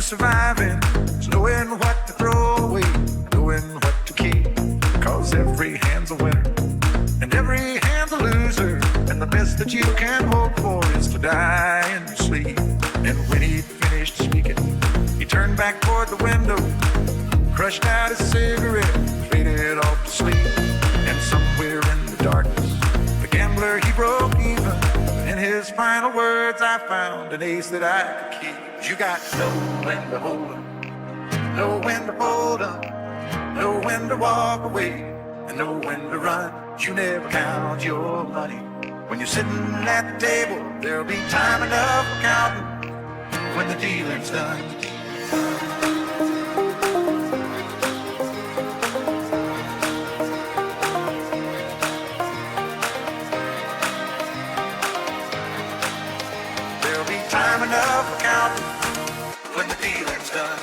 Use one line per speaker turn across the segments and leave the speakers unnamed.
surviving is knowing what to throw away, knowing what to keep. Cause every hand's a winner, and every hand's a loser. And the best that you can hope for is to die in your sleep. And when he finished speaking, he turned back toward the window, crushed out his cigarette, faded off to sleep. And somewhere in the darkness, the gambler, he broke even. In his final words, I found an ace that I could keep. You got to know when to hold 'em, know when to fold 'em, know when to walk away, and know when to run. You never count your money. When you're sitting at the table, there'll be time enough for counting when the dealing's done. There'll be time enough for counting when the dealing's done.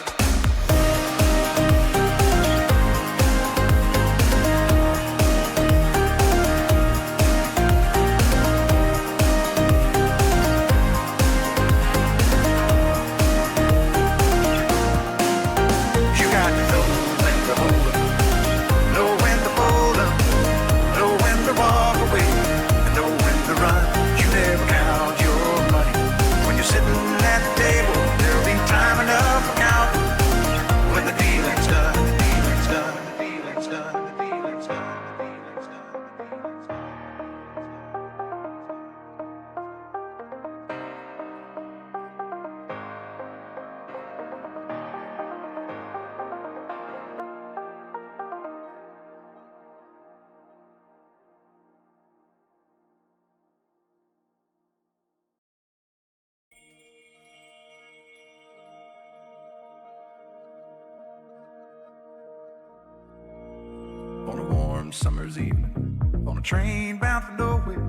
On a warm summer's evening, on a train bound for nowhere,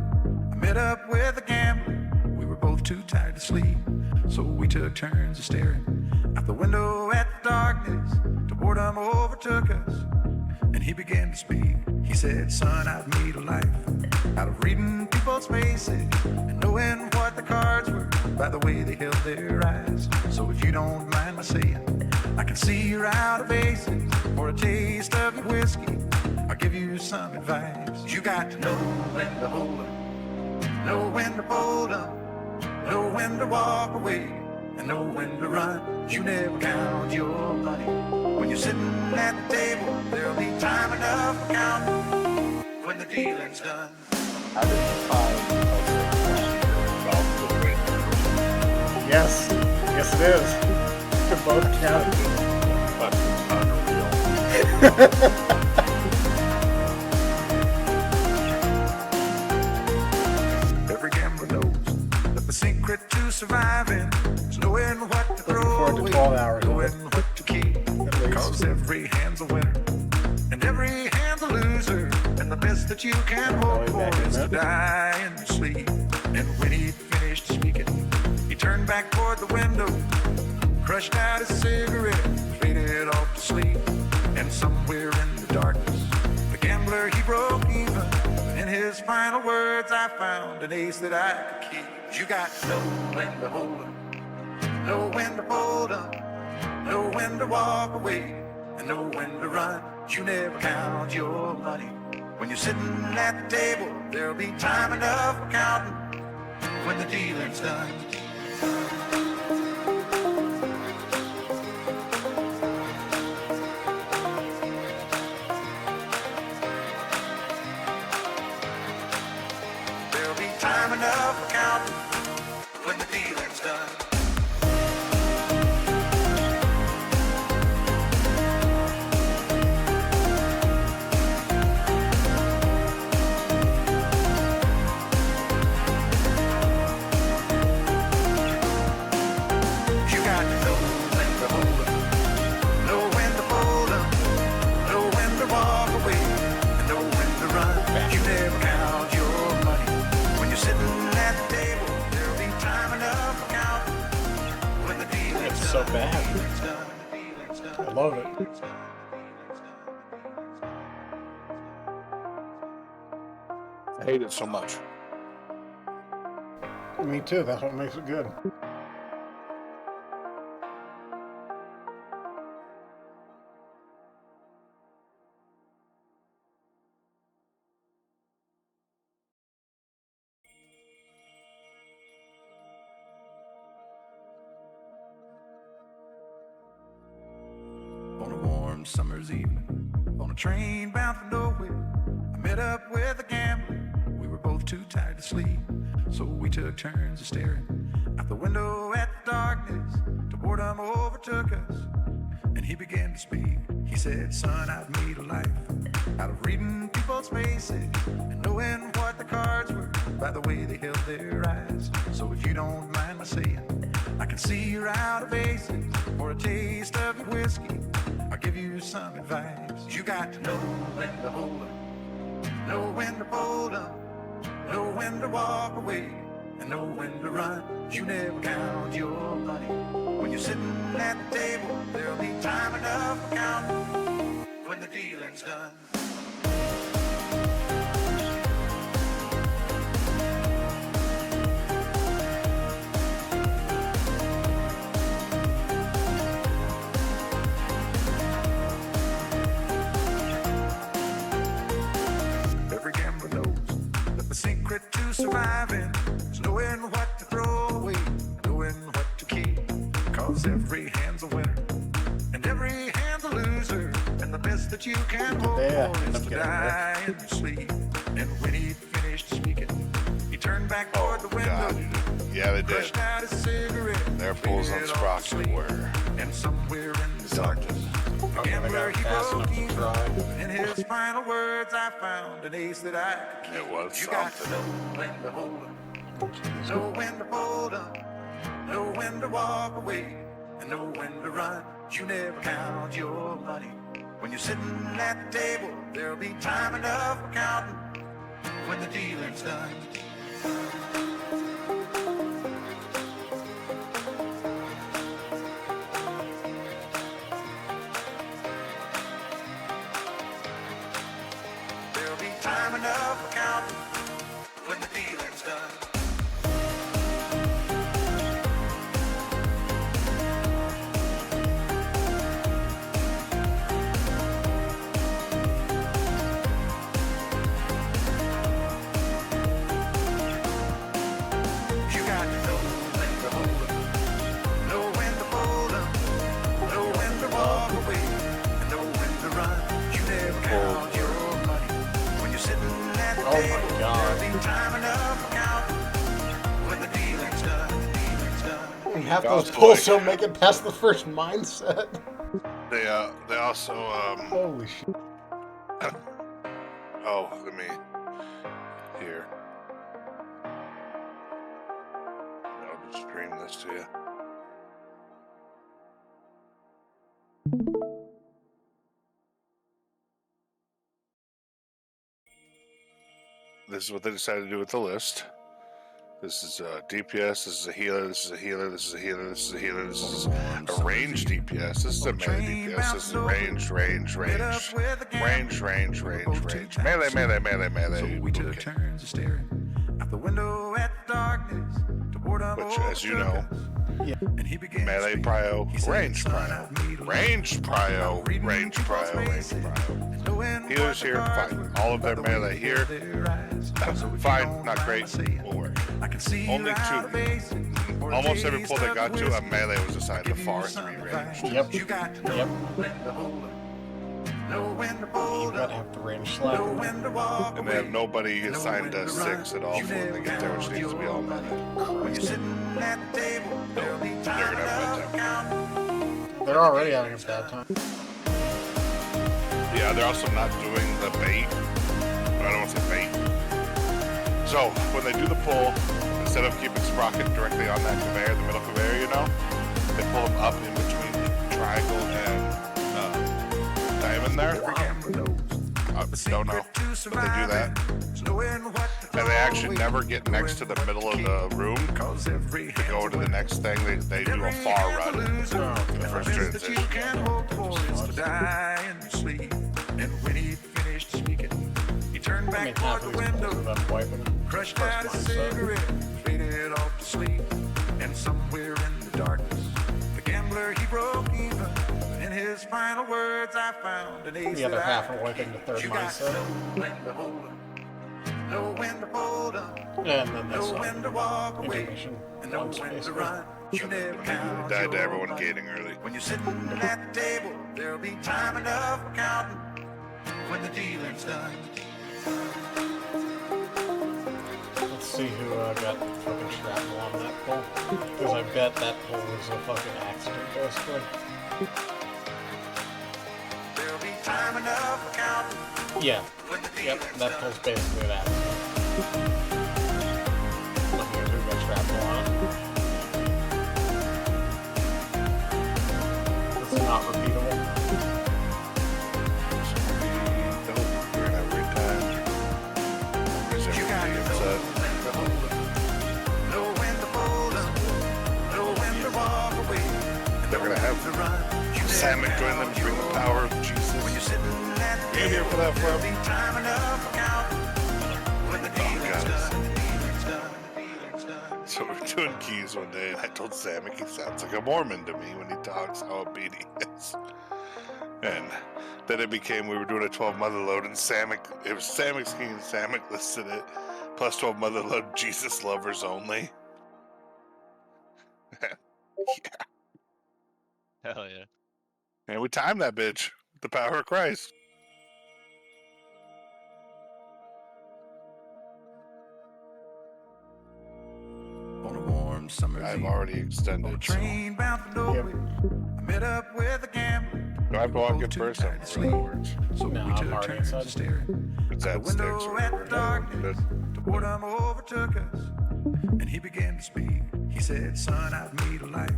I met up with a gambler. We were both too tired to sleep, so we took turns of staring out the window at the darkness till boredom overtook us, and he began to speak. He said, son, I've made a life out of reading people's faces and knowing what the cards were by the way they held their eyes. So if you don't mind my saying, I can see you're out of aces. For a taste of your whiskey, I'll give you some advice. You got to know when to hold 'em, know when to fold 'em, know when to walk away, and know when to run. You never count your money. When you're sitting at the table, there'll be time enough for counting when the dealing's done.
How did you find
Yes, yes it is. To both count.
Every gambler knows that the secret to surviving is knowing what to throw
Looking forward to
away,
12 hours.
knowing what to keep. Cause every hand's a winner, and every hand's a loser. And the best that you can hope for is to die in your sleep. And when he finished speaking, he turned back toward the window, crushed out his cigarette, faded off to sleep. And somewhere in the darkness, the gambler, he broke even. In his final words, I found an ace that I could keep. You got to know when to hold 'em, know when to fold 'em, know when to walk away, and know when to run. You never count your money. When you're sitting at the table, there'll be time enough for counting when the dealing's done. There'll be time enough for counting when the dealing's done. You got to know when to hold 'em, know when to fold 'em, know when to walk away, and know when to run. You never count your money. When you're sitting at the table, there'll be time enough for counting when the dealing's
It's so
done.
bad. I love it.
I hate it so much.
Me too. That's what makes it good.
One summer's evening, on a train bound for nowhere, I met up with a gambler. We were both too tired to sleep, so we took turns of staring out the window at the darkness till boredom overtook us, and he began to speak. He said, son, I've made a life out of reading people's faces and knowing what the cards were by the way they held their eyes. So if you don't mind my saying, I can see you're out of aces. For a taste of your whiskey, I'll give you some advice. You got to know when to hold up, know when to fold up, know when to walk away, and know when to run. You never count your money. When you're sitting at the table, there'll be time enough for counting when the dealing's done. Every gambler knows that the secret to surviving is knowing what to throw away, knowing what to keep. Cause every hand's a winner and every hand's a loser, and the best that you can hope for is to die in your sleep. And when he finished speaking, he turned back toward the window.
God, yeah, they did.
Crushed out his cigarette.
Their pulls on sprocket were.
And somewhere in the darkness, the gambler he broke even. In his final words, I found an ace that I could keep.
It was
You got to
something.
know when to hold up, know when to fold up, know when to walk away, and know when to run. You never count your money. When you're sitting at the table, there'll be time enough for counting when the dealing's done. There'll be time enough for counting when the dealing's done. You got to know when to hold up, know when to fold up, know when to walk away, and know when to run. You never count your money when you're sitting at the table.
God.
There'll be time enough for counting when the dealing's done. The dealing's done.
Half
God's
those pulls
like-
don't make it past the first mindset.
They also
Holy shit.
oh, let me here. I'll just stream this to you. This is what they decided to do with the list. This is a DPS, this is a healer, this is a healer, this is a healer, this is a healer, this is a range DPS, this is a melee DPS, this is a range. Melee.
So we took turns of staring out the window at the darkness to boredom
Which, as you know,
and he began
melee
to speak.
prio,
He said,
range
"Son,
prio,
I've made a
range
life
prio,
reading
range
people's
prio, range
faces,
prio.
knowing
Healers
what the
here,
cards
fine.
were
All of their
by the way
melee
they
here,
held their eyes. So if you
fine,
don't
not
mind
great,
my saying,
will work.
I can see
Only
you're out
two.
of aces, or a
Almost every
taste
pull they
of
got to, a
whiskey.
melee was assigned to
Give you
far
some
3
advice.
range.
Yep.
You got to know
Yep.
when to hold up, know when to fold
You gotta
up,
have the range
know
slap.
when to walk
And they have
away.
nobody
Know
assigned
when
to
to run.
6 at all
You
for when they
never
get there, which
count
needs to be all
your
melee.
When you're sitting at the table, there'll be
They're
time
gonna have a
enough
good
to count.
They're already having a bad time.
Yeah, they're also not doing the bait. But I don't want to say bait. So, when they do the pull, instead of keeping Sprocket directly on that conveyor, the middle conveyor, you know, they pull them up in between the triangle and diamond there. Don't know, but they do that. And they actually never get next to the middle of the room to go to the next thing. They do a far run in the first transition.
And when he finished speaking, he turned
I mean,
back
half
toward
of
the
these pulls
window,
are them wiping
crushed
first
out his
mindset.
cigarette, faded off to sleep. And somewhere in the darkness, the gambler he broke even. In his final words, I found an ace
The other
that
half
I
are wiping the third
You got to know
mindset.
when to hold up, know when to fold up,
And then
know
this
when to walk away,
intermission.
and know
One
when
space.
to run. You never count
Died to
your
everyone
money.
gating early.
When you're sitting at the table, there'll be time enough for counting when the dealing's done.
Let's see who got fucking shrapnel on that pole. Because I bet that pole was a fucking accident, basically.
There'll be time enough for counting
Yeah.
when the
Yep,
dealing's
that
done.
pole's basically an accident. Look, here's who got shrapnel on it. This is not repeatable.
We're gonna have a great time.
You got to know when to hold 'em, know when to fold 'em, know when to walk away.
They're gonna have
To run. You
Sam
never
join them
count
to bring the
your
power of
When you're
Jesus.
sitting at the
You're here
table,
for that,
there'll
Flip?
be time enough for counting when the dealing's
God.
done. The dealing's done. The dealing's done.
So we're doing keys one day, and I told Samick he sounds like a Mormon to me when he talks, how obedient he is. And then it became we were doing a 12 mother load, and it was Samick's key, and Samick listed it plus 12 mother load, Jesus lovers only.
Hell yeah.
And we timed that bitch with the power of Christ.
On a warm summer's
I've
eve,
already
on a
extended. So.
train bound for nowhere, I met up with a gambler.
Do I have to walk in
Too
first?
tired to sleep. So
No,
we
I'm
took
already
turns
inside.
staring
It's
out
at
the
sticks.
window at the darkness. The boredom overtook us, and he began to speak. He said, "Son, I've made a life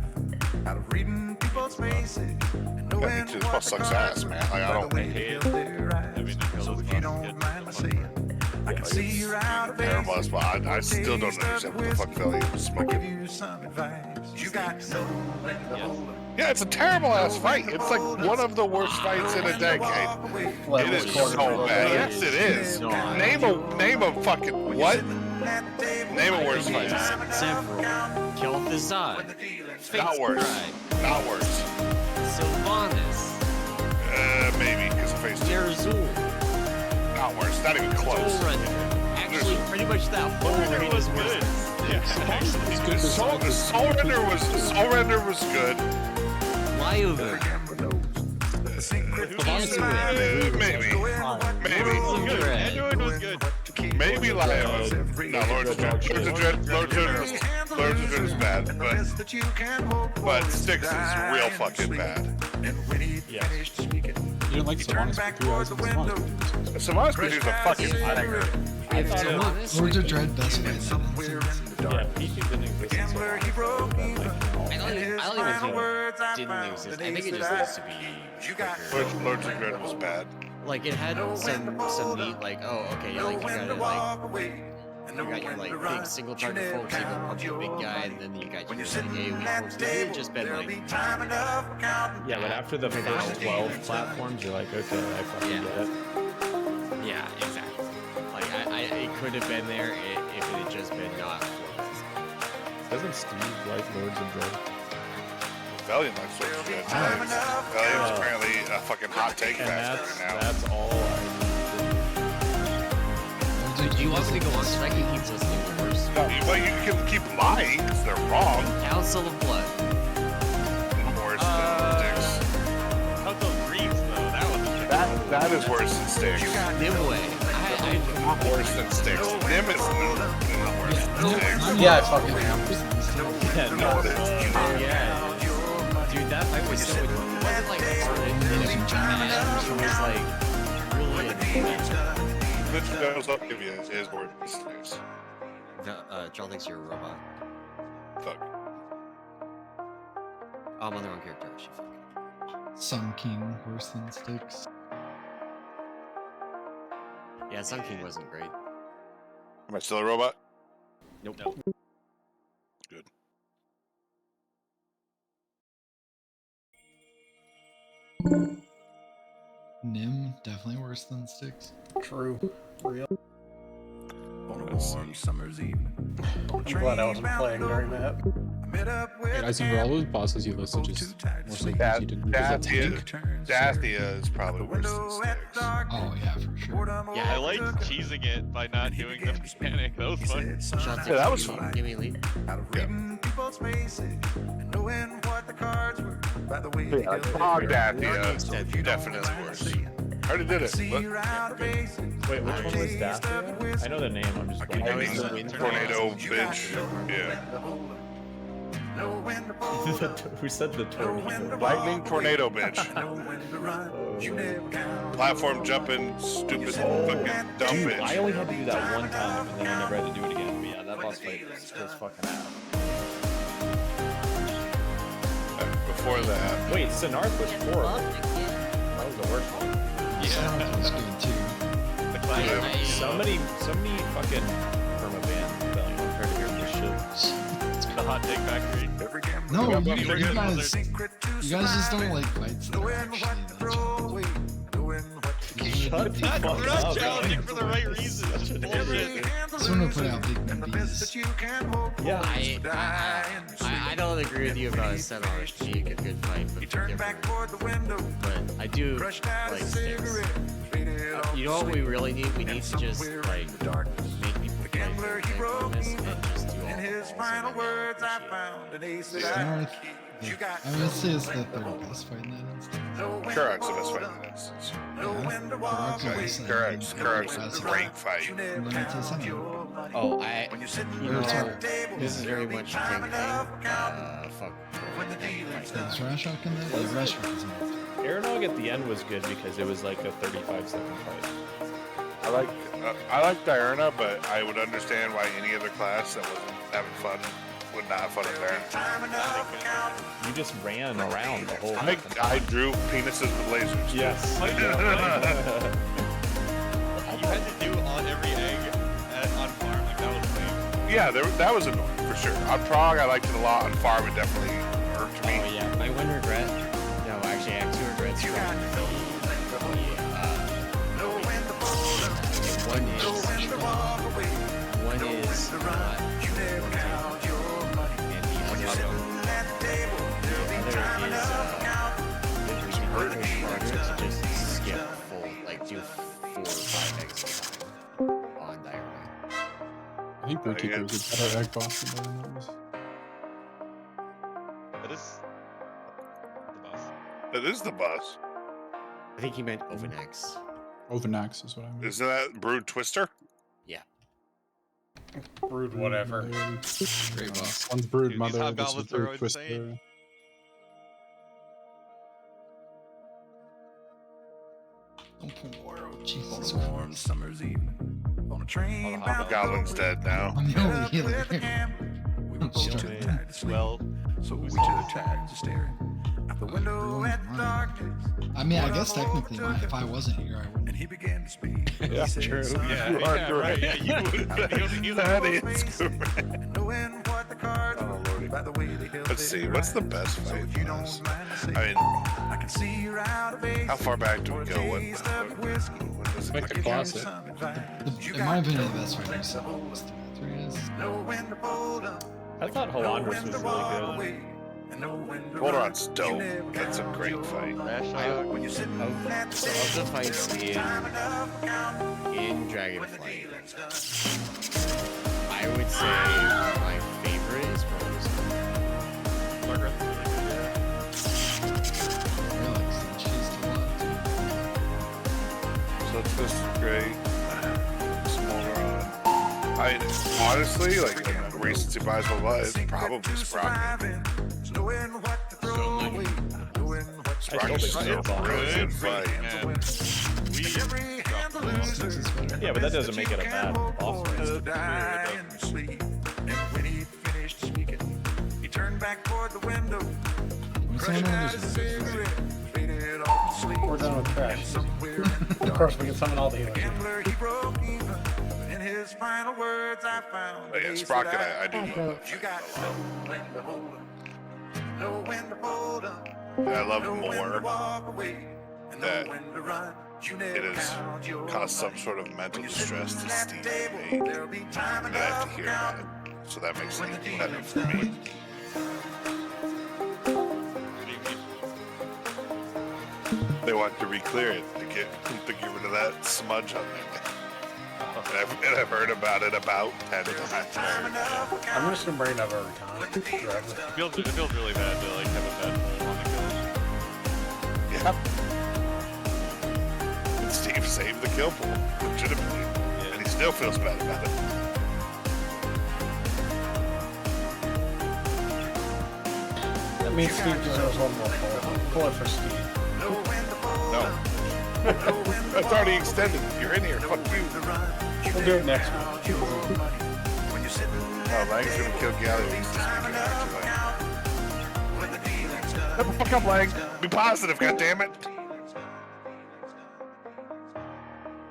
out of reading people's faces and knowing
Yeah, me too. This
what
bus
the
sucks
cards
ass, man.
were
Like, I
by
don't
the way
hate
they
it.
held their eyes."
Having to fill
So
this
if
bus
you
is
don't
good.
mind my saying, I can see you're out of
Terrible
basics.
spot. I still don't understand what the fuck Philly was
I'll give
smoking.
you some advice. You got to know when to hold 'em.
Yeah, it's a terrible ass fight. It's like one of the worst fights in a decade. It is so bad. Yes, it is. Name a fucking what? Name a worse fight.
Several. Kel'Thuzad.
Not worse.
Scribe.
Not worse.
Sylvanas.
Maybe because of face two.
Nerzul.
Not worse. Not even close.
Soulrender. Actually, pretty much that whole raid is worse.
Soul Render was good.
Flyover.
Maybe.
Android was good.
Maybe Lion. No, Lords of Dread is bad, but Styx is real fucking bad.
Yeah.
You don't like Sylvanas for 3 hours.
Sylvanas Peter's a fucking nightmare.
Lords of Dread best fight.
Yeah, Peachy didn't exist in so long.
I don't even think didn't exist. I think it just needs to be quicker.
Lords of Dread was bad.
Like it had some neat like okay you got your like big single target folks, you can punch a big guy, and then you got your like AoE folks. They've just been like
Yeah, but after the first 12 platforms, you're like, okay, I fucking get it.
yeah, exactly. Like it could have been there if it had just been not.
Doesn't Steve like Lords of Dread?
Valiant likes Lords of Dread. Valiant's apparently a fucking hot take
And
fest right now.
that's all I
Dude, do you want me to go on? So I can keep listening to worse.
Well, you can keep lying because they're wrong.
Council of Blood.
Worse than Styx.
Council of Dreams, though. That was
That is worse than Styx.
Nimue.
Not worse than Styx. Nim is not worse than Styx.
Yeah, I fucking am.
Yeah, no,
Yeah. Dude, that fight was so. It wasn't like hard. It was like really.
Which goes up give you is worse than Styx.
Jarl thinks you're a robot.
Fuck.
Oh, I'm on the wrong character. She fuck.
Sun King worse than Styx.
Yeah, Sun King wasn't great.
Am I still a robot?
Nope.
Good.
Nim definitely worse than Styx.
True. Real.
on a warm summer's evening.
I'm glad I wasn't playing during that.
I met up with
Wait, I remember all those bosses you listed just mostly
That,
because you didn't use a tank.
Dathia is probably worse than Styx.
Oh yeah, for sure.
Yeah,
I liked cheesing it by not doing the mechanic. That was fun.
Shots
Yeah, that was
give me-
fun.
Give me a lead.
Out of reading people's faces and knowing what the cards were by the way they
Yeah, like
held
Prog
their
Dathia is definitely worse. I already did it. Look.
Wait, which one was that? I know the name. I'm just
That was the
blanking.
wind
Tornado bitch. Yeah.
Who said the tornado?
Lightning tornado bitch. Platform jumping, stupid fucking dumb
Dude,
bitch.
I only had to do that one time, and then I never had to do it again. But yeah, that boss fight was fucking ass.
Before that,
Wait, Sinarth was horrible. That was the worst one.
Sound was good too.
The classic.
So many fucking permaban spelling. I'm trying to hear this shit.
The hot take factory.
No,
Yeah,
you,
but
you guys just don't like fights that are actually that challenging.
Shut the fuck
We're not
up,
challenging
man.
for the right reasons. It's just bullshit.
Someone put out big movies.
Yeah.
I don't agree with you about a 7 hours to be a good fight, but But I do like Styx. You know what we really need? We need to just like make people play for this and just do all the balls and then
North, I would say it's the third best fight in that instance.
Kurok's the best fight in that instance. Kurok's a great fight.
Oh, this is very much a tank thing. Fuck.
Is Rashok in that? Yeah, Rashok is in that.
Aeronog at the end was good because it was like a 35-second fight.
I like Diurna, but I would understand why any other class that wasn't having fun would not have fun with Diurna.
You just ran around the whole
I drew penises with lasers.
Yes.
You had to do on every egg on farm. Like that was lame.
Yeah, that was annoying for sure. On Prog, I liked it a lot. On Farm, it definitely irked me.
Oh yeah, my one regret. No, actually, I have 2 regrets. One is not. And the other is just skip full, like do 4 or 5 eggs at a time on Diarrhea.
I think Bootkeeper was a better egg boss than that was.
That is the boss.
That is the boss.
I think he meant Overnex.
Overnax is what I mean.
Isn't that Brood Twister?
Yeah.
Brood whatever.
Great boss. One's Brood
Dude, these
Mother, this is
hobgoblins are
Brood
insane.
Twister. Jesus
On a warm
Christ.
summer's evening, on a train bound
Goblin's dead now.
I
I'm the
met
only
up
healer
with a
here.
gambler. We were
I'm
both too
sorry.
tired to sleep,
Well,
so we took turns of staring out the window at the darkness.
I mean, I guess technically, if I wasn't here, I
And
wouldn't.
he began to speak.
Yeah,
He said,
true.
"Son,
yeah,
You
yeah,
are
right. Yeah, you would.
That is correct.
and knowing what the cards
Oh,
were
Lordy.
by the way they held
Let's
their
see, what's the
eyes.
best
So
fight
if you
for us?
don't mind to say,
I mean,
I can see you're out of base.
how far back do
for
we
a
go? What
taste of your whiskey.
does it
Like
look
a
Give you
classic.
some advice.
In my opinion, the best fight is was the three is.
Know when to fold up,
I thought
know
Halandris
when
was
to
really
walk
good.
away, and know when to
Volderon's
run.
dope.
You never
That's a
count
great
your
fight.
money.
Rashok.
When you're sitting at the
Of the
table,
fights
time enough counting
in
when the
Dragonflight,
dealing's done.
I would say my favorite is probably this one.
Margaret was really good, yeah.
Relax, she's still alive too.
So this is great. Smolderon. I honestly, like, recency bias, blah, blah, it's probably Sprocket.
Knowing what to throw away, knowing what to
Sprocket's
think
still
it's all
really
Good
good fight.
man. We
every hand the loser.
Yeah, but that doesn't make it a bad boss fight.
To die in his sleep. And when he finished speaking, he turned back toward the window,
What's
crushed
going on
out
with
his
this?
cigarette, faded off to sleep.
We're done with trash.
And somewhere in the
Of course, we can summon all the
the
healers.
gambler, he broke even. In his final words, I found.
But yeah,
the ace
Sprocket,
that
I do love that
You
fight
got
a
to
lot.
know when to hold up, know when to fold up,
And I love
know when to
more
walk away, and know
that
when to run.
it has caused some sort of mental distress to Steve and me, and I have to hear about it. So that makes it better for me. They want to re-clear it to get rid of that smudge on there. And I've heard about it about 10 times.
I'm just gonna bring it up every time.
It feels really bad to like have a bad hole on the kill.
Yep. And Steve saved the kill pool, legitimately. Yeah. And he still feels bad about it.
That means Steve deserves one more pull. Pull it for Steve.
No. That's already extended. You're in here. Fuck you.
We'll do it next week.
Oh, Lang's gonna kill Gallius this weekend, actually. Shut the fuck up, Lang. Be positive, goddammit.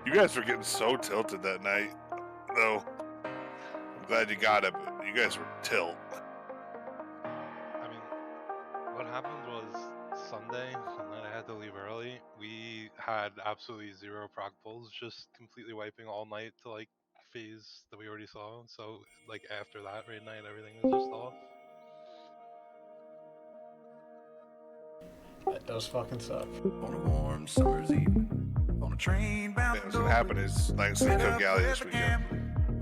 You guys were getting so tilted that night, though. I'm glad you got it, but you guys were tilt.
I mean, what happened was Sunday, and then I had to leave early. We had absolutely zero prog pulls, just completely wiping all night to like phase that we already saw. So like after that raid night, everything was just off.
That does fucking suck.
On a warm summer's evening, on a train bound
What's gonna happen is Lang's gonna kill Gallius this weekend.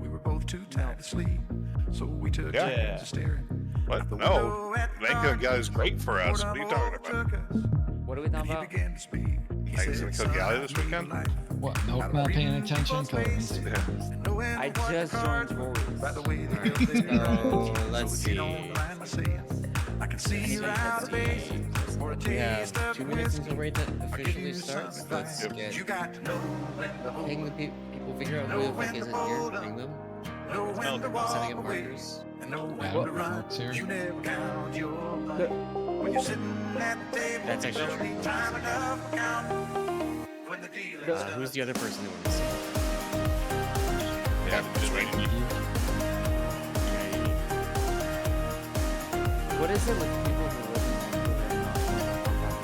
we were both too tired to sleep, so we took turns of staring.
What? No. Lang killing Gallius is great for us. What are you talking about?
What are we talking about?
Lang's gonna kill Gallius this weekend?
What? Nope, not paying attention. Cause it needs to be.
I just joined Warriors. So let's see.
I can see you out
We have 2 minutes until raid officially starts. Let's get ping the people, figure out who the fuck isn't here, bring them. Setting up markers.
Mark's here.
That's actually true. Who's the other person that we're missing?
Yeah, just waiting.
What is it with people who live in Vancouver and not combat?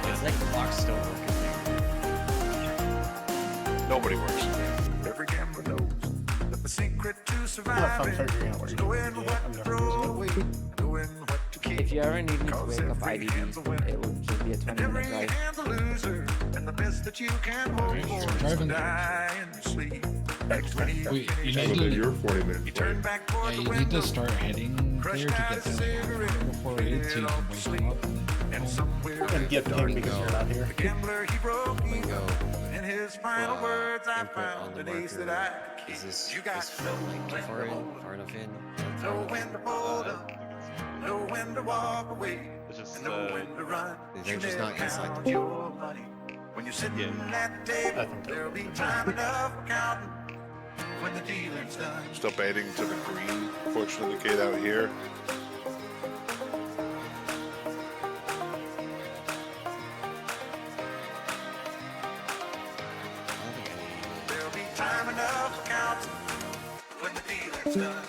It's like clocks still working there.
Nobody works.
Every gambler knows that the secret to
I'm
surviving
figuring out
is
where
knowing
you're
what
I'm
to
never
throw
using
away, knowing what to keep.
If you ever need me to
Cause
wake up
every hand's a winner,
IDD, it would just be a
and
20-minute
every
drive.
hand's a loser, and the best that you can hope for is to
driving.
die in your sleep.
Wait, you need to.
You're 40 minutes.
You turn back toward
Yeah,
the
you need to
window,
start heading there to get
out a
them
cigarette,
before raid so you can wake them up.
and somewhere
And get pinged because you're not here.
the gambler he broke me.
Go.
In his final words, I
Input on
found
the
an ace that
marker.
I could
Is
keep.
this
You got
this film like too far in, far enough in?
know when to hold up, know when to walk away,
It's just
and know when to run.
They're
You
just
never
not
count
selected.
your money. When you're sitting at the table, there'll be time enough for counting when the dealing's done.
Still baiting to the green portion of the gate out here.
There'll be time enough for counting when the dealing's done.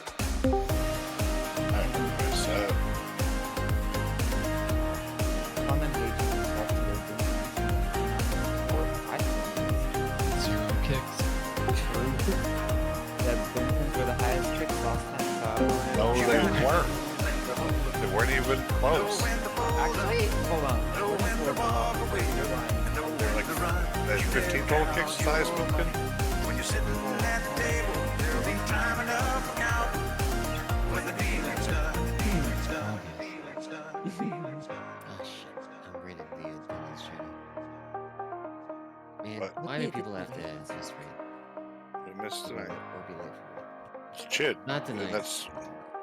Set.
On them pages and stuff to go through. I think
0 kicks.
that Brimkins were the highest kicks last time.
No, they weren't. They weren't even close.
Actually, hold on.
They're like that 15 total kicks the highest Pumpkin.
When you're sitting at the table, there'll be time enough for counting when the dealing's done. Dealing's done. Dealing's done. Dealing's done.
Oh shit, I'm rated the attendance channel. Man,
What?
why do people have to ask this rate?
We missed tonight.
Or be late for it?
It's Chid.
Not tonight.
That's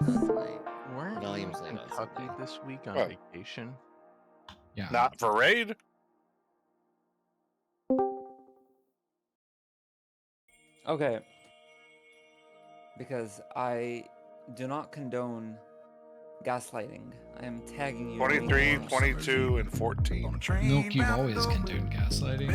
Not tonight.
Weren't
Volume's late on
Kentucky
Sunday.
this week on
What?
vacation?
Yeah.
not for raid.
Okay. Because I do not condone gaslighting. I am tagging you.
23, 22, and 14.
Milk, you've always condoned gaslighting.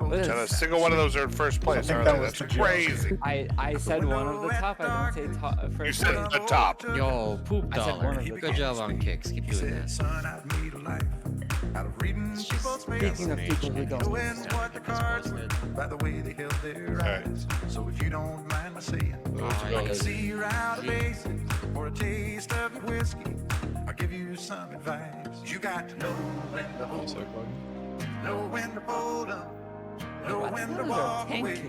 What is-
Not a single one of those are in first place,
I
are
think
they?
that was
That's
the joke.
crazy.
I said one of the top. I didn't say top.
You
First
said
one.
the top.
Yo, poop
I said
dollar.
one of the
Good job on kicks. Keep doing that.
Son, I've made a life Out of reading people's
Speaking of people who don't
knowing what the cards were by the way they held their eyes. So if you don't mind my saying, I can see you're out of basics for a taste of your whiskey. I'll give you some advice. You got to know when to hold up, know when to fold up, know when to walk away,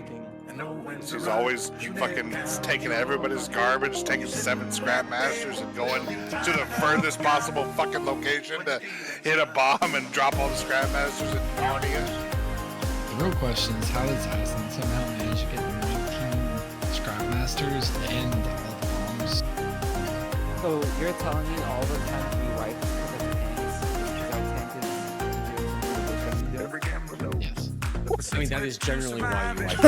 and know when to
He's
run.
always fucking taking everybody's garbage, taking 7 scrap masters and going to the furthest possible fucking location to hit a bomb and drop all the scrap masters in Narnia.
The real question is, how does Addison somehow manage to get 19 scrap masters and all the bombs?
So you're telling me all the times we wipe because of tanks, because our tank is doing
Every gambler knows.
Yes.
I mean, that is generally why you like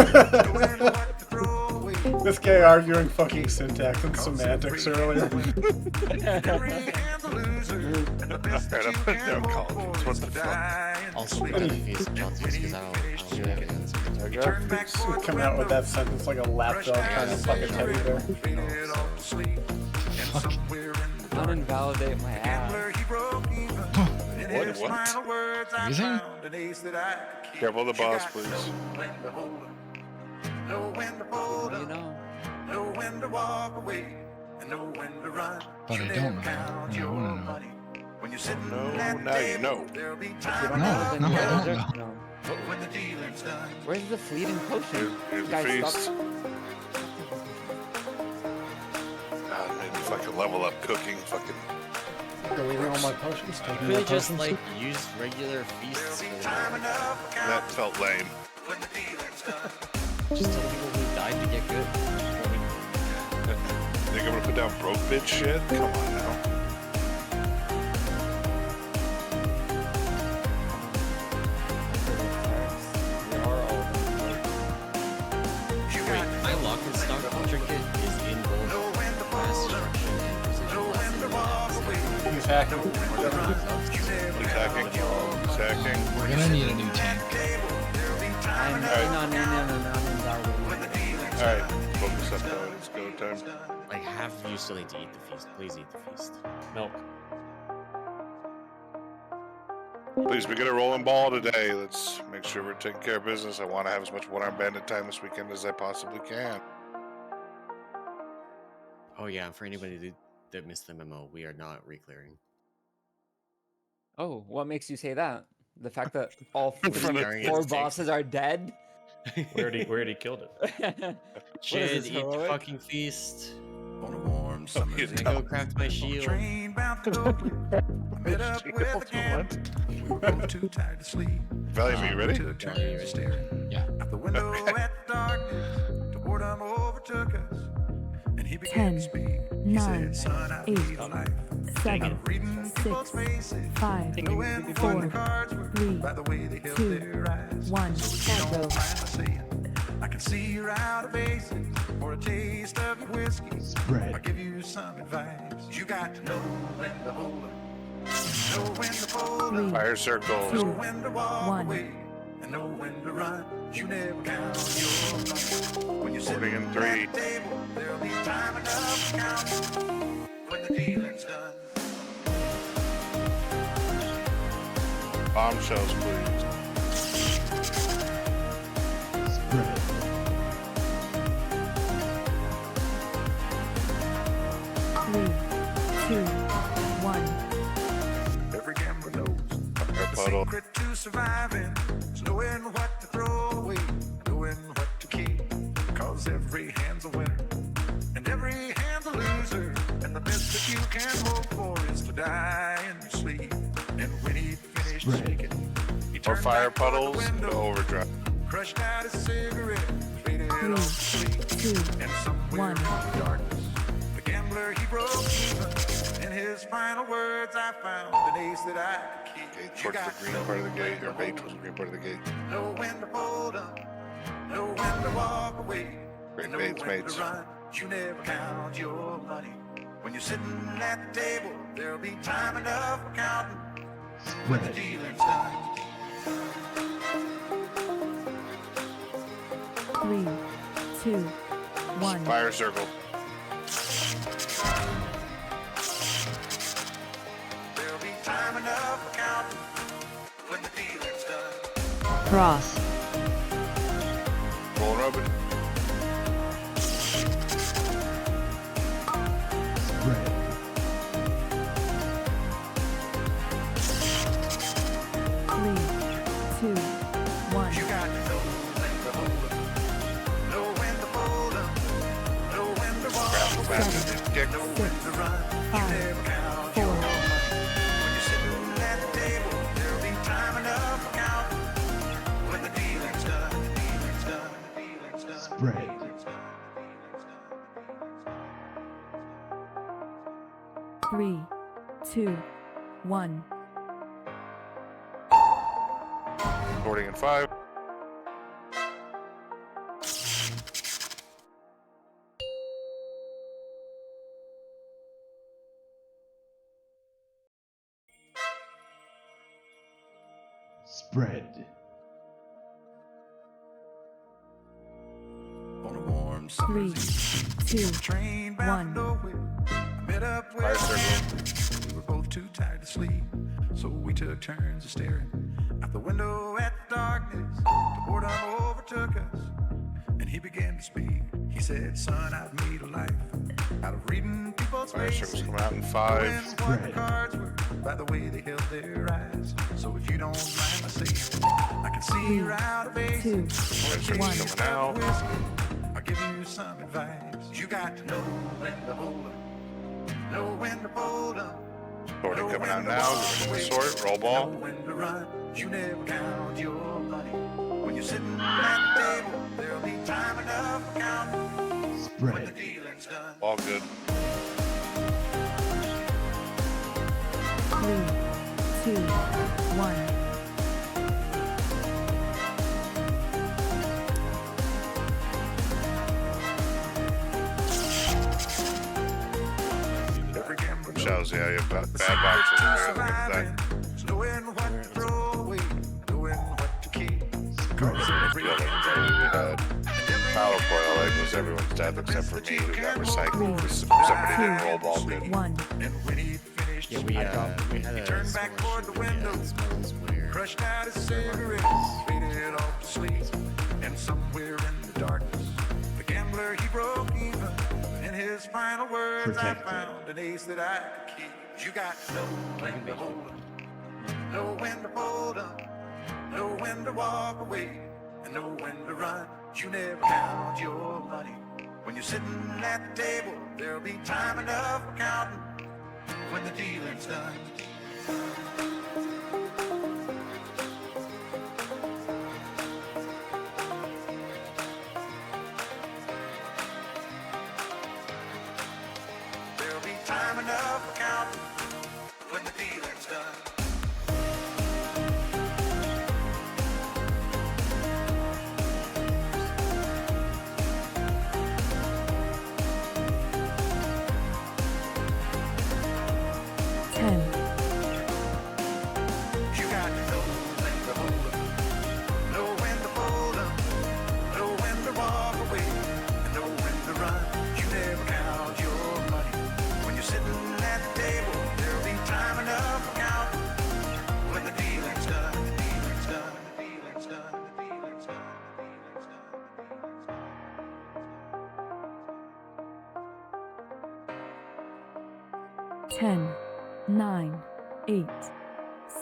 it.
This guy arguing fucking syntax and semantics earlier.
Alright, I'm putting down columns. What the fuck?
Also, we gotta face Johnson's because I don't do anything.
Coming out with that sentence like a lapdog trying to fuck a teddy bear.
Don't invalidate my ass.
What?
Amazing?
Careful of the boss, please.
You know.
Know when to walk away and know when to run.
But I don't know. I want to know.
When you're sitting
No,
at
now you know.
there'll be
You
time
don't know, then
No,
you're
I don't
allergic.
know.
No.
when the dealing's done.
Where's the fleeting potion?
Here's the
Guys,
feast.
stop.
God, made me fucking level up cooking. Fucking.
Deleting all my potions.
You
Taking
really
my
just
potions.
like use regular feasts for
That felt lame.
When the dealing's done.
just tell people who died to get good.
Think I'm gonna put down broke bitch shit? Come on now.
Wait, my lock and stock trinket is in both class destruction and precision blessing.
He's hacking.
He's hacking. He's hacking.
We're gonna need a new tank.
I'm
Alright, focus up now. It's go time.
Like, half of you still need to eat the feast. Please eat the feast.
Milk.
Please, we get a rolling ball today. Let's make sure we're taking care of business. I want to have as much one-arm bandit time this weekend as I possibly can.
Oh yeah, for anybody that missed the memo, we are not reclearing.
Oh, what makes you say that? The fact that all
front of
4
its
bosses are dead?
We already killed it.
Chid,
this,
eat the
heroic?
fucking feast.
On a warm summer's
You
eve,
I'm gonna go craft my
on a
shield.
train bound to Oakland, I met up with a gambler. We were both too tired to sleep.
Valiant, you ready?
Took turns staring
Yeah.
out the window at the darkness. The boredom overtook us, and he began to speak. He
9,
said, "Son, I
8,
lead a life
7,
reading people's
6,
faces,
5,
knowing what
4,
the cards were
3,
by the way they held
2,
their eyes.
1,
So if you don't
go.
mind my saying, I can see you're out of basics for a taste of your whiskey. I'll give you some advice. You got to know when to hold up, know when to fold up,
Fire circles.
know when to walk
1.
away, and know when to run. You never count your money. When you're sitting
Recording in
at
3.
the table, there'll be time enough to count when the dealing's done.
Bombshells, please.
Three, two, 1.
Every gambler knows
Fire
the
puddle.
secret to surviving is knowing what to throw away, knowing what to keep. Cause every hand's a winner, and every hand's a loser. And the best that you can hope for is to die in your sleep. And when he finished shaking, he
Or
turned
fire
back toward the
puddles into
window,
overdrive.
crushed out his cigarette, faded off to
3,
sleep.
2,
And somewhere
1.
in the darkness, the gambler he broke even. In his final words, I found an ace that I could keep.
Gate
You
towards
got
the green part of the gate, or bait towards the green part of the gate.
know when to fold up, know when to walk away,
Great
know
baits,
when
mates.
to run. You never count your money. When you're sitting at the table, there'll be time enough for counting when the dealing's done.
3, 2, 1.
Fire circle.
There'll be time enough for counting
Cross.
Roll Robin.
Three, two, one.
You got to know when to hold 'em, know when to fold 'em, know when to walk away, know when to run. You never count your money. When you're sitting at the table, there'll be time enough for counting. When the dealing's done, the dealing's done, the dealing's done. Spread.
Three, two, one.
Boarding in 5.
Spread. On a warm summer's eve,
Two,
train bound
one.
for nowhere. I met up with a man. We were both too tired to sleep, so we took turns of staring out the window at the darkness. The boredom overtook us, and he began to speak. He said, "Son, I've made a life out of reading people's
Fire
faces,
circles come out in 5.
knowing what the cards were by the way they held their eyes. So if you don't mind my saying, I can see you're out of base.
Two, one.
Coming out.
I'll give you some advice. You got to know when to hold 'em, know when to fold 'em,
Boarding coming out now. Getting ready to sort. Roll ball.
know when to run. You never count your money. When you're sitting at the table, there'll be time enough for counting. When the dealing's done.
All good.
Three, two, one.
Every gambler
Shows, yeah, you have bad boxes in there. Look at that.
knowing what to throw away, knowing what to keep.
Power coil, like was everyone's death except for me who got recycled. Somebody didn't roll ball good.
One.
And when he finished,
Yeah, we had
he
a
turned back toward the window, crushed out his cigarette, faded off to sleep. And somewhere in the darkness, the gambler he broke even. In his final words, I found an ace that I could keep. You got to know when to hold 'em, know when to fold 'em, know when to walk away, and know when to run. You never count your money. When you're sitting at the table, there'll be time enough for counting. When the dealing's done. There'll be time enough for counting. When the dealing's done.
Ten.
You got to know when to hold 'em, know when to fold 'em, know when to walk away, and know when to run. You never count your money. When you're sitting at the table, there'll be time enough for counting. When the dealing's done, the dealing's done, the dealing's done, the dealing's done, the dealing's done.
10, 9, 8,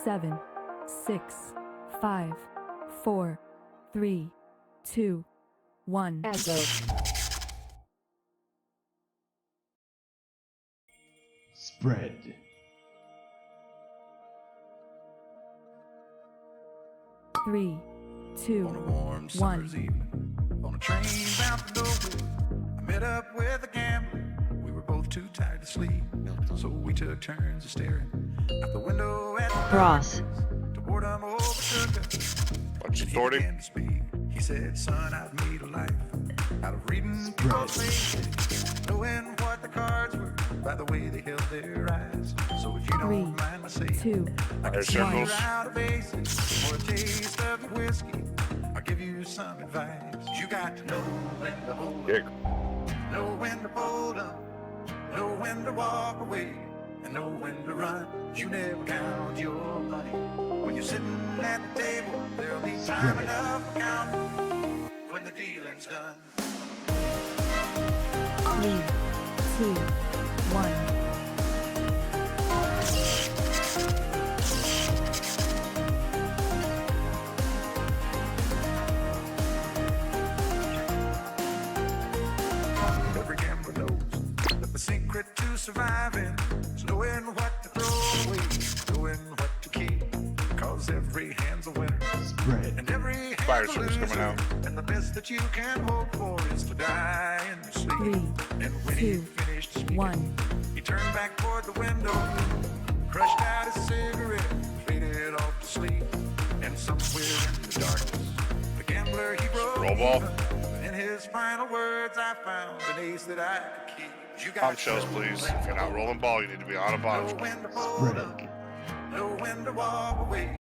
7, 6, 5, 4, 3, 2, 1.
Spread.
Three, two,
On a warm summer's evening, on a train bound for nowhere, I met up with a gambler. We were both too tired to sleep, so we took turns of staring out the window at the
Cross.
darkness. The boredom overtook us.
Bunch of
He
sorting.
began to speak. He said, "Son, I've made a life out of reading people's faces, knowing what the cards were by the way they held their eyes. So if you don't
Three,
mind my saying,
two,
I can
Fire
see you're
circles.
out of bases for a taste of your whiskey. I'll give you some advice. You got to know when to hold 'em,
Yeah.
know when to fold 'em, know when to walk away, and know when to run. You never count your money. When you're sitting at the table, there'll be time enough for counting when the dealing's done.
3, 2, 1.
Every gambler knows that the secret to surviving is knowing what to throw away, knowing what to keep. Cause every hand's a winner, and every hand's
Fire
a
service coming
loser.
out.
And the best that you can hope for is to die in your sleep.
3,
And when he
2,
finished speaking,
1.
he turned back toward the window, crushed out his cigarette, faded off to sleep. And somewhere in the darkness, the gambler he broke
Roll ball.
even. In his final words, I found an ace that I could keep. You got
Bombshells, please. If you're not rolling ball, you need to be on a
know
bombshell.
when to hold up, know when to walk away.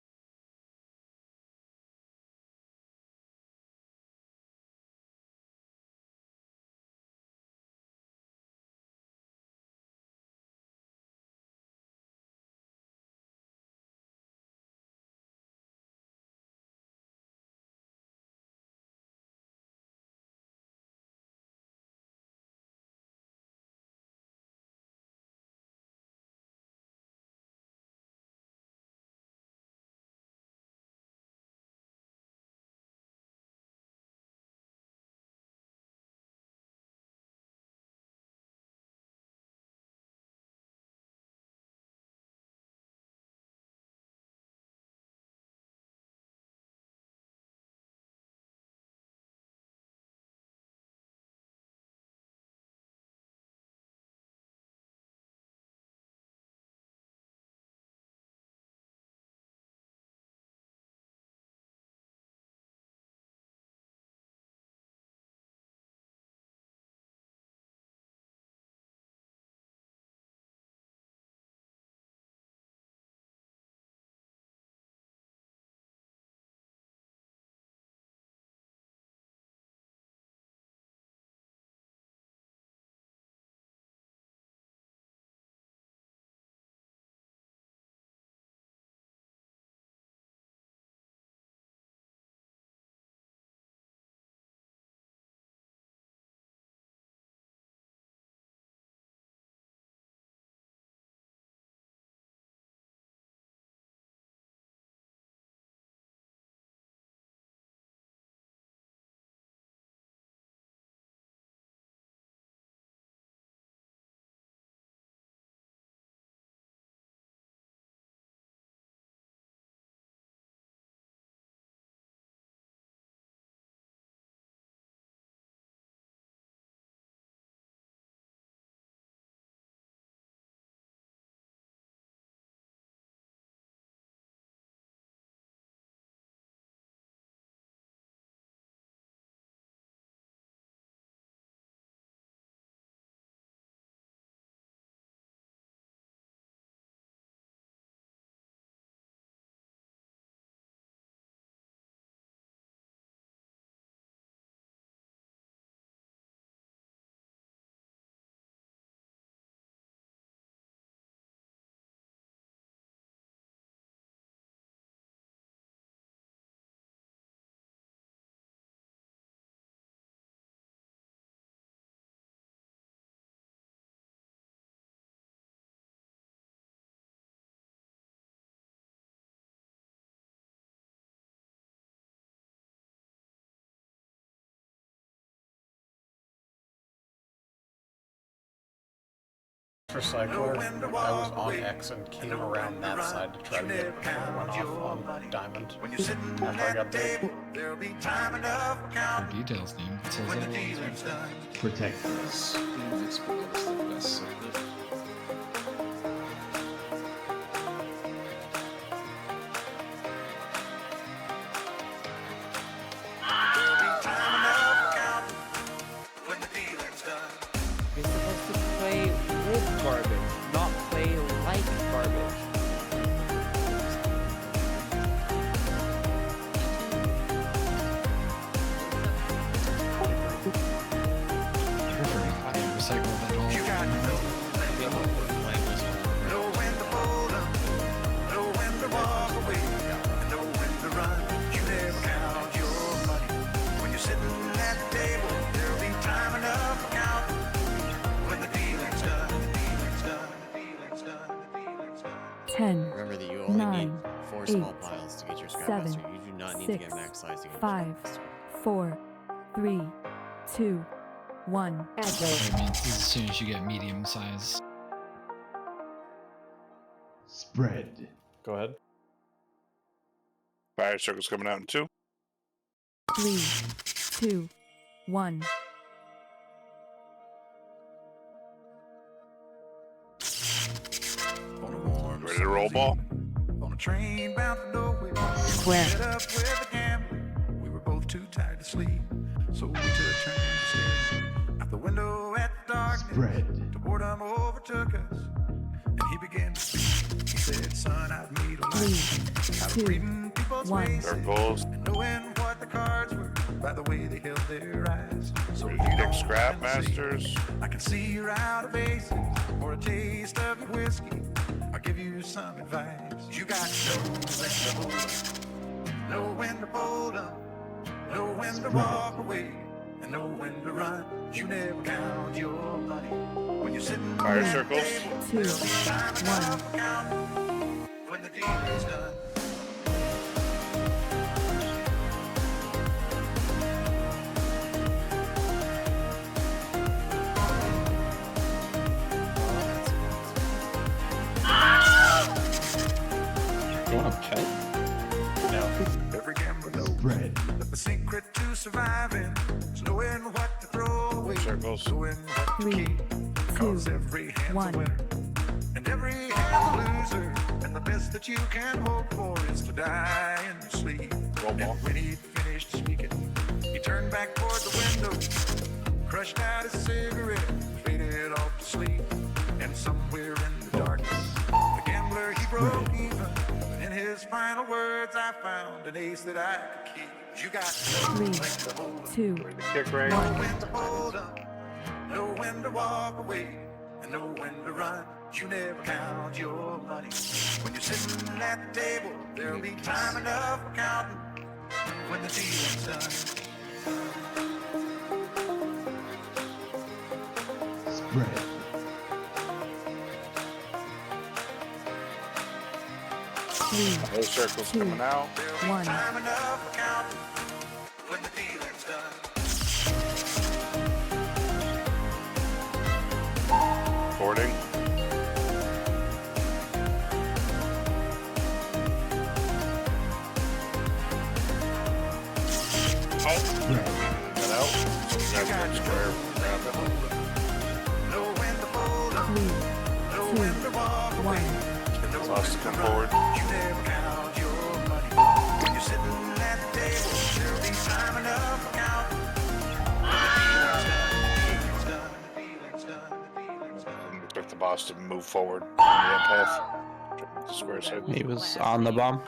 For Cycler, I was on X and came around that side to try to get it before it went off on Diamond. After I got there.
There'll be time enough for
For
counting
details, dude. It says
when
that
the
all over.
dealing's done.
Protect us.
There'll be time enough for counting when the dealing's done.
You're supposed to play with garbage, not play like garbage.
Recycle that all.
You got to know when to hold up,
10,
Remember that you only
9,
need 4 small
8,
piles to get your
7,
Scrapmaster. You do not need to
6,
get max size to get
5,
your Scrapmaster.
4, 3, 2, 1.
That means as soon as you get medium size.
Spread. Go ahead.
Fire circle's coming out in 2.
3, 2, 1.
Ready to roll ball?
On a train bound for nowhere.
Square.
Met up with a gambler. We were both too tired to sleep, so we took turns staring out the window at the darkness.
Spread.
The boredom overtook us, and he began to speak. He said, "Son, I've made a
3,
life out of reading
2,
people's
1.
faces
Circles.
and knowing what the cards were by the way they held their eyes. So
Ready
if
to
you
pick
don't
Scrap
mind me saying,
Masters.
I can see you're out of aces or a taste of your whiskey. I'll give you some advice. You got to know when to hold up, know when to fold up, know when to walk away, and know when to run. You never count your money when you're sitting
Fire
at the
circles.
table.
2,
There'll be time
1.
enough for counting when the deal is done.
You want to check? No.
Every gambler knows
Spread.
that the secret to surviving is knowing what to throw away,
Circles.
knowing what to
3,
keep. Cause
2,
every hand's
1.
a winner, and every hand's a loser. And the best that you can hope for is to die in your sleep.
Roll ball.
And when he finished speaking, he turned back toward the window, crushed out his cigarette, faded off to sleep. And somewhere in the darkness, the gambler, he broke even. In his final words, I found an ace that I could keep. You got to know
3,
when to hold up,
2,
Kick range.
know when to hold up, know when to walk away, and know when to run. You never count your money when you're sitting at the table. There'll be time enough for counting when the dealing's done.
Spread.
3,
Fire circle's
2,
coming out.
1.
Time enough for counting when the dealing's done.
Boarding. Get out. So grab that square. Grab it.
Know when to fold up,
3,
know
2,
when to walk away,
1.
and know
Lost to
when
come
to
forward.
run. You never count your money when you're sitting at the table. There'll be time enough for counting when the dealing's done. The dealing's done. The dealing's done.
Expect the boss to move forward on the path. The square's head.
He was on the bomb.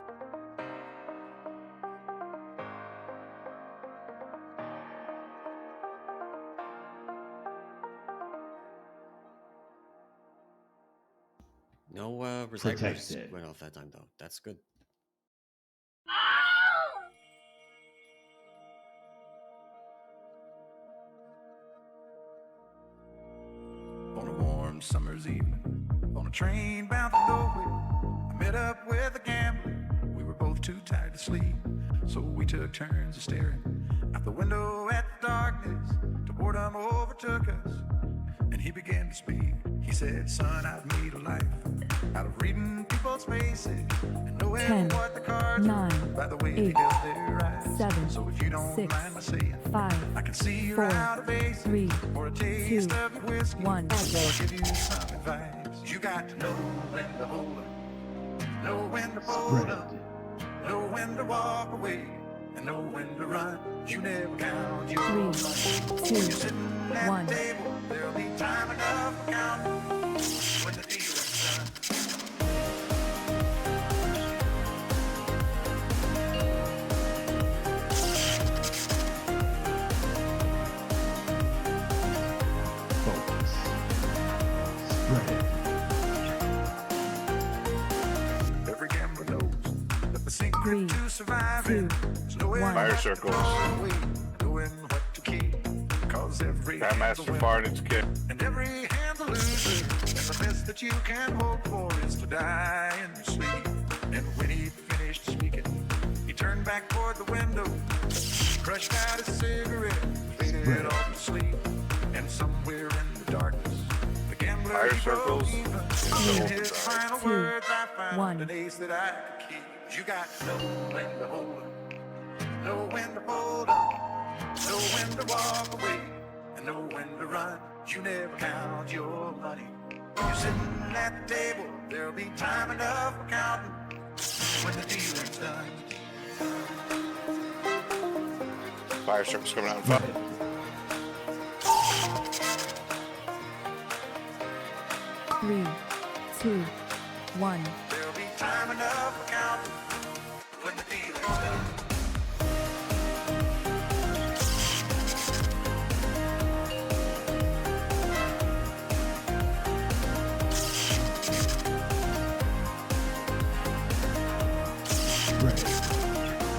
No recyclers
Protected.
went off that time though. That's good.
On a warm summer's evening, on a train bound for nowhere, I met up with a gambler. We were both too tired to sleep, so we took turns of staring out the window at the darkness. The boredom overtook us, and he began to speak. He said, "Son, I've made a life out of reading people's faces and knowing
10,
what the cards
9,
were by the way they
8,
held their eyes.
7,
So if you don't
6,
mind my saying,
5,
I can see you're
4,
out of aces
3,
or a taste
2,
of your whiskey.
1.
I'll give you some advice. You got to know when to hold up, know when to fold up, know when to walk away, and know when to run. You never count your
3,
money
2,
when you're sitting at
1.
the table. There'll be time enough for counting when the dealing's done.
Focus. Spread.
Every gambler knows that the secret
3,
to surviving
2,
is knowing
1.
Fire
what to
circles.
throw away, knowing what to keep. Cause every hand's a
Grandmaster
winner,
fired its kick.
and every hand's a loser. And the best that you can hope for is to die in your back toward the window, crushed out a cigarette, faded off to sleep. And somewhere in the darkness, the gambler
Fire
he broke
circles
even.
in
In
the
his
overdrive.
final
2,
words, I found
1.
an ace that I could keep. You got to know when to hold up, know when to hold up, know when to walk away, and know when to run. You never count your money. When you're sitting at the table, there'll be time enough for counting when the dealing's done.
Fire circles coming out in front.
3, 2, 1.
There'll be time enough for counting when the dealing's done.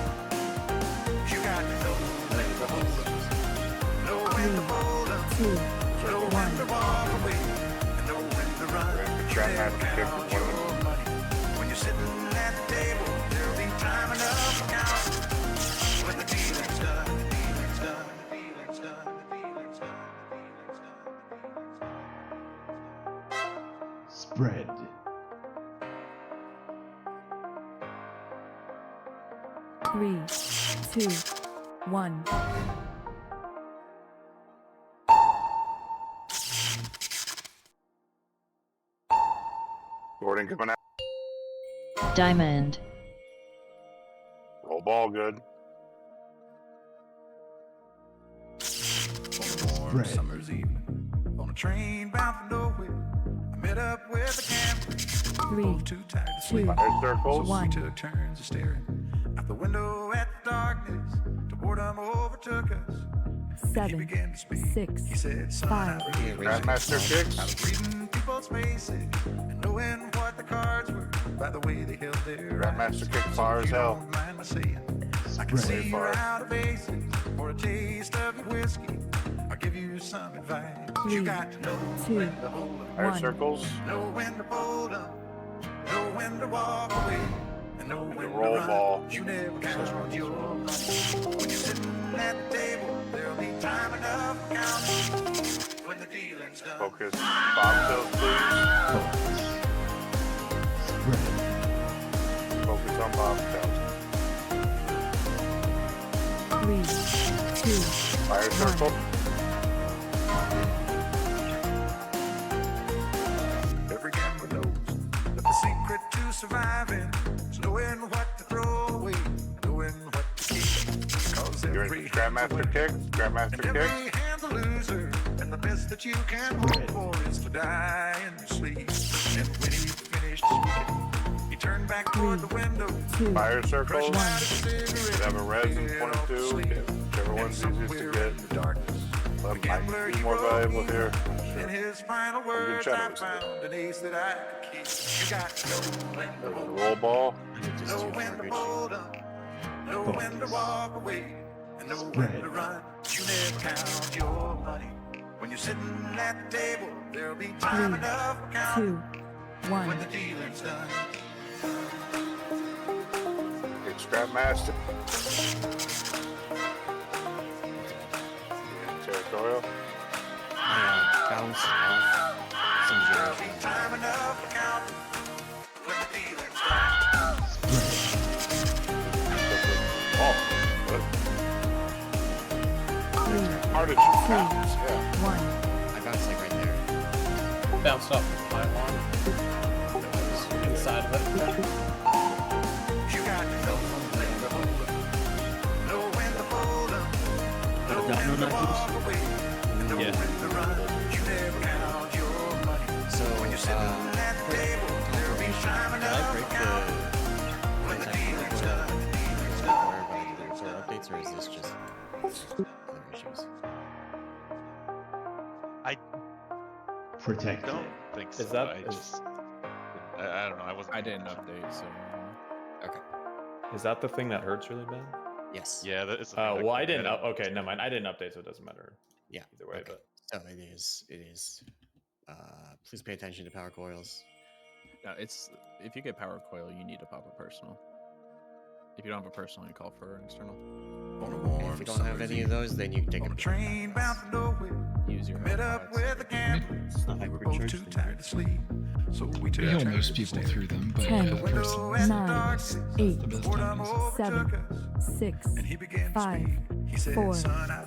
You got to know when to hold up, know when to hold up,
2,
know when to
1.
walk away, and know when to run. You
Trap
never
master kick
count
with one of
your money. When you're sitting at the table, there'll be time enough for counting when the dealing's done. The dealing's done. The dealing's done. The dealing's done. The dealing's done.
Spread.
Three, 2, 1.
Gordon coming out.
Diamond.
Roll ball good.
On a warm summer's evening, on a train bound for nowhere, I met up with a gambler.
3,
Both too tired to sleep.
2,
Fire circles.
So we
1.
took turns of staring out the window at the darkness. The boredom overtook us. He
7,
began to speak.
6,
He said, son,
5.
I really
Grandmaster kicks.
I was reading people's faces and knowing what the cards were by the way they held their eyes.
Grandmaster kick far as hell.
Don't mind my saying, I can see you're out of bases for a taste of your whiskey. I'll give you some advice. You
3,
got to know
2,
when to hold up,
Fire
1.
circles.
know when to fold up, know when to walk away, and know when to
roll
run.
ball.
You never count your money. When you're sitting at the table, there'll be time enough for counting when the dealing's done.
Focus. Bobtails, please. Focus on bobtails.
3, 2,
Fire circle.
Every gambler knows that the secret to surviving is knowing what to throw away, knowing what to keep. Cause
You're
every
in Grandmaster kicks. Grandmaster
and
kicks.
every hand's a loser, and the best that you can hope for is to die in your sleep. And when he finished speaking, he turned back toward the window,
2,
Fire circles.
crushed out a cigarette,
You have a res in
faded off to
22.
sleep.
Whichever
And
one's easiest to
somewhere
get.
in the darkness,
Let
the gambler
might
he
be more
broke
valuable
even.
here.
In his final words, I
shadows.
found an ace that I could keep. You got to know when to
There's a
hold
roll ball.
Just
know
too
when
far
to
good
hold up, know when to walk away, and know when to run. You never count your money. When you're sitting at the table, there'll be time
3,
enough for
2,
counting when
1.
the dealing's done.
It's Grandmaster. Territorial.
Bounce off some
There'll
zeros.
be time enough for counting when the dealing's done.
Oh, what?
3,
How did you
2,
bounce? Yeah.
1.
I bounced like right there.
Bounced off the pylon. I was inside of it.
You got to know when to hold up, know when to fold up, know when to walk away, and know
Yeah.
when to run. You never count your money.
So,
When you're sitting at the table, there'll be time
did I
enough
break
for counting when the dealing's done. The dealing's done.
Is there updates or is this just other issues?
I
Protect
don't
it.
think so.
Is that-
I
is-
just I don't know. I wasn't.
I
paying
didn't
attention.
update, so.
Okay.
Is that the thing that hurts really bad?
Yes.
Yeah, that is. the thing
Oh
that
well, I
kept me
didn't.
heading.
Okay, never mind. I didn't update, so it doesn't matter
Yeah.
either way.
Okay.
But
So it is. It is. Please pay attention to power coils.
No, it's if you get power coil, you need to pop a personal.
If you don't have a personal, you call for an external.
If you don't have any of those, then you can take a
train bound for nowhere.
Use your
Met up with a gambler. We were both too tired to sleep, so we took
We help
turns
most people
staring
through them, but
10,
a person
9, 8,
the best time is
7, 6, 5, 4,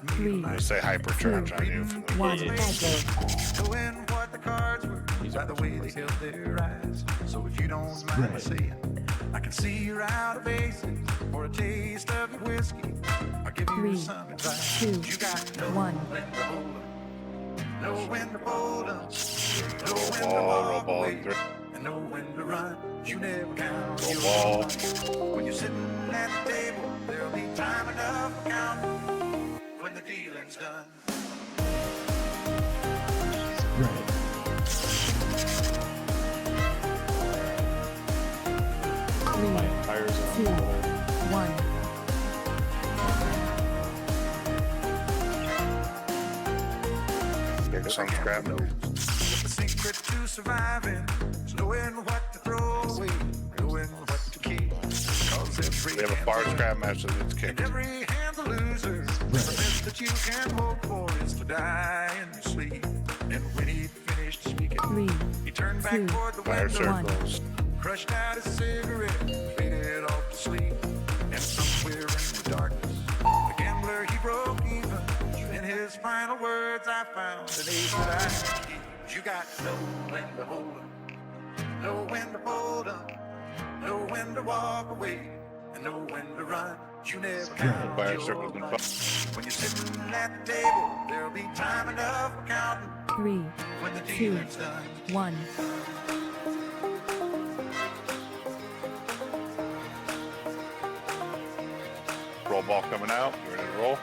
3,
Let's say hypercharge on you. For the
1.
knowing what the cards were by the way they held their eyes. So if you don't mind my saying, I can see you're out of aces for a taste of your whiskey. I'll give you
3,
some advice.
2,
You got no
1.
when to hold 'em, know when to fold 'em, know when to
Roll
walk
ball,
away,
three.
and know when to run. You never count
Roll
your
ball.
money. When you're sitting at the table, there'll be time enough for counting when the dealing's done.
My tires are
2, 1.
Get some scrap.
The secret to surviving is knowing what to throw away, knowing what to keep. 'Cause every
We have a bar scrap match that gets
and
kicked.
every hand's a loser. The best that you can hope for is to die in your sleep. And when he finished speaking,
3,
he turned back
2,
toward the
Fire
window,
circles.
crushed out a cigarette, faded off to sleep. And somewhere in the darkness, the gambler he broke even. In his final words, I found an ace that I need. You got to know when to hold 'em, know when to fold 'em, know when to walk away, and know when to run. You never count
Fire
your
circles and
money. When you're sitting at the table, there'll be time enough for counting
3,
when the
2,
dealing's done.
1.
Roll ball coming out. You ready to roll?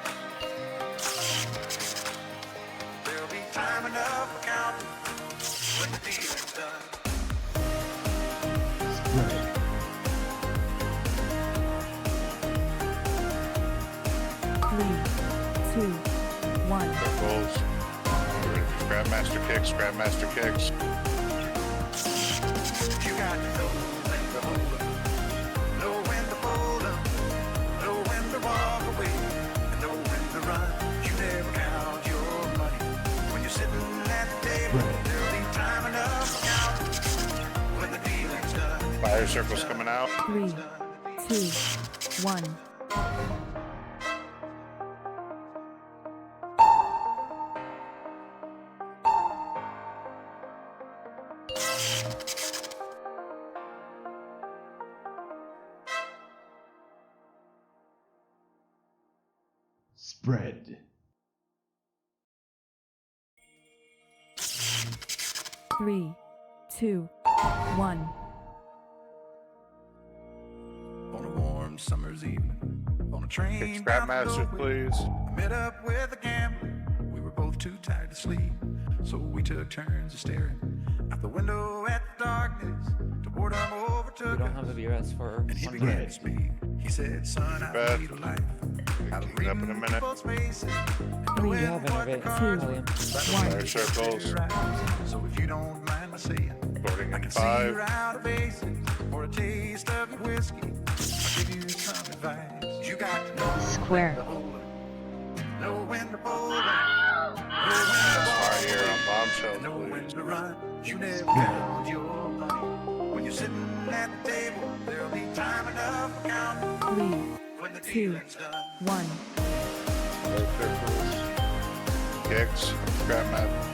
There'll be time enough for counting when the dealing's done.
Three, 2, 1.
Circles. You ready for Scrapmaster kicks. Scrapmaster kicks.
You got to know when to hold 'em, know when to fold 'em, know when to walk away, and know when to run. You never count your money when you're sitting at the table. There'll be time enough for counting when the dealing's done.
Fire circles coming out.
3, 2, 1.
Spread.
3, 2, 1.
On a warm summer's evening, on a train
Kick
bound for
Scrapmasters,
nowhere,
please.
I met up with a gambler. We were both too tired to sleep, so we took turns of staring out the window at the darkness. To boredom
We
overtook
don't
us,
have the BRS for
and he
Sunday.
began to speak. He said, "Son, I
Bet.
lead a life out of
Clean up in a
reading
minute.
people's faces, and
Three,
knowing
You have
what the
innovate,
cards were
William.
by the
One.
way
Fire
they
circles.
held their eyes. So if you don't mind my saying,
Starting
I
in
can see
5.
you're out of aces for a taste of your whiskey. I'll give you some advice. You got to know
Square.
when to hold 'em, know when to fold 'em, know when to
Fire
walk
here on
away,
bombshells,
and know when
please.
to run. You never count your money when you're sitting at the table. There'll be time enough for counting
3,
when the
2,
dealing's done.
1.
Fire circles. Kicks. Scrapmaster.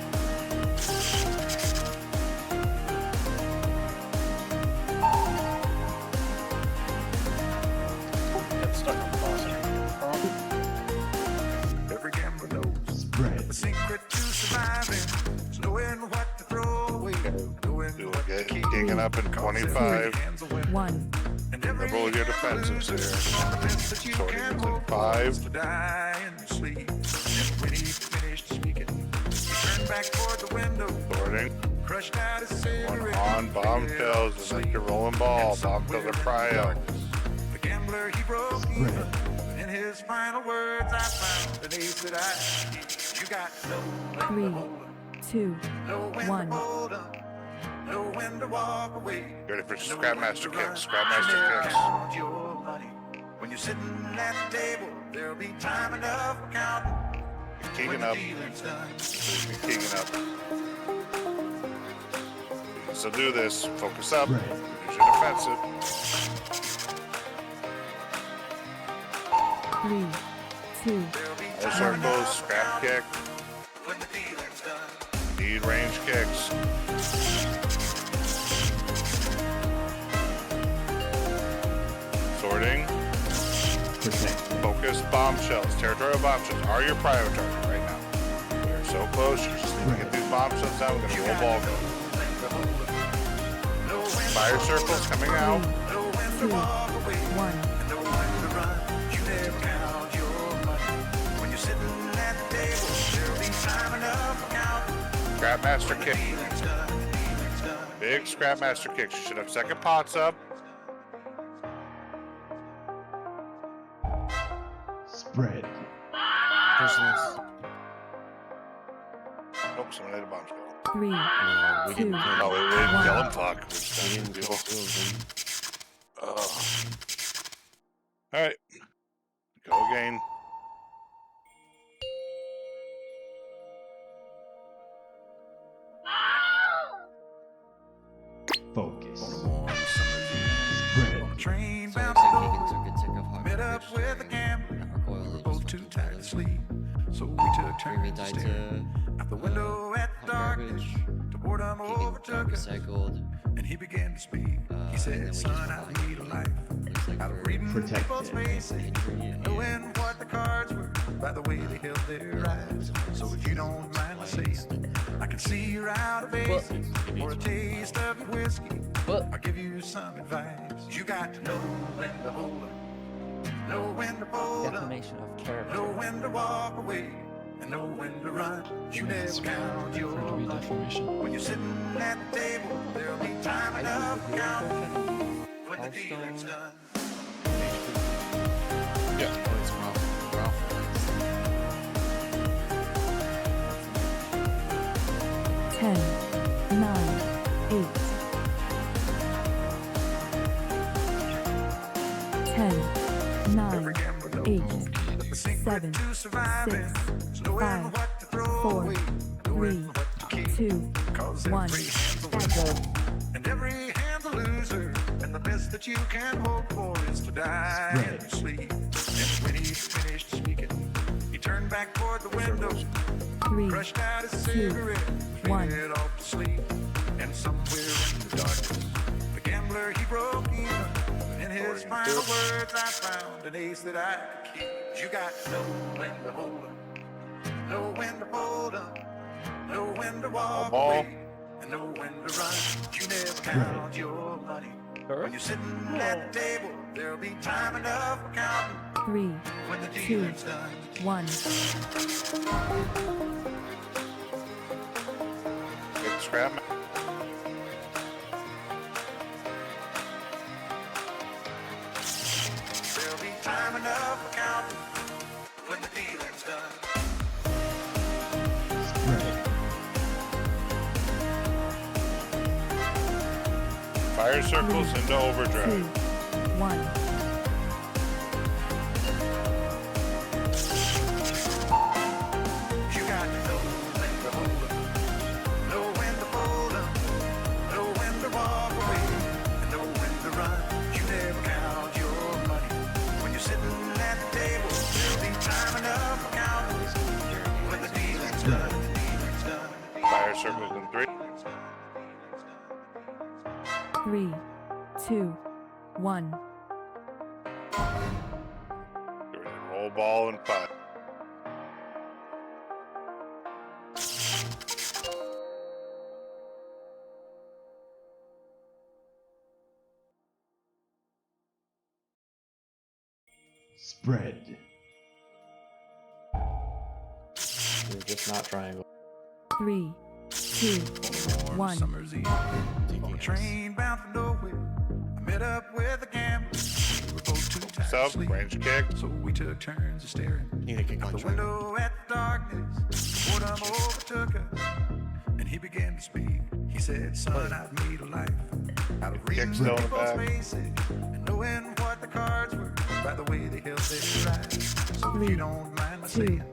Get stuck on the boss.
Every gambler knows
Spread.
the secret to surviving is knowing what to throw away, knowing
Do
what to
it.
keep.
Digging up in 25.
1.
And every
Liberal with your defensives here.
the best that you
Sorting
can
is in
hope for
5.
is to die in your sleep. And when he finished speaking, he turned back toward the window,
Sorting.
crushed out his
One
cigarette.
on bombshells. And then you're rolling ball. Bombshells are cryo.
The gambler he broke even. In his final words, I found an ace that I need. You got to know when to
3,
hold 'em,
2,
know when
1.
to hold 'em, know when to walk away.
Ready for
and know
Scrapmaster
when to run.
kicks. Scrapmaster
You never
kicks.
count your money you're sitting at the table, there'll be time enough for counting.
You're kicking up. You're kicking up. So do this. Focus up. Use your defensive.
3, 2,
Fire circles, scrap kick. Need range kicks. Sorting. Focus bombshells. Territorial bombshells are your priority target right now. We're so close. You just need to get these bombshells down. We're gonna roll ball go. Fire circles coming out.
2, 1.
Scrapmaster kick. Big Scrapmaster kicks. You should have second pots up.
Spread.
Personals.
Nope, someone hit a bombshell.
3,
No, we
2,
didn't.
Oh, we didn't kill him. Fuck. We just
We
didn't
didn't
kill
kill
him.
two of them.
Alright. Go again.
Focus.
Train
So
bound
it's
to
like
go.
he took a tick of hot
Met up
garbage
with a
during
gambler.
the recoil.
We were
They
both
just
too
fucking
tired to
killed
sleep, so we took
him. We
turns
died
staring out the window at the
hot
darkness.
garbage.
The boredom
He got
overtook us,
recycled.
and he began to speak. He
And then
said,
we just
"Son,
went
I
back
need a
to
life
looks like
out
for
of reading
Protected.
people's faces,
injury and
knowing what the cards were by the way they held their eyes. So if you don't mind me saying, I can see you're out of aces or a taste of your whiskey. I'll give you some advice. You got to know when to hold up, know when to fold up,
Definition of character.
know when to walk away, and know when to run. You never count your money.
Definition.
When you're sitting at the table, there'll be time enough for counting. When the dealing's done.
Yeah, it's Ralph.
10, 9, 8. 10, 9, 8, 7, 6, 5, 4, 3, 2, 1.
And every hand's a loser, and the best that you can hope for is to die in your sleep. And when he finished speaking, he turned back toward the window,
3,
crushed out his
2,
cigarette,
1.
faded off to sleep. And somewhere in the darkness, the gambler he broke even. In his final words, I found an ace that I could keep. You got to know when to hold up, know when to fold up, know when to walk away, and know when to run. You never count your money. When you're sitting at the table, there'll be time enough for counting.
3,
When the
2,
dealing's done.
1.
Big scrap.
There'll be time enough for counting. When the dealing's done.
Fire circles into overdrive.
2, 1.
You got to know when to hold up, know when to fold up, know when to walk away, and know when to run. You never count your money. When you're sitting at the table, there'll be time enough for counting. When the dealing's done, the dealing's done.
Fire circles in 3.
3, 2, 1.
Roll ball and 5.
Spread.
You're just not triangle.
3, 2, 1.
Summer's Eve. On a train bound for nowhere, I met up with a gambler. We were both too tired to
Sub,
sleep,
range kick.
so we took turns of staring
Need to kick
out
on
the
track.
window at the darkness. Boredom overtook us, and he began to speak. He said, "Son, I've made a life out of reading
Kick still in the
people's
back.
faces and knowing what the cards were by the way they held their eyes. So if you don't mind my saying,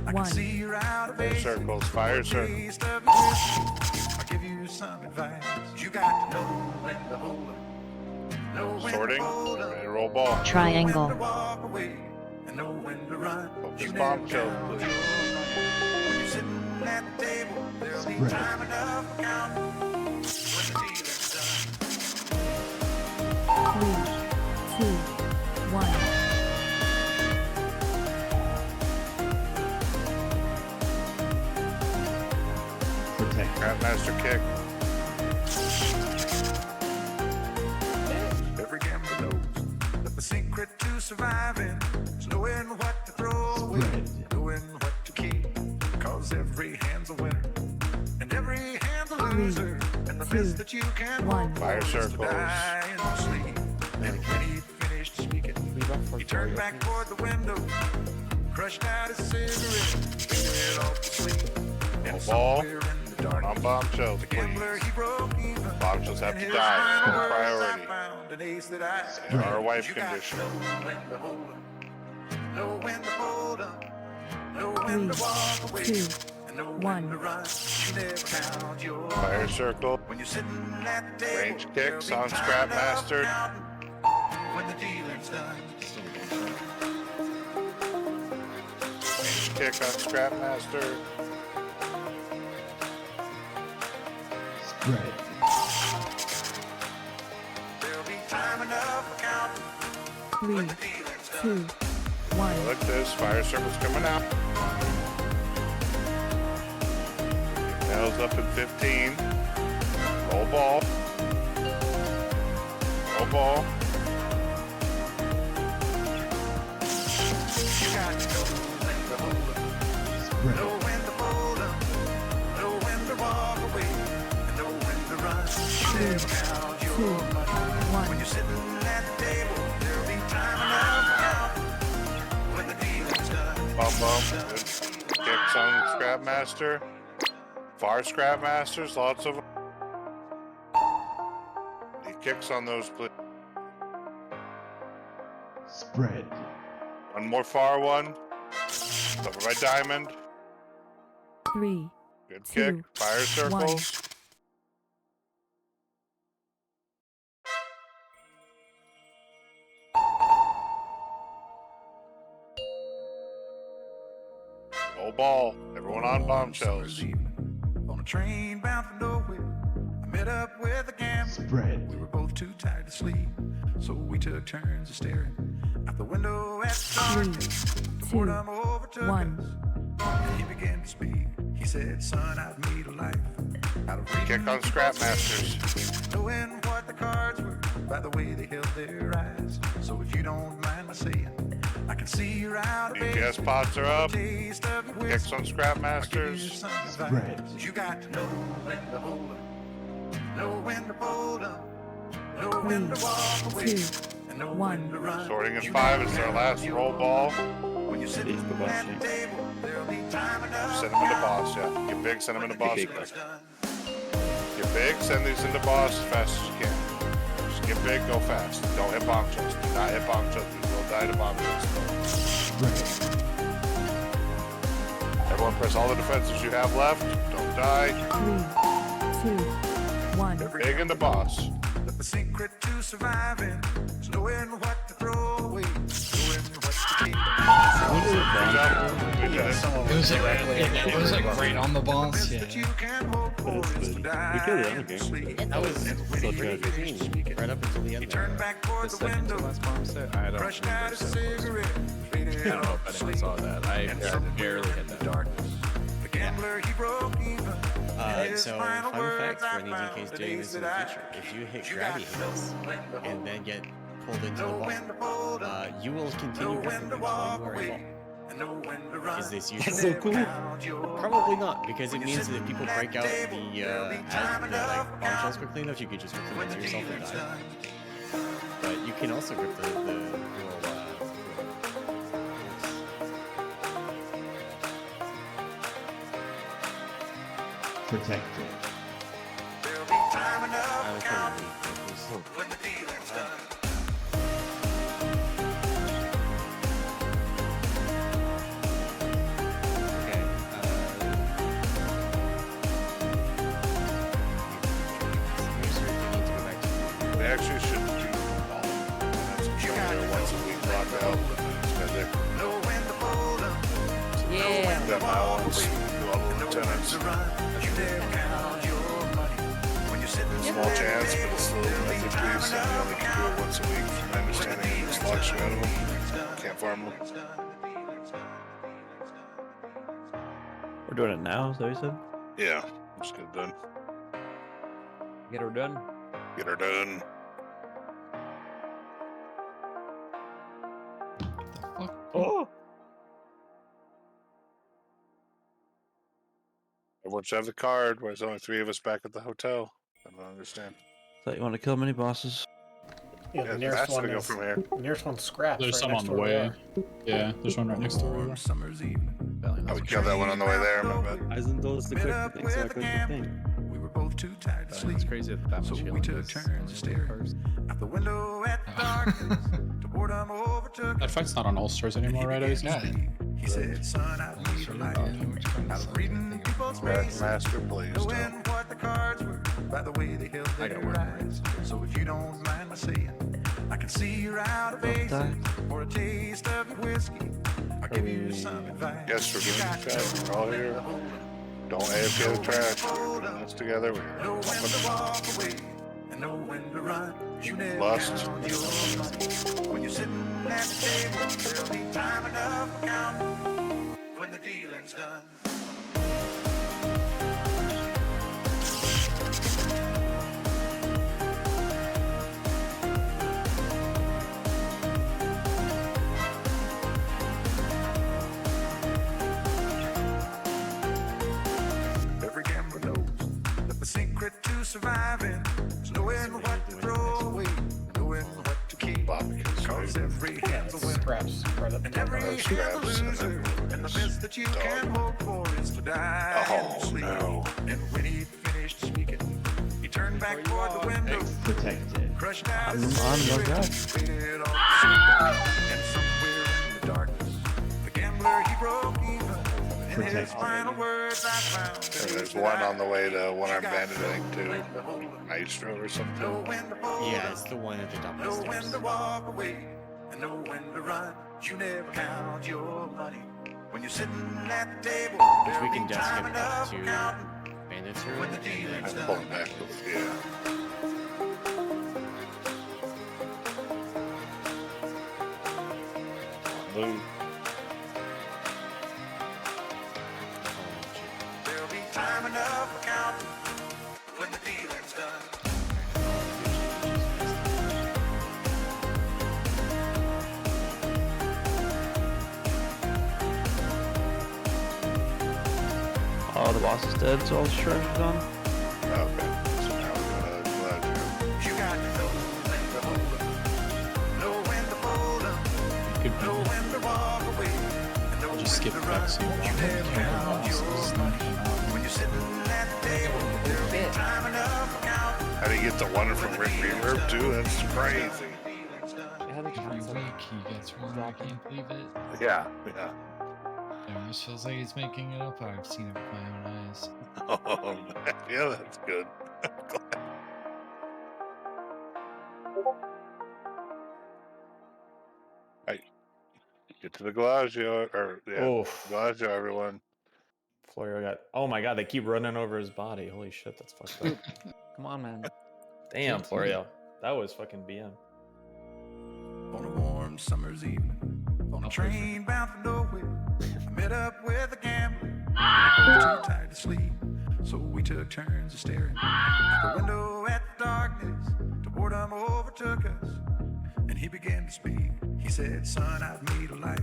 I can see you're out of age.
Circles, fire circles.
Taste of your whiskey, I'll give you some advice. You got to know when to hold up, know when
Sorting.
to hold up,
Ready to roll ball.
Triangle.
know when to walk away, and know when to run.
Focus
You
bomb
never
kill,
count
please.
your money. When you're sitting at the table, there'll be
Right.
time enough for counting when the dealing's done.
3, 2, 1.
Protect.
Grandmaster kick.
Every gambler knows that the secret to surviving is knowing what to throw away,
Spread.
knowing what to keep. Cause every hand's a winner, and every hand's a loser. And the best that you can hope for
Fire
is to
circles.
die in your sleep. And when he finished speaking, he turned back toward the window, crushed out his cigarette, figured off to sleep. And
Ball.
somewhere in the dark,
On bombshells,
the gambler
please.
he broke even.
Bombshells have
And
to
his
die.
final words, I
Priority.
found an ace that I
There are wife
you got to
condition.
know when to hold 'em, know when to hold 'em, know when to
3,
walk away,
2,
and know when
1.
to run. You never count your
Fire
money.
circle.
When you're sitting at the table,
Range
there'll
kicks
be
on
time
Scrap
enough
Master.
counting when the dealing's done.
Range kick on Scrapmaster.
Spread.
There'll be time enough for counting
3,
when the dealing's
2,
done.
1.
Look this. Fire circle's coming out. Nails up in 15. Roll ball. Roll ball.
You got to know when to hold 'em,
Spread.
know when to hold 'em, know when to walk away, and know when to run. You never count your
2,
money. When
1.
you're sitting at the table, there'll be time enough to count when the dealing's done.
Bum. Good kicks on Scrapmaster. Far Scrapmasters. Lots of them. He kicks on those, please.
Spread.
One more far one. Cover by diamond.
3,
Good
2,
kick. Fire
1.
circles. Roll ball. Everyone on bombshells.
On a train bound for nowhere, I met up with a gambler.
Spread.
We were both too tired to sleep, so we took turns of staring out the window at the
3,
darkness.
2,
Boredom overtook
1.
us, and he began to speak. He said, "Son, I've made a life out of reading
Kick on
the
Scrapmasters.
knowing what the cards were by the way they held their eyes. So if you don't mind my saying, I can see you're out of
DPS pots are up.
taste of your
Kicks
whiskey.
on
I'll give you
Scrapmasters.
some
Spread.
advice. You got to know when to hold 'em, know when to hold 'em, know when to walk away,
2,
and know
1.
when to run.
Sorting in
You
5
never
is their
count
last
your
roll ball.
When you're sitting
He's the boss,
at
yeah.
the table, there'll be time enough
Send them into
to
boss,
count
yeah. Get big, send them
when
into
the
boss
dealing's
quick.
done.
Get big, send these into boss as fast as you can. Just get big, go fast. Don't hit bombshells. Do not hit bombshells. You will die to bombshells.
Spread.
Everyone press all the defenses you have left. Don't die.
3, 2, 1.
Big into boss.
But the secret to surviving is knowing what to throw away, knowing what to keep.
Who's up? We did it.
It was like right on the boss. Yeah.
That you can hope for is to die
killed it on the
in
game.
sleep.
That was
And
so
when he
good.
finished speaking,
Right up until the
he
end.
turned back toward the window,
last bomb set? I don't
crushed
remember
out his
so close.
cigarette, faded
I don't know
off
if
to
anyone
sleep.
saw that. I
And
barely
somewhere
hit
in the
that.
darkness, the gambler he broke even. And his
So,
final
fun
words,
fact for
I
any
found
DKs
an
doing
ace
this in the
that I
future, if you hit
You
grabby
got to know
hits
when to hold
and then get pulled into the
know
ball,
when to hold 'em,
you will
know
continue
when
gripping
to
until
walk
you are
away,
at
and know when to run.
ball. Is this
You
useful?
never count your
Probably
money.
not, because it
When you're
means that if
sitting
people
at
break
the
out
table, there'll be time enough
like
for
bombshells
counting
quickly enough, you could just rip them
when
into
the
yourself and
dealing's
die.
done.
But you can also grip the little
Protected.
There'll be time enough for counting when the dealing's done.
Yeah.
Got my ones. Do all the lieutenants. Small chance, but it's still a big piece, and you only can do it once a week. From my understanding, it just locks you out of them. Can't farm them.
We're doing it now, is that what you said?
Yeah, just get it done.
Get her done.
Get her done.
Oh!
Everyone should have the card. Why there's only 3 of us back at the hotel? I don't understand.
Thought you want to kill many bosses?
Yeah,
Yeah,
the nearest
that's
one
to go
is
from here.
the nearest one's scraps.
There's
right
some
next
on the
door
way.
there.
Yeah, there's one right next door.
Warm summer's evening.
I would kill that one on the way there, my bad.
Eisen told us to click the thing, so I clicked the thing.
We were both too tired to sleep.
It's crazy that that
So
much
we
healing
took
is
turns staring
first.
out the window at the darkness. To boredom overtook
That
us.
fight's not on All Stars anymore, right, Eisen?
Yeah. He said, son, I need a life. Out of reading people's faces.
Master, please
Knowing
don't.
what the cards were by the way they held their eyes. So if you don't mind my saying, I can see you're out of bases for a taste of your whiskey. I'll give you some advice.
Yes, we're doing the trash. We're all here. Don't AFK the trash. We're doing this together.
Know
We're
when to walk away and know when to run. You never
Lust.
count your money. When you're sitting at the table, there'll be time enough for counting when the dealing's done. Every gambler knows that the secret to surviving is knowing what to throw away, knowing what to keep. Cause every hand's a winner,
Scraps right up
and every hand's a
scraps, and
loser. And the best that you can hope for is to die in sleep.
no.
And when he finished speaking, he turned back toward the window,
Protected.
crushed out
I'm
his
no
cigarette,
guy.
faded off to sleep. And somewhere in the darkness, the gambler he broke even. In his
Protected.
final words, I found
And there's one on the way to One Arm Bandit, I think, too. Maestro or
know
something.
when to hold
Yeah,
up,
it's the one at the top
know
of the
when to
stairs.
walk away, and know when to run. You never count your money when you're sitting at the table.
Which we
There'll
can
be
just
time
skip back
enough
to
for counting
Bandits
when the
room.
dealing's
I'm
done.
pulling back. Yeah. Blue.
There'll be time enough for counting when the dealing's done.
Oh, the boss is dead, so all the shrines are done.
Okay. So now we're gonna glad
You got to know when to hold up, know when to fold up,
Could
know when to walk away, and know
just skip
when to
back
run.
so you
You never count your money when you're sitting at the table. There'll be time enough for counting.
How do you get the one from Rick Reverb too? That's crazy.
I had a
Every
concept.
week he gets one. I can't believe it.
Yeah, yeah.
It almost feels like he's making it up. I've seen it with my own eyes.
Oh, man. Yeah, that's good. Hey, get to the Bellagio, or yeah,
Oof.
Bellagio, everyone.
Florio got. Oh my god, they keep running over his body. Holy shit, that's fucked up.
Come on, man.
Damn, Florio. That was fucking BM.
On a warm summer's evening, on a train bound for nowhere, I met up with a gambler. We were both too tired to sleep, so we took turns staring out the window at the darkness. To boredom overtook us, and he began to speak. He said, son, I've made a life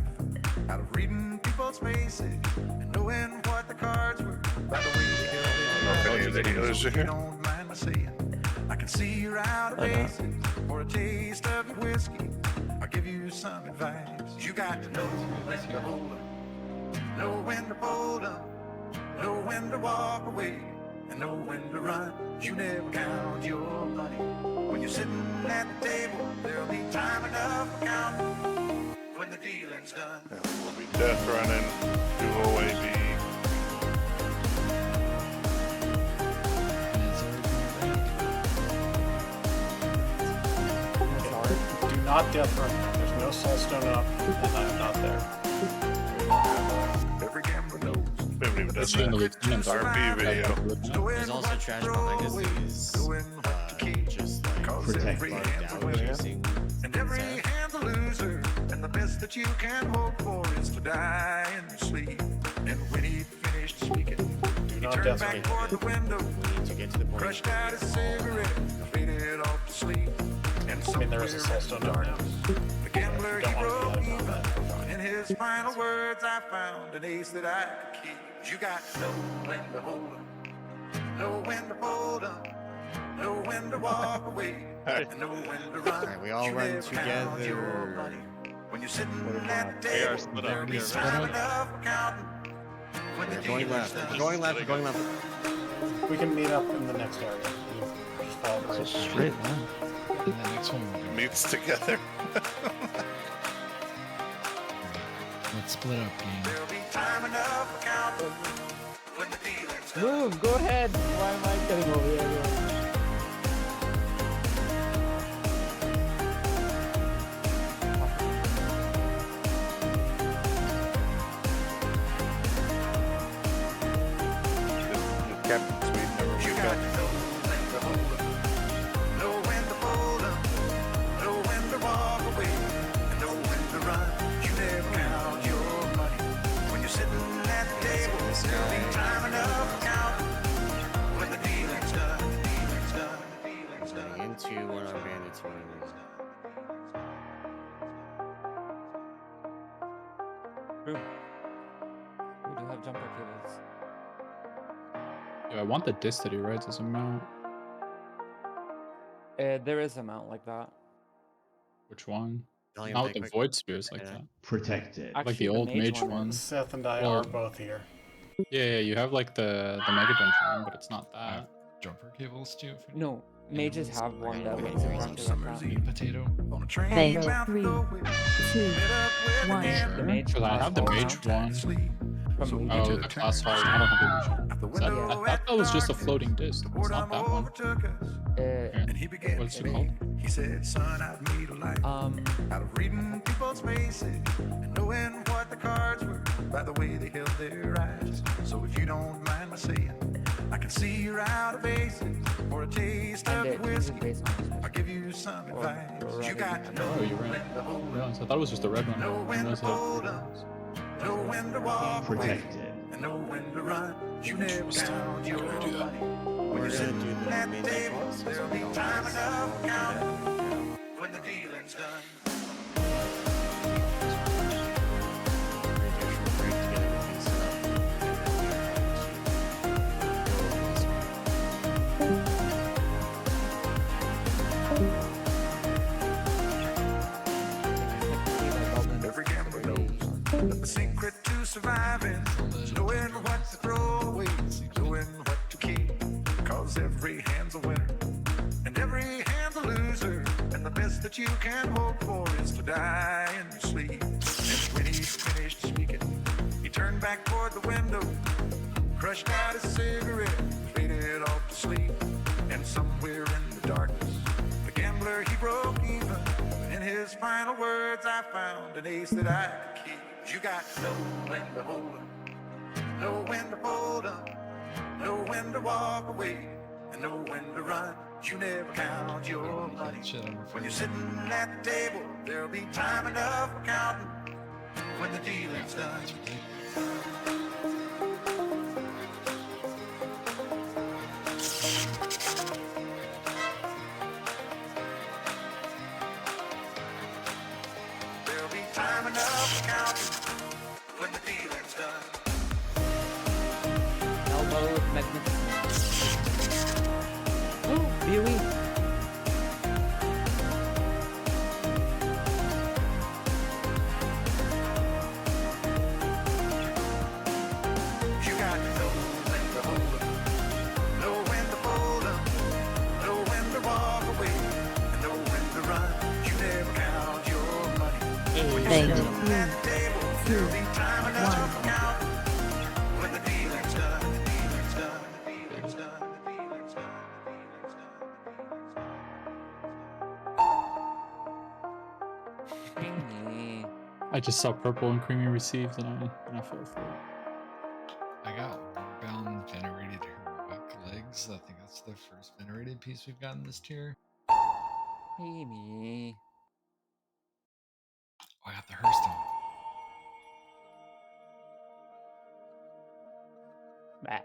out of reading people's faces and knowing what the cards were by the way they held
Any of the healers
their
are here?
don't mind my saying, I can see you're out of bases for a taste of your whiskey. I'll give you some advice. You got to know when to hold up, know when to fold up, know when to walk away, and know when to run. You never count your money when you're sitting at the table. There'll be time enough for counting when the dealing's done.
Yeah, we'll be death running to OAB.
And it's already been
Do not death run. There's no soul stone up, and I'm not there.
Every gambler knows.
We haven't even done
It's in the
that.
lieutenant's
RP video.
There's also trash behind us that is just like
Protect.
bugged out chasing.
And every hand's a loser, and the best that you can hope for is to die in your sleep. And when he finished speaking,
Do
he
not
turned back
decimate
toward the window,
We need to get to the point.
crushed out his cigarette, faded off to sleep. And
I mean, there is a soul
somewhere
stone
in the
up now.
darkness, the gambler he
Don't want to
broke
forget about that.
even. In his final words, I found an ace that I could keep. You got to know when to hold 'em, know when to fold 'em, know when to walk away, and know when to run.
Alright, we all
You
run
never count your
together.
money. When you're sitting at the
We are
table,
split
there'll
up.
be
We are
time enough for counting. When the
We're going
dealing's
left.
done.
We're going left. We're going left.
We can meet up in the next area. You just follow the right
Straight line. And the next one we're going.
Meets together.
Let's split up, gang.
There'll be time enough for counting. When the dealing's done.
Move, go ahead. Why am I getting over here?
Captain Sweden never
You
woke
got
up.
to know when to hold 'em, know when to fold 'em, know when to walk away, and know when to run. You never count your money when you're sitting at the table. There'll be time enough for counting. When the dealing's done, the dealing's done, the dealing's done.
Getting into one arm bandits running.
True. We do have jumper cables.
Yeah, I want the disc that he writes as a mount.
There is a mount like that.
Which one?
Telling him
Not
they
with the
quick-
void spears like
Yeah.
that.
Protected.
Like
Actually,
the old mage
one
one.
is.
Seth and I
Well-
are both here.
Yeah, you have like the Mega Dungeon one, but it's not
I have
that.
jumper cables too. For
No, mages
Animals.
have one that
Okay,
lets you
okay,
run
okay.
to
Summer's
that.
Eve.
potato.
On a train
Thank
bound for
3,
nowhere,
2,
met up with a
1.
gambler.
The mage
Because I
has
have the
all
mage
mounts
one.
Sleep.
from
So we
Legion.
Oh,
took
the
turns
class 5. I don't have the illusion.
out the
Is that-
window
I thought that was just a floating disc. It's not that one.
overtook us, and he began
What's
to
it called?
speak. He said, "Son, I've made a life out of reading people's faces and knowing what the cards were by the way they held their eyes. So if you don't mind my saying, I can see you're out of aces for a taste
And
of
it uses
whiskey.
based on
I'll give you some advice. You got to know
Oh, you're right.
when to hold 'em,
I thought it was just the red one.
know
I
when to
realized it had
fold
three
'em,
ones.
know when to walk away,
Protected.
and know when to run. You never count your money. When
We're
you're
gonna
sitting
do the
at
main
the table,
boss.
there'll be time enough for counting. When the dealing's done.
Break to get everything set up.
Every gambler knows that the secret to surviving is knowing what to throw away, knowing what to keep. Cause every hand's a winner, and every hand's a loser. And the best that you can hope for is to die in your sleep. And when he finished speaking, he turned back toward the window, crushed out his cigarette, faded off to sleep. And somewhere in the darkness, the gambler he broke even. In his final words, I found an ace that I could keep. You got to know when to hold 'em, know when to fold 'em, know when to walk away, and know when to run. You never count your money.
Shit, I'm
When you're sitting at the table, there'll be time enough for counting. When the dealing's done. There'll be time enough for counting. When the dealing's done.
Elbow magnificent. Oh, BOE.
You got to know when to hold 'em, know when to fold 'em, know when to walk away, and know when to run. You never count your money. When you're
Thank
sitting
you.
at the table, there'll be time enough for counting. When the dealing's done, the dealing's done, the dealing's done, the dealing's done, the dealing's done, the dealing's done.
I just saw purple and creamy received, and I fell for it.
I got Warbound Venerated Heroic Legs. I think that's the first venerated piece we've gotten this tier.
Hey, me.
Oh, I got the Hearthstone.
Bah.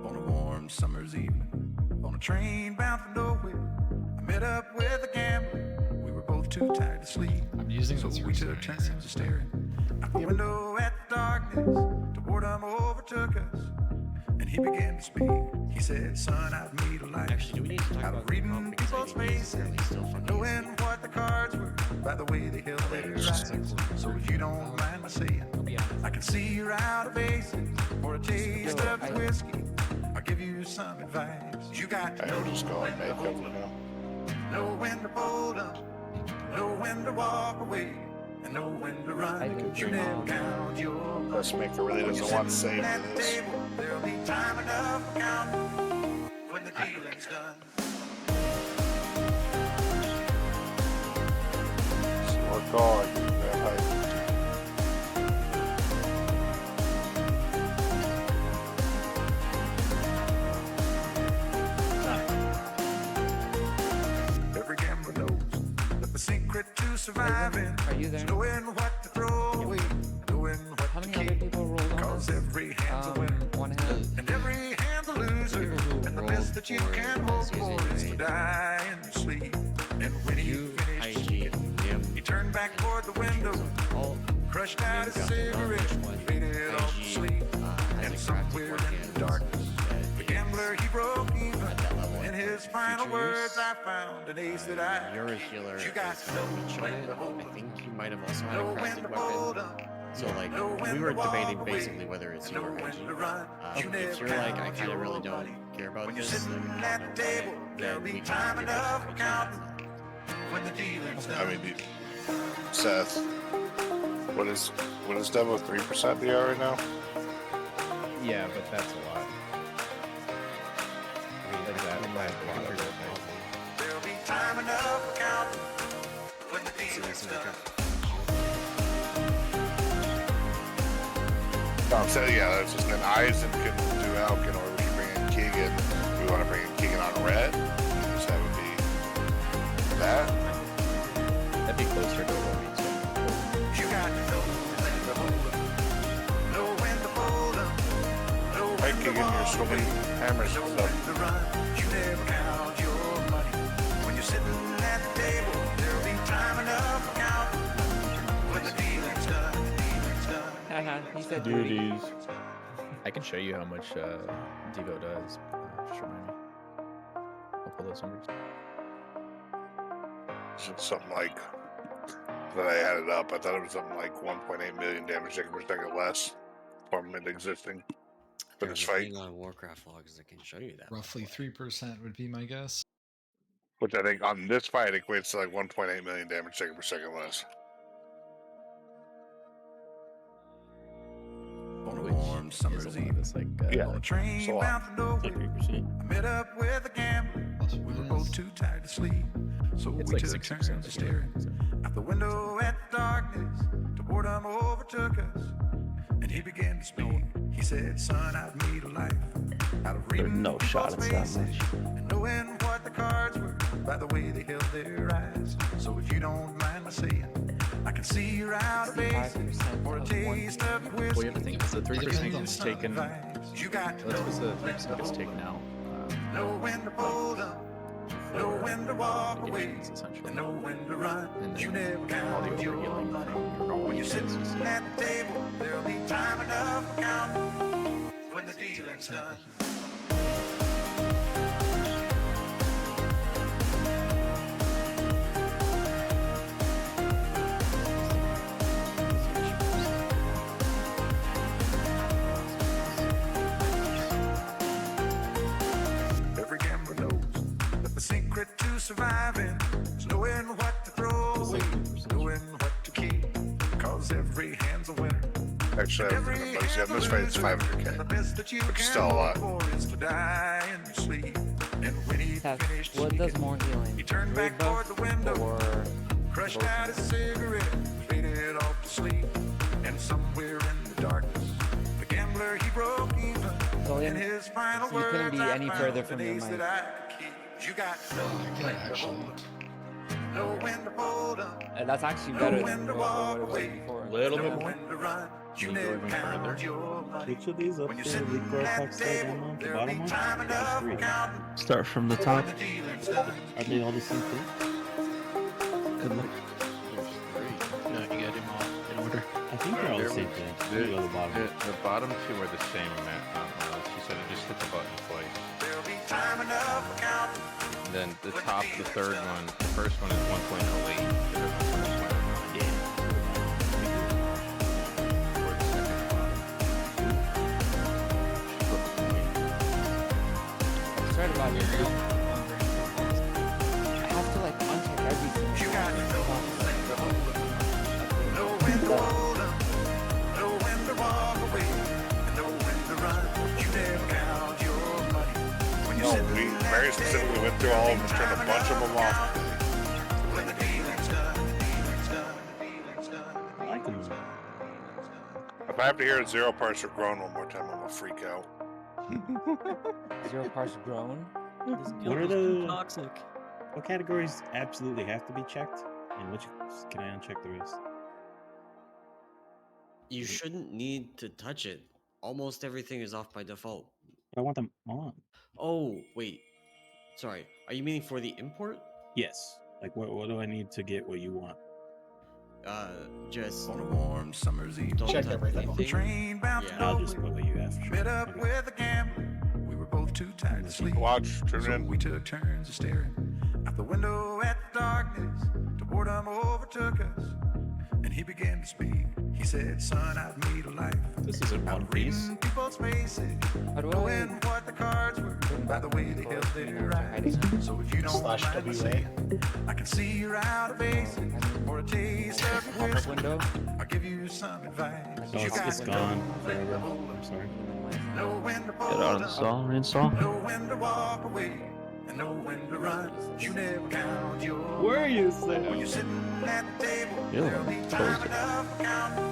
On a warm summer's evening, on a train bound for nowhere, I met up with a gambler. We were both too tired to sleep.
I'm using
So
this
we took
Hearthstone.
turns staring out the window at the darkness. The boredom overtook us, and he began to speak. He said, "Son, I've made a life
Actually, do we need to talk
out
about
of reading
Pokemon because
people's
I think he's
faces,
apparently still fucking
knowing what the cards were by the way they held their eyes. So if you don't mind my saying, I can see you're out of aces for a taste of the whiskey. I'll give you some advice. You got to
I will just go and make it now.
know when to hold up, know when to walk away, and know when to run. You never count your money.
Let's make it really doesn't want to save
At the
this.
table, there'll be time enough for counting when the dealing's done.
So we're going.
Every gambler knows that the secret to surviving
Are you
is
there?
knowing what to throw away, knowing what
How
to
many other
keep.
people rolled on
Cause
this?
every hand's a winner,
One hand.
and every hand's a loser. And the best that you can hope for is to die in your sleep. And when he finished, he turned back toward the window, crushed out his cigarette, faded off to sleep. And somewhere in the darkness, the gambler he broke even. In his final words, I found an ace that I.
Your healer
You got to know when to hold
I
up,
think you might have also had a
know when
crafted
to hold
weapon.
up,
So like
know when
we were
to walk
debating
away,
basically whether it's you
know
or
when
Reggie.
to run. You
If
never
you're like I
count
kind of really
your
don't
money.
care about
When you're
this,
sitting
like,
at
I
the
don't know
table,
about it,
there'll
then
be
we can
time
give it
enough
to
for
Reggie.
counting when the dealing's done.
I mean, Seth, what is Devo 3% DR right now?
Yeah, but that's a lot. I mean, like that. I have a lot of it.
There'll be time enough for counting when the dealing's done.
No, I'm saying, yeah, that's just then Eisen can do Alkin, or we can bring in Keegan. We want to bring in Keegan on red. So that would be that.
That'd be closer to what we took.
You got to know when to hold up, know when to hold up, know
Hey,
when to
Keegan,
walk
you're so
away,
many hammers
know
and
when
stuff.
to run. You never count your money when you're sitting at the table. There'll be time enough for counting when the dealing's done. The dealing's done.
Haha, he said
Duties.
I can show you how much Devo does. Just remind me. I'll pull those numbers.
Something like that I added up. I thought it was something like 1.8 million damage taken per second less from it existing for this
There's a
fight,
thing on Warcraft logs that can show you that.
Roughly 3% would be my guess.
which I think on this fight equates to like 1.8 million damage taken per second less.
On a warm summer's evening,
Yeah,
on a train
so
bound for nowhere, I met up with a gambler. We were both too tired to sleep, so
It's
we
like
took
6%
turns staring out the window at the darkness. The boredom overtook us, and he began to speak. He said, "Son, I've made a life out of reading
no shot
people's
it's that
faces and knowing what the cards were by the way they held their eyes. So if you don't mind my saying, I can see you're out of bases for a taste of your whiskey.
Well, you have to think if it's the 3%
Give you
gets
some
taken.
advice. You got to
Let's
know
suppose the
when
3% gets
to
taken out.
know when to hold up, know when to walk away,
Gains, essentially.
and know when to run.
And
You
then
never
all the
count your
overhealing
money.
from your normal
When you're
units.
sitting at the table, there'll be time enough for counting when the dealing's done. Every gambler knows that the secret to surviving is knowing what to throw away, knowing what to keep. Cause every hand's a winner.
Actually,
Every
but yeah, this fight is
and the
500k,
best that you
which is
can
still a lot.
hope for is to die in your sleep. And when he
Tess,
finished
what
speaking,
does more healing?
he turned back
Raid buff
toward the window,
or
crushed out his cigarette, faded off to sleep. And somewhere in the darkness, the gambler he broke even. In his final
So you couldn't
words,
be
I
any
found
further
the
from your
days
mic.
that I could keep. You got no when to hold up, know when to hold up,
That's actually
know
better
when
than
to
what
walk
it was
away,
before.
Little bit
know
more.
when to run. You
Can you go
never
even
count
further?
your money.
Which of these up
When you're
there,
sitting
Rico
at
Fox
the
Star
table,
Demo, the
there'll
bottom
be
one?
time
There's
enough for
3.
counting
Start from the
when
top.
the dealing's done.
Are they all the same thing? Good luck.
There's 3. No, you got him all in order.
I think they're all the same thing. Let me go to the bottom.
The bottom 2 are the same, Matt. She said it just hit the button twice.
There'll be time enough for counting.
Then the top, the third one, the first one is 1.08. The other one's 1.09.
Yeah.
Or the second bottom.
I'm sorry about your I have to like uncheck everything.
You got to know when to hold up, know when to hold up, know when to walk away, and know when to run. You never count your money when you're
No,
sitting
we
at
very
the
specifically
table.
went through all of them, turned a bunch of them off.
When the dealing's done, the dealing's done, the dealing's done.
I like them.
If I have to hear a zero parser groan one more time, I'm gonna freak out.
0 parts grown.
What are the toxic? What categories absolutely have to be checked, and which can I uncheck the rest?
You shouldn't need to touch it. Almost everything is off by default.
I want them on.
Oh, wait. Sorry. Are you meaning for the import?
Yes. Like what do I need to get what you want?
Just
On a warm summer's eve,
don't
Check
touch
everything.
on the
anything.
train bound to
Yeah.
I'll just put what you have.
met up with a gambler. We were both too tired to sleep.
Watch, turn it
So
in.
we took turns of staring out the window at the darkness. Till boredom overtook us, and he began to speak. He said, "Son, I've made a life
This is in
out
One
of
Piece.
reading people's faces,
How do
knowing
I
what the cards were by the way they held their eyes. So if you don't
Slash
mind my
WA.
saying, I can see you're out of bases for a taste of your
pop-up
whiskey.
window?
I'll give you some advice.
Oh,
You
it's
got to
gone
know when
forever.
to hold
I'm
up,
sorry.
know when to
Gotta
hold up,
uninstall, reinstall.
know when to walk away, and know when to run. You never count your
Where you
when
say?
you're sitting at the table.
Yeah,
There'll be
close
time
it.
enough for counting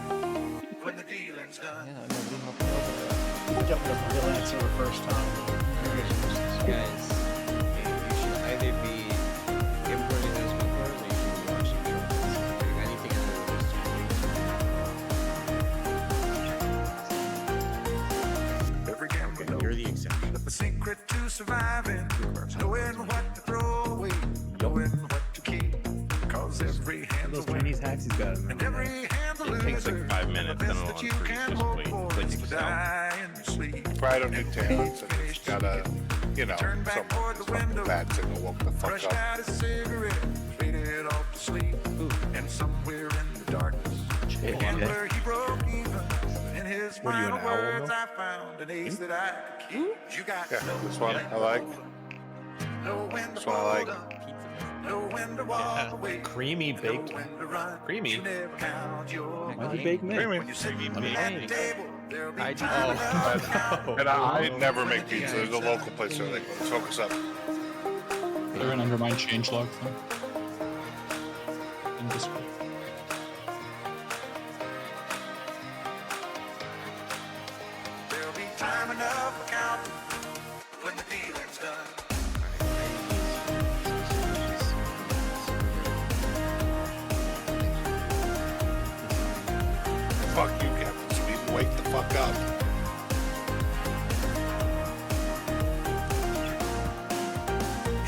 when the dealing's done.
Yeah, nobody helped me open it.
Jumped up the real answer the first time.
Guys, you should either be importing those before or you should be watching drawings. If anything other than those 2 things.
Every gambler knows
You're the exception.
that the secret to surviving is knowing what to throw away, knowing what to keep. Cause every hand's a
Those Chinese
winner,
hacks, he's got them.
and every hand's a
It
loser.
takes like 5 minutes,
The
then
best
it'll
that you
unfreeze.
can
Just
hope
wait.
for
Click
is to
yourself.
die in your sleep.
Probably don't need talents. I just gotta, you know,
Turn back toward the window.
bad signal woke the fuck
Crushed
up.
out his cigarette, faded off to sleep. And somewhere in the darkness, the gambler he broke even. In his
What are you, an
final
owl,
words,
though?
I found an ace that I could keep. You got
Yeah,
to know
this one
when
I
to
like.
hold up, know when to
This one I like.
hold up, know when to walk away,
Creamy
and know
baked.
when to run.
Creamy.
You never count your
Why'd
money.
you bake me?
When you're sitting at the table, there'll be
I
time
do.
enough to count.
And I never make pizza. There's a local place where like, let's focus up.
Is there an undermine changelog thing? In Discord.
There'll be time enough for counting when the dealing's done.
Fuck you, Captain Sweden. Wake the fuck up.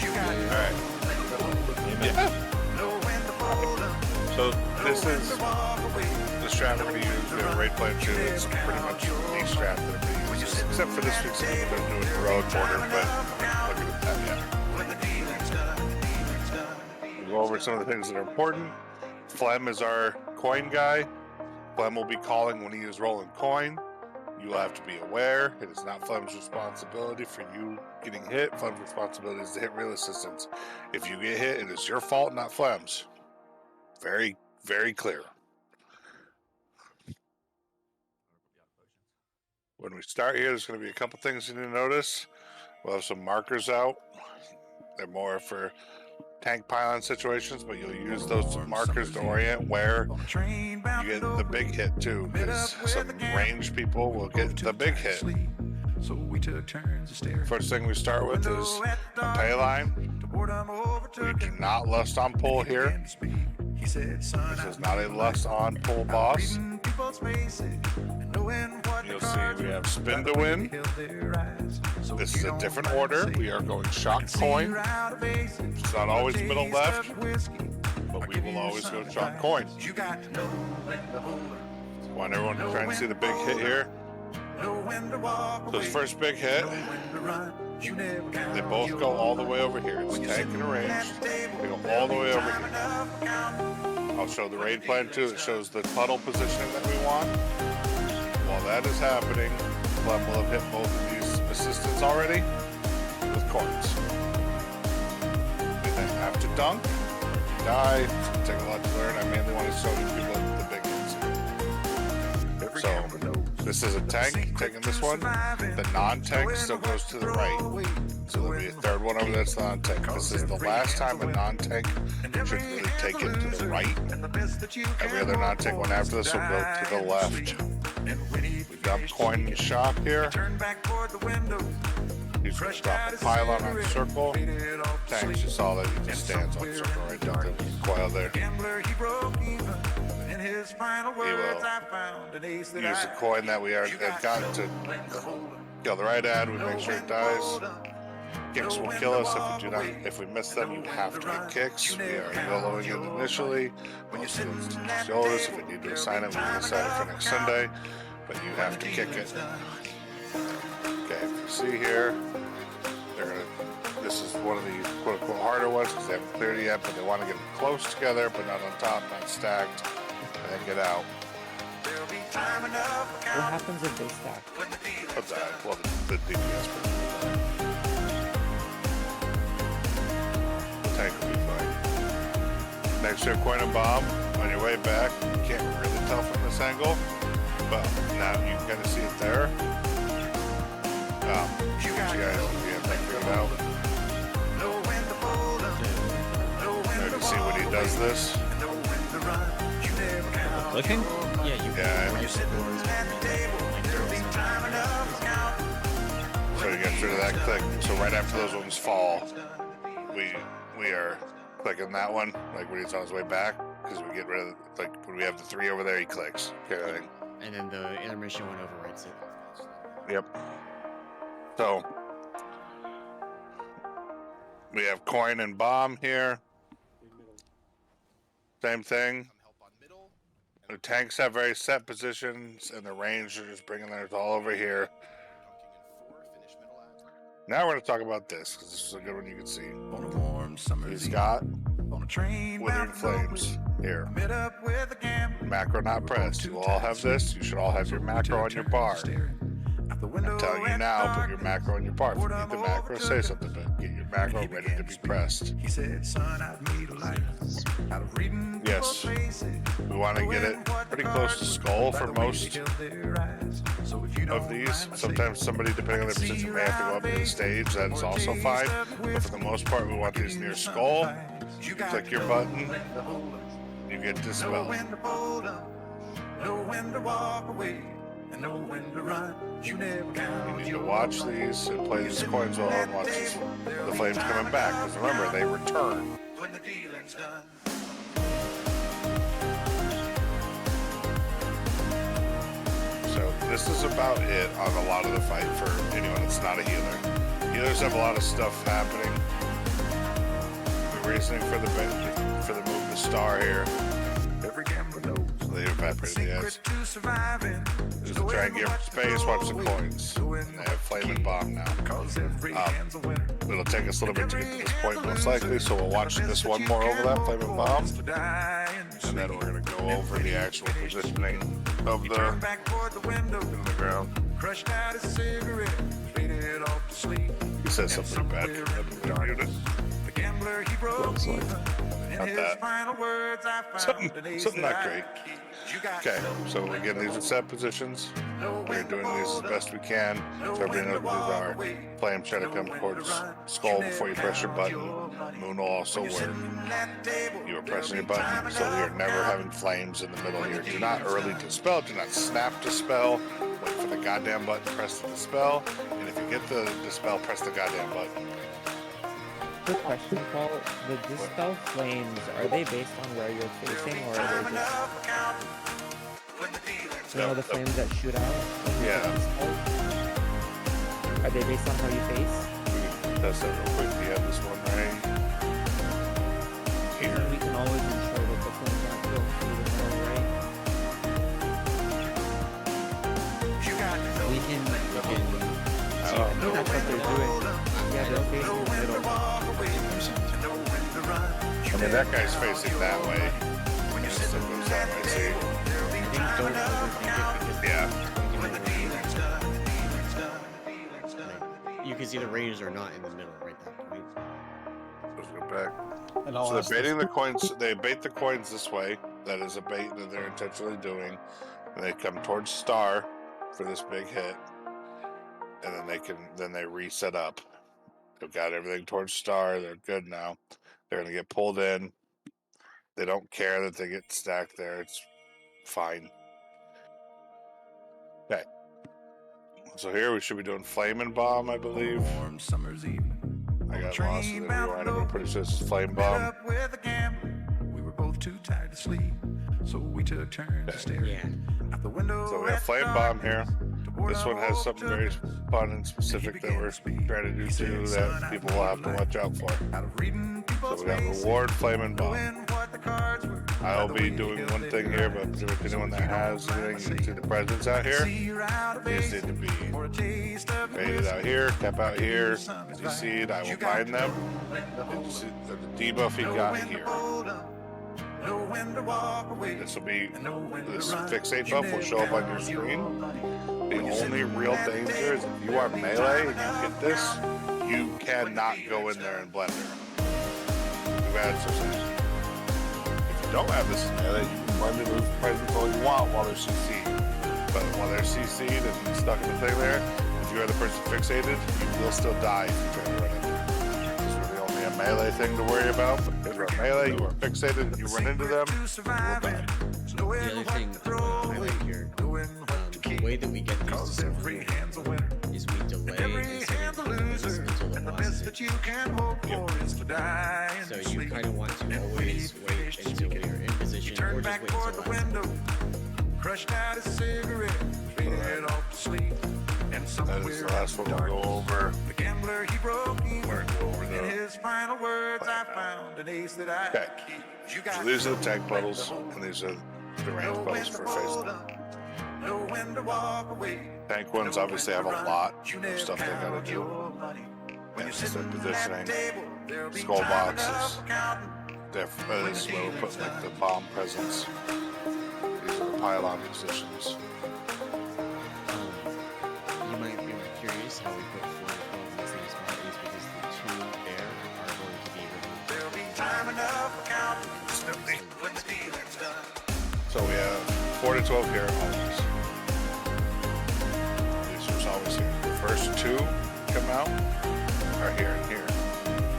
You got to
Alright. Yeah.
know when to hold up,
So this
know when
is
to walk away.
the strap we're gonna use. We have a raid plan too. It's pretty much the strap that I'm gonna use. Except for this week's we're gonna do a road border, but I'm looking at that yet.
When the dealing's done, the dealing's done.
We'll go over some of the things that are important. Flem is our coin guy. Flem will be calling when he is rolling coin. You will have to be aware it is not Flem's responsibility for you getting hit. Flem's responsibility is to hit real assistance. If you get hit, it is your fault, not Flem's. Very, very clear. When we start here, there's going to be a couple things you need to notice. We'll have some markers out. They're more for tank pylon situations, but you'll use those markers to orient where you get the big hit too, because some ranged people will get the big hit.
So we took turns staring.
First thing we start with is a pay line. We do not lust on pull here. This is not a lust on pull boss. You'll see we have spin to win. This is a different order. We are going shock coin. It's not always middle left, but we will always go shock coin. Want everyone to try and see the big hit here? So this first big hit, they both go all the way over here. It's tank and arranged. They go all the way over here. I'll show the raid plan too. It shows the puddle positioning that we want. While that is happening, Clem will have hit both of these assistants already with coins. They then have to dunk, die. It's gonna take a lot to learn. I mainly want to show you people the big hits here. So this is a tank taking this one. The non-tank still goes to the right. So there'll be a third one over there that's non-tank. This is the last time a non-tank should really take it to the right. Every other non-tank one after this will go to the left. We got coin and shock here. He's going to drop a pylon on circle. Tanks, you saw that he just stands on circle right down the coil there. He will use the coin that we had gotten to kill the right ad. We make sure it dies. Kicks will kill us if we miss them. You have to get kicks. We are YOLOing it initially. Most of those shoulders. If we need to assign it, we can assign it for next Sunday. But you have to kick it. Okay, if you see here, this is one of the quote-unquote harder ones because they haven't cleared it yet, but they want to get them close together, but not on top, not stacked, and then get out.
What happens if they stack?
What's that? Well, the DPS will die. The tank will be fine. Next to a coin and bomb, on your way back, you can't really tell from this angle, but now you can kind of see it there. You guys have that figured out. There to see when he does this.
Clicking?
Yeah. So you get rid of that click. So right after those ones fall, we are clicking that one, like when he's on his way back, because we get rid of, like when we have the 3 over there, he clicks. Okay,
And then the intermission one overwrites it.
Yep. So we have coin and bomb here. Same thing. The tanks have very set positions, and the rangers bringing theirs all over here. Now we're going to talk about this, because this is a good one you can see. He's got Withering Flames here. Macro not pressed. You all have this. You should all have your macro on your bar. I'm telling you now, put your macro on your bar. If you need the macro, say something, but get your macro ready to be pressed. Yes, we want to get it pretty close to skull for most of these. Sometimes somebody, depending on their position, may have to go up to the stage. That is also fine, but for the most part, we want these near skull. You click your button, you get Dispel. You need to watch these and play these coins well and watch the flames coming back, because remember, they return. So this is about it on a lot of the fight for anyone that's not a healer. Healers have a lot of stuff happening. The reasoning for the move the star here. Every gambler knows. They evaporate the edge. Just to try and give space, watch the coins. And they have flame and bomb now. It'll take us a little bit to get to this point most likely, so we'll watch this one more over that flame and bomb. And then we're going to go over the actual positioning of the ground. He says something bad. Not that. Something not great. Okay, so again, these are set positions. We're doing these as best we can. So everybody knows what these are. Flame try to come towards skull before you press your button. Moon will also work. You are pressing your button, so we are never having flames in the middle here. Do not early dispel, do not snap dispel. Wait for the goddamn button, press the dispel. And if you get the dispel, press the goddamn button.
Quick question, Paul. The dispel flames, are they based on where you're facing, or are they just... You know the flames that shoot out?
Yeah.
Are they based on how you face?
We can test that real quick. We have this one right here.
And we can always ensure that the flames aren't going through the middle, right? We can... That's what they're doing. Yeah, they're facing the middle.
I mean, that guy's facing that way. It still goes that way, see?
Don't overthink it because you can see the rangers are not in the middle right that point.
Let's go back.
And
So they're baiting the coins. They bait the coins this way. That is a bait that they're intentionally doing. And they come towards star for this big hit, and then they reset up. They've got everything towards star. They're good now. They're gonna get pulled in. They don't care that they get stacked there. It's fine. Okay. So here we should be doing Flame and Bomb, I believe. I got lost in the rewind. I'm pretty sure this is Flame Bomb.
We were both too tired to sleep, so we took turns to stare out the window.
So we have Flame Bomb here. This one has something very fun and specific that we're trying to do too that people will have to watch out for. So we got Reward, Flame, and Bomb. I'll be doing one thing here, but if anyone that has anything, you see the presents out here, these need to be baited out here, tap out here. As you see it, I will bind them. And you see the debuff he got here. This will be, this fixate buff will show up on your screen. The only real danger is if you are melee and you get this, you cannot go in there and blend her. Too bad, so sad. If you don't have this in melee, you can blend it with presents all you want while they're CC'd. But while they're CC'd and stuck in the thing there, if you are the person fixated, you will still die if you try to run in there. This is really only a melee thing to worry about, but if you're melee, you are fixated, and you run into them, you will die.
The other thing I highlight here, the way that we get these to server is we delay the until the boss is hit. So you kind of want to always wait until you're in position, or just wait until the last second.
Crushed out a cigarette, faded off to sleep. And
that is the last one we'll go over.
The gambler, he broke even. In his final words, I found an ace that I keep.
So these are the tank puddles, and these are the range puddles for face. Tank ones obviously have a lot of stuff they gotta do. And it's their positioning, skull boxes. This is where we're putting like the bomb presents. These are the pylon positions.
You might be curious how we put 4 in the same spot is because the 2 there are going to be removed.
There'll be time enough for counting when the dealing's done.
So we have 4 to 12 here always. These are always here. The first 2 come out are here and here.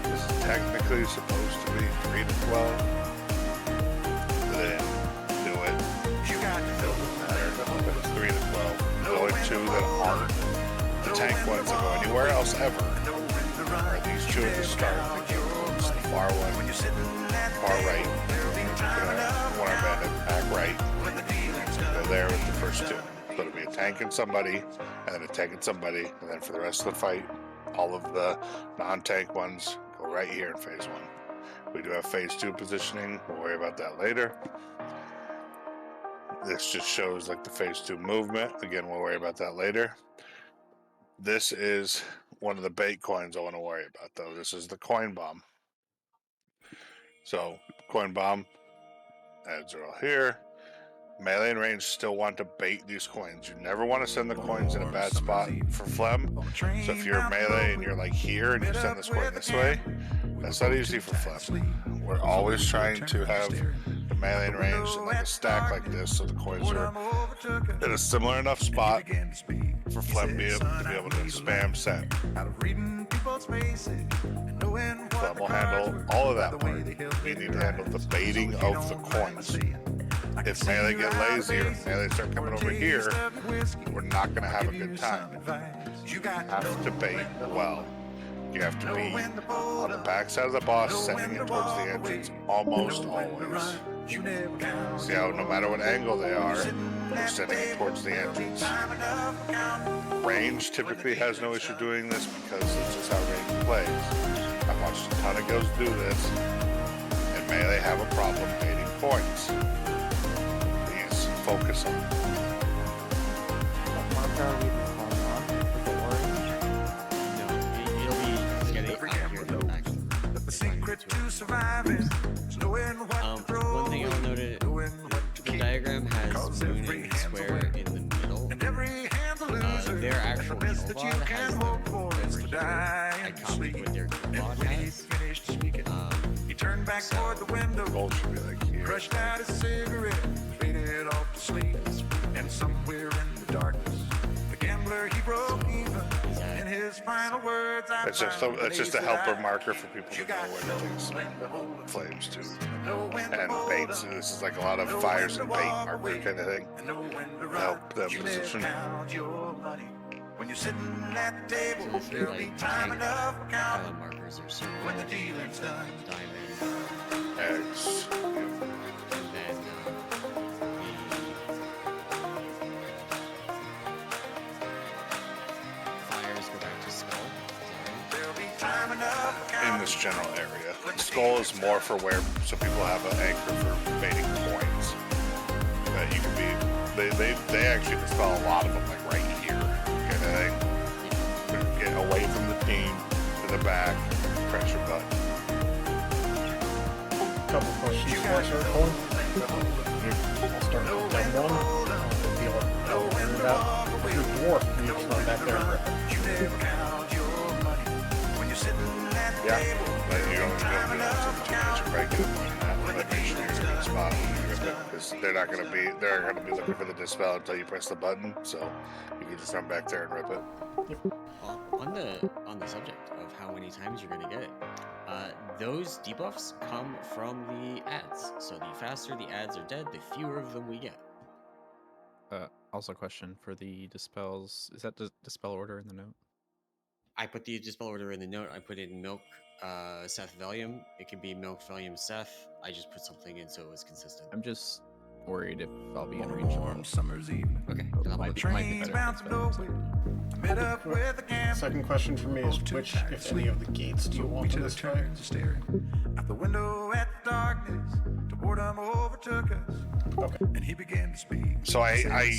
This is technically supposed to be 3 to 12. Then do it.
You got to fill the matter.
But it's 3 to 12. The only 2 that aren't the tank ones that go anywhere else ever are these 2 at the start. It's the far one, far right. One bandit, back right. Go there with the first 2. So it'll be a tank and somebody, and then a tank and somebody, and then for the rest of the fight, all of the non-tank ones go right here in phase 1. We do have phase 2 positioning. We'll worry about that later. This just shows like the phase 2 movement. Again, we'll worry about that later. This is one of the bait coins I want to worry about though. This is the coin bomb. So coin bomb adds are all here. Melee and range still want to bait these coins. You never want to send the coins in a bad spot for phlegm. So if you're melee and you're like here and you send this coin this way, that's not easy for phlegm. We're always trying to have the melee and ranged in like a stack like this, so the coins are in a similar enough spot for Flem to be able to spam set. Flem will handle all of that part. We need to handle the baiting of the coins. If melee get lazy or melee start coming over here, we're not going to have a good time. You have to bait well. You have to be on the backside of the boss, sending it towards the entrance almost always. See how no matter what angle they are, they're sending it towards the entrance. Range typically has no issue doing this because it's just how range plays. I've watched a ton of girls do this, and melee have a problem baiting points. Please focus on it.
What marker are we calling on? Is it orange?
No, it'll be getting out here in the back.
The secret to surviving is knowing what to throw.
One thing I'll note, the diagram has moon and square in the middle. Their actual kill log has them over here. I copied what their kill log has.
He turned back toward the window.
Gold should be like here.
Crushed out his cigarette, faded off to sleep. And somewhere in the darkness, the gambler he broke even. In his final words,
It's just a helper marker for people to know where to take some flames to. And baits, this is like a lot of fires and bait marker kind of thing. Help them position.
When you're sitting at the table,
So
there'll be time enough for counting.
Color markers are circle,
When the dealing's done,
diamond,
X.
and then the fires go back to skull.
there'll be time enough for
In
counting.
this general area. The skull is more for where, so people have an anchor for baiting coins. That you can be, they actually dispel a lot of them, like right here. Kind of thing. Get away from the team, to the back, press your button.
Couple questions for us, Cole. I'll start with that one. If you want to out, if you're dwarf, you just run back there and rip it.
Yeah, but you don't go to the break it and make sure you're in a good spot because they're not going to be looking for the dispel until you press the button, so you can just run back there and rip it.
On the subject of how many times you're gonna get it, those debuffs come from the ads. So the faster the ads are dead, the fewer of them we get.
Also, question for the dispels: is that the dispel order in the note?
I put the dispel order in the note. I put in milk, Seth Valium. It could be milk Valium Seth. I just put something in so it was consistent.
I'm just worried if I'll be in range tomorrow.
Summer's evening.
Okay, then I'll put
Trains bouncing over. Met up with a gambler.
Second question for me is which, if any, of the gates do you want to this fight?
Staring out the window at the darkness. The boredom overtook us.
Okay.
And he began to speak.
So I
I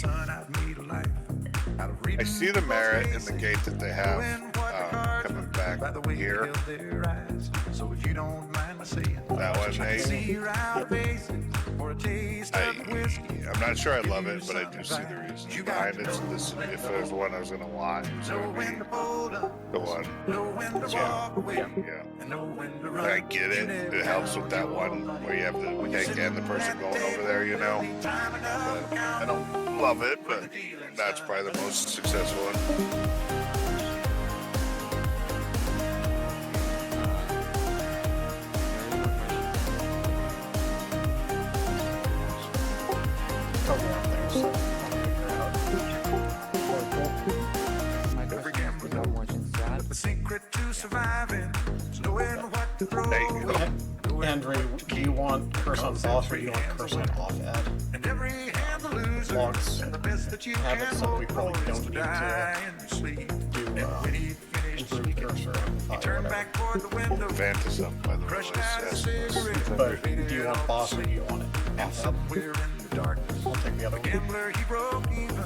see the merit in the gate that they have coming back here.
So if you don't mind my saying,
That one, Nate. I'm not sure I love it, but I do see the reason behind it. So this, if there's one I was gonna want, it's gonna be the one. Yeah. I get it. It helps with that one where you have the cake and the person going over there, you know. But I don't love it, but that's probably the most successful one.
Couple more things I want to figure out.
My question is the motion strat.
The secret to surviving is knowing what to throw.
Andrew, do you want curse on boss or do you want curse on off ad?
And every hand's a loser.
Logs
And the best that you
have it
can
so we
hope
probably
for is
don't
to
need
die in your sleep.
to do
When he finished
improve
speaking,
cursor
he
amplify,
turned
whatever.
back toward the window.
Phantasm, by the way,
Crushed out a
is
cigarette.
But do you want boss or do you want it
And
off ad?
somewhere in the darkness,
I'll take the other
the
one.
gambler he broke even.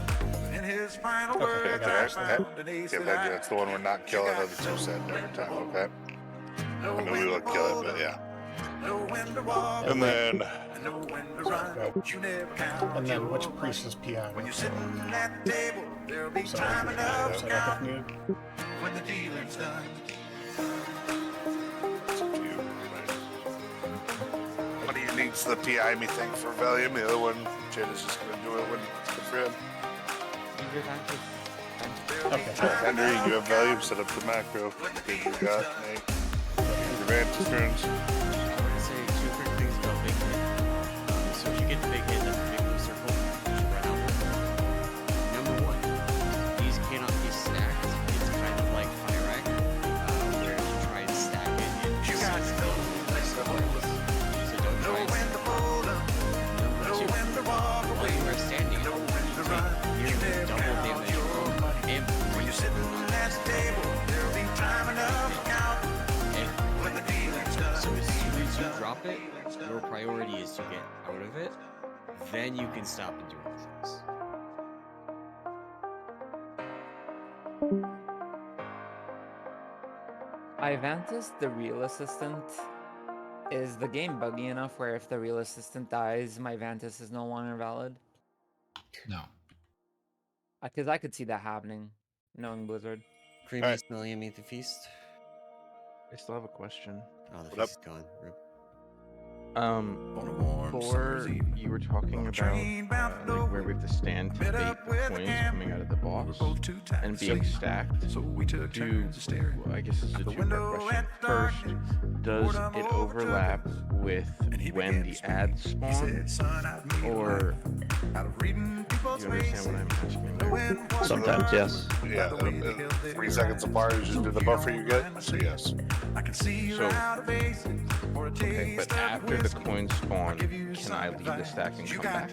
In his final words, I found an ace that
that's the one we're not killing other two said every time, okay? I mean, we will kill it, but yeah.
know when to walk,
And then,
know when to run. You never count.
And then which priest is PI?
When you're sitting at the table, there'll be
So
time enough
set
to
up if
count.
needed.
When the dealing's done,
it's up to you.
what do you
needs the PI me thing for Valium. The other one, Jed is just gonna do it when it's good for him.
Okay.
Henry, you have Valium, set up the macro. Did you got Nate? Your Mantis runes.
I want to say 2 quick things about big hit. So if you get the big hit, that's a big blue circle. You should run out with it. Number 1, these cannot be stacked. It's kind of like Fire Rack, where if you try and stack it, it just so don't try and stack it. Number 2, while you are standing, you take nearly double damage from and when you're sitting at the table, there'll be time enough to count. So as soon as you drop it, your priority is to get out of it. Then you can stop and do other things.
Ivantis, the real assistant, is the game buggy enough where if the real assistant dies, my Vantis is no longer valid?
No.
Because I could see that happening, knowing Blizzard.
Previous Million Meet the Feast.
I still have a question.
Oh, the feast is gone. Rip.
Before you were talking about like where we have to stand to bait the coins coming out of the box and being stacked. I guess it's a two-part question. First, does it overlap with when the ads spawn, or do you understand what I'm asking?
Sometimes, yes.
Yeah, 3 seconds apart is just the buffer you get. So yes.
So, okay, but after the coins spawn, can I leave the stack and come back?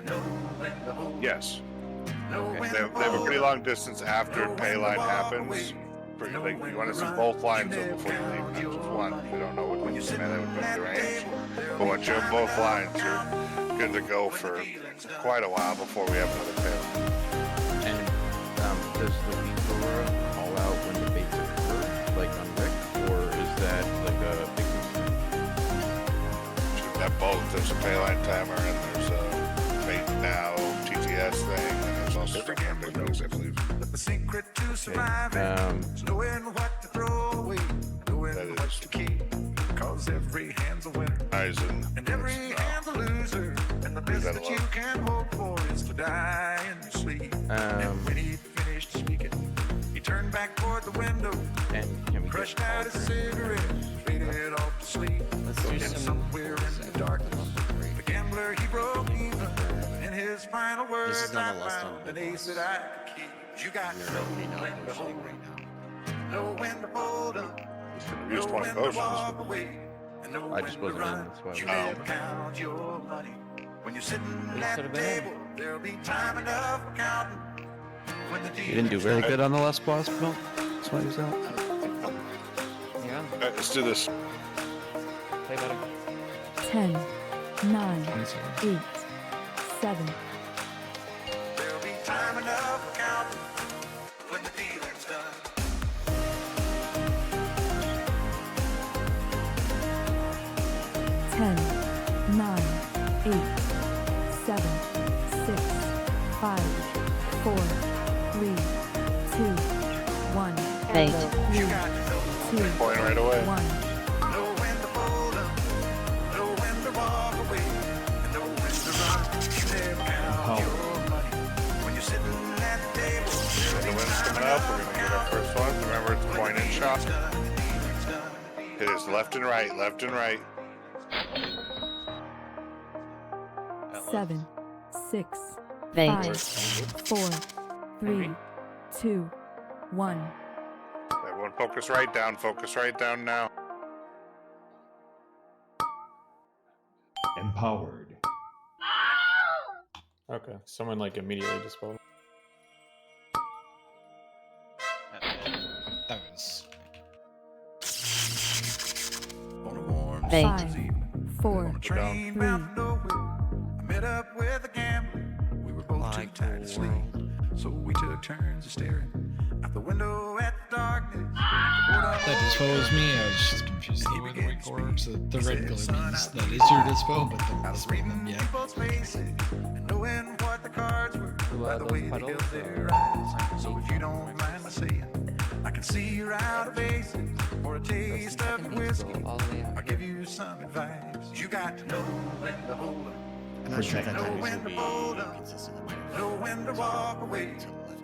Yes.
Okay.
They have a pretty long distance after pay line happens. Like, you want to see both lines though before you leave, not just one. We don't know what man that would put the range. But once you have both lines, you're good to go for quite a while before we have another pay line.
And does the lead aurora call out when the baits occur, like on Rick, or is that like a big concern?
Should have both. There's a pay line timer and there's a bait now TTS thing, and there's also big things, I believe.
The secret to surviving is knowing what to throw away, knowing what to keep. Cause every hand's a winner, and every hand's a loser. And the best that you can hope for is to die in your sleep. And when he finished speaking, he turned back toward the window and crushed out his cigarette, faded off to sleep. And somewhere in the darkness, the gambler he broke even. In his final words, I found an ace that I could keep. You got to know when to hold up, know when to fold up, know when to walk away, and know when to run. You never count your money. When you're sitting at the table, there'll be time enough for counting. When the
You didn't do very good on the last boss, Bill. That's why he was out.
Yeah.
Alright, let's do this.
Play better.
10, 9, 8, 7.
There'll be time enough for counting when the dealing's done.
10, 9, 8, 7, 6, 5, 4, 3, 2, 1.
Bait.
3, 2,
Point right away.
1.
Know when to fold up, know when to walk away, and know when to run. You never count your money when you're sitting at the table.
The wind's coming up. We're gonna get our first one. Remember, it's point and shot. It is left and right, left and right.
7, 6,
Bait.
5, 4, 3, 2, 1.
Everyone focus right down. Focus right down now.
Empowered.
Okay, someone like immediately dispose.
That was.
Bait.
5, 4, 3,
Met up with a gambler. We were both too tired to sleep, so we took turns of staring out the window at the darkness.
That disposed me. I was just confused with the white orbs. The red glow means that is your dispo, but the dispo them, yeah.
People's faces and knowing what the cards were by the way they held their eyes. So if you don't mind my saying, I can see you're out of aces for a taste of your whiskey. I'll give you some advice. You got to know when to hold up.
I'm not sure if that
Know
timing
when
should
to
be
fold up.
consistent.
Know when to walk away.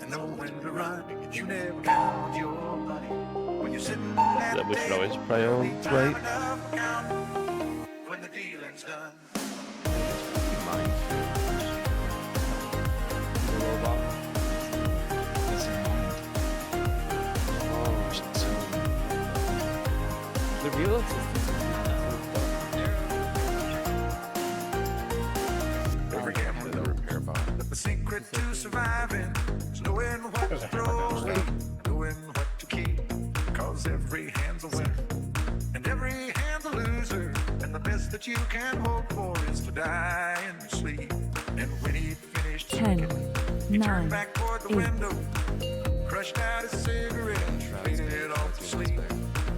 And know when to run. You never count your money. When you're sitting at
That we
the
should always
table,
prioritize.
time enough for counting when the dealing's done.
The real existence.
Every gambler knows that the secret to surviving is knowing what to throw away, knowing what to keep. Cause every hand's a winner, and every hand's a loser. And the best that you can hope for is to die in your sleep. And when he finished
10,
drinking, he turned
9,
back toward the
8.
window, crushed out his cigarette, faded off to sleep.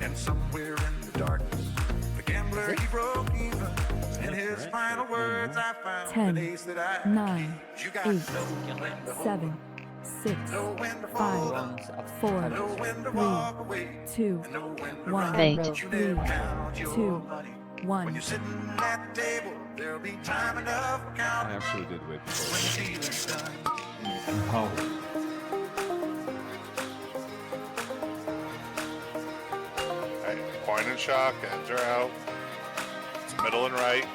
And somewhere in the darkness, the gambler he broke even. In his final words, I found
10,
an ace that I
9,
keep. You got
8,
to know when to hold
7, 6,
know when to
5,
fold up,
4,
know when to
3,
walk away,
2,
and know when to
1,
run.
Bait.
But you never count your
2,
money.
1.
When you're sitting at the table, there'll be time enough for counting.
actually did wait
When the dealing's done.
Alright, coin and shock, ends are out. It's middle and right.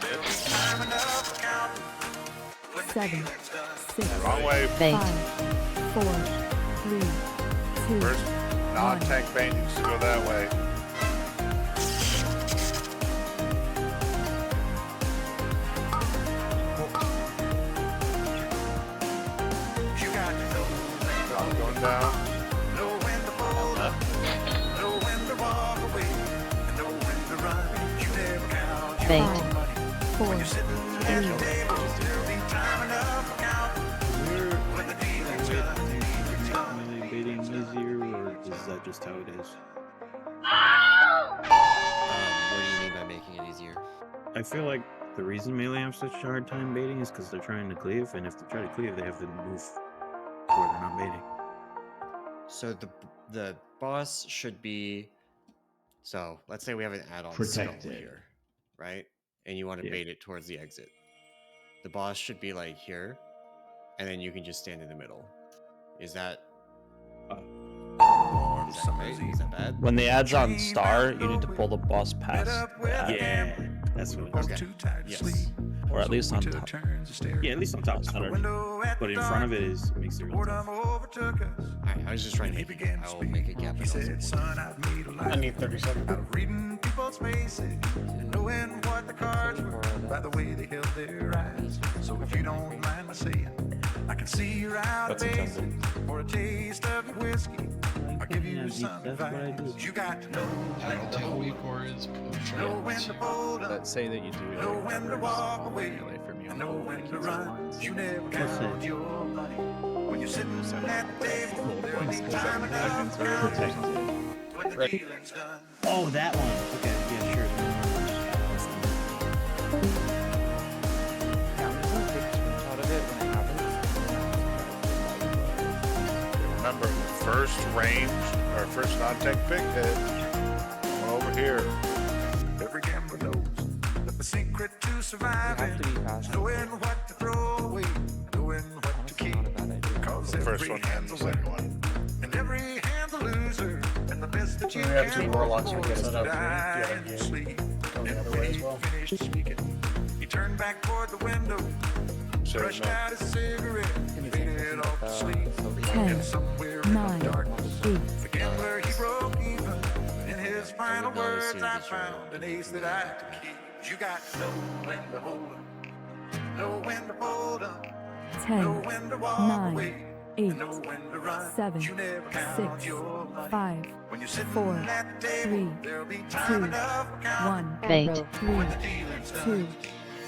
There'll be time enough for counting. When the
7,
dealing's done.
6,
Wrong way.
5, 4, 3, 2,
First non-tank bait needs to go that way.
You got to know when to
Drop going down.
know when to fold up, know when to walk away, and know when to run. You never count your
Bait.
money.
4,
When you're sitting at the table, there'll be time enough for counting. When the dealing's done.
Melee baiting easier, or is that just how it is?
What do you mean by making it easier?
I feel like the reason melee have such a hard time baiting is because they're trying to cleave, and if they try to cleave, they have to move where they're not baiting.
So the boss should be. So let's say we have an add-on skull here, right? And you want to
Yeah.
bait it towards the exit. The boss should be like here, and then you can just stand in the middle. Is that? Is that right? Is that bad?
When the ad's on star, you need to pull the boss past the ad.
Yeah, that's what it is.
Okay.
Too tired to
Yes.
sleep.
Or at least on
Took
top.
turns of staring.
Yeah, at least on top.
Out the
Not
window at
but
the
in front of it
darkness.
is makes it real tough.
Boredom overtook us.
Alright, I was just trying to
He
make
began
it.
to
I'll
speak.
make a gap.
He
and I'll
said,
support
son, I've made a life
I need 30 seconds.
out of reading people's faces and knowing what the cards were by the way they held their eyes. So if you don't mind my saying, I can see you're out of
That's
bases for a taste of your whiskey. I'll give you
Yeah,
some
that's what I
advice.
do.
You got to know when to hold up, know when to fold up,
Let's say that you do
know when to walk away,
melee for me
and
on
know
both
when
keys
to
and
run.
lines.
You never
What's
count
that?
your money. When you're sitting at the table, there'll be time enough to
Protect.
count when the dealing's done.
Oh, that one. Okay, yeah, sure.
Yeah, I'm just gonna take a screenshot of it when it happens.
Remember, the first range or first non-tank big hit. One over here.
Every gambler knows that the secret to
You
surviving
have to be
is
fast.
knowing what to throw away, knowing what to
Honestly,
keep.
not a bad idea.
Cause
The first
every
one and
hand's
the
a
second
winner,
one.
and every hand's a loser. And the best that you
We have
can
two warlocks
hope
to get
for is
us
to
up.
die
Yeah,
in your
yeah.
sleep.
Go the
And
other
when
way
he
as well.
finished speaking, he turned back toward the window,
So
crushed
no.
out his cigarette, faded off to sleep.
10,
And somewhere in
9,
the darkness,
8,
the gambler he broke even. In his final
would not
words,
assume
I
that you're
found an ace that I could keep. You got to know when to hold up, know when to fold up, know
10,
when to walk
9,
away,
8,
know when to run.
7,
You never count
6,
your money.
5,
When you're sitting
4,
at the table,
3,
there'll be time
2,
enough for counting
1,
Bait.
3,
when the dealing's done.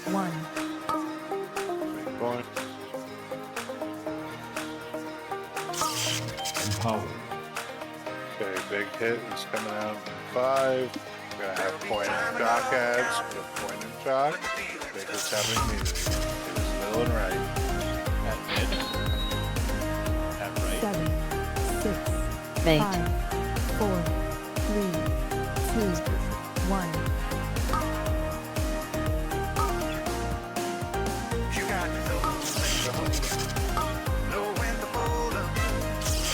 2, 1.
Going. Okay, big hit is coming out in 5. We're gonna have coin and shock ads. We have coin and shock. Big hit's happening immediately. It is middle and right.
At mid. At right.
7, 6,
Bait.
5, 4, 3, 2, 1.
You got to know when to hold 'em,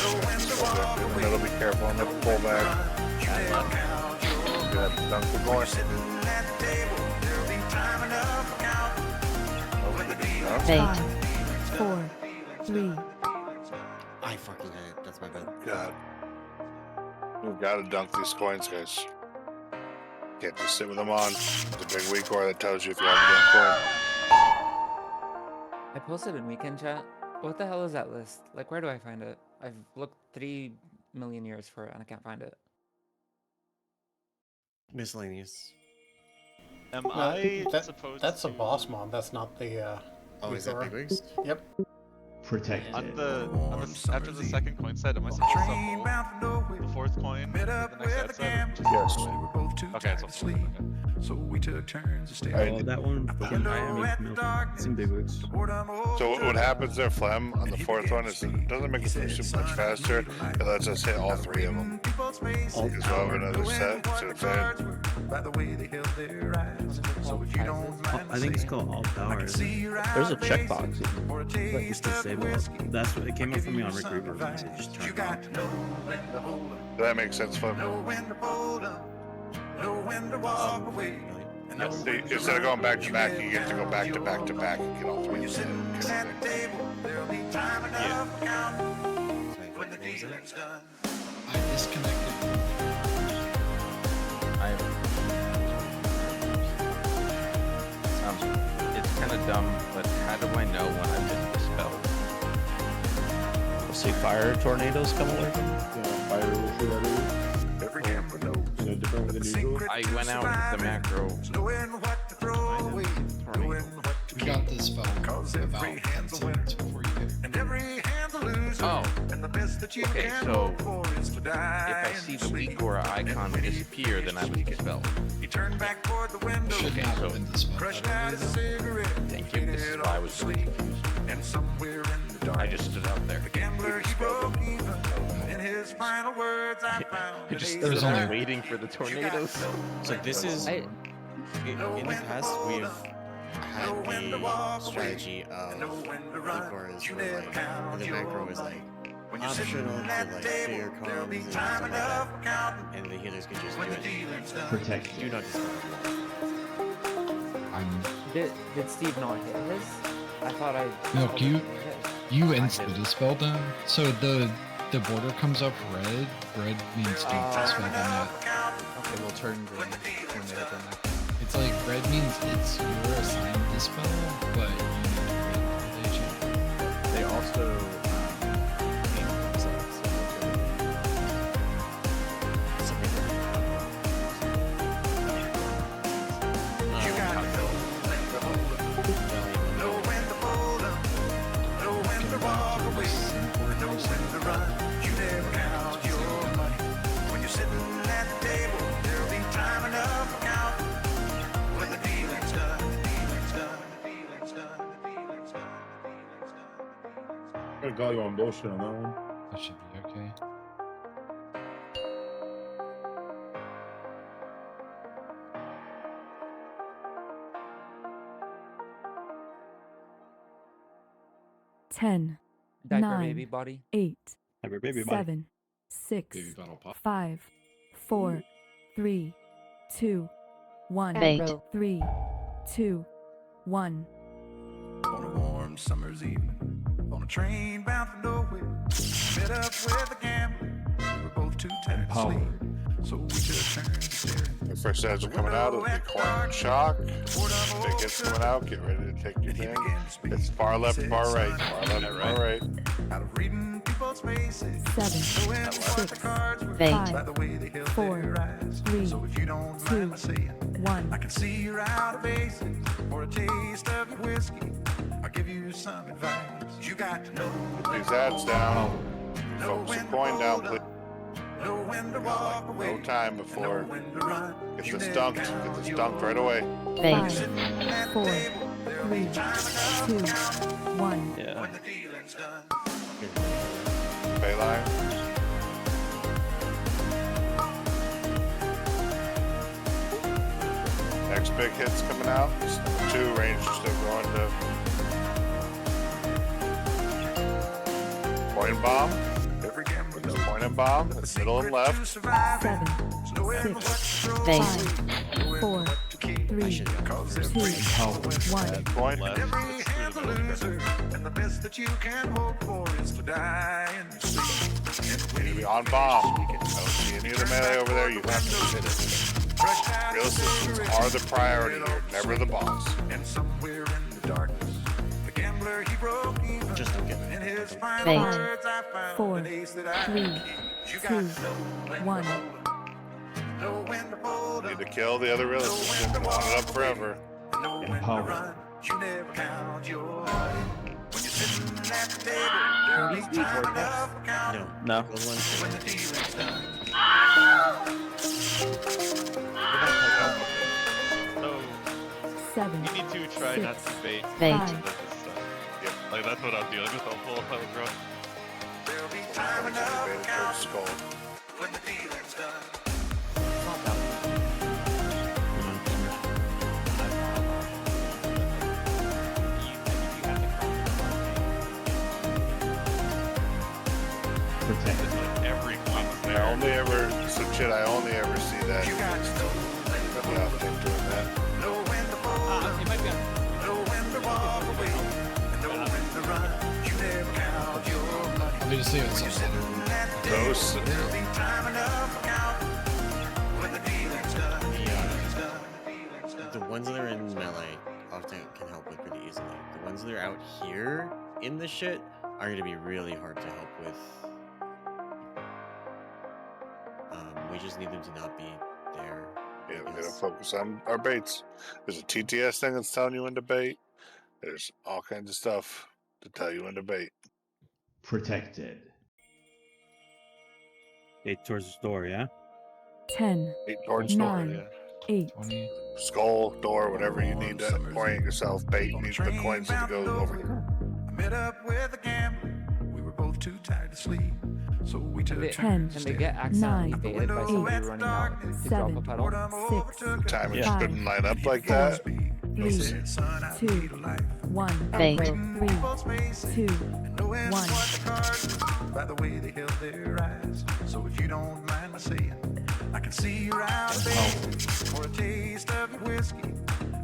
know when to walk away.
Middle, be careful on the pull back. Good. Dunk the corner.
Sitting at the table, there'll be time enough to count. When the dealing's
Bait.
done.
5, 4, 3,
I fucking hate it. That's my bad.
God. We've got to dunk these coins, guys. Can't just sit with them on. It's a big weak ore that tells you if you have a damn coin.
I posted in weekend chat. What the hell is that list? Like, where do I find it? I've looked 3 million years for it and I can't find it.
Miscellaneous.
Am I supposed
That's
to...
a boss mod. That's not the.
Oh, is that
Weaker.
big wigs?
Yep.
Protected.
On the after the second coin set, am I supposed to hold the fourth coin for the next ad set?
Yes.
Okay, it's all okay.
So we took turns to stay.
Oh, that one. Yeah, I haven't milked. It's in big wigs.
So what happens there, Flem, on the fourth one is it doesn't make us move super much faster. It lets us hit all 3 of them. Because we'll have another set. See what I'm saying?
By the way they held their eyes. So if you don't mind,
I think it's called all power.
There's a checkbox.
But it's disable. That's what it came up for me on Recruiter. And I just turned on.
Does that make sense, Flem?
Know when to hold 'em, know when to walk away.
See, instead of going back to back, you get to go back to back to back and get all 3 of them.
At the table, there'll be time enough to count. When the dealing's done.
I disconnected.
It's kind of dumb, but how do I know when I've been dispelled?
See fire tornadoes come away from you?
Fire will shoot out of
Every gambler knows.
you. So different with the usual.
I went out with the macro.
Knowing what to throw away, knowing what to
We got this spell
Cause
about
every
10
hand's a winner.
seconds before you did.
and every hand's a loser.
Oh.
And the best that you
Okay,
can
so
hope for is to die.
If I see the weak aura icon disappear, then I was dispelled.
He turned back toward the window,
Should not have been this spell.
crushed out his cigarette.
Thank you. This is why I was so confused.
And somewhere in the dark,
I just stood out there.
the gambler he broke even. In his final words, I found
I just
an
There's
ace
stood
only-
out waiting for the tornadoes.
So this is in the past we've had a strategy of Igors where like the macro was like optional to like clear comms and stuff like that, and the healers could just do it.
Protected.
Do not dispel.
Did Steve not hit his? I thought I.
Milk,
told
you
him to hit his.
you insta dispel them. So the border comes up red. Red means don't dispel them yet.
Okay, we'll turn the tornado back.
It's like red means it's your assigned dispel, but you need to wait for the
They also
You got to know when to hold 'em, know when to fold 'em, know when to walk away, know when to run. You never count your money when you're sitting at the table. There'll be time enough to count when the dealing's done. The dealing's done. The dealing's done. The dealing's done. The dealing's done.
I'm gonna call you on bullshit on that one.
That should be okay.
Ten,
Diaper
nine,
baby body.
8,
Have baby body.
7, 6,
Baby bottle pop.
5, 4, 3, 2, 1.
Bait.
3, 2, 1.
On a warm summer's evening, on a train bound for nowhere, met up with a gambler. We were both too tired to sleep, so we took turns staring.
The first ads are coming out. It'll be coin and shock. Big hits coming out. Get ready to take your thing. It's far left, far right. Far left, far right.
Out of reading people's faces,
7,
knowing what the cards were
Bait.
by the way they held
4,
their eyes.
3,
So if you don't
2,
mind my saying,
1.
I can see you're out of bases for a taste of your whiskey. I'll give you some advice. You got to know
Put these ads down. Focus your coin down, please.
know when to walk away,
No time before.
when to run.
Get this dunked. Get this dunked right away.
5,
Bait.
4, 3, 2, 1.
Yeah.
When the dealing's done.
Bayline. next big hit's coming out. It's number 2, range is still going to point bomb. There's a point and bomb. It's middle and left.
7, 6, 5, 4, 3, 2, 1.
Point.
And the best that you can hope for is to die in your sleep.
On bomb. I don't see any of the melee over there. You have to hit it. Real systems are the priority here, never the boss.
And somewhere in the darkness, the gambler he broke even.
Just don't get
In his final
5,
words, I found
4,
an ace that I
3,
need. You
2,
got to know
1.
know when to fold
Need
up,
to kill the other real systems. Been wanting it up forever.
know when to run. You never count your money. When you're sitting at the table, there'll be time enough for counting.
No.
When the dealing's done.
So
7,
you need to try not to bait.
Bait.
This stuff. Yep. Like that's what I'm dealing with the whole time, bro.
There'll be time enough for counting.
Skull.
When the dealing's done.
It's like every coin's
I
there.
only ever, some shit, I only ever see that.
You got to know when to
Without them doing that.
know when to fold up,
It might be on.
know when to walk away, and know when to run. You never count your money.
Let me just see
When you're
what's
sitting at the table,
Those.
there'll be time enough for counting. When the dealing's done, the dealing's done, the dealing's done.
The ones that are in melee often can help with pretty easily. The ones that are out here in the shit are going to be really hard to help with. We just need them to not be there.
Yeah, we gotta focus on our baits. There's a TTS thing that's telling you when to bait. There's all kinds of stuff to tell you when to bait.
Protected.
8 towards the door, yeah?
10,
Bait towards door.
9, 8,
20.
Skull, door, whatever you need to orient yourself. Bait needs the coins need to go over here.
I met up with a gambler. We were both too tired to sleep, so we took
They,
turns.
and they get accidentally
9,
baited by somebody running out to drop a pedal.
7, 6,
Time it
Yeah.
couldn't line up like that.
3, 2, 1.
Bait.
3, 2, 1.
By the way they held their eyes. So if you don't mind my saying, I can see you're out of bed for a taste of your whiskey.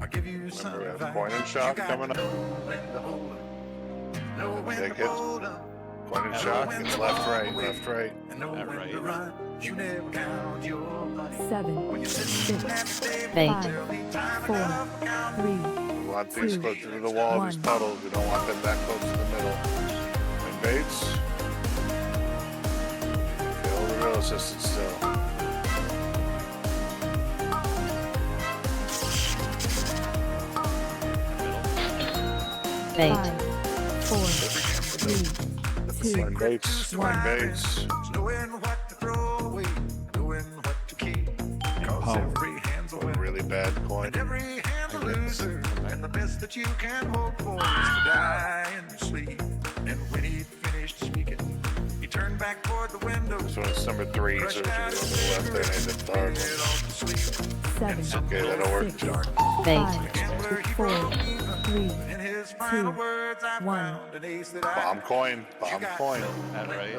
I'll give you some
Remember, we have
advice.
coin and shot
You got
coming
to
up.
know when to hold up, know when
Take
to
it.
fold up,
Coin and shot. It's left, right, left, right.
and know
That
when
right.
to run. You never count your money.
7,
When you're sitting at the table,
Bait.
there'll be time
4,
enough for counting.
3,
We want these
2,
close to the wall, these
1.
puddles. We don't want them that close to the middle. And baits. Feel the real assistance still.
Bait.
5, 4, 3, 2,
Coin baits, coin baits.
Knowing what to throw away, knowing what to keep. Cause every hand's a winner,
Really bad coin.
and every hand's a loser. And the best that you can hope for is to die in your sleep. And when he finished speaking, he turned back toward the window.
This one's number 3, so it should be on the left there, and the third
Head
one.
off to sleep.
7,
Okay, that'll work.
6,
Bait.
5, 4, 3,
In his final
2,
words, I
1.
found an ace that I
Bomb coin, bomb coin.
That right.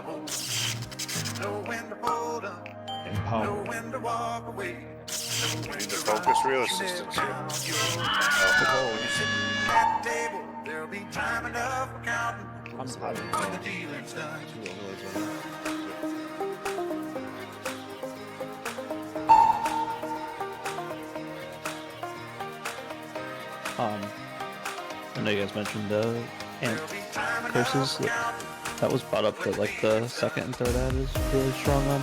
know when to fold up, know
Empower.
when to walk away.
We need to focus real assistance here.
Oh, you're sitting at the table, there'll be time enough for counting
I'm tired.
when the dealing's done.
I know you guys mentioned ant curses. That was brought up that like the second and third ad is really strong on.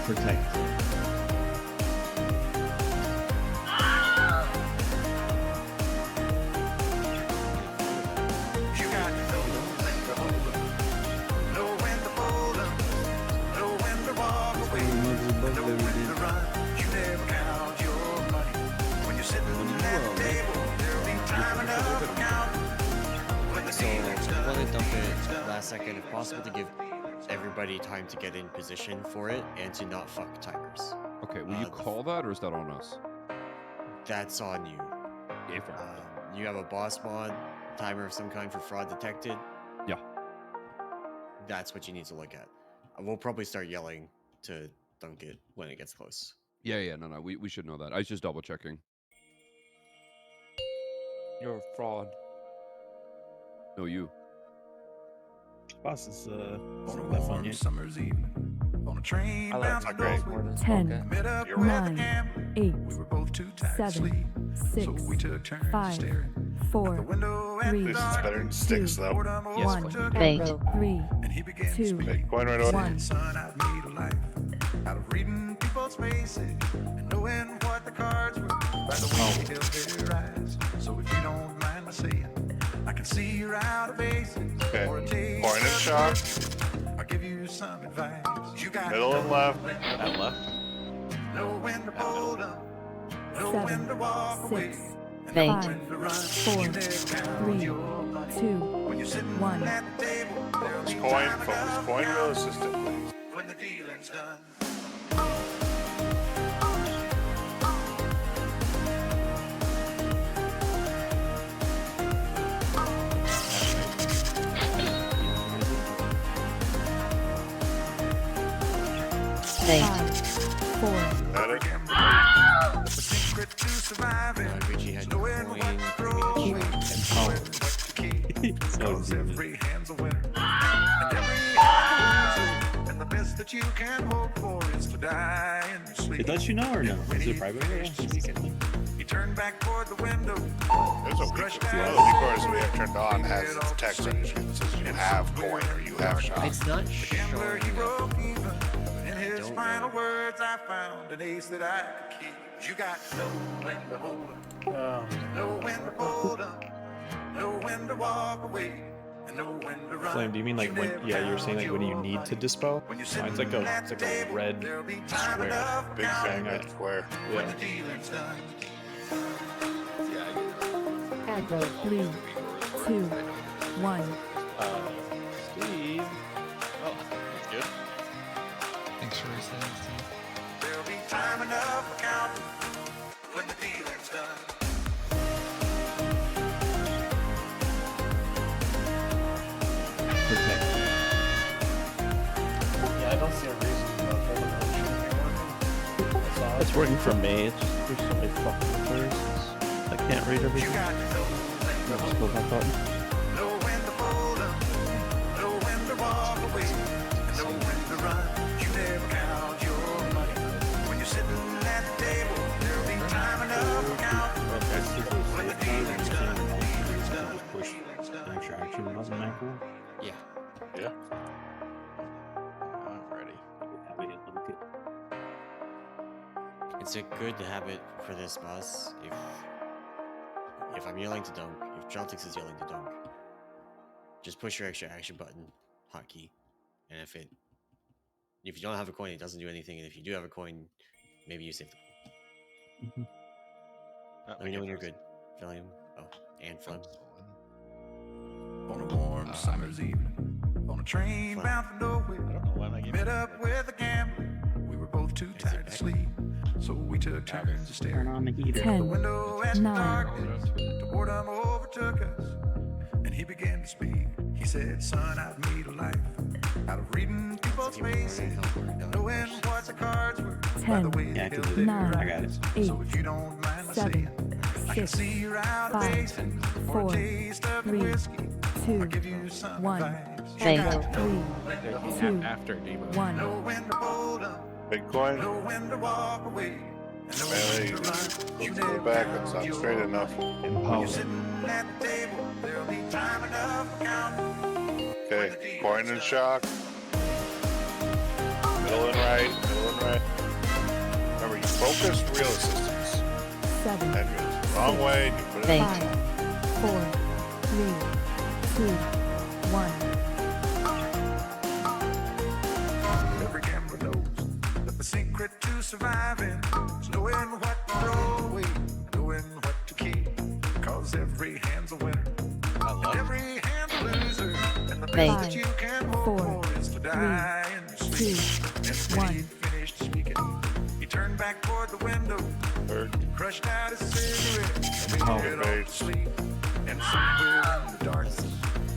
Protect.
You got to know when to hold up, know when to fold up, know when to walk away, know when to run. You never count your money when you're sitting at the table. There'll be time enough for counting when the
So
dealing's
I
done.
want to dump it last second if possible to give everybody time to get in position for it and to not fuck timers.
Okay, will you call that, or is that on us?
That's on you.
Yeah, fair.
You have a boss mod timer of some kind for fraud detected.
Yeah.
That's what you need to look at. We'll probably start yelling to dunk it when it gets close.
Yeah, no, we should know that. I was just double checking.
You're a fraud.
No, you.
Boss is
On a
that fun
warm
yet?
summer's evening, on a train
I like
bound
the
for
great
Norway.
more than
10,
Met up
You're
with
right.
a
9,
gambler.
8,
We were both too tired to
7,
sleep,
6,
so we took turns
5,
staring
4,
out the window at
3,
the
This is
dark.
better than sticks, though.
Boredom
Yes,
overtook
Bait.
us,
3,
and he began to
2,
speak.
Coin right away.
1.
Son, I've made a life out of reading people's faces and knowing what the cards were by the way they held their eyes. So if you don't mind my saying, I can see you're out of aces.
Okay.
Or a taste
Point and
of
shot.
I'll give you some advice. You got
Middle and left.
That left.
know when to hold up, know when to walk away,
6,
and
Bait.
know
5,
when to run.
4,
You never count
3,
your money.
2,
When you're sitting
1.
at the table, there'll be
Coin,
time
focus.
enough
Coin,
to
real
count
assistant, please.
when the dealing's done.
Bait.
5, 4,
Got it?
The secret to surviving
Gucci had
is
your
knowing
coin,
what to throw away, and knowing what to keep. Cause every hand's a winner, and every hand's a loser, and the best that you can hope for is to die in your sleep.
Did let you know or no? Is it private?
He turned back toward the window.
There's a weak, one of the weak orders we have turned on has its text on it that says you have coin or you have shot.
It's not
Gambler, he
showing
broke even. In his
don't
final
know.
words, I found an ace that I could keep. You got to know when to hold up, know when to hold up, know when to walk away, and know when to run.
Flame, do you mean like when? Yeah, you were saying like when you need to dispel.
When you're
Mine's like a red
there'll be time
square.
enough
Big
counting
thing, red square.
when
Yeah.
the dealing's done.
aggro, 3, 2, 1.
Steve.
Oh, that's good.
Thanks for resetting, Steve.
There'll be time enough for counting when the dealing's done.
Protected.
Yeah, I don't see a reason for the motion to be working. That's odd.
It's working for me. It's just there's so many fucking words. I can't read
You
everything.
got to know when to
Just go back button.
know when to hold up, know when to walk away, and know when to run. You never count your money. When you're sitting at the table, there'll be time enough to count when the dealing's done. Dealing's done.
Just push an extra action button macro.
Yeah.
Yeah.
I'm ready.
Have it look it.
It's a good habit for this boss. If I'm yelling to dunk, if Joltix is yelling to dunk, just push your extra action button hotkey, and if you don't have a coin, it doesn't do anything, and if you do have a coin, maybe you save the coin. Let me know when you're good. Philium. Oh, and Flem.
On a warm summer's evening, on a train bound for nowhere,
I don't know why my game.
met up with a gambler. We were both too tired to sleep, so we took turns to stare
Turn on the heater.
the
10,
window at the
9,
darkness. The boredom overtook us, and he began to speak. He said, "Son, I've made a life out of reading people's faces and knowing what the cards were by the
10,
way
Yeah, I
they
can
held
do
their
that. I
eyes.
got it.
8,
So if you don't mind my
7,
saying, I can
6,
see you're out of
5,
basics for a
4,
taste of
3,
whiskey.
2,
I'll give you some
1.
advice. You
Bait.
got to know
Yeah,
when to
Two.
after Devo.
1.
know when to hold up,
Big coin.
know when to walk away, and know
Manly,
when to run. You
let's go
never
back.
count
That's not
your
straight
money.
enough.
When
Empower.
you're sitting at the table, there'll be time enough for counting.
Okay, coin and shock. Middle and right, middle and right. Remember, you focus real assistance.
7,
And goes the wrong way, you put it in.
5, 4, 3, 2, 1.
Every gambler knows that the secret to surviving is knowing what to throw away, knowing what to keep. Cause every hand's a winner,
I love
every hand's a loser, and the best
Bait.
that you can hope
4,
for is to die in your sleep. And when he finished speaking, he turned back toward the window, crushed out his cigarette, and faded off to sleep. And somewhere in the darkness,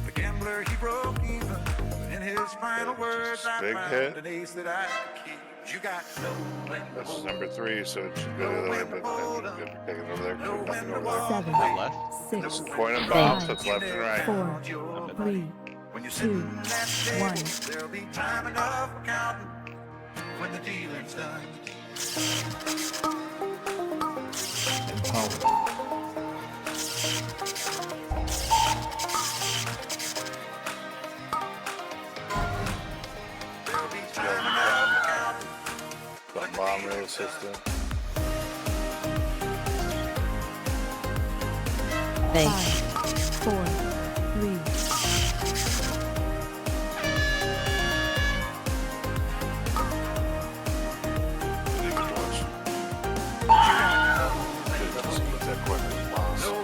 the gambler he broke even. In his final words, I
big
found
hit.
an ace that I could keep. You got no when to
This is
hold
number 3, so it should go the other way, but then you take it over there. Nothing over there.
7,
Left?
6,
Coin and bombs,
5,
that's left and right.
4, 3,
when you're
2,
sitting at the table,
1.
there'll be time enough for counting when the dealing's done.
Empower.
There'll be time enough for counting.
The bomb rail system.
Five, 4, 3,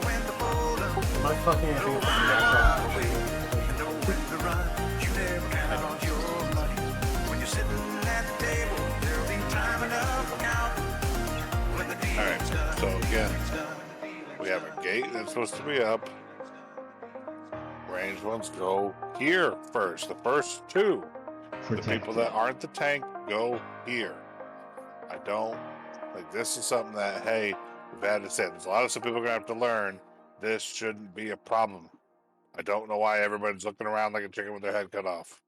Am I fucking anything with the natural?
Alright, so again, we have a gate that's supposed to be up. Range ones go here first. The first 2. The people that aren't the tank go here. I don't like this is something that, hey, we've had to say. There's a lot of stuff people are gonna have to learn. This shouldn't be a problem. I don't know why everybody's looking around like a chicken with their head cut off.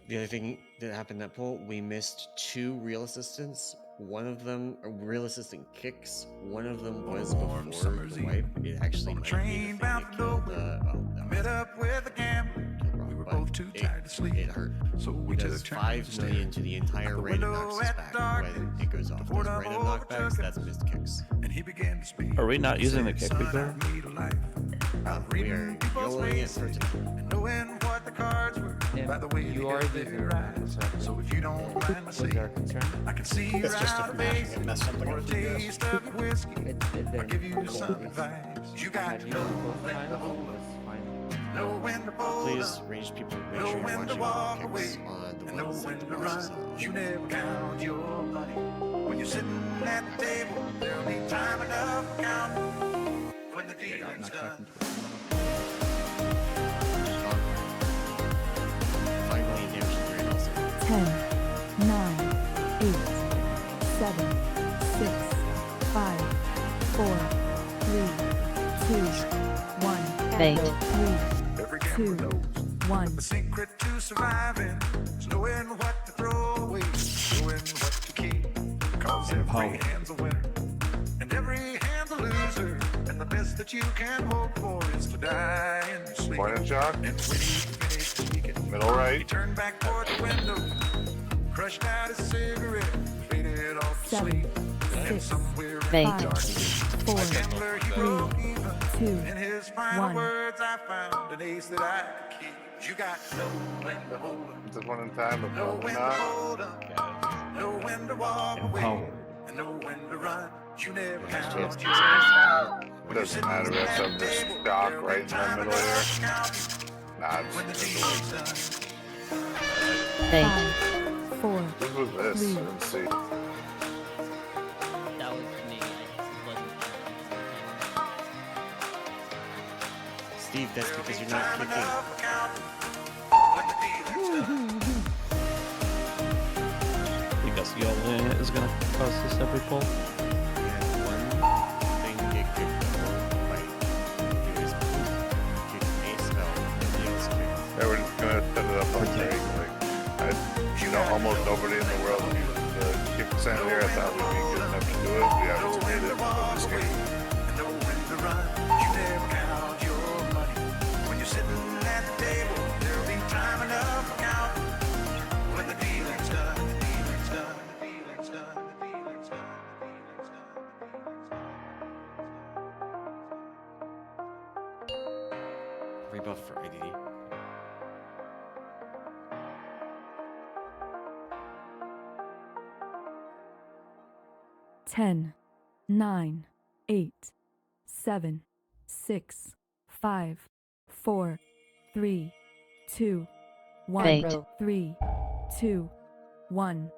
The other thing that happened that poll, we missed 2 real assistants. One of them, real assistant kicks. One of them was before the wipe. It actually might be the thing that killed
Met up with a gambler. We were both too tired to sleep.
It hurt.
So we
It
took
does
turns
5 million to the entire rate of knocks us back when it goes off. Those random knockbacks, that's missed kicks.
And he began to speak.
Are we not using the kick before?
We are YOLOing it for today.
Knowing what the cards were. By the way,
You are using
so if you don't mind my saying,
our concern.
I can see
It's
right
just
out
if
of
mashing
face
and mess something
or
up
a
for you guys.
taste of your whiskey. I'll give you some
Cool.
advice. You got
Had
to
you
know
both
when to
times,
hold
that's
up,
fine.
know when to fold
Please,
up,
range people, make
know
sure you're
when to
watching
walk
the
away,
kicks on the
and know
ones
when
that
to
the boss is
run.
on.
You never count your money. When you're sitting at the table, there'll be time enough for counting when the dealing's done.
5 million damage to 3 also.
10, 9, 8, 7, 6, 5, 4, 3, 2, 1.
Bait.
3, 2, 1.
The secret to surviving is knowing what to throw away, knowing what to keep. Cause every hand's a winner, and every hand's a loser. And the best that you can hope for is to die in your sleep.
Point and shot.
And when he finished speaking,
Middle
he
right.
turned back toward the window, crushed out his cigarette, faded off to
7,
sleep. And
6,
somewhere in
Bait.
the darkness,
4,
a gambler he
3,
broke even.
2,
In his final
1.
words, I found an ace that I could keep. You got to know when to hold up,
This one in time, but
know
probably
when to
not.
hold up, know when to walk away,
Empowered.
and know when to run. You never count
Yes,
your money. When you're
Doesn't
sitting
matter if
at
some
the
just
table,
stock
there'll
right
be
in the
time
middle
enough
here.
counting
Nah,
when the
it's
dealing's done.
Bait.
5, 4,
What was this?
3.
Let's see.
That was me. I wasn't.
Steve, that's because you're not kicking.
Because YOLOing it is gonna cause this every pull.
And one thing get kicked over by you is kick a spell, nobody else kicks.
Yeah, we're just gonna set it up on break. Almost nobody in the world uses the kick sound here. I thought we'd be good enough to do it. We haven't made it for this game.
Know when to run. You never count your money. When you're sitting at the table, there'll be time enough for counting when the dealing's done. The dealing's done. The dealing's done. The dealing's done. The dealing's done.
Rebuff for IDD.
Ten, 9, 8, 7, 6, 5, 4, 3, 2, 1.
Bait.
3, 2, 1.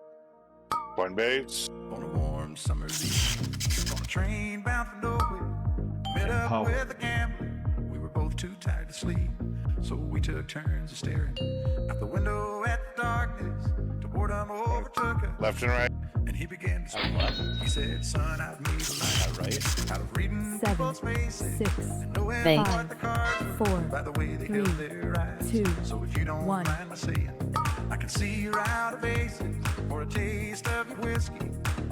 Coinbase.
On a warm summer's eve, on a train bound for nowhere, met up
Power.
with a gambler. We were both too tired to sleep, so we took turns of staring out the window at the darkness. Till boredom overtook us,
Left and right.
and he began to speak. He said, "Son, I've made a life
Right?
out of reading
7,
people's faces
6,
and knowing
Bait.
what the cards were
4,
by the way they held
3,
their eyes.
2,
So if you don't
1.
mind my saying, I can see you're out of bases for a taste of your whiskey.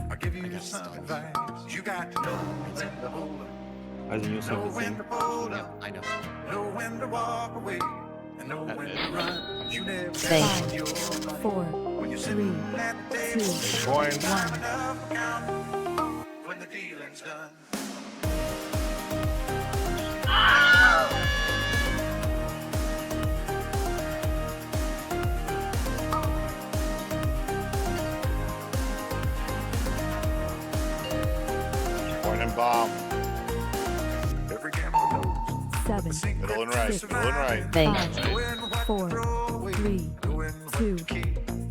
I'll give you some advice. You got to know when to hold up,
As you
know when to fold
Yeah,
up,
I know.
know when to walk away, and know when to run. You never
Bait.
count your money
4,
when you're
3,
sitting at the table.
2,
Coin.
Time enough to count when the dealing's done.
Point and bomb.
Every gambler knows
7,
Middle and right. Middle and right.
Bait.
5, 4, 3, 2,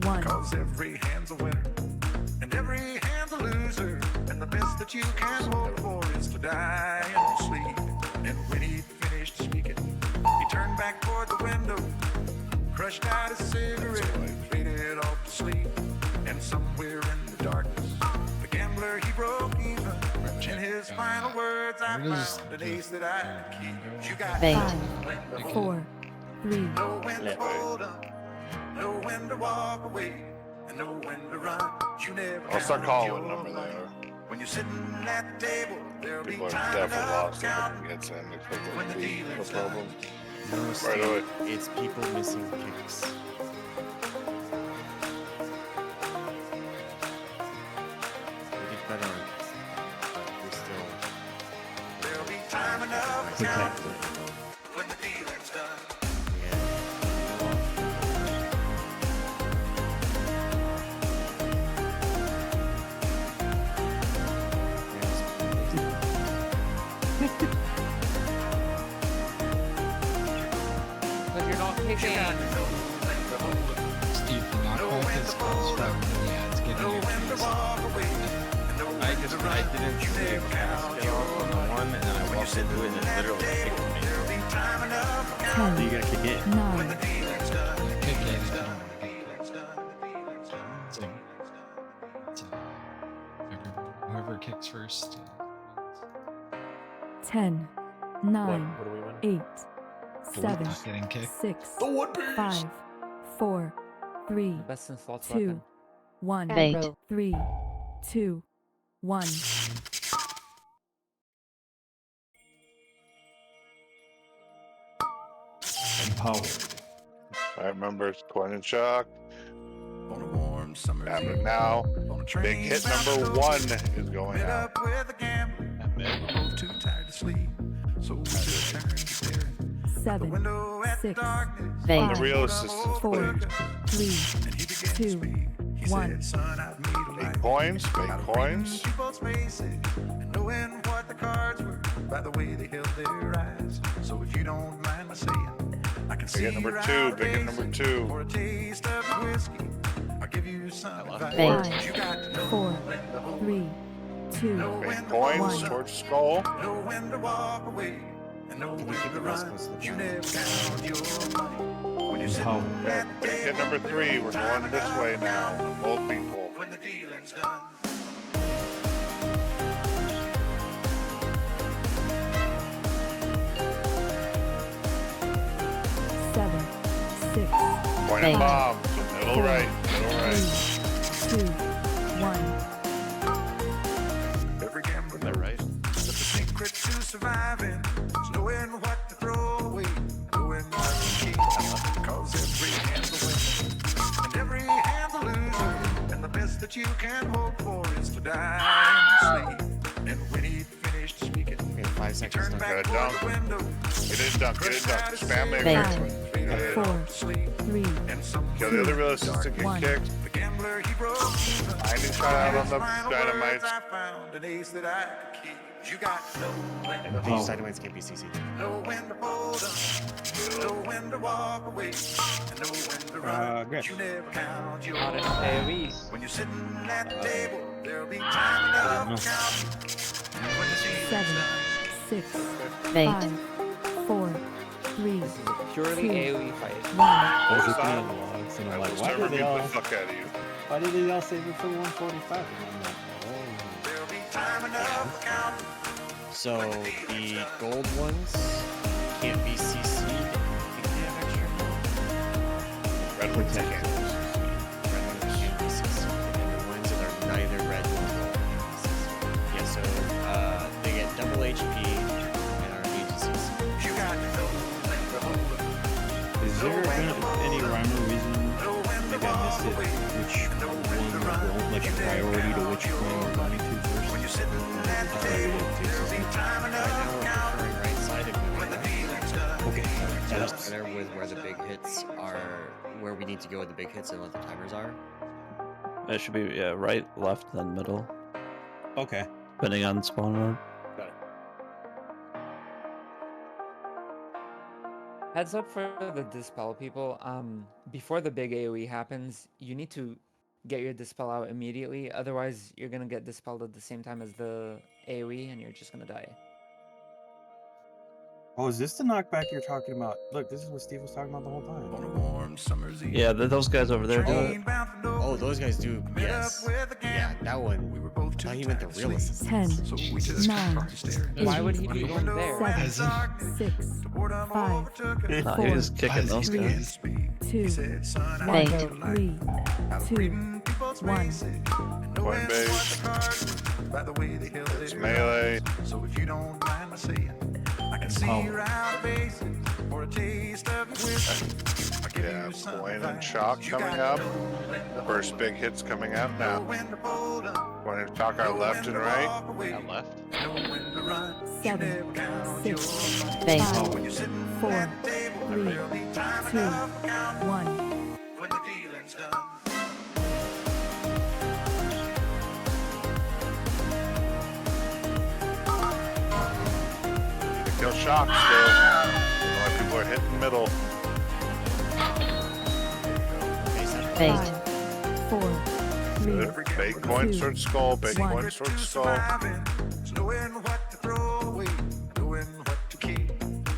1.
Cause every hand's a winner, and every hand's a loser, and the best that you can hope for is to die in your sleep. And when he finished speaking, he turned back toward the window, crushed out a cigarette, faded off to sleep. And somewhere in the darkness, the gambler he broke even. In his final words, I found an ace that I could keep. You got
Bait.
5, 4, 3,
know when to hold up, know when to walk away, and know when to run. You never
I'll start
count
calling
your
what number they
money.
are.
When you're sitting at the table, there'll be
People are
time
definitely
enough
lost.
counting
Everyone gets in. Expect
when
it
the
to be no
dealing's done.
problem.
No,
Right
Steve,
away.
it's people missing kicks. We did better on this, but we're still.
There'll be time enough
Protected.
when the dealing's done.
Because you're not kicking.
Steve, the knockback is close from yeah, it's getting your keys.
I didn't see a casket off on the one, and then I walked into it and it literally kicked me.
10,
So you gotta kick it.
9,
Kick it if you don't want to get so, whoever kicks first.
10, 9,
What do we win?
8,
The
7,
not getting kicked.
6, 5, 4, 3,
Best in slots
2,
weapon.
1.
Bait.
3, 2, 1.
Empowered.
I remember it's coin and shock.
On a warm summer's
Happening
eve,
now.
on a
Big
train
hit
bound
number
for
1
nowhere,
is going
met
out.
up with a gambler. We were both too tired to sleep, so we took turns staring out the
7,
window at the
6,
darkness.
Bait.
The
5,
real assistance,
4,
please.
3,
And he began to
2,
speak. He
1.
said, "Son, I've made a
Big
life
coins. Big
out of
coins.
reading people's faces and knowing what the cards were by the way they held their eyes. So if you don't mind my saying, I can see
Big hit number
you're
2.
out of
Big hit number
bases
2.
for a taste of your whiskey. I'll give you some advice.
Bait.
You got to know
4,
when to hold
3, 2,
know
Big
when to
coins
hold up,
towards skull.
know when to walk away, and know when to run. You never count your money when you're sitting
Empowered.
at the
Big hit
table.
number 3. We're going this way now. Both people.
When the dealing's done.
seven, 6,
Point and
Bait.
bomb. Middle
4,
right. Middle right.
3, 2, 1.
Every gambler
Is that right?
But the secret to surviving is knowing what to throw away, knowing what to keep. Cause every hand's a winner, and every hand's a loser. And the best that you can hope for is to die in your sleep. And when he finished finished speaking,
We have 5 seconds.
Get it done. Get it done. Get it done. Spam me.
Five,
Good.
4, 3,
Kill the other real assistant. Get
One.
kicked.
the gambler he broke.
Finding shot out on the dynamites.
I found an ace that I could keep. You got
And these dynamites can't be CC'd.
know when to hold up, know when to walk away, and know when to run.
Griff.
You never count your
Not enough AoEs.
when you're sitting at the table, there'll be time enough to count. When the season's
7,
done.
6,
Bait.
5, 4, 3,
This is a purely
Two.
AoE fight.
1.
What was
looking
that?
at the logs, and
I
I'm
will
like,
start
why did they
rebuke
all?
the fuck out of you.
Why did they all save it for 145? And I'm like,
There'll be time enough to count.
So the gold ones can't be CC'd. I think they have extra gold.
Red ones can't.
Red ones can't be CC'd. And the ones that are neither red nor gold can be CC'd. Yeah, so they get double HP and are immune to CC.
You got to know when to hold up.
Is there any rhyme or reason, maybe I missed it, which one won't, like a priority to which one we're going to first?
When you're sitting at the table, there'll be time enough
Right now
to
we're
count.
preferring right side of
When the
the
dealing's done.
Okay.
Just better with where the big hits are, where we need to go with the big hits and what the timers are.
It should be right, left, then middle,
Okay.
depending on spawn mode.
Got it.
Heads up for the dispel people. Before the big AoE happens, you need to get your dispel out immediately. Otherwise, you're gonna get dispelled at the same time as the AoE, and you're just gonna die.
Oh, is this the knockback you're talking about? Look, this is what Steve was talking about the whole time.
On a warm summer's eve.
Yeah, those guys over there do it.
Train bound for nowhere.
Oh, those guys do.
Met up
Yes.
with a
Yeah,
gambler.
that one.
We were both
I
too
thought he meant the
tired to
real
sleep.
assistant.
10,
So we just
9,
started staring.
Why would he be going
Window
there?
and
Peasant.
darkness.
6,
The boredom
5,
overtook us.
No, he was kicking those
Four.
guys.
2,
He said, son, I
1,
need you like
3,
I was
2,
reading people's
1.
faces and knowing
Coinbase.
what the cards were by the way they held
It's
their
melee.
eyes. So if you don't mind my saying, I can see
Oh.
around faces for a taste of your wisdom. I'll give
Yeah,
you some
coin and
advice.
chalk
You
coming
got
up.
to know when to
First
hold
big hits coming out
up,
now.
know when to fold up,
Want to talk our
know
left
when
and
to
right?
walk away,
At left.
know when to run. You
7,
never count
6,
your money.
Bait.
5,
When you're sitting
4,
at the table,
3,
there'll be time
2,
enough to count
1.
when the dealing's done.
Need to kill shock still. A lot of people are hitting middle.
Bait.
5, 4, 3,
Good. Bait coin,
Two.
sword skull. Bait
One.
coin, sword skull.
It's knowing what to throw away, knowing what to keep.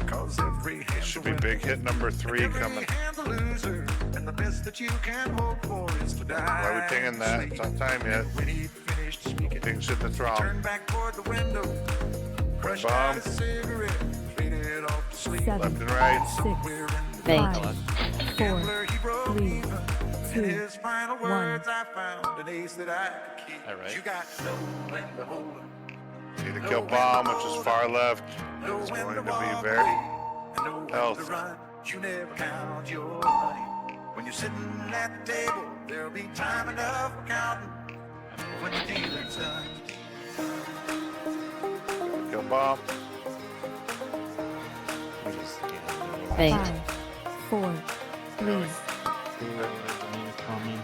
Cause every
It
hand's
should
a
be big
winner,
hit number 3
every
coming.
hand's a loser, and the best that you can hope for is to die.
Why are we pinging that? It's not time yet.
When he finished speaking,
Pings hit the throng.
turned back toward the window, crushed
Bomb.
out a cigarette, faded off to sleep.
7,
Left and right.
6,
Somewhere in the
Bait.
5,
the
4,
gambler, he broke
3,
even. In
2,
his final
1.
words, I found an ace that I could keep.
All right.
You got to know when to hold up.
Need to kill bomb, which is far left.
Know
It's
when
going
to
to be
walk
very
away, and know when
health.
to run. You never count your money. When you're sitting at the table, there'll be time enough for counting. When the dealing's done.
Kill bomb.
We just can't.
Bait.
5, 4, 3,
Comment.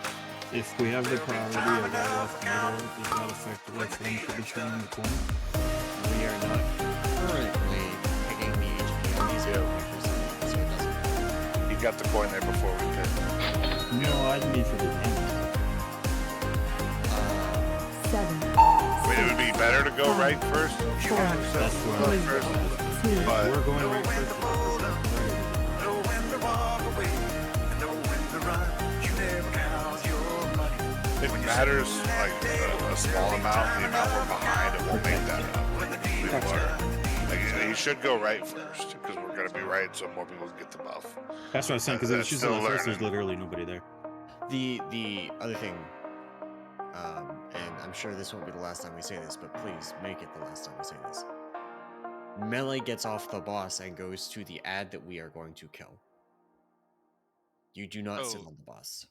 If we have the priority of our left middle, does that affect which one should be showing the coin?
We are not currently picking the HP on these AoE, so it doesn't.
He got the coin there before we did.
No, I need for the damage.
7,
I mean, it would be better to go right first.
That's where
Three.
I'm first.
2,
But
We're going right first.
Know when to walk away, and know when to run. You never count your money.
it matters like a small amount. The amount we're behind, it won't make that up. We are. Like, you should go right first because we're gonna be right, so more people can get the buff.
That's what I was saying, because if
That's
she's
still
on the first,
learning.
there's literally nobody there.
The other thing, and I'm sure this won't be the last time we say this, but please make it the last time we say this. Melee gets off the boss and goes to the ad that we are going to kill. You do not sit
Oh.
on the boss.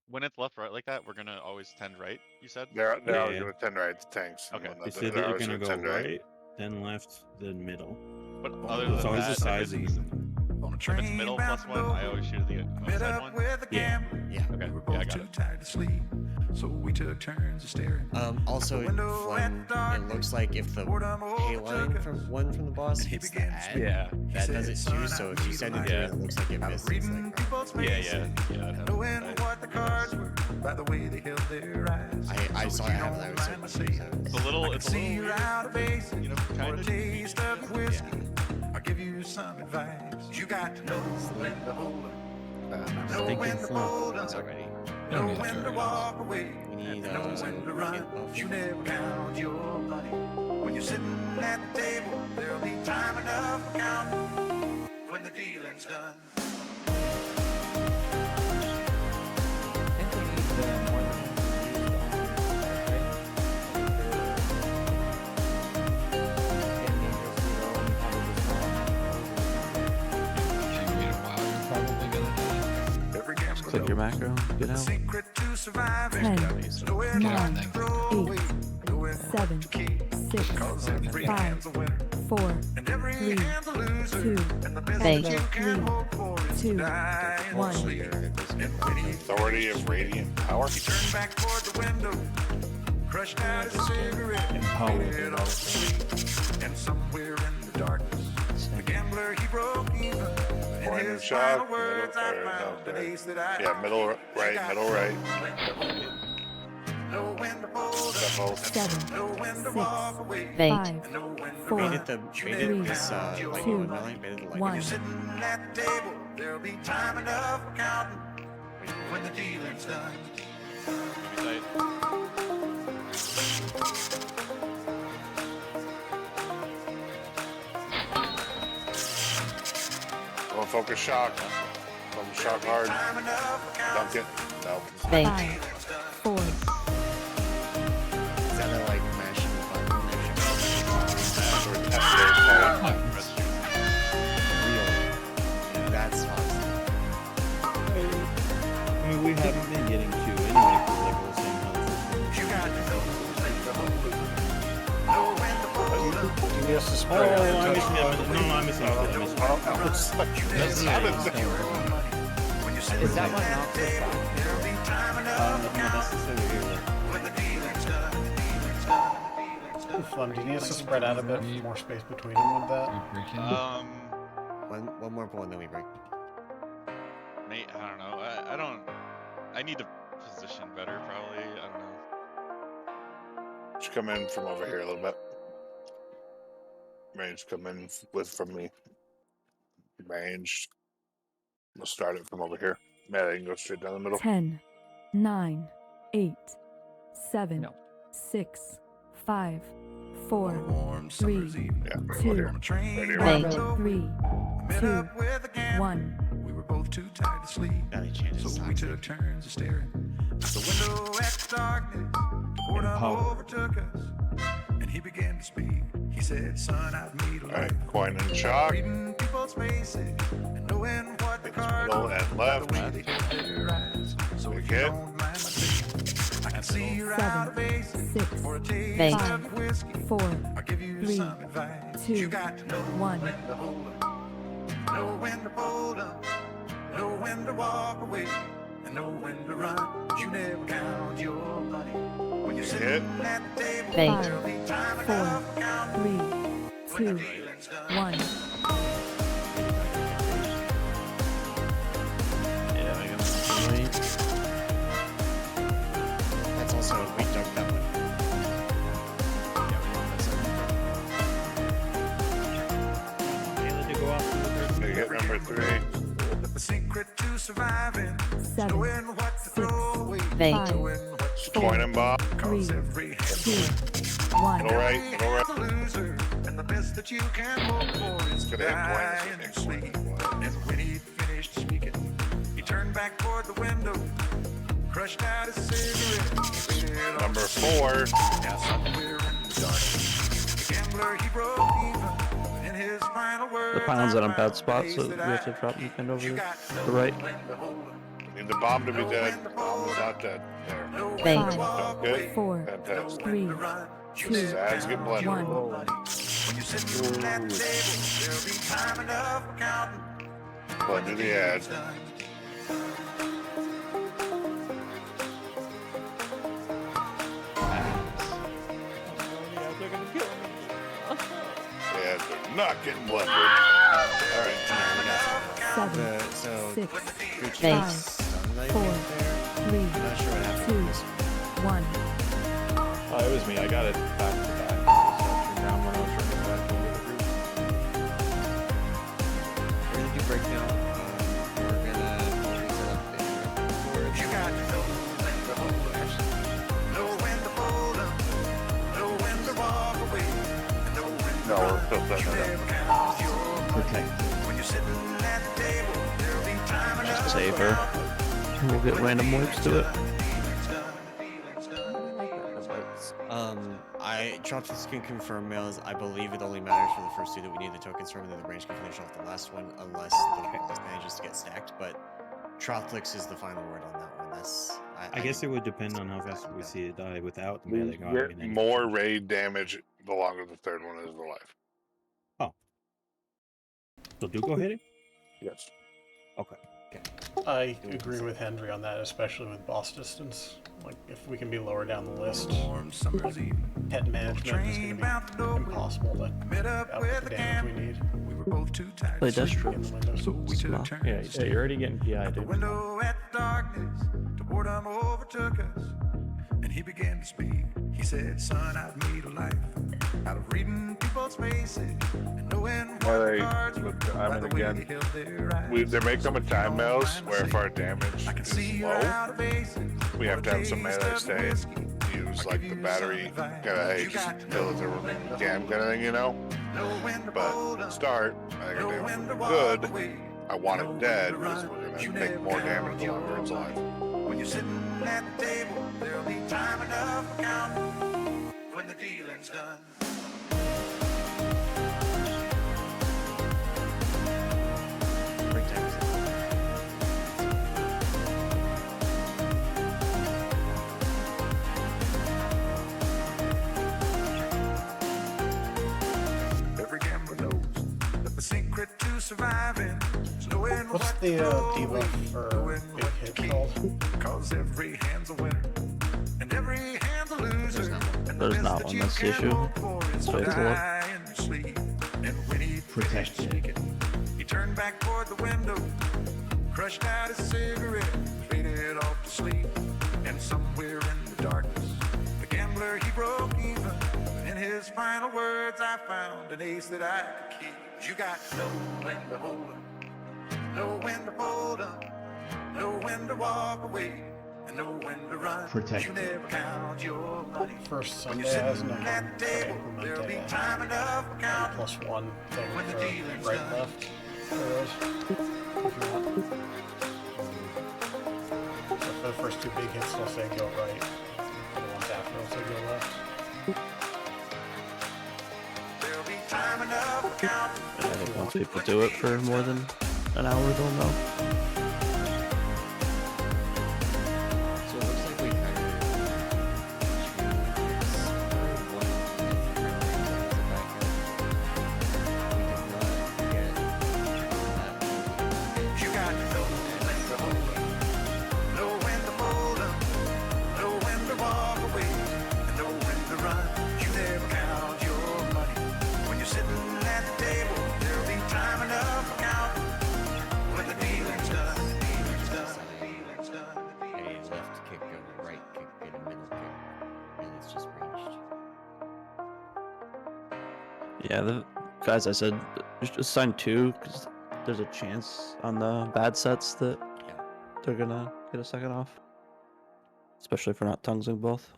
when it's left right like that, we're gonna always tend right. You said.
They're always
Yeah.
going to tend right to tanks. and
Okay.
whatnot.
They said they're
always
gonna go
tend
right, then left, then middle.
But other than
It's always
that,
the sizing.
if it's middle plus one, I always shoot the outside one.
Yeah.
Yeah.
Okay.
We were
Yeah,
both
I got
too
it.
tired to sleep, so we took turns of staring.
Also,
The window
Flynn,
at dark,
it looks like if the
boredom
pay line
overtook
from
us,
one from the boss
and he
hits the
began to
ad,
speak.
Yeah.
He
that
said,
does it
"Son,
too.
I
So if you
need
send
a
it
light."
through, it looks like it
I was
missed. It's
reading
like,
people's
Yeah,
faces,
yeah, yeah. That
knowing
happens.
what the cards were by the way they held their eyes.
I
So
saw
if
it
you
happen.
don't
I was
mind my
certain.
saying,
It's a little.
I can
It's a
see
little
you're
weird.
out of base,
You know,
for
kind
a
of.
taste of the whiskey. I'll give you some advice. You got to know when to hold up, know when to fold up,
already.
know when to walk away,
We need
know when to run. You never count your money. When you're sitting at the table, there'll be time enough for counting when the dealing's done.
I think we need more than
Every gambler
Click your
knows
macro. Get
the
out.
secret to surviving
10,
is knowing
9,
when to throw away,
8,
knowing
7, 6,
cause every
5,
hand's a winner
4,
and every
3,
hand's a loser.
2,
And the best
Fake.
that you can hope for is to
2,
die in
1.
sleep. And when he
Authority of radiant power.
turned back toward the window, crushed out his cigarette, faded off to sleep. And somewhere in the darkness, the gambler he broke even. In
Point
his
and shot,
final words, I
middle, or
found an
no,
ace that I
Yeah, middle right, middle right.
know when to fold
That
up,
both.
7,
know when to
6,
walk away,
5,
know when to
4,
run.
Baited the
You
baited
never
this
count your
lightning
two,
line. Baited the lightning.
1.
You're sitting at the table, there'll be time enough for counting when the dealing's done.
Tight.
Don't focus shock. Focus shock hard.
Time enough for
Dunk
counting
it. No.
Fake.
5, 4,
Is that a, like mashing the button? Real. That's awesome.
I mean, we haven't been getting too in like the same health.
You got to know when to hold up, know when to fold up.
Do you guys
Oh,
spread out
I'm
into
missing that.
the-
No, I'm missing that. I'm missing that.
You never count your money. When you're sitting
Is that one
at
not
the
the
table,
back?
there'll be time enough for
No, that's
counting
this over here.
when the dealing's done. The dealing's done. The dealing's done.
Flem, do you need us to spread out a bit, more space between them with that?
One more pull and then we break.
Mate, I don't know. I don't. I need to position better, probably. I don't know.
Just come in from over here a little bit. Range come in from me. Ranged. We'll start it from over here. Yeah, they can go straight down the middle.
10, 9, 8, 7,
No.
6, 5, 4,
Warm
3,
summer's evening.
Yeah, right
2,
here.
On a train
Right here.
ride
Fake.
over,
3,
met
2,
up with a gambler.
1.
We were both too tired to sleep,
Now they changed
so
his
we
toxic.
took turns of staring out the window at the darkness. Boredom
Power.
overtook us, and he began to speak. He said, "Son, I've made a life
Alright, coin and shock.
reading people's faces and knowing what the
It's
cards
middle
were
and
by
left.
the way they held their eyes. So
Big
if you
hit.
don't mind my saying, I can see you're out of
7,
bases
6,
for a taste
Fake.
of whiskey.
4,
I'll give you
3,
some advice.
2,
You got to know
1.
when to hold up, know when to fold up, know when to walk away, and know when to run. You never count your money. When you're sitting at the table,
Fake.
there'll be time
4,
enough for counting
3,
when
2,
the dealing's done.
1.
Yeah, I got
That's also we dug that one. Yeah, we want that second.
Mainly to go off to the third.
Big hit number 3.
The secret to surviving is
7,
knowing what to throw away,
Fake.
5,
knowing what to
Coin and bomb.
'cause
3,
every
2,
hand's
1.
Middle right, middle right.
a loser, and the best that you can hope for is to
Gonna hit
die
coin
in
this
your
week.
sleep. And when he finished speaking, he turned back toward the window, crushed out his cigarette, faded off
Number
to
4.
Now somewhere in the darkness, the gambler he broke even. In his final words,
The pound's
I
in a bad
found
spot,
the
so
ace
we
that
have to
I
drop and bend over
You
to
got to
the
know
right.
when to hold 'em,
Need the bomb to be dead. Bomb is not dead. There.
Thanks.
Good.
4,
Fantastic.
3, 2,
Ads get blended.
1.
When you're sitting at the table, there'll be time enough for counting.
Blend to the ads. The ads are not getting blended. All right.
7,
So
6,
Gucci
5,
sunlight
4,
right there.
3,
I'm not sure what happened
2,
with this.
1.
Oh, it was me. I got it back to back. It was turned down when I was trying to get back into the group.
We're gonna do breakdown. We're gonna reset up the board.
You got to know when to hold up, know when to fold up, know when to walk away, know when to
No, we're
run.
still setting
You
it
never count your
Protected.
when you're sitting at the table. There'll be time enough.
Just save her. And we'll get random wipes to it.
Chopsticks can confirm mails. I believe it only matters for the first two that we need the tokens from, and then the branch can finish off the last one unless the boss manages to get stacked. But Trothlix is the final word on that one. That's
I guess it would depend on how fast we see it die without the
We
melee guard.
get more raid damage the longer the third one is alive.
So do go hit it?
Yes.
Okay.
I agree with Henry on that, especially with boss distance. Like, if we can be lower down the list, pet management is going to be impossible to output the damage we need.
We were both too tired
Play
to sleep,
Destro.
In the windows.
so we took turns.
Yeah, you're already getting PI,
The
dude.
window at darkness, to boredom overtook us, and he began to speak. He said, "Son, I've made a life out of reading people's faces and knowing what the cards were by the way they held their eyes."
There may come a time, Mel's, where if our damage
I can
is
see you're
low,
out of faces.
we have to have some melee stay and use like the battery kind of, hey, just kill it to jam kind of thing, you know? But to start, I think if we're good, I want it dead because we're going to take more damage the longer it's alive.
When you're sitting at the table, there'll be time enough for counting when the dealing's done.
breakdown.
Every gambler knows that the secret to surviving is knowing
What's
what
the
to throw
debuff
away,
for
knowing
big
what
hit
to keep.
called?
Cause every hand's a winner, and every hand's a loser. And the
There's
best
not
that
one,
you
that's the
can
issue.
hope for is
So
to
it's a lot.
die in your sleep. And when he finished
Protected.
speaking, he turned back toward the window, crushed out his cigarette, faded off to sleep. And somewhere in the darkness, the gambler, he broke even. In his final words, I found an ace that I could keep. You got to know when to hold up, know when to fold up, know when to walk away, and know when to run.
Protect.
You never count your money.
First
When
Sunday
you're
has
sitting
enough
at the
to
table, there'll be
implement
time enough for counting.
+1 thing
When the
for
dealing's
right
done.
left arrows. If you want. So for the first two big hits, they'll say go right. For the ones after, they'll say go left.
There'll be time enough for counting.
And I think once people do it for more than an hour, they'll know.
So it looks like we kind of
You got to know when to hold up, know when to fold up, know when to walk away, and know when to run. You never count your money. When you're sitting at the table, there'll be time enough for counting. When the dealing's done, the dealing's done, the dealing's done, the dealing's
a left kick, a right kick, and a middle kick, and it's just ranged.
Yeah, the guys, I said just assign 2 because there's a chance on the bad sets that they're gonna get a second off, especially if we're not tonguesing both.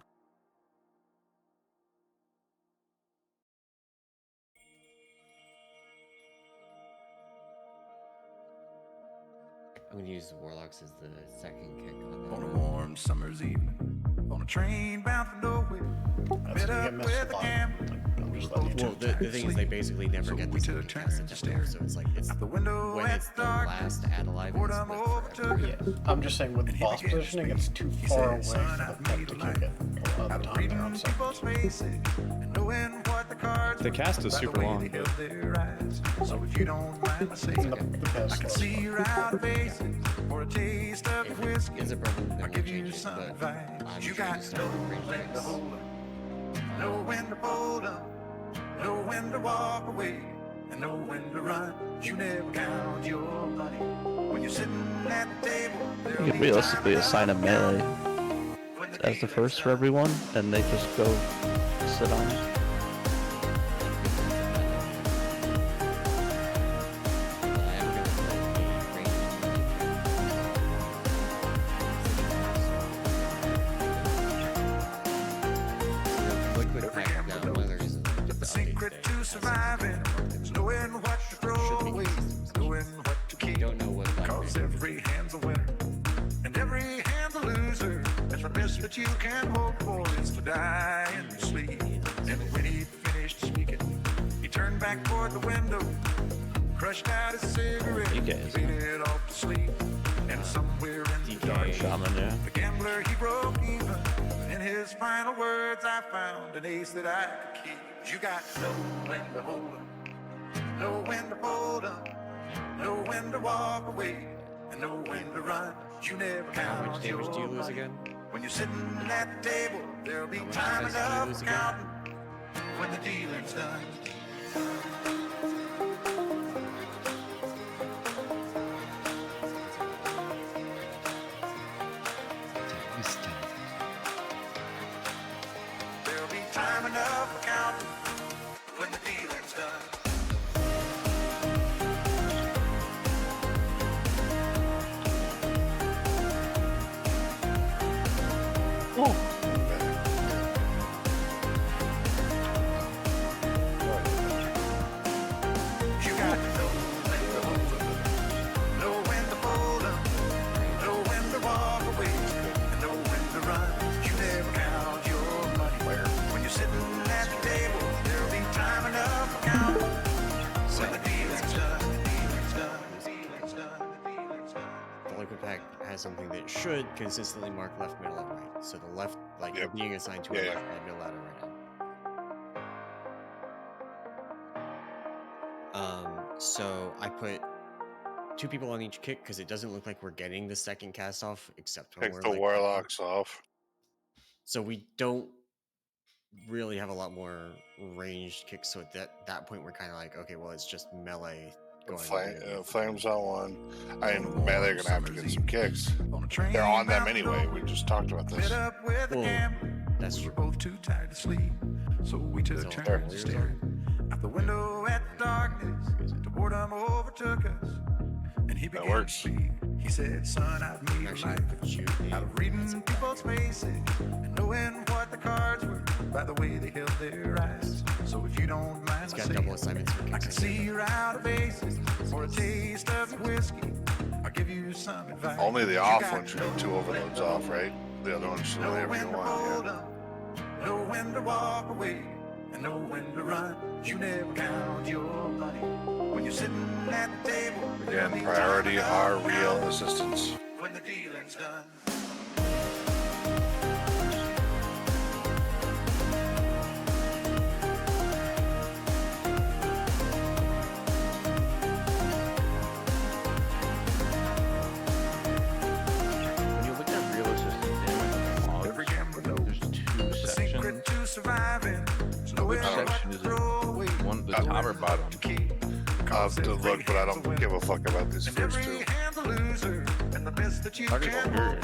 I'm gonna use the Warlocks as the second kick on
On a
that.
warm summer's evening, on a train bound for nowhere,
That's
met
gonna
up
get missed
with
a
a
lot.
gambler.
I'm just letting you
Well, the thing is, they basically never get the second cast attempt, so it's like it's when it's the last ad alive.
Yeah, I'm just saying with boss positioning, it's too far away for the pet to kick it all the time there on second.
The cast is super long, but
So if you don't mind my saying, I can see you're out of faces for a taste of the whiskey.
Is it broken? Then
I'll
we'll
give
change
you
it,
some
but
advice.
I'm
You
sure
got
just
to know when to hold up, know when to fold up, know when to walk away, and know when to run. You never count your money when you're sitting at the table.
You could realistically assign a melee as the first for everyone, and they just go sit on it.
The secret to surviving is knowing what to throw away, knowing what to keep. Cause every hand's a winner and every hand's a loser. And the best that you can hope for is to die in your sleep. And when he finished speaking, he turned back toward the window, crushed out his cigarette, faded off to sleep. And somewhere in the dark, the gambler he broke even. In his final words, I found an ace that I could keep. You got to know when to hold up, know when to fold up, know when to walk away, and know when to run. You never count.
How much damage do you lose again?
When you're sitting at the table, there'll be time enough for counting when the dealing's done. There'll be time enough for counting when the dealing's done. You got to know when to hold up, know when to fold up, know when to walk away, and know when to run. You never count your money. When you're sitting at the table, there'll be time enough for counting. When the dealing's done, the dealing's done, the dealing's done, the dealing's done.
The liquid pack has something that should consistently mark left, middle, and right. So the left, like you're being assigned to a left, right, middle, and right hand. So I put 2 people on each kick because it doesn't look like we're getting the second cast off, except when
Take
we're
the
like,
warlocks off.
so we don't really have a lot more ranged kicks. So at that point, we're kind of like, okay, well, it's just melee going.
Flames on one. I mean, melee are gonna have to get some kicks. They're on them anyway. We just talked about this.
That's true.
Both too tired to sleep, so we took turns staring out the window at the darkness. The boredom overtook us, and he began to speak. He said, "Son, I've made a life out of reading people's faces and knowing what the cards were by the way they held their eyes. So if you don't mind,
It's got double assignments.
I can see you're out of aces for a taste of the whiskey. I'll give you some advice.
Only the off one should have 2 overloads off, right? The other one should
Know
have
when
every
to
one.
hold up, know when to walk away, and know when to run. You never count your money when you're sitting at the table.
Again, priority are real assistants.
When the dealing's done.
When you look at real assistant damage on the
Every gambler knows
there's 2
the
sections.
secret to surviving.
Which section is it? One, the top or bottom?
I'll have to look, but I don't give a fuck about these first 2.
Target over.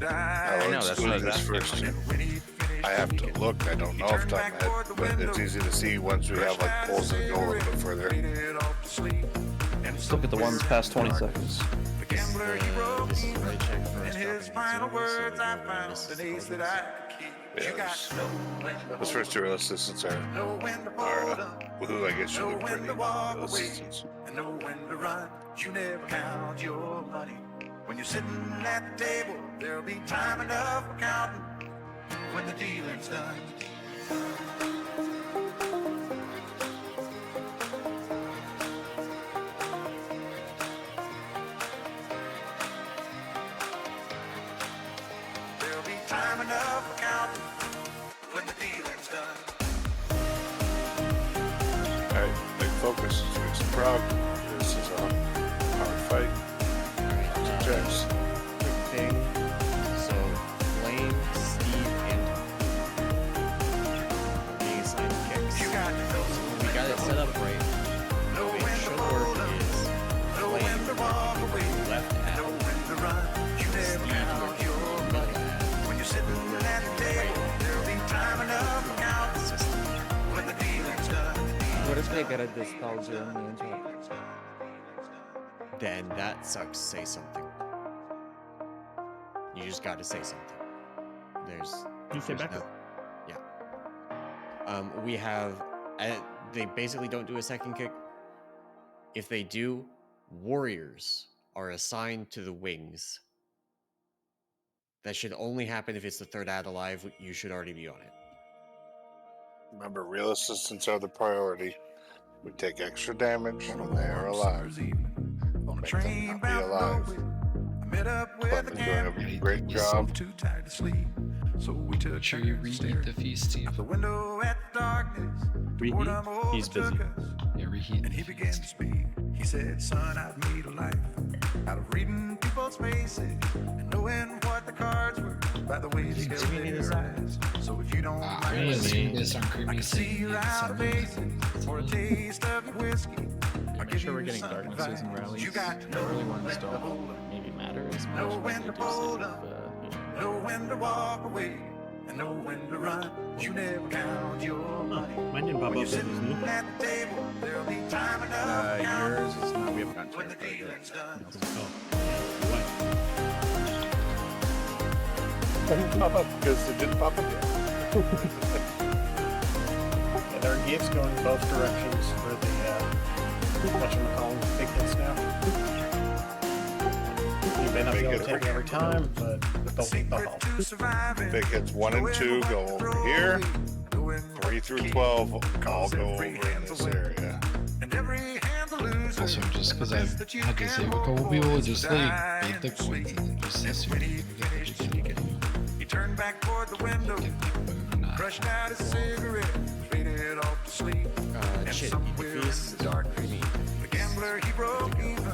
I know, that's what this first 2. I have to look. I don't know off the top of my head, but it's easy to see once we have like pulls that go a little bit further.
Let's look at the ones past 20 seconds.
This is right check first.
In his final words, I found an ace that I could keep.
Yes. Those first 2 real assistants are who I guess should be pretty real assistants.
And know when to run. You never count your money when you're sitting at the table. There'll be time enough for counting when the dealing's done.
they get a dispel during the interrupt?
Then that sucks. Say something. You just gotta say something.
You say
there's
backup.
Yeah. We have. They basically don't do a second kick. If they do, warriors are assigned to the wings. That should only happen if it's the third ad alive. You should already be on it.
Remember, real assistants are the priority. We take extra damage when they are alive. Make them not be alive. Clem's doing a great job.
Too tired to sleep, so we took
Sure you
turns
reheat the
staring
feast, Steve.
out the window at the darkness.
Reheat? He's busy.
Yeah, reheat
And
the
he began to
feast.
speak. He said, "Son, I've made a life out of reading people's faces and knowing what the cards were by the way they held their eyes. So if you don't
I'm
mind
gonna
me
assume
saying,
based on
I
Creamy
can see
saying
your outer faces for a taste of your whiskey. I'll
Make
give
sure we're
you
getting
some
darknesses and
advice.
rallies.
You got to know
Early
when
ones
to
don't
hold 'em,
maybe matter as much,
know
but
when
they
to
do
hold
save,
'em, know when to walk away, and know when to run. You never count your money.
Mine didn't pop
When
up
you're
as his
sitting
new.
at the table, there'll be time enough to count
Yours is not. We haven't gotten to
when the
it. but yeah.
dealing's done.
What?
Doesn't pop up because it didn't pop up yet.
Yeah, there are gifts going in both directions for the whatchamacallit big hits now. You may not be able to take it every time, but they'll help.
Big hits 1 and 2 go over here. 3 through 12 all go over in this area.
Also, just because I've had to save a couple people, just like bait the coins and just assume you're gonna get the beginning.
He turned back toward the window, crushed out his cigarette, faded off to sleep. And
Shit,
somewhere in
defeats
the darkness, the gambler he broke even.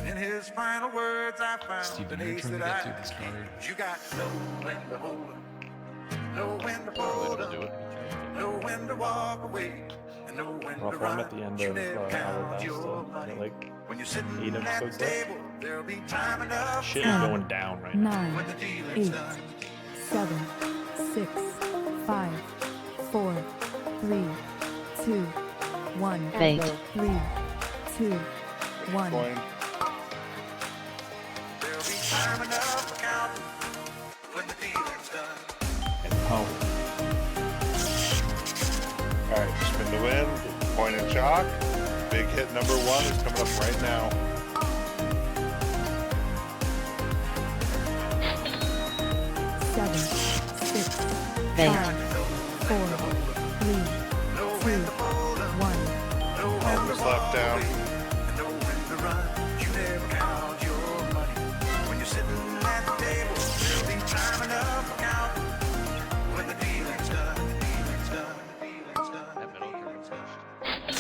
In his final words, I found
Steven,
an
you're
ace
trying to
that
get through
I
this
keep.
card.
You got to know when to hold 'em, know when to fold 'em, know when to walk away, and know when
Well,
to
if I'm
run.
at the end
You
of
never
Our
count
Best,
your money.
like
When you're sitting
8
at the
episodes left.
table, there'll be time enough
Shit
to
is
count
going down right now.
9,
when the dealing's
8,
done.
7, 6, 5, 4, 3, 2, 1.
Bait.
3, 2, 1.
Coin.
There'll be time enough to count when the dealing's done.
And power.
Alright, spin to win. Coin and chalk. Big hit number 1 is coming up right now.
7, 6,
Bait.
5, 4, 3, 2, 1.
All was left down.
And know when to run. You never count your money. When you're sitting at the table, there'll be time enough to count when the dealing's done. The dealing's done. The dealing's done.
That middle curve is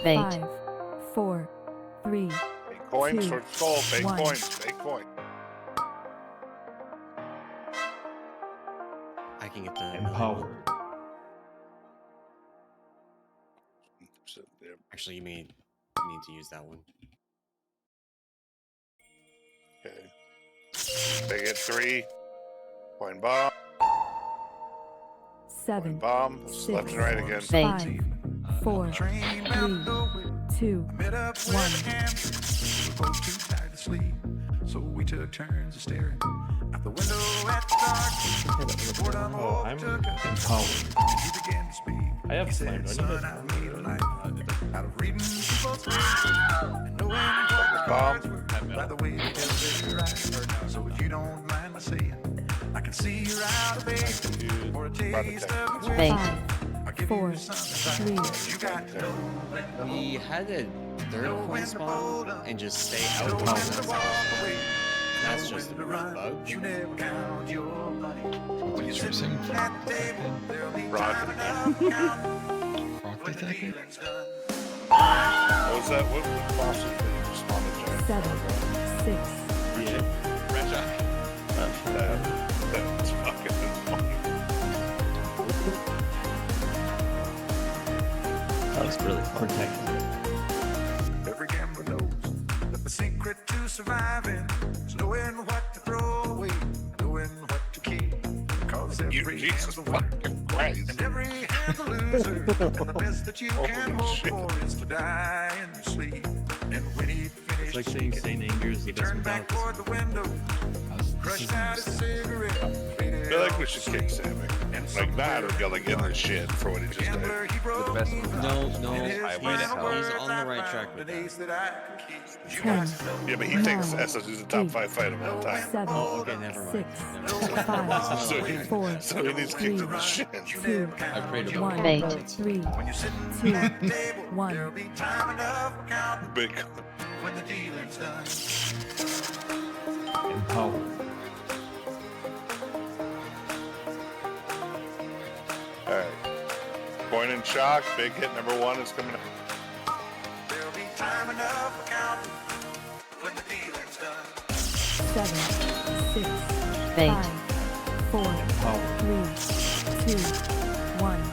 Bait.
5, 4, 3,
Fake coins,
2,
short skull, fake
1.
coins, fake coin.
I can get the
Empowered.
Actually, you need to use that one.
Okay. Big hit 3. Coin bomb.
7,
Bomb. It's left and right again.
5, 4, 3, 2, 1.
We were both too tired to sleep, so we took turns of staring out the window at the dark. Boredom
Oh, I'm
overtook us.
empowered.
He began to speak.
I have
He
slammed.
said,
Don't you
"Son,
guys
I made a life out of reading people's faces and knowing what the
Bomb.
cards were by the way they held their eyes. So if you don't mind my saying, I can see you're out of bed for a taste of your
Bait.
whiskey.
5, 4, 3,
You got to know when to
He had a third
know
coin
when to
spawn
fold 'em,
and just stay
know
out.
when to walk away.
That's
know
just
when to run.
bug.
You never count your money. When you're
Interesting.
sitting at the table, there'll be
Rod.
time enough to count
Rock
when the
detector?
dealing's done.
What was that? What bosses that you responded to?
7, 6,
That's fucking annoying.
That was really fun.
Every gambler knows that the secret to surviving is knowing what to throw away, knowing what to keep. Cause
You, Jesus fucking Christ.
And every hand's a loser. And the best that you can hope for is to die in your sleep. And when he
It's
finished
like saying Saint Anger is the
he
best
turned back
Metallica
toward the window, crushed out a cigarette.
I feel like we should kick Sammy. Like, not or like in the shit for what he just did.
The best
No,
I went to hell.
he's on the right track with that.
10,
Yeah, but he thinks SSU's the top 5 fight of all time.
7,
Oh, okay, never mind.
6, 5,
So he,
4,
so he needs kicked in the
3,
shins.
2,
I prayed to
1,
Fake.
3, 2, 1.
Big.
When the dealing's done.
Empowered.
Alright. Point and shock. Big hit number 1 is coming up.
There'll be time enough for counting when the dealing's done.
7, 6,
Fake.
5, 4, 3, 2, 1.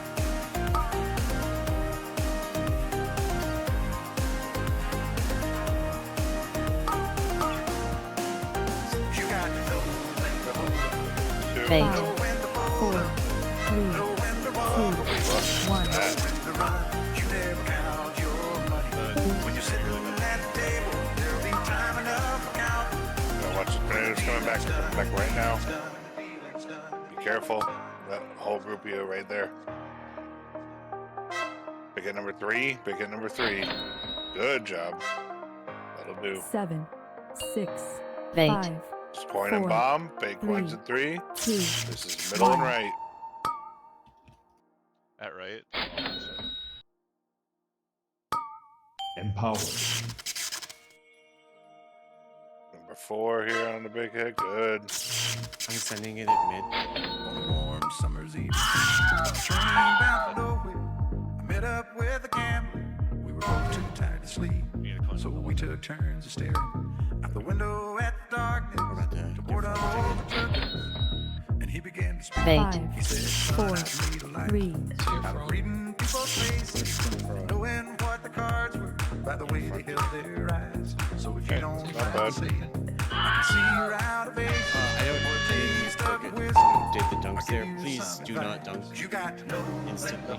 You got to know when to hold up.
2.
Fake.
Know when to
4, 3, 2, 1.
when to run. You never count your money. When you're sitting at the table, there'll be time enough for counting.
Watch the Predators coming back right now. Be careful. That whole group of you right there. Big hit number 3. Big hit number 3. Good job. That'll do.
7, 6,
Fake.
5,
Just point and
4,
bomb. Big
3,
points at 3.
2,
This is middle and right.
At right.
Empowered.
Number 4 here on the big hit. Good.
I'm sending it at mid.
On a warm summer's evening, train bound for nowhere. I met up with a gambler. We were both too tired to sleep, so we took turns of staring out the window at the darkness to board all the turkeys. And he began to speak.
Fake.
He said,
4,
"Son, I need a light
3,
out of reading people's faces, knowing what the cards were by the way they held their eyes. So if you don't
Not
mind
bad.
saying, I can see you're out of age.
I don't
Or a taste of
think
whiskey.
you did the dunks there. Please do not dunk
You got to know
instantly.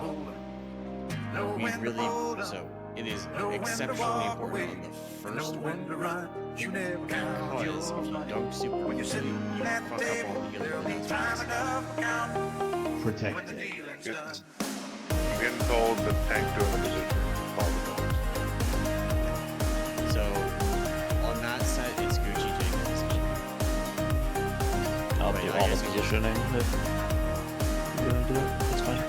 know
We
when to
really,
hold up.
so it is
Know when to
exceptionally
walk
important
away.
on the
Know
first
when
one.
to run. You never count
Because
your
if you
money.
dunk super
When you're
quickly,
sitting
you
at
fuck
the
up
table,
all the
there'll
other
be
ones.
time enough for counting when the
Protected.
dealing's
Good.
done.
I'm getting told the tank doing the position. Call the doors.
So on that set, it's Gucci doing the position.
I'll
Wait,
do
I
all the
guess we should-
positioning if you're gonna do it. It's fine.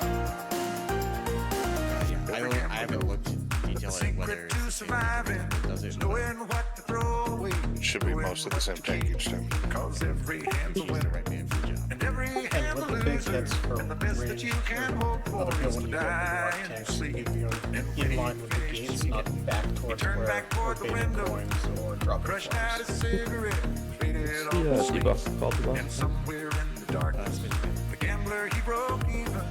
I haven't looked in detail at whether it's the same thing that does it. but
Knowing what to throw away.
It should be most of the same tank each time.
Cause every hand's a
She's the
winner.
right man for the job.
And every
And
hand's a
with the big
loser.
hits for
And the best that
range,
you can hope
other
for
people
is
when
to
you go into the
die
dark
in your
tanks,
sleep.
you go in line with the gates, not back towards
Turn
where
back toward the
we're baiting
window.
coins or dropping
Crushed out a
flags.
cigarette. Faded
Yeah,
off the sleeve.
debuff. Called
And
debuff.
somewhere in the darkness, the gambler he broke even.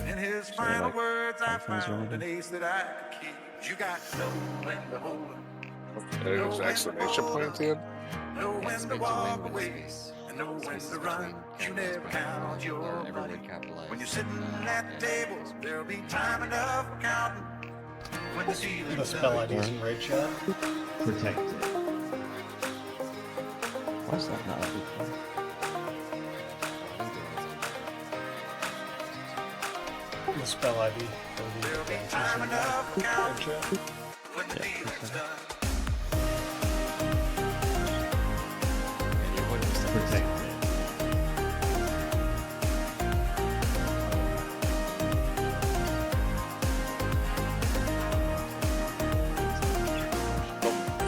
In his final
like,
words, I
5 points or
found an
anything?
ace that I could keep. You got to know when to hold up.
There goes the exclamation point at the end.
Know when
It's
to
good to
walk
win with
away.
space.
And know when
Space
to
is
run.
between
You never count your
or every
money.
word capitalized.
When you're sitting
and,
at the table, there'll be time enough for counting. When the
The
ceiling's
spell
done.
IDs in raid chat.
Protected.
Why is that not a big one?
The spell ID for the
There'll be
advances
time
in
enough for
raid
counting.
chat.
When the dealing's done.
And your one was the
Protected.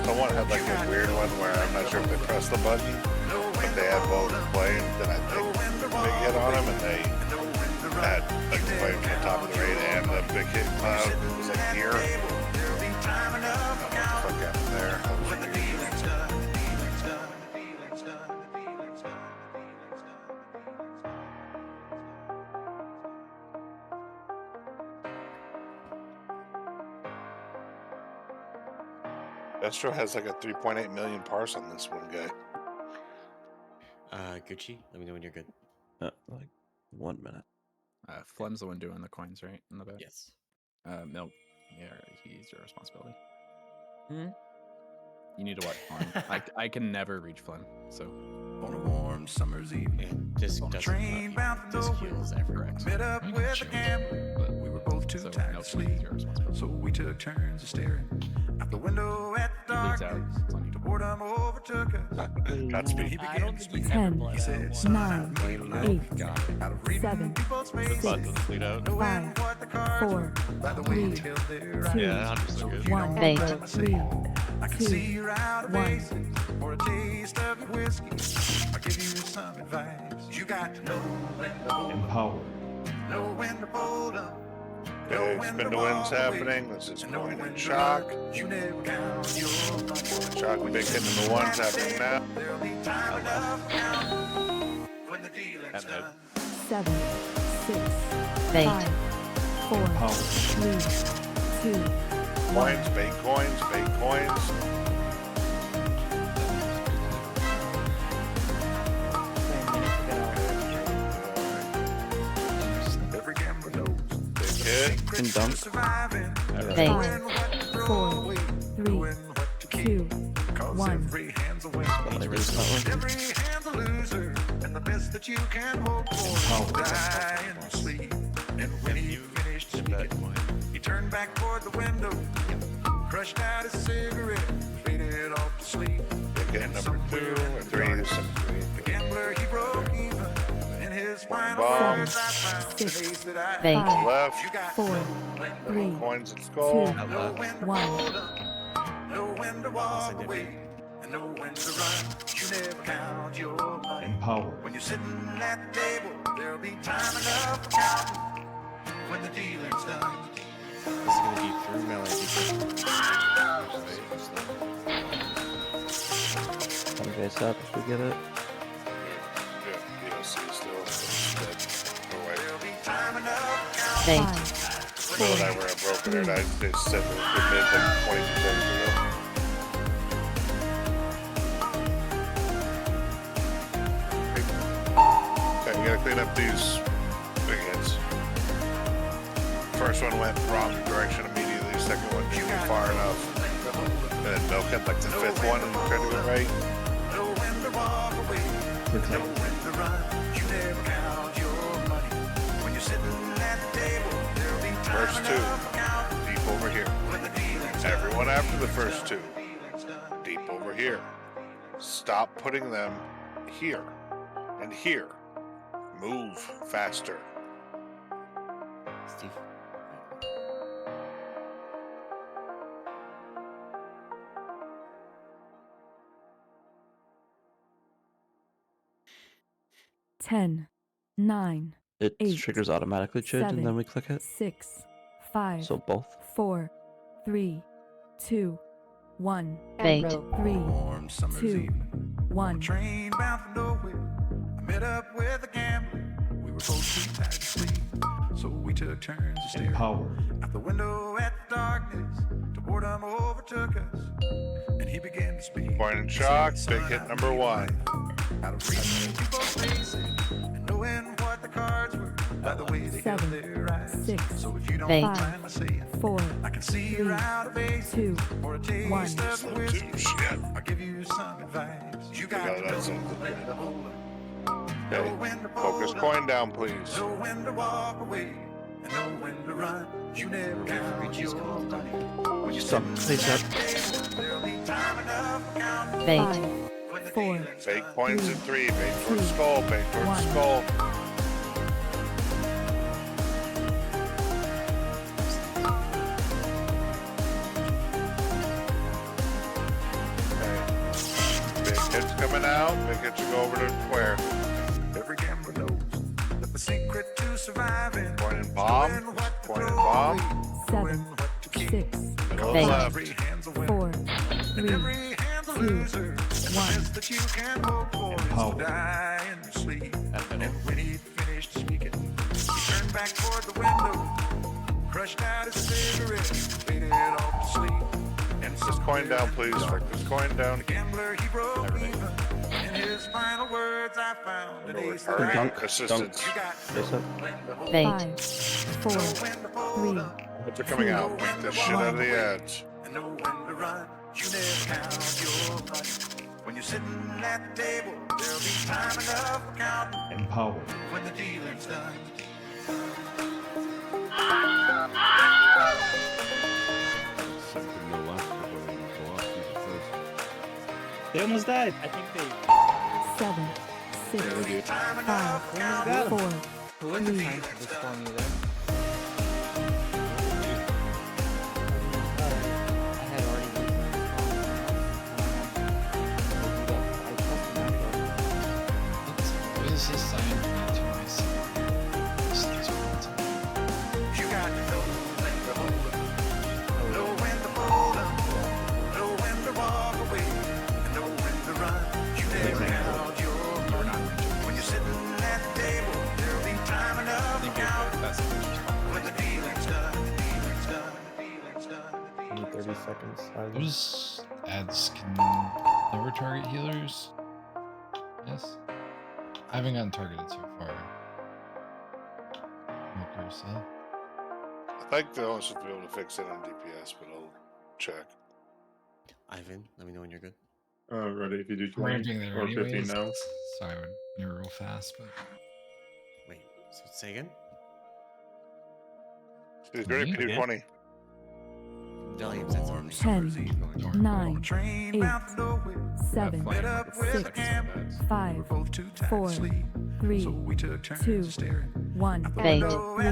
Someone had like a weird one where I'm not sure if they pressed the button, but they had both playing. Then I think big hit on them, and they had like the play from the top of the raid and the big hit cloud. It was like here.
There'll be time enough for counting.
Fuck happened there. That was
When the
weird.
dealing's done. The dealing's done. The dealing's done. The dealing's done. The dealing's done.
Destro has like a 3.8 million parse on this one guy.
Gucci, let me know when you're good.
Like 1 minute.
Flem's the one doing the coins, right? In the back.
Yes.
Milk. Yeah, he's your responsibility.
Hmm?
You need to watch Flem. I can never reach Flem, so.
On a warm summer's evening,
This
on a
doesn't
train bound for
this
nowhere,
heals every
met up with a gambler. We were both too
So
tired to
Milk
sleep,
is your responsibility.
so we took turns of staring out the window at the
He bleeds out.
darkness.
It's on you.
The boredom overtook us.
Godspeed.
He
I
began
don't
to
think
speak.
he's ever
10,
bled
He
out
said,
once.
"Son,
9,
I've made love
8,
out of reading
7,
people's
The
faces,
blood doesn't bleed out.
knowing
5,
what the cards
4,
were by the way
3,
they held their
2,
eyes.
Yeah, 100%
So
good.
if you don't
Fake.
mind my saying, I can
2,
see you're out of
1.
basics for a taste of your whiskey. I'll give you some advice. You got to know when to hold up,
Empowered.
know when to fold up,
Okay, spin to wins happening. This is coin and shock.
you never count your money.
Shock big hit in the ones happening now.
There'll be time enough to count when the dealing's
And
done.
7, 6,
Fake.
5, 4,
Empowered.
3, 2,
Coins, big coins, big coins.
Every gambler knows
Big hit.
Can dunk.
surviving.
Fake.
Knowing what to throw
4,
away,
3,
knowing what to keep.
2,
'Cause
1.
every hand's a winner. Every hand's a loser, and the best that you can hope for is die in your sleep. And when he finished speaking, he turned back toward the window, crushed out his cigarette, faded off to sleep.
Big hit number 2 or 3.
The gambler, he broke even. In his final
bomb.
words, I found the ace that I
Fake.
had.
Left.
You got
4, 3,
Coins and skull.
2,
know when to
1.
hold up, know when to walk away, and know when to run. You never count your money.
Empowered.
When you're sitting at the table, there'll be time enough for counting when the dealing's done.
This is gonna be through melee.
One face up if we get it.
Yeah, DLC still. Dead. No way.
There'll be time enough for counting.
Fake.
5,
Bill and I were broken and I they said that we made like 22 seconds ago. Okay, we gotta clean up these big hits. First one went wrong direction immediately, second one didn't go far enough. And then Milk had like the fifth one and tried to go right.
Know when to walk away, know
Protect.
when to run. You never count your money. When you're sitting at the table, there'll be time
First two,
enough for counting
deep over here.
when the dealing's done.
Everyone after the first two, deep over here. Stop putting them here and here. Move faster.
Steve.
10, 9,
It
8,
triggers automatically, Chid,
7,
and then we click it.
6, 5,
So both.
4, 3, 2, 1.
Fake.
3,
Warm summer's
2,
evening.
1.
Train bound for nowhere. I met up with a gambler. We were both too tired to sleep, so we took turns of staring
Empowered.
out the window at the darkness. Till boredom overtook us, and he began to speak.
Point and shock, big hit number 1.
Out of reading people's faces and knowing what the cards were by the way they held
7,
their eyes.
6,
So if you don't
Fake.
mind my saying,
4,
I can see
3,
you're out of base
2,
or a taste
1.
of the whiskey.
Shit.
I'll give you some advice. You got
Yeah,
to
that's
know
it.
when to hold up,
Okay,
know when to
focus
fold up,
coin down, please.
know when to walk away, and know when to run. You never count your money. When you're
Stop.
sitting
Face
at
up.
the table, there'll be time enough for counting
Fake.
5,
when the
4,
dealing's
Fake
done.
points at 3, bait towards
2,
skull, bait towards
1.
skull. Okay. Big hits coming out, big hits should go over to square.
Every gambler knows that the secret to surviving
Point and
is
bomb,
knowing what to
point and
throw
bomb.
away,
7,
knowing what to keep.
6,
Middle
Fake.
left.
Every hand's a winner,
4,
and
3,
every hand's a
2,
loser. And the
1.
best that you can hope for is to
Empowered.
die in your sleep.
At
And
middle.
when he finished speaking, he turned back toward the window, crushed out his cigarette, faded off to sleep. And
This coin down, please. Fuck this coin down.
the gambler, he broke even. In his final words, I found an ace that
Dunk,
I
dunk.
Assistance.
You got
Face up.
Fake.
5, 4, 3,
If they're coming out, beat the shit out of the edge.
and know when to run. You never count your money. When you're sitting at the table, there'll be time enough for counting
Empowered.
when the dealing's done.
They almost died.
I think they.
7, 6, 5, 4,
Who was the
3,
time for this spawn you there? I had already used my
What is this sign to myself?
You got to know when to hold up, know when to fold up, know when to walk away, and know when to run. You never count your money. When you're sitting at the table, there'll be time enough to count when the dealing's done, the dealing's done, the dealing's done, the dealing's done.
30 seconds.
Those ads can never target healers. Yes. I haven't gotten targeted so far. Walker, so.
I think they're only supposed to be able to fix it on DPS, but I'll check.
Ivan, let me know when you're good.
Ready if you do
I'm
20
ramping there
or 15
anyways.
now.
Sorry, I would never real fast, but.
Wait, say again?
He's ready for 20.
Valium said something.
10, 9, 8, 7, 6, 5, 4, 3, 2, 1,
Fake.
3,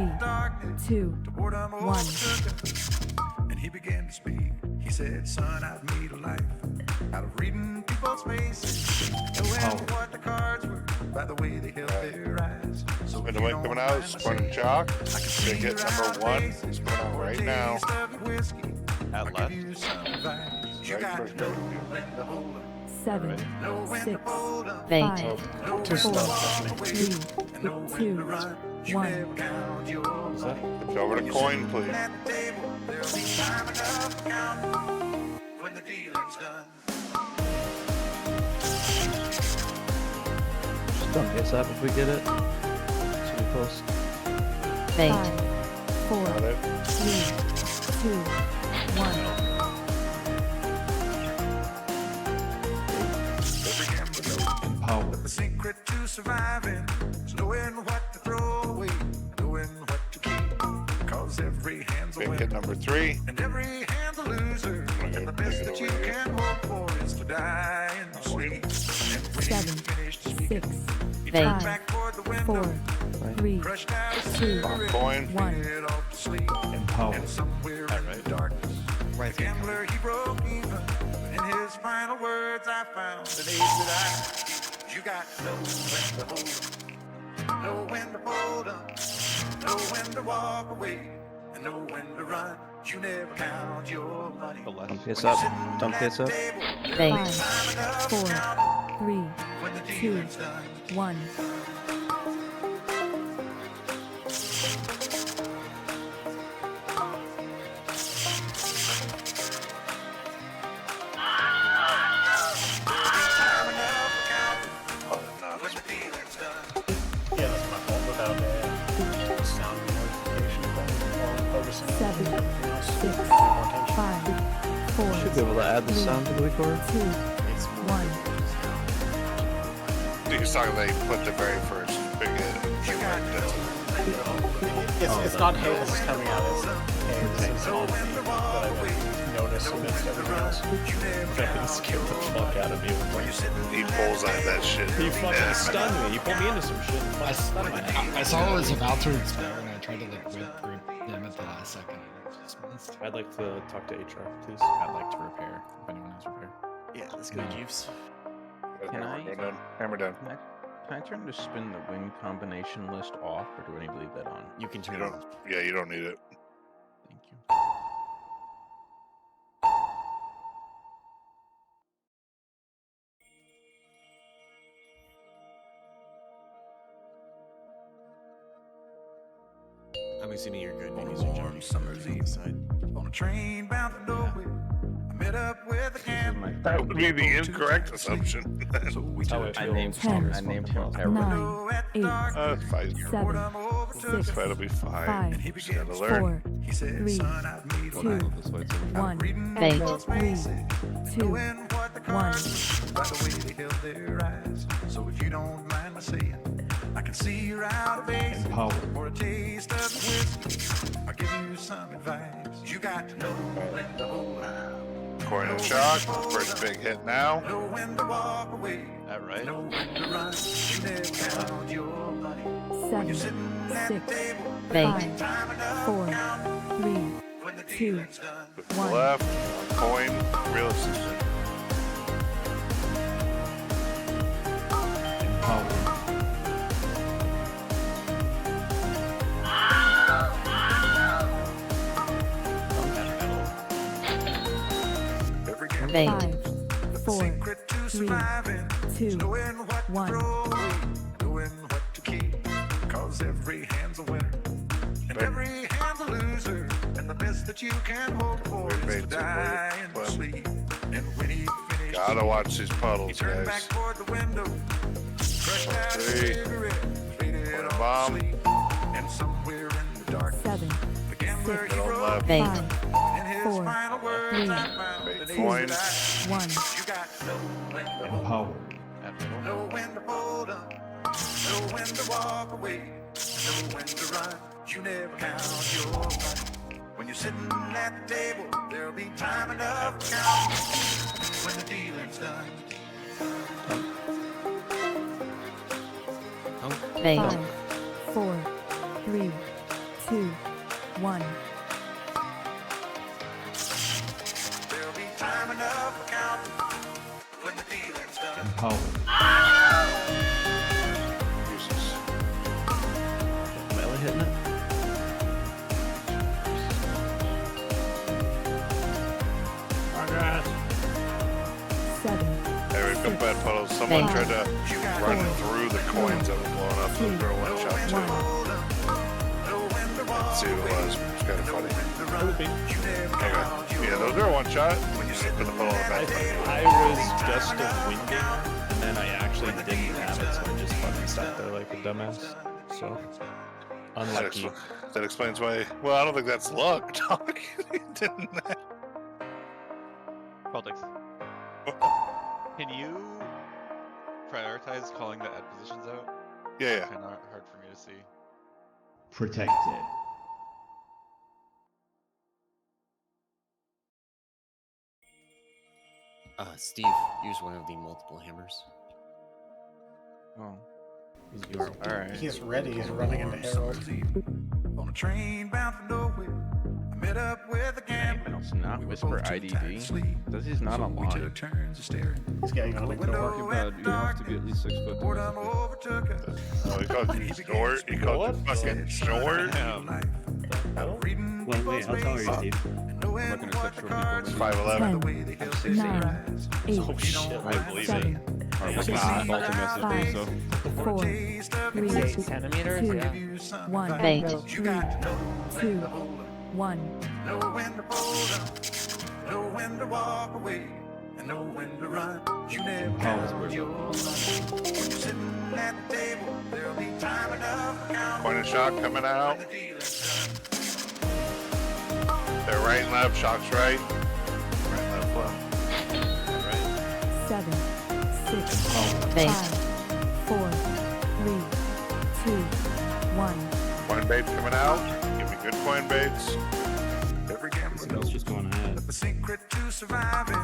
2, 1.
And he began to speak. He said, son, I've made a life out of reading people's faces, knowing what the cards were by the way they held their eyes. So
When the white coming out, Squint and Chalk. They get number 1. He's coming out right now.
At left.
You got
first.
to know when to hold up,
7,
know when
6,
to fold up,
5,
know when
4,
to walk away,
3,
and know when
2,
to run. You
1.
never count your money.
It's over the coin, please.
At the table, there'll be time enough to count when the dealing's done.
Just dunk face up if we get it. Should be close.
Fake.
5, 4, 3, 2, 1.
Empowered.
The secret to surviving is knowing what to throw away, knowing what to keep. Cause every hand's a
Big hit
winner,
number 3.
and every hand's a loser. And the best that you can hope for is to die in the sleep. And when
7,
he's finished speaking,
6,
he
Fake.
turned back toward the
4,
window,
3,
crushed out his
2,
cigarette,
Coin.
1.
head off to sleep.
Empowered.
And somewhere in the darkness, the gambler he broke even. In his final words, I found an ace that you got to know when to hold up, know when to fold up, know when to walk away, and know when to run. You never count your money.
Dunk face up. Dunk face up.
Fake.
5, 4, 3,
When the
2,
dealing's done.
1.
Time enough for counting when the dealing's done.
Yeah, that's my fault without a sound notification thing while I'm focusing on
7,
everything else.
6,
Pay more attention.
5, 4,
Should be able to add the sound to the record.
2, 1.
He's talking about he put the very first big hit.
It's not hey, this is coming out. It's hey, this is on me that I noticed amidst everything else.
Fucking scared the fuck out of me.
He pulls out that shit.
He fucking stunned me. He pulled me into some shit. and
I,
fucking stunned my ass.
I saw it was about to expire and I tried to like rip them at the last second. And it just missed.
I'd like to talk to HR, please.
I'd like to repair if anyone has repair.
Yeah, let's go, Jeeves.
Can I-
Hammer down.
Can I turn the spin the win combination list off, or do I need to leave that on?
You can
You
turn it
don't.
on.
Yeah, you don't need it.
Thank you.
I'm assuming you're good.
On
Use
a
your
warm
jump
summer's
on the
eve,
side.
on a train bound for nowhere, I met up with a gambler.
That would be the incorrect assumption.
So we took
I named
Ten.
him Terry.
9, 8,
That's fine.
7,
This fight will be fine.
5,
He just gotta learn.
4,
He said,
3,
son, I've made
2,
a life.
1.
Bait.
3, 2, 1.
By the way they held their eyes. So if you don't mind my saying, I can see you're out of base. For a taste of the whiskey, I'll give you some advice. You got to know when to hold out.
Coin and shock. First big hit now.
Know when to walk away.
That right?
Know when to run. You never count your money. When you're
7,
sitting at the
6,
table,
5,
time enough
4,
counting.
3,
When the
2,
dealing's done.
To the
1.
left. Coin. Real assistant.
Bait.
5, 4, 3, 2, 1.
Knowing what to keep, cause every hand's a winner, and every hand's a loser, and the best that you can hope for is to die in your sleep. And when he finished,
Gotta watch these
he
puddles,
turned back
guys.
toward the window, crushed out a cigarette, faded
Put a
off
bomb.
to sleep, and somewhere in the dark,
7,
the gambler
6,
he wrote
Bait.
5,
in his
4,
final words,
3,
I found that he
2,
said,
1.
you got to know when to hold on. Know when to hold up, know when to walk away, know when to run. You never count your money. When you're sitting at the table, there'll be time enough to count when the dealing's done.
Bait.
5, 4, 3, 2, 1.
There'll be time enough to count when the dealing's done.
Jesus.
Melee hitting it.
Progress.
7,
There we go, bad puddles. Someone tried to run through the coins that were blowing up. Those were one shot too.
1.
Let's see who it was. It's kind of funny. Okay. Yeah, those are one shot. When you put the puddle in the back.
I was just a winging, and then I actually didn't have it, so I just fucking sat there like a dumbass. So, unlucky.
That explains why. Well, I don't think that's luck, Doc. Didn't that?
Politics. Can you prioritize calling the ed positions out?
Yeah, yeah.
Kind of hard for me to see.
Protected.
Steve, use one of the multiple hammers.
Oh.
Alright. He's ready, he's running into Harold.
On a train bound for nowhere, I met up with a gambler.
It's not Whisper IDD. Does he's not on line?
He's getting on the door.
You have to be at least 6 foot.
Oh, he called you short. He called you fucking short.
Well, wait, how tall are you, Steve?
I'm looking at sexual people.
5'11".
10, 9, 8,
Oh shit, I believe
7,
it.
Alright, what's
6,
the defaulting message do,
5, 4, 3,
8 centimeters,
2,
yeah.
1.
Bait.
3, 2, 1.
Know when to fold up, know when to walk away, and know when to run. You never count your money. When you're sitting at the table, there'll be time enough to count.
Point and shock coming out.
when the dealing's done.
They're right and left. Shock's right. Right and left left.
7, 6,
Bait.
5, 4, 3, 2, 1.
Coin baits coming out. Give me good coin baits.
Every gambler
That's
knows
just going ahead.
the secret to surviving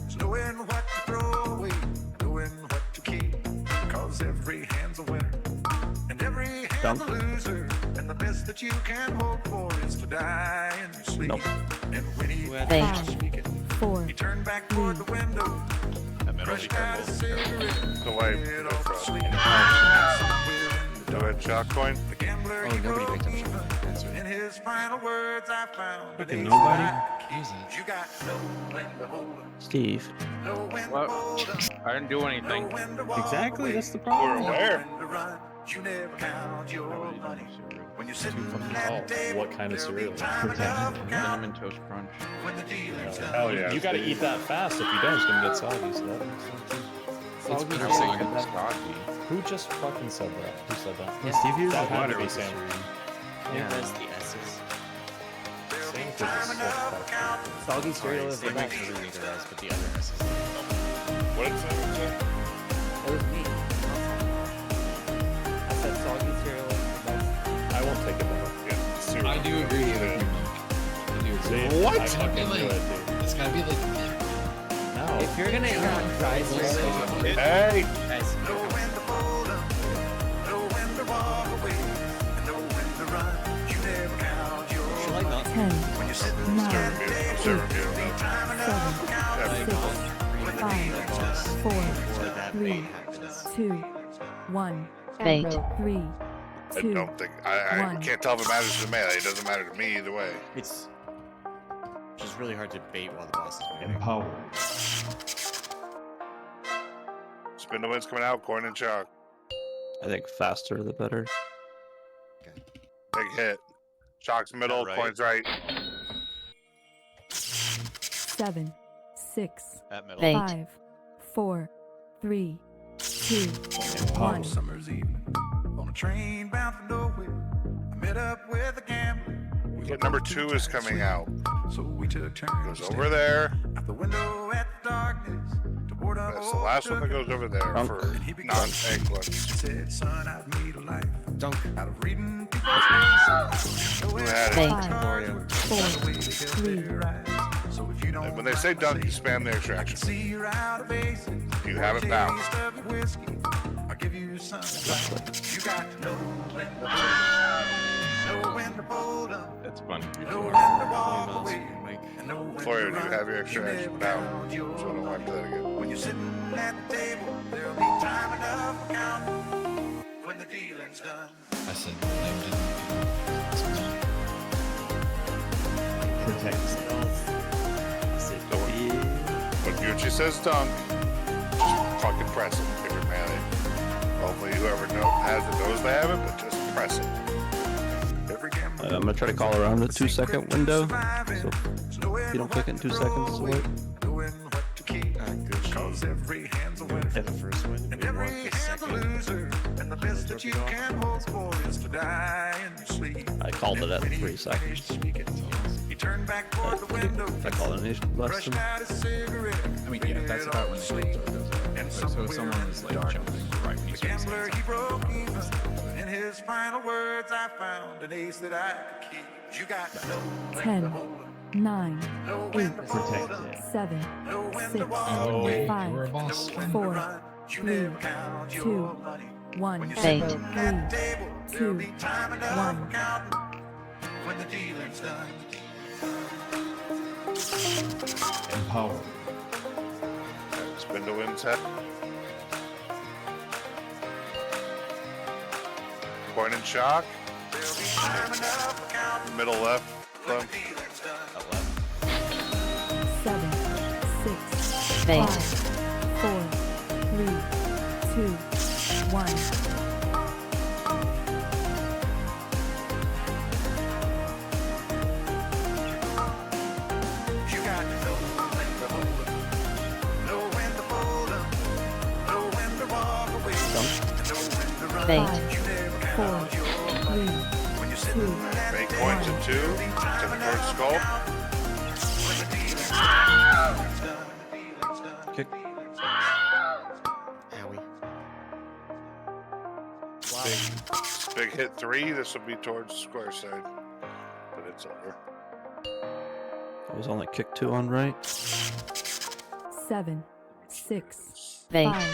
is knowing what to throw away, knowing what to keep. Cause every hand's a winner, and every hand's a loser. And the best that you can hope for is to die in your sleep. And when he
Bait.
finished speaking,
4,
he turned back toward the window, crushed out a cigarette,
The white.
faded off to sleep.
Go ahead, shock coin.
The gambler, he
nobody
wrote
picked up
me
shot.
up.
That's right.
In his final words, I found that
Fucking
ace
nobody?
back.
Use it.
You got to know when to hold up,
Steve.
know when to
What?
hold up,
I didn't do
know
anything.
when to walk
Exactly,
away,
that's the
We're
problem.
know
aware.
when to run. You never count your money when you're sitting
fucking
at the table.
what kind of cereal?
Cinnamon Toast Crunch.
When the dealing's done.
Hell yeah.
You gotta eat that fast. If you don't, it's gonna get soggy. So that makes sense too.
Soggy
pretty
cereal.
good, soggy.
Who just fucking said that? Who said that?
Yeah.
Steve uses
That had
water
to be
with the
Sam.
cereal.
Who does the S's?
Sam is so
Soggy cereal is the
They make
best.
sure neither S, but the other S's.
What did Simon say?
It was me. I said soggy cereal is the best.
I won't take it back.
Yeah, cereal.
I do agree with you, Mike. I do agree.
See,
What?
I fucking knew it, dude.
It's gotta be like.
No.
If you're gonna eat on dry cereal,
Hey!
Guys,
Know when to fold 'em, know when to walk away, and know when to run. You never count your
should I not?
10,
when you're sitting
9,
at the table.
Observe you.
Time enough to count
Like,
when the dealing's done.
4,
before that
3,
bait happens.
2, 1.
Bait.
3,
I
2,
don't think I
One.
can't tell if it matters to the melee. It doesn't matter to me either way.
It's just really hard to bait while the boss is moving.
Empowered.
Spin the wind's coming out, corn and chalk.
I think faster the better.
Big hit. Chalk's middle,
Right.
coin's right.
7, 6,
At middle.
Bait.
5, 4, 3, 2, 1.
Summer's evening on a train bound for nowhere. I met up with a gambler. We were
Number
both
2
too
is
tired to
coming
sleep.
out.
So we took turns.
Goes over there.
Out the window at the darkness. To boredom
That's the last one that goes over there
Dunk.
for non-egg ones.
He said, son, I've made a life
Dunk.
out of reading people's faces.
Who had it?
Bait.
5, 4, 3,
So if you don't
When they say dunk, you spam the
I can
extraction.
see you're out of bases.
You have it down.
Taste of your whiskey. I'll give you some advice. You got to know when to hold 'em, know when to fold 'em,
That's funny.
know when to walk away, and know when
Florio,
to
do you
run.
have your extraction down?
count your
So I don't want to play that again.
When you're sitting at the table, there'll be time enough for counting when the dealing's done.
I said named it.
Protect.
When Gucci says dunk, just fucking press it if you're melee. Hopefully whoever has it knows they have it, but just press it.
Every gambler
I'm gonna try to call around the 2-second window. So if you don't click it in 2 seconds, it's alert.
knowing what to keep.
Good shit.
Cause every hand's a winner.
For the first one,
And
we
every
want the
hand's a
second.
loser. And the best that you can hope for is to die in your sleep.
I called it at
When he
3 seconds.
finished speaking, he turned back toward the window.
I called it any less
Brushed
than.
out his cigarette.
I mean, yeah, that's about when
Sleep.
it goes up.
And
So if someone is like jumping right when
The
you start saying
gambler, he broke even. In his final words, I found an ace that I could keep. You got to know when to
10,
hold 'em,
9,
know when
8,
to fold 'em,
Protect.
7,
know when
6,
to walk
Oh,
away,
you
5,
were a boss.
know when to
4,
run. You
3,
never count
2,
your money.
1.
When you're
Bait.
sitting at the table, there'll
2,
be time enough
1.
for counting when the dealing's done.
Empowered.
Spin the wind's head. Coin and chalk.
There'll be time enough for counting
Middle left.
when
Thumb.
the dealing's done.
7, 6,
Bait.
5, 4, 3, 2, 1.
You got to know when to hold 'em, know when to fold 'em, know when to walk away, and know when to run.
Bait.
You never
4,
count your
3,
when you're sitting at the
Make
table.
coins in 2.
There'll be
To
time
the
enough
first
for
skull.
counting when the dealing's done.
Kick.
Owie.
Big hit 3. This will be towards the square side. But it's over.
It was only kick 2 on right.
7, 6,
Bait.
5,
I think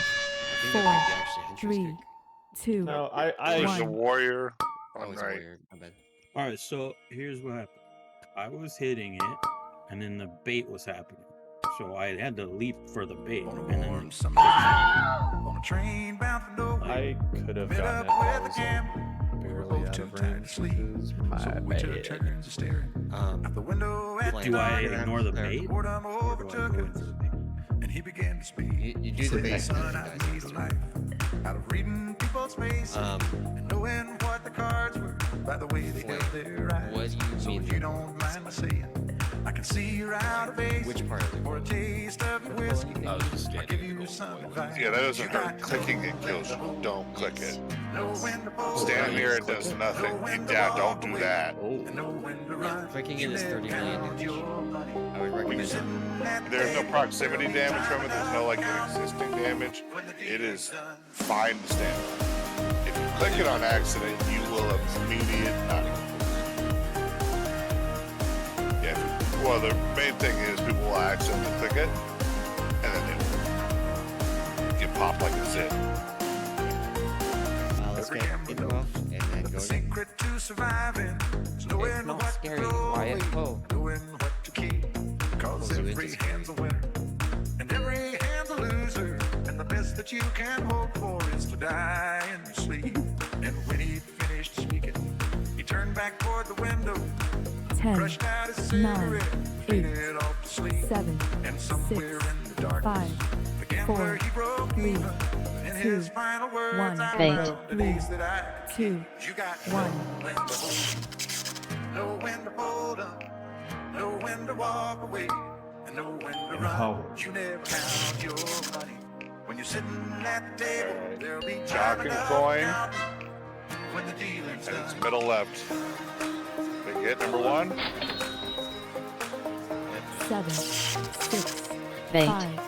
4,
that might be actually Henry's
3,
kick.
2,
No,
There's the
1.
warrior
Oh,
on
it's
right.
weird. My bad.
Alright, so here's what happened. I was hitting it, and then the bait was happening. So I had to leap for the bait,
On a
and then
warm summer's evening, on a train bound for nowhere.
I could have
Met
gotten
up
it. I
with a
was
gambler.
barely
both
out
too
of
tired to
range.
sleep.
This is my
So we took
bad.
turns of staring out the window at the
do I
darkness.
ignore the bait,
Boredom
or do I
overtook
go
us,
into the bait?
and and he began to speak.
You do the base.
Son, I need a life out of reading people's faces and knowing what the cards were by the way they held their eyes.
What do you
So
mean?
if you don't mind my saying, I can see you're out of base.
Which part of it?
For a taste of your whiskey,
I was just
I'll give you some advice.
Yeah, that doesn't hurt. Clicking it kills you. Don't click it.
Know when to pull,
Stand near it does nothing. Yeah, don't do that.
and know when to run.
Clicking it is 30 million damage. I would recommend it.
There's no proximity damage from it. There's no like existing damage. It is fine to stand. If you click it on accident, you will immediate knock. Yeah. Well, the main thing is people will accidentally click it, and then they will get popped like a zip.
Let's get info and then go again.
Secret to surviving is knowing
It's not
what
scary.
to throw
Wyatt
away,
Poe.
knowing what to keep. Cause
Pulls you
every
into
hand's a winner, and every hand's a loser. And the best that you can hope for is to die in your sleep. And when he finished speaking, he turned back toward the window,
10,
crushed out his
9,
cigarette,
8,
faded off to sleep.
7,
And somewhere in the darkness,
5,
the gambler he broke
3,
even. In his
2,
final words,
1.
I
Fate.
found the days that I
2,
you got
1.
know when to hold up, know when to walk away, and know when to run.
Empowered.
You never count your money. When you're sitting at the table, there'll be
Jock and coin.
when the dealing's
And
done.
it's middle left. Big hit number 1.
7, 6,
Fate.
5,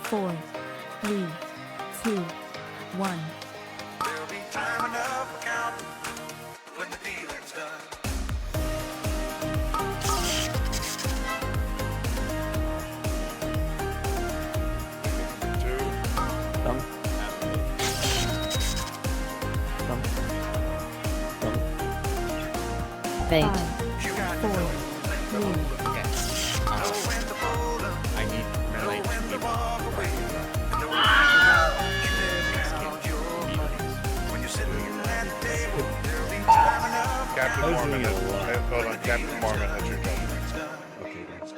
4, 3, 2, 1.
There'll be time enough for counting when the dealing's done.
Done. Done. Done.
Fate.
5, 4, 3,
Okay.
Know when to hold up,
I need
know
melee
when to
people.
walk away, and know when to run. You never count your money. When you're sitting at the table, there'll be time enough.
Captain Mormon. Hold on, Captain Mormon. That's your turn.
Okay, guys.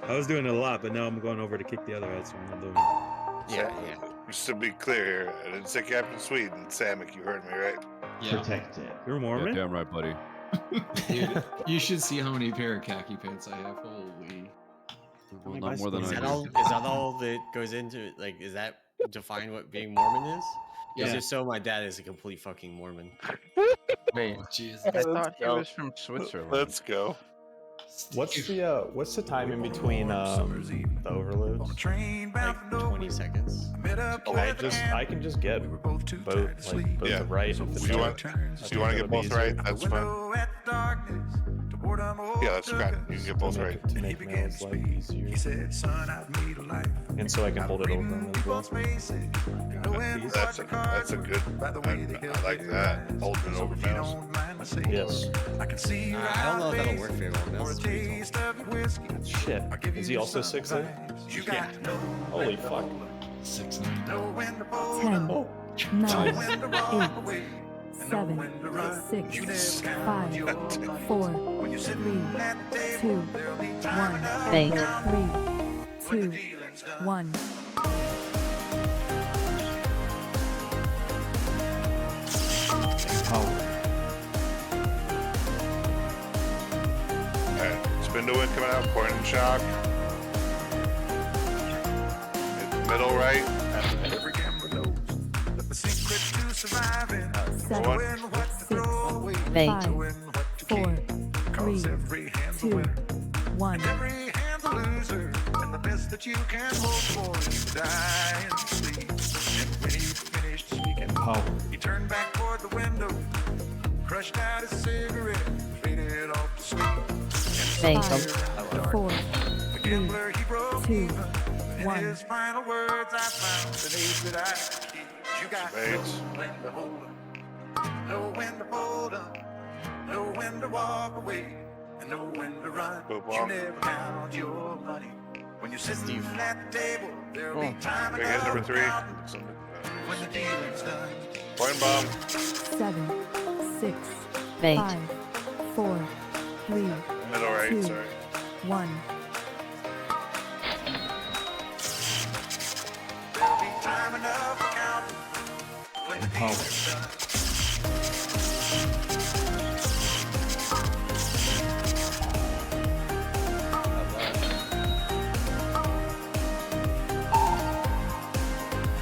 I was doing it a lot, but now I'm going over to kick the other ass. So I'm not doing it.
Yeah, yeah.
Just to be clear here, I didn't say Captain Sweden. Samek, you heard me, right?
Yeah.
Protect it.
You're a Mormon?
Damn right, buddy.
Dude, you should see how many pair of khaki pants I have. Holy.
Well, not more than
Is
I
that
do.
all? Is that all that goes into it? Like, is that define what being Mormon is?
Yeah.
Is it so my dad is a complete fucking Mormon?
Wait,
Oh, Jesus.
I thought he was from Switzerland.
Let's go.
What's the time in between the overloads?
On a train bound
Like
for nowhere.
20 seconds.
Met up
Oh,
with
I can just get
We were both too
both
tired to sleep.
both
Yeah.
the right
So
and the
we
Do you
left.
took
want?
turns
Do you want to
think
get
it'll
both
be
right?
easier.
That's fine.
window at darkness. To boredom
Yeah, that's
overtook
fine.
us.
You can get both
To
right.
make, to
And he
make
began to
meals like
speak.
easier,
He said, son, I've made a life.
and so I can hold it over them as well.
That's a good. I like that. Holding it over mouse.
Yes.
I can see
I don't know if that'll work very well. Mouse is pretty tall.
Shit. Is he also 6'8"?
Yeah.
Holy fuck.
6'9".
10, 9, 8,
away.
7, 6, 5, 4, 3, 2, 1.
Fate.
3, 2, 1.
Empowered.
Alright, spin to wind coming out, point and shock. Middle right.
Every gambler knows that the secret to surviving is
7,
knowing what to throw away,
Fate.
5,
knowing what to
4,
keep. Cause
3,
every hand's a
2,
winner,
1.
every hand's a loser, and the best that you can hope for is to die in sleep. And when he finished speaking,
Empowered.
he turned back toward the window, crushed out his cigarette, faded off to sleep.
Fate.
And somewhere in the
4,
dark, the gambler he broke
2,
even. In
1.
his final words, I found the days that I keep. You got to know
Spades.
when to hold up, know when to hold up, know when to walk away, and know when to run.
Boop,
You
bop.
never count your money. When you're sitting at the table, there'll be time
Big hit number
enough
3.
counting when the dealing's done.
Point bomb.
7, 6,
Fate.
5, 4, 3,
Middle right,
2,
sorry.
1.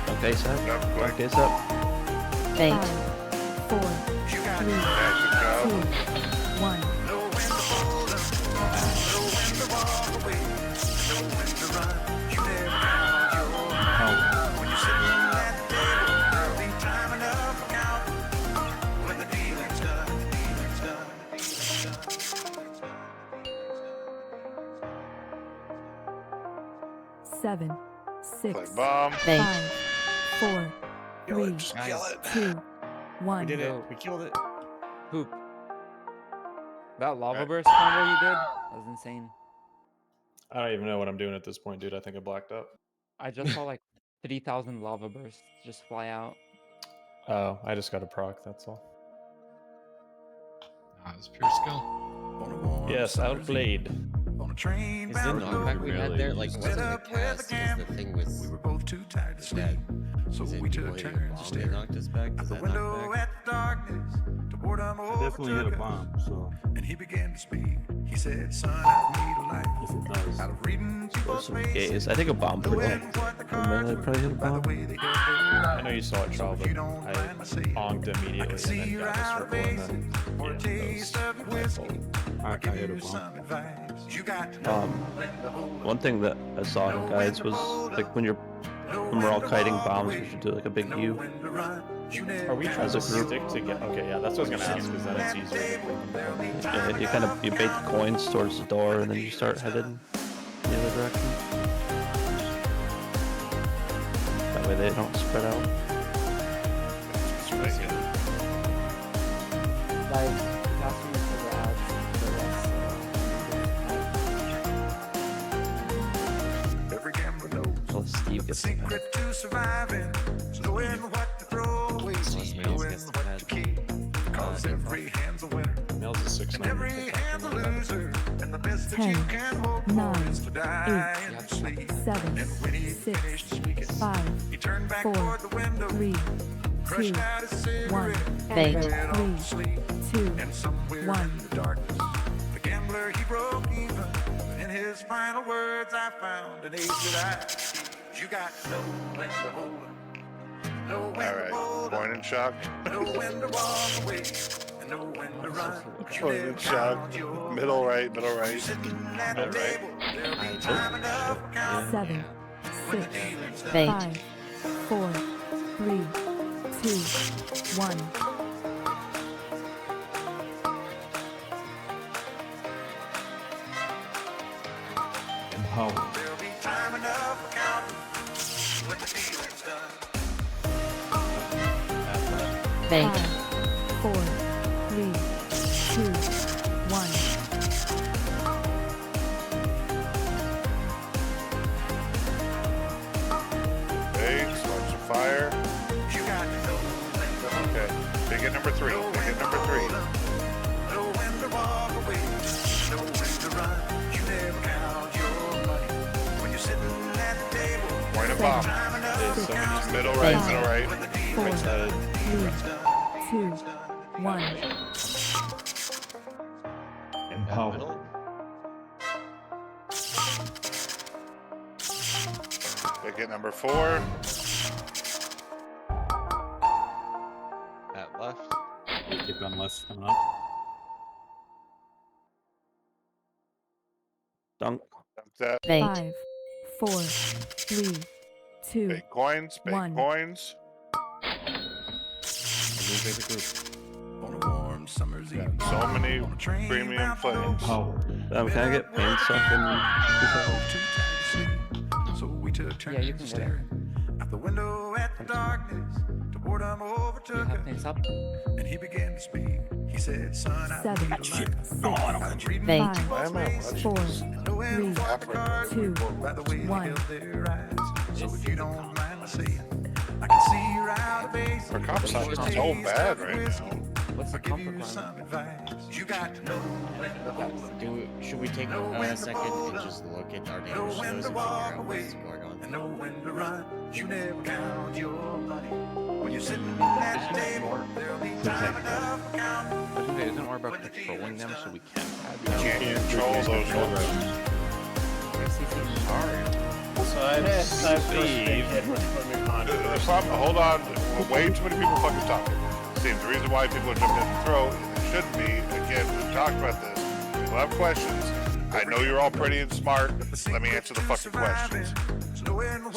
Okay, Seth. Okay, Seth.
Fake.
5, 4, 3, 2, 1. Seven, six,
bomb.
5, 4, 3,
Guys,
2, 1.
we did it. We killed it.
Poop. That lava burst combo you did? That was insane.
I don't even know what I'm doing at this point, dude. I think I blacked out.
I just saw like 3,000 lava bursts just fly out.
Oh, I just got a proc, that's all.
That was pure skill.
Yes, outplayed.
Is the knockback we had there like wasn't the cast? Is the thing with
We were both too tired to sleep, so
is it
we
people
took
hitting a
turns
bomb that
staring
knocked us back?
out
Does
the
that
window
knock back?
at the darkness. To boredom
Definitely hit a
overtook
bomb,
us,
so
and he began to speak. He said, "Son, I need a life."
if it does.
Out of reading
There's
people's
some
faces,
gaze. I think a bomb pretty
knowing
like
what the
a
cards
melee
were
probably hit a
by the
bomb.
way they held their
I know you saw it, Charles, but I honked immediately and then got the circle and then
for a taste of your whiskey.
I
Give
hit a
you
bomb.
some advice. You got
One thing that I saw in guides was like when we're all kiting bombs, we should do like a big U.
Are we trying
As a
to
group.
stick together? Okay, yeah, that's what I was gonna ask, because then it's easier to bring them down.
Yeah, you kind of bait the coins towards the door, and then you start headed the other direction. That way they don't spread out.
Guys, pass me for the ads. The rest,
every gambler knows.
Well, Steve
The
gets the pen.
secret to surviving is knowing what to throw away, knowing what to keep. Because every hand's a winner,
Nails a 6
and every hand's a loser. And the best that you
10,
can hope for
9,
is to die
8,
in your sleep.
7,
And when he
6,
finished speaking,
5,
he turned back
4,
toward the window,
3, 2,
crushed out his cigarette,
1.
Fake.
went off to sleep.
2,
And somewhere
1.
in the darkness, the gambler he broke even. In his final words, I found an ace that I see. You got no when to hold up, no when to hold
Point
up,
and shock.
no when to walk away, and no when to run. You
Point
never
and shock.
count your
Middle right, middle right.
sitting at the
Middle right.
table. There'll be time enough for counting
7,
when the
6,
dealing's done.
Fake.
5, 4, 3, 2, 1.
Empowered.
There'll be time enough for counting when the dealing's done.
Fake.
5, 4, 3, 2, 1.
Hey, sparks of fire.
You got to know when to hold
Okay, big at number 3. Big at number 3.
know when to walk away, know when to run. You never count your money when you're sitting at the table.
Point and bomb.
Time enough
There's
for
so many
counting
Middle right,
Fake.
middle right.
when the
Four.
dealing's done.
3, 2, 1.
Empowered.
Middle?
Big at number 4.
At left?
Keep on left coming up.
Dunk.
Dump that.
Fake.
5, 4, 3, 2,
Big coins, big
1.
coins.
On a warm summer's evening,
So many
on a train
premium
bound for
flames.
nowhere.
Can I get pain suck and
Too tired to sleep, so we took turns
you can get it.
staring out the window at the darkness. To boredom
Do you
overtook
have
us,
things up?
and he began to speak. He said, "Son, I
7,
need a
6,
life. I'm reading
Fake.
people's
Why am I
faces,
watching?
knowing
3,
what the cards
2,
were by the way they
1.
held their eyes. So if you don't mind me saying, I can see you're out of base.
Our comp sucks so bad right now.
What's the
I'll give
comp
you
requirement?
some advice. You got to know when to hold up,
Should we take a second and just look at our damage shows and figure out what's going on?
and know when to run. You never count your money. When you're sitting at the table, there'll be time enough for counting.
Isn't it more about controlling them so we can have
You can't control those ones.
Sorry.
So I've first been hit with putting me on.
The problem, hold on, way too many people fucking talking. Steve, the reason why people are jumping in the throat, and it shouldn't be, again, we've talked about this, people have questions. I know you're all pretty and smart, let me answer the fucking questions.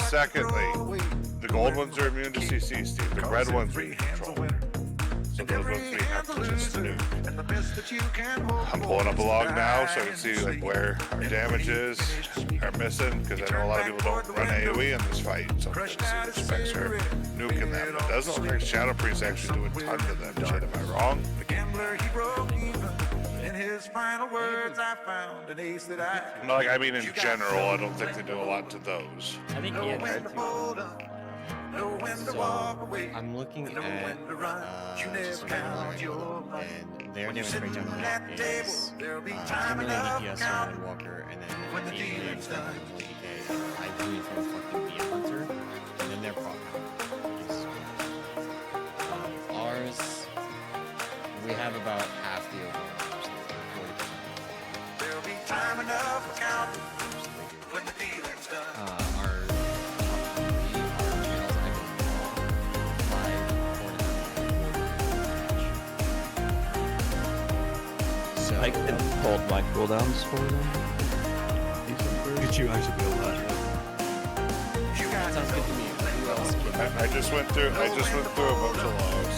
Secondly, the gold ones are immune to CC, Steve, the red ones we control. So those ones we have to just nuke. I'm pulling up a log now so I can see like where our damages are missing, because I know a lot of people don't run AoE in this fight, so I'm gonna see the specs are nuking them. It doesn't look like Shadow Priest actually doing a ton to them. Shit, am I wrong?
The gambler, he broke even. In his final words, I found an ace that I.
No, like I mean in general, I don't think they do a lot to those.
I think he had tried to. So, I'm looking at just a regular Echo, and their damage breakdown is 2 million DPS on one walker, and then 8 million from DK. I believe from fucking Bee Hunter, and then their prog is ours, we have about half the overall, so 40%.
There'll be time enough for counting when the dealing's done.
Our top 3 are channels I can call 5, 4.5, 4. So
I can hold my cooldowns for them.
Could you actually be able to?
That sounds good to me. Who else can
I just went through a bunch of logs.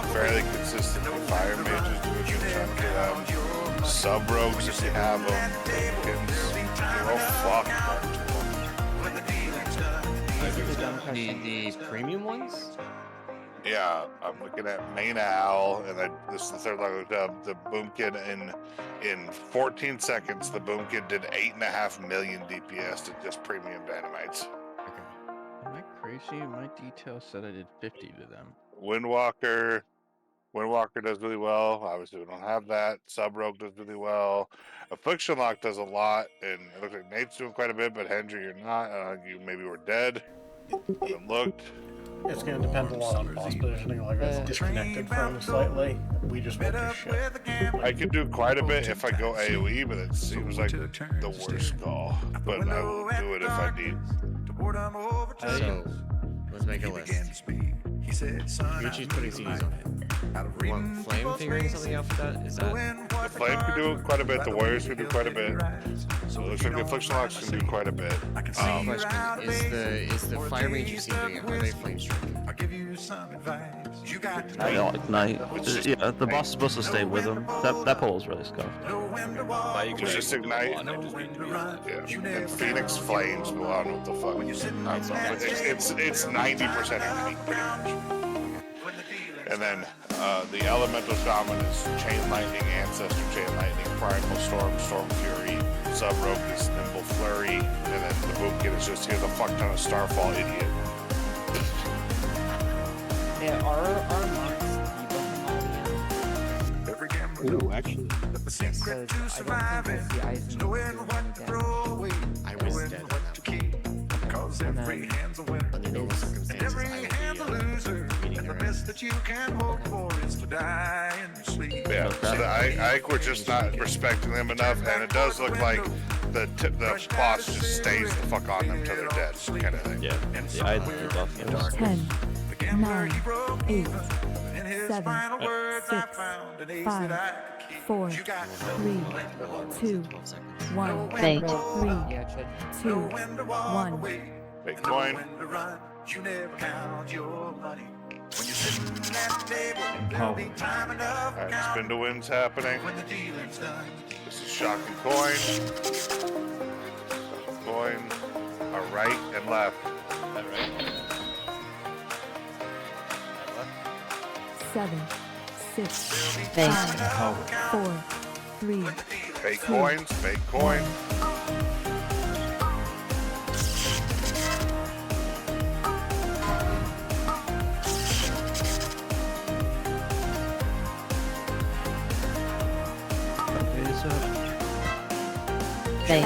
It's fairly consistent. Fire mages do a good chunk of them. Sub rogues if you have them. They're all fucked.
the premium ones?
Yeah, I'm looking at Main Owl, and this is the third log. The Boom Kid in 14 seconds, the Boom Kid did 8.5 million DPS to just premium dynamites.
Am I crazy? My detail said I did 50 to them.
Windwalker does really well. Obviously, we don't have that. Sub Rogue does really well. Affliction Lock does a lot, and it looks like Nate's doing quite a bit, but Hendry, you're not. You maybe were dead. I haven't looked.
It's going to depend a lot on boss positioning. Like I was disconnected from slightly. We just went to shit.
I could do quite a bit if I go AoE, but it seems like the worst call. But I will do it if I need.
So, let's make a list. Gucci's putting CDs on it. You want Flame figuring something out for that? Is that...
The Flame can do quite a bit, the Warriors can do quite a bit. So it looks like the Affliction Locks can do quite a bit.
Question, is the Fire Mage you've seen doing it, are they Flame Striking?
I'll give you some advice. You got to
I don't ignite. Yeah, the boss is supposed to stay with him. That pull is really scuffed.
It's just Ignite. Yeah. And Phoenix Flames, but I don't know what the fuck. It's 90% Ignite pretty much. And then the Elemental Shaman is Chain Lightning, Ancestor Chain Lightning, Primal Storm, Storm Fury, Sub Rogue is Nimble Flurry, and then the Boom Kid is just here's a fuck ton of Starfall Idiot.
Yeah, our monks debuffing all the
Ooh, actually.
because I don't think the eyes in
I was dead on that one.
And then,
under normal circumstances, I would be reading
the best that you can hope for is to die in your sleep.
Yeah, so I think we're just not respecting them enough, and it does look like the boss just stays the fuck on them till they're dead, kind of thing.
Yeah, I had the buff.
10, 9, 8, 7, 6, 5, 4, 3, 2, 1,
Fake.
3,
Yeah, Chad.
2, 1.
Big coin.
You never count your money. When you're sitting at the table, there'll be time enough for
Alright, spin to win's happening.
when the dealing's done.
This is shocking coin. Coin. Right and left.
Right.
7, 6,
Fake.
5, 4, 3,
Fake coins, fake coin.
Fake.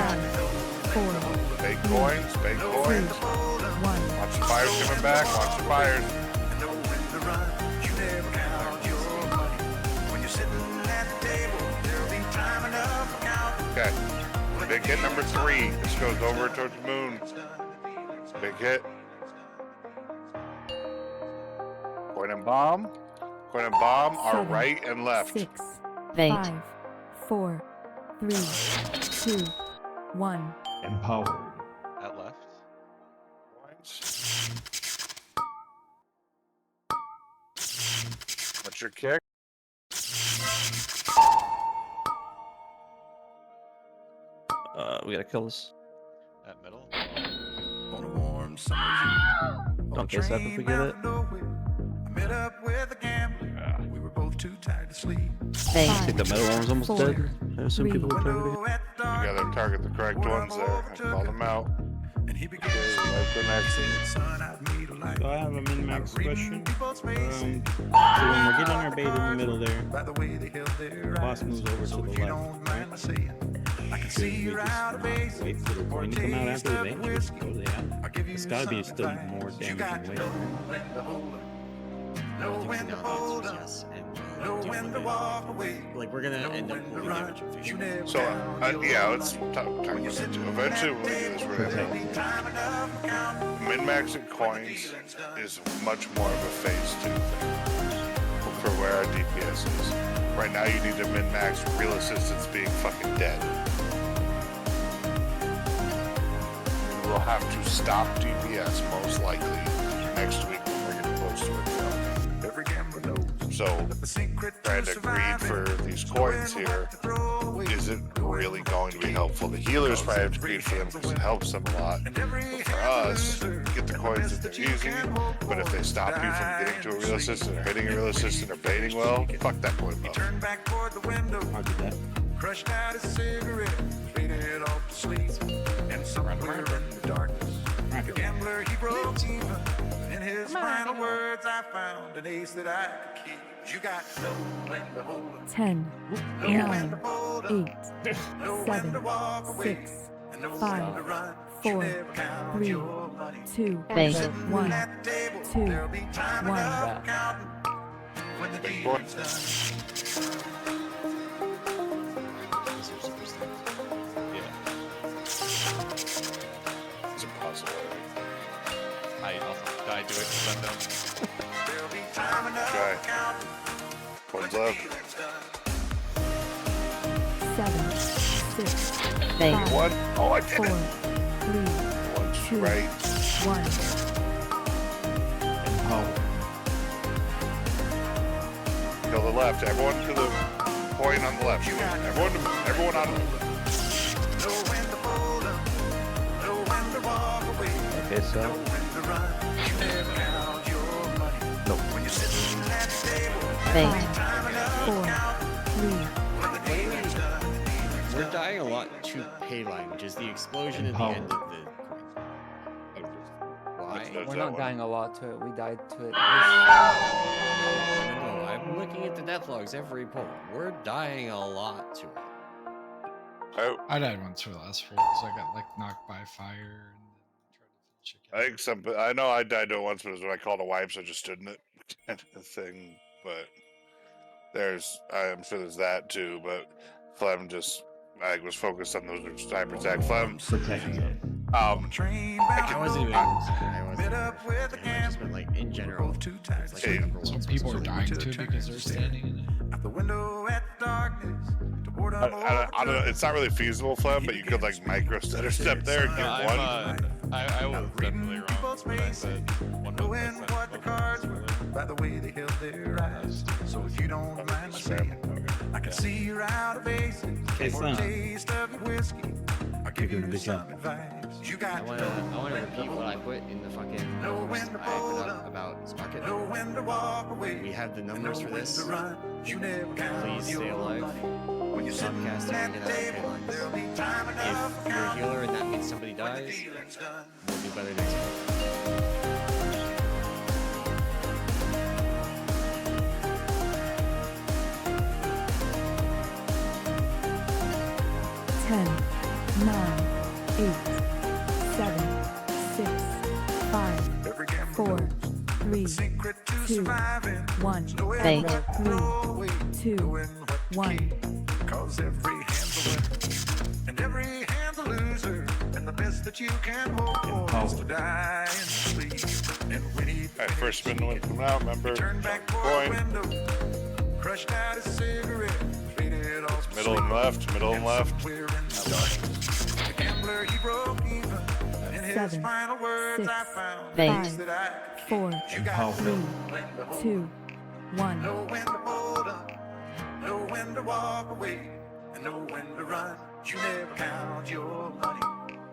Big coins, big coins.
1.
Watch the fires coming back, watch the fires. Okay. Big hit number 3. This goes over towards the moon. Big hit. Coin and bomb. Coin and bomb are
7,
right and left.
6,
Wait.
5, 4, 3, 2, 1.
Empowered.
At left.
What's your kick?
We gotta kill this.
At middle.
On a warm summer's eve.
Don't face up if we get it.
I met up with a gambler. We were both too tired to sleep.
Wait.
I think the middle one was almost
4,
dead. I assume people would target it.
You gotta target the correct ones there and call them out.
And he began
Like the next.
son, I'd meet a light.
So I have a min-max question. So when we're getting our bait in the middle there,
By the way they held their
boss
eyes.
moves over
So
to
if
the
you
left,
don't mind my saying, I can
Should
see
we
you're out of base.
wait for the coin to come out after the bait? Totally out.
I'll give you
It's gotta be
some
still
advice.
more
You got
damaging
to
weight.
know when to hold up. Know
I
when
think
to
for now
hold
the
up.
answer is yes, and
Know
we'll deal
when
with
to
it.
walk away.
Like we're gonna
Know
end up
when to
holding
run.
damage and
You
fishing.
never
So, yeah, let's time to eventually when we do this, we're gonna
time enough to count.
min-maxing coins is much more of a phase 2 thing for where our DPS is. Right now you need to min-max real assistance being fucking dead. We'll have to stop DPS most likely next week when we're getting close to it.
Every gambler knows
So,
that the secret
trying to greed for these coins here isn't really going to be helpful. The healers probably have to greed for them because it helps them a lot. But for us, get the coins that they're using, but if they stop you from getting to a real assistant or hitting a real assistant or baiting well, fuck that coin buff.
Turned back toward the window,
I'll do that.
crushed out a cigarette, faded off to sleep, and somewhere in the darkness, the gambler he broke even. In his final words, I found an ace that I could keep. You got to know when to hold up,
10,
know when
9,
to hold up,
8,
know when to
7,
walk away,
6,
and know
5,
when to run. You
4,
never count
3,
your money.
2,
Wait.
1,
At the table,
2,
there'll be time
1.
enough for counting when the dealing's done.
It's impossible.
I also died to it because I'm dumb.
There'll be time enough
Okay.
for counting
Coins
when the
left.
dealing's done.
7, 6,
Wait.
5,
One. Oh, I did
4,
it.
3,
One's
2,
right.
1.
Empowered.
Kill the left. Everyone to the point on the left. Everyone on the
Know when to hold up, know when to walk away,
Okay, so
know when to run. You never count your money.
Nope.
When you're sitting at the table,
Wait.
time enough
4,
to count
3,
when the dealing's done.
We're dying a lot to pay line, which is the explosion at the end of the coin. Why?
That's
We're
that
not
one.
dying a lot to it. We died to it.
No, I'm looking at the death logs every pull. We're dying a lot to it.
Oh,
I died once for the last full because I got like knocked by fire and then tried to finish it.
I think some. I know I died to it once, but it was when I called a wipe, so I just stood in it, kind of thing. But I'm sure there's that too. But Flem just, I was focused on those sniper attack. Flem,
Protected.
I wasn't even. I wasn't. I just meant like in general.
Too tired
It's
to
like
Hey,
number
So
one
people are
source.
dying too because they're standing in it.
out the window at darkness to board up
I don't know. It's not really feasible, Flem, but you could like micro stutter step there and
No,
get one.
I was definitely wrong when I said 100%.
knowing what the cards were by the way they held their eyes. So if you don't mind my saying, I can see you're out of bases
Okay,
for a
son.
taste of your whiskey. I'll give
You're doing a
you
good
some
job.
advice. You
I
got
wanna repeat what I put in the fucking numbers I put up about Sprocket.
know when to walk away.
We have the numbers for
Know when
this.
to run. You never count
Please stay
your
alive.
money. When you're
Stop
sitting
casting
at
and
the
get out of pay
table,
lines.
there'll be time enough
If you're a healer and that means somebody
when the
dies,
dealing's done.
we'll do better next time.
10, 9, 8, 7, 6, 5, 4, 3, 2, 1.
Fake.
3, 2, 1.
Cause every hand's a winner, and every hand's a loser, and the best that you can hope for is to die in sleep. And when he
Alright, first spin when coming out, remember?
turned back for the
Coin.
window, crushed out his cigarette, faded off to
Middle and
sleep.
left, middle and left.
Somewhere in the darkness, the gambler he broke even. In his
7,
final words,
6,
I found
Fake.
things that I
4,
you got
3, 2, 1.
know when to hold up, know when to walk away, and know when to run. You never count your money.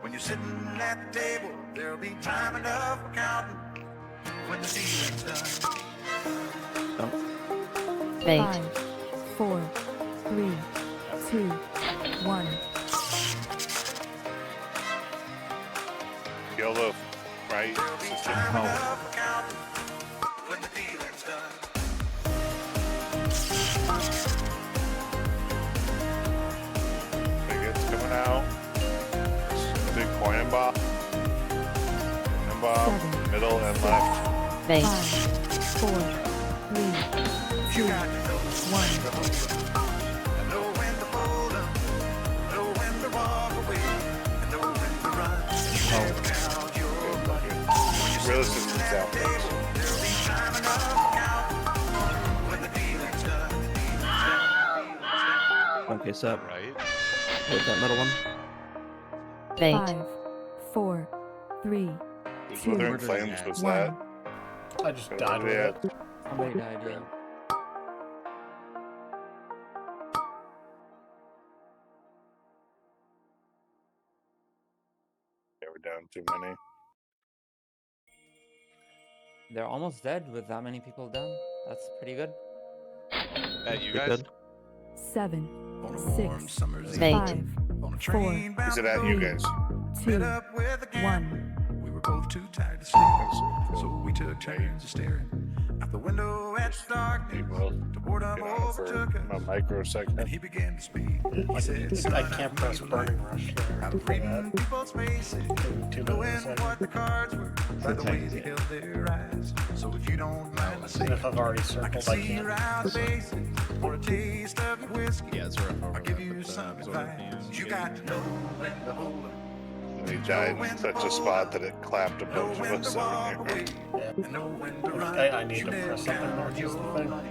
When you're sitting at the table, there'll be time enough for counting when the dealing's done.
Fake.
5, 4, 3, 2, 1.
Yellow, right?
Time enough for counting when the dealing's done.
Bigots coming out. Big coin and bob. Middle and left.
Fake.
5, 4, 3, 2, 1.
Know when to hold up, know when to walk away, and know when to run. You never count your money.
Real assistance out.
There'll be time enough to count when the dealing's done.
Okay, set.
Right?
Hit that middle one.
Fake.
5, 4, 3, 2,
Wuthering Flames was
1.
that?
I just died with
Yeah.
it.
Somebody died, yeah.
Yeah, we're down too many.
They're almost dead with that many people down. That's pretty good.
You
Pretty
guys?
good.
7,
On a warm
6,
summer's
Fake.
5,
on a
4,
train bound
Is it
to
at you
go.
guys?
2,
Met up with a
1.
gambler. We were both too tired to sleep, so we took turns of staring out the window at the darkness.
Well,
The boredom
for
overtook
a
us,
microsecond.
and he began to speak. He said,
I
"Son,
can't
I
press
need
Burning
light.
Rush there.
I was reading people's faces,
Too
knowing
bad.
what the cards were by the way they held their eyes. So if you don't mind, I say,
And if I've already
I can
circled, I
see your
can't.
eyes faces for a taste of your whiskey.
Yeah, it's rough over
I'll give
there,
you
but,
some
it's over
advice.
the
You got to know when to hold up.
And he died in such a spot that it clapped a
Know
bunch of
when
us
to walk
over
away.
here.
And know when to run.
I need
You
to
never
press something
count
there, just
your
the thing.
money.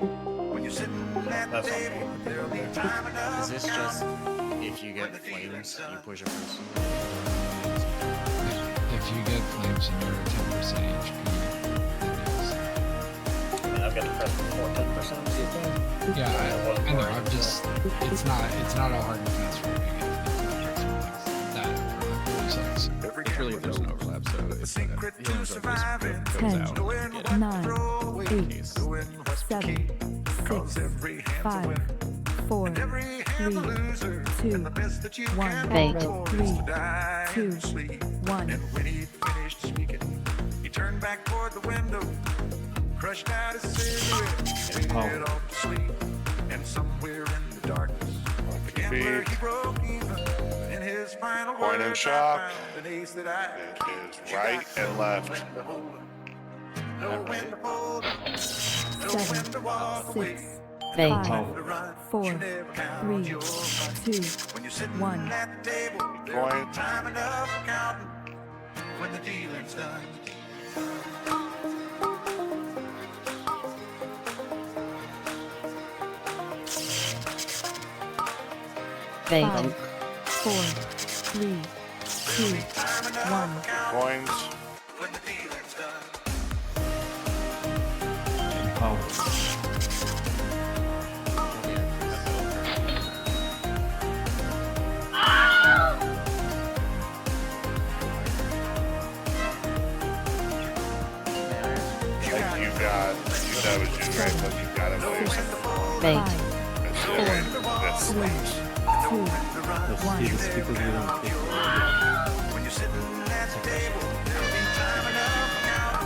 When you're sitting at the
That's on
table,
me.
there'll be time enough
Is this
to
just
count.
if you get flames, you push a person?
If you get flames and you're at 10% HP, then yes.
I mean, I've got to press before 10% or something.
Yeah, I
wasn't
know.
worried.
I'm just. It's not a hard and fast rule. That really sucks.
It's really if there's an overlap, so if
Secret
the
to
healing surface
surviving.
goes
10,
out, you get it.
9,
Away.
8,
Knowing what's the
7,
key. Cause
6,
every hand's a
5,
winner.
4,
Every hand's a
3,
loser.
2,
And the best that you
1.
can
Fake.
hope for is to die in
2,
your sleep.
1.
And when he finished speaking, he turned back toward the window, crushed out his cigarette, faded off to sleep. And somewhere in the darkness, the gambler he broke even. In his final
Coin and
words,
shock.
I found an ace that I
It is right and left.
know when to hold up, know when to walk
7,
away.
6,
Fake.
5,
To run,
4,
you never count
3,
your money.
2,
When you're sitting
1.
at the table, there'll
Coin.
be time enough for counting when the dealing's done.
Fake.
5, 4, 3, 2, 1.
Coins.
When the dealing's done.
That was you, right? But you got it.
Fake.
That's it, right? That's
Three, 2, 1.
When you're sitting at the table, there'll be time enough to count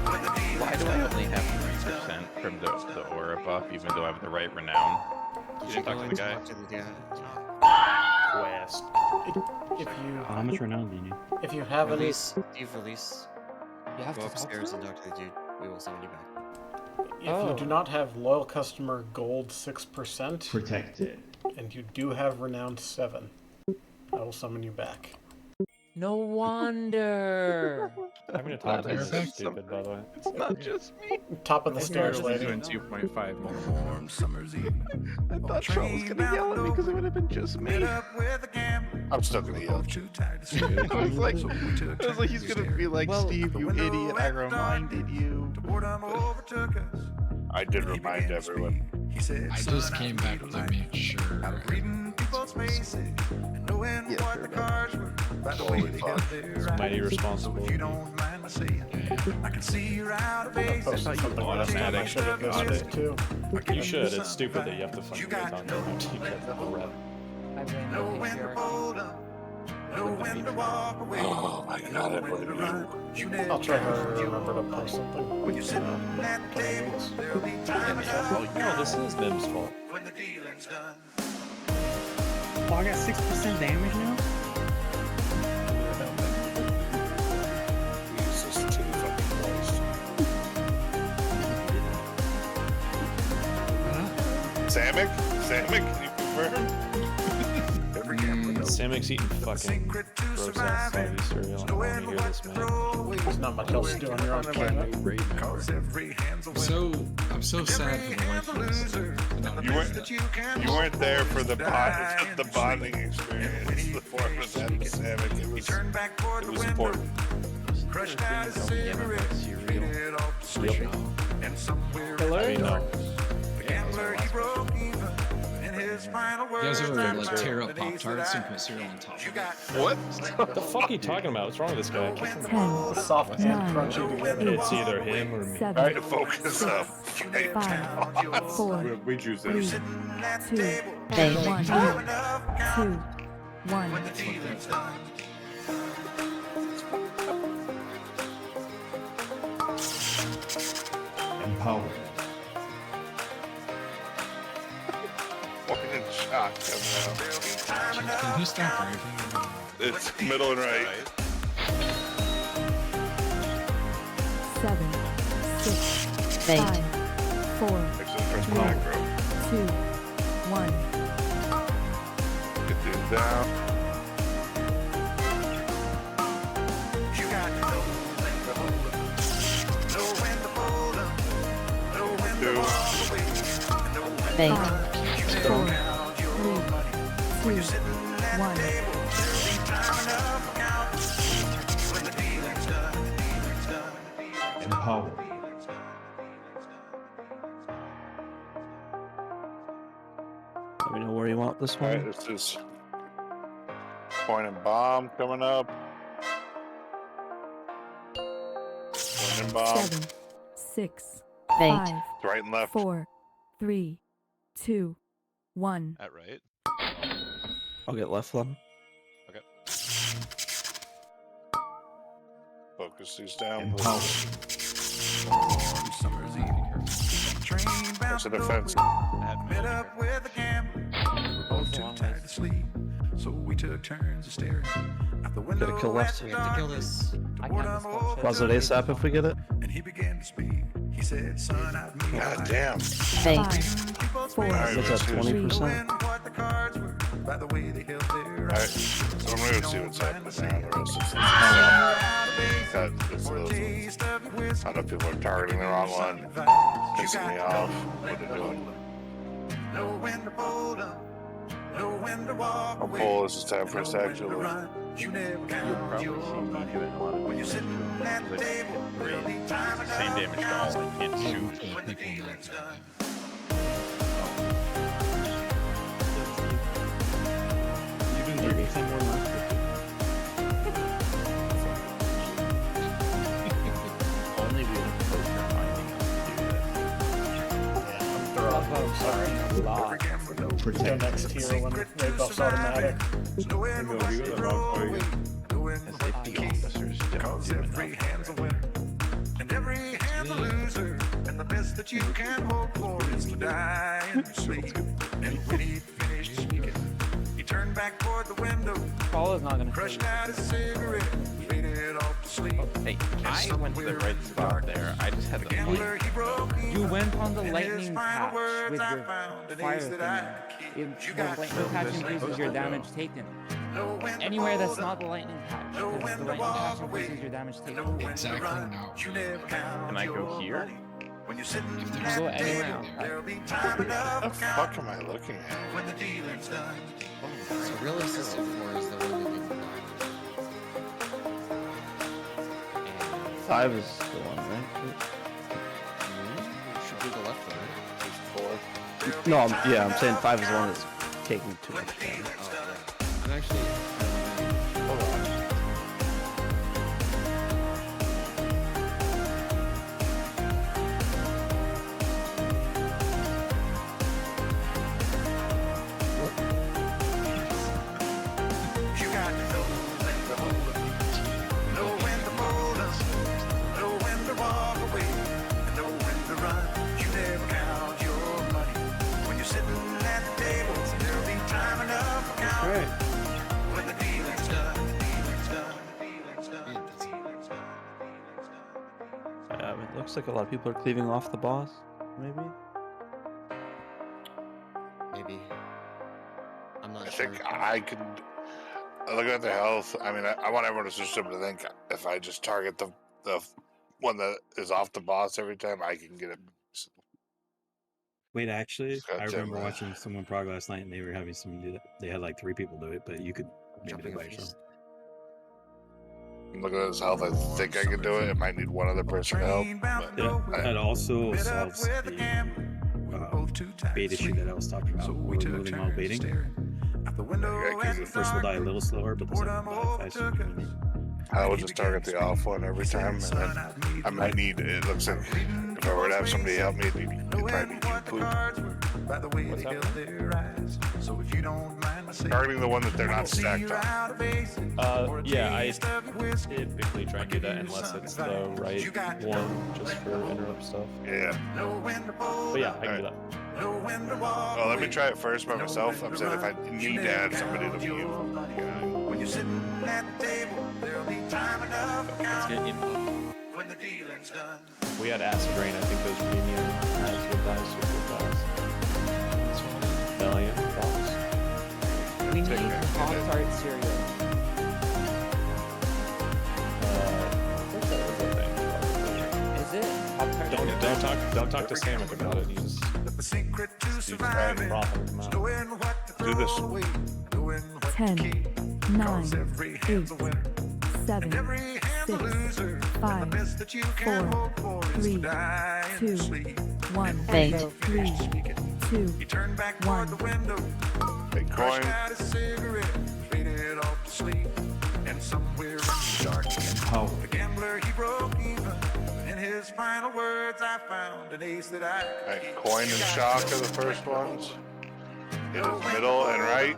when the
Why
dealing's
do I
done.
only have 3% from the aura buff, even though I have the right renown?
You didn't talk to the guy.
request.
If you
How much renown do you need?
if you have any
Release, Steve, release.
You have
Go
to talk to
upstairs and
them?
talk to the dude. We will summon you back.
if you do not have loyal customer gold 6%,
Protect it.
and you do have renowned 7, I will summon you back.
No wonder.
Having to talk to them is stupid, by the way.
It's not just me.
Top of the stairs, lady.
Doing 2.5 more.
Warm summer's eve.
I thought Sean was gonna yell at me because it would have been just me.
I'm still gonna yell.
I was like, he's gonna be like, Steve, you idiot, I reminded you.
I did remind everyone.
I just came back to make sure.
Holy fuck.
It's mighty irresponsible.
I can see you're out of base.
I should have this week too.
You should. It's stupid that you have to fucking get on there and keep it the rep.
I blame the patriarch.
Oh my god, I blame you.
I'll try harder to remember to post something.
When you're sitting at the table, there'll be time
No, this is Nim's fault.
when the dealing's done.
Oh, I got 6% damage now?
Jesus, to the fucking Christ. Samick? Samick, can you confirm?
Samik's eating fucking gross ass soggy cereal. I don't want to hear this, man.
There's not much else to do on your own camera.
I'm so sad for the wife.
You weren't there for the bonding experience. The form of that Samick. It was important.
Crushed out a cigarette, faded off the switch, and somewhere
I mean, no.
the gambler he broke even in his final
You
words.
guys ever like tear up Pop-Tarts and put cereal on top of it?
What?
What the fuck are you talking about? What's wrong with this guy? Kick him out.
The soft and crunchy together.
It's either him or me.
Try to focus up.
5, 4,
We choose
3,
this.
2,
Thank
1, 2, 1.
Empower.
Fucking shot coming out.
Can you stop raping?
It's middle and right.
7, 6,
Thank
5, 4,
Except for macro.
2, 1.
Get this down.
You got to know when to hold up, know when to fold up, know when to walk away, know when
Thank
to count your money. When you're sitting at the table, there'll be time enough for counting. When the dealing's done, the dealing's done.
Empower.
Let me know where you want this one.
Alright, this is point and bomb coming up. Point and bomb.
7, 6,
Thank
5,
Right and left.
4, 3, 2, 1.
At right.
I'll get left then.
Okay.
Focus these down.
Empower.
Summer's eve. Train
That's
bounced
a defense.
met up with a gambler. We were both too tired to sleep, so we took turns of staring out the window.
Get a kill left.
We have to kill this.
I can't dispel
Pause it ASAP if we get it.
And he began to speak. He said, "Son, I've moved
God damn.
Thank
5, 4,
Alright,
What's
let's
that,
do this.
20%?
what the cards were by the way they held their
Alright,
eyes."
so I'm gonna see what's happening now. The rest of this. God, this is I don't know if people are targeting the wrong one. Pissing me off. What they're doing.
Know when to fold up, know when to walk
I'll
away.
pull. This is time for a statue.
You never
You'll
count
probably
your
see me
money.
doing a lot of
When you're
damage
sitting
to
at
him.
the table, there'll be time
Same damage to all, I can't shoot.
when the dealing's done.
You've been doing anything more than
Only we would post your finding us to do this.
Go
Protect.
next tier when raid buff's automatic.
Knowing what to throw away, knowing
As
what
if
to
the
keep.
officers don't
Cause
give
every
enough
hand's a winner, and every hand's a loser. And the best that you can hope for is to die in your sleep. And when he finished speaking, he turned back back toward the window.
Fall is not gonna kill you.
Crushed out a cigarette, faded off to sleep.
Hey, I went to the right spot there. I just had the
Gambler, he broke
You
even.
went on the
In his
lightning
final
patch
words,
with
I
your
found an
fire
ace that I
thing.
You
The
got
lightning patch increases your damage taken. Anywhere that's not the lightning patch, because the lightning patch increases your damage taken.
Exactly now.
Can I go here?
When you're sitting
If
at
there's
the
Go anywhere
table,
else.
there'll be time enough
What
for
the fuck am I looking at?
when the dealing's done.
So realistically, 4 is the one that we've done.
5 is the one, right?
Should be the left one, right?
4. No, I'm saying 5 is the one that's taking too much damage.
Oh, yeah. I'm actually.
Hold on.
You got to know when to hold up, know when to fold up, know when to walk away, and know when to run. You never count your money when you're sitting at the table. There'll be time enough for counting when the dealing's done. Dealing's done. Dealing's done. Dealing's done.
Yeah, it looks like a lot of people are cleaving off the boss, maybe?
Maybe. I'm not
I
sure.
think I can. Looking at the health, I mean, I want everyone to just to think if I just target the one that is off the boss every time, I can get it.
Wait, actually,
Got
I remember
them,
watching someone prog last night, and they were having someone do that. They had like 3 people do it, but you could maybe do
Jumping
it by
a
yourself.
feast.
Looking at his health, I think I can do it. It might need one other person to help. But
It also solves the bait issue that I was talking about. We're moving while baiting. The first will die a little slower, but the second will die faster.
I will just target the off one every time, and then I might need. It looks like if I were to have somebody help me, it'd probably be you, Poop.
By the way they build their eyes. So if you don't mind my saying,
Targeting the one that they're not stacked on.
Yeah, I typically try and do that unless it's the right one, just for interrupt stuff.
Yeah.
But yeah, I can do that.
Well, let me try it first by myself. I'm saying if I need to add somebody to you.
when you're sitting at the table, there'll be time enough for
Let's get
counting
info.
when the dealing's done.
We had acid rain. I think those premium ads would die super fast. Million box.
We need Pop-Tart cereal. Is it? Pop-Tart cereal?
Don't talk to Samick about it. He's
The secret to
trying
surviving
to profit him out.
knowing what to
Do this.
throw away, knowing what
10,
to keep.
9,
Cause every hand's a
8,
winner,
7,
every hand's a
6,
loser. And the
5,
best that you can
4,
hope for is
3,
to die in
2,
your sleep.
1,
Wait.
3, 2,
You turn back toward
1.
the window,
Big
crushed
coin.
out a cigarette, faded off to sleep. And somewhere in the dark, the gambler he broke even. In his final words, I found an ace that I could
Right,
keep.
coin and shock are the first ones. It is middle and right.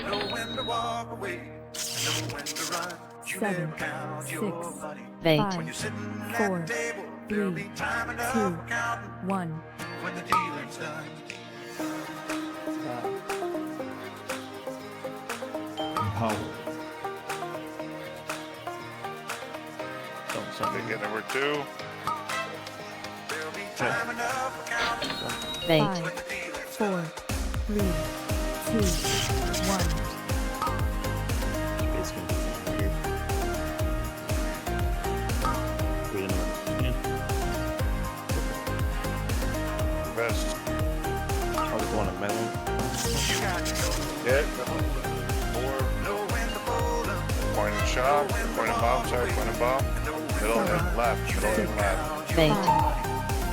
Know when to walk away, know when to run. You
7,
never count your
6,
money.
Wait.
5,
When you're sitting
4,
at the table, there'll
3,
be time enough
2,
for counting
1.
when the dealing's done.
Empowered.
Don't suck
They get number 2.
There'll be time enough for counting
Wait.
5,
when the dealing's
4, 3, 2, 1.
It's gonna be weird. We didn't know. Yeah.
Best.
Probably the one in melee.
You got to know
Hit.
know when to fold up.
Coin and shock. Coin and bomb. Sorry, coin and bomb. Middle and left. Middle and left.
Wait.
5,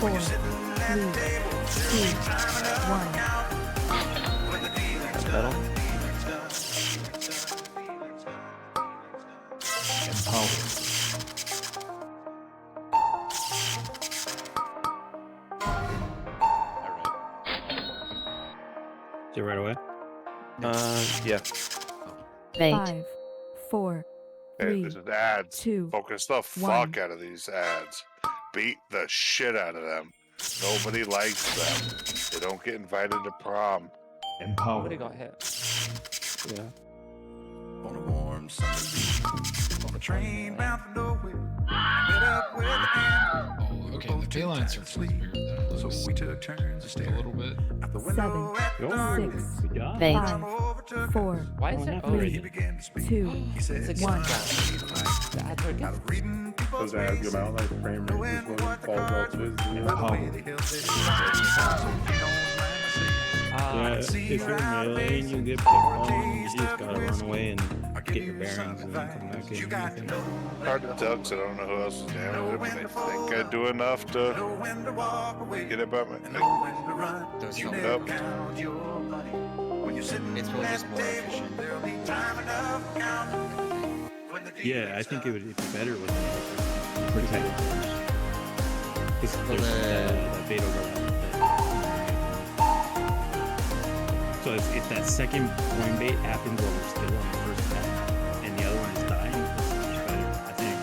4, 3, 2, 1.
When the dealing's
Metal.
done.
Empowered.
Is it right away?
Yeah.
Wait.
5, 4,
Hey,
3,
this is ads.
2,
Focus the
1.
fuck out of these ads. Beat the shit out of them. Nobody likes them. They don't get invited to prom.
Oh,
Nobody
Empowered.
got hit.
Yeah.
On a warm summer's eve, on a train bound for nowhere, I met up with a gambler.
Oh, okay. The pay line circle is bigger than it
So
looks.
we took turns to stare
A little bit.
out the window at the darkness.
6,
Good job.
5, 4,
Why is there? Oh,
3,
He began to speak.
2,
He said,
it's a
1.
good job. The ads are good.
out of reading people's
Does it have
faces,
the amount like frame rate
knowing
before
what
it
the
falls
cards
out
were,
to
by the way they held their so if you don't mind me saying,
Yeah, if you're melee and you get picked on, you just gotta run away and get your bearings and then come back in. I think.
Hard to tell because I don't know who else is damaged, but they think I do enough to
know when to walk away,
get it by my.
know when to run.
Those
You
help.
never
Up.
count your money. When you're sitting
It's really
at
just
the
more
table,
efficient.
there'll be time enough for counting. When the
Yeah, I think it would be better with pretty tight. Because
Well,
there's that bait overlap. So if that second coin bait happens while we're still on the first pack, and the other one is dying, it's much better, I think.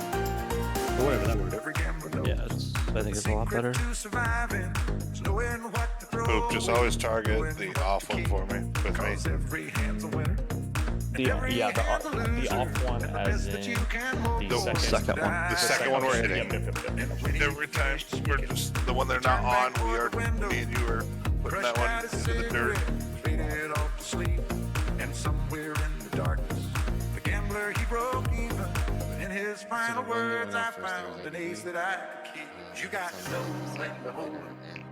But whatever, that works.
every gambler knows
Yeah, I think it's a lot better.
to surviving is knowing what to throw.
Oop, just always target the off one for me with me.
Cause every hand's a winner.
The off one as in the
Second one.
The second one we're hitting. Every time we're just the one they're not on, me and you are putting that one into the dirt.
Faded off to sleep, and somewhere in the darkness, the gambler he broke even. In his final words, I found an ace that I could keep. You got to know when to hold 'em,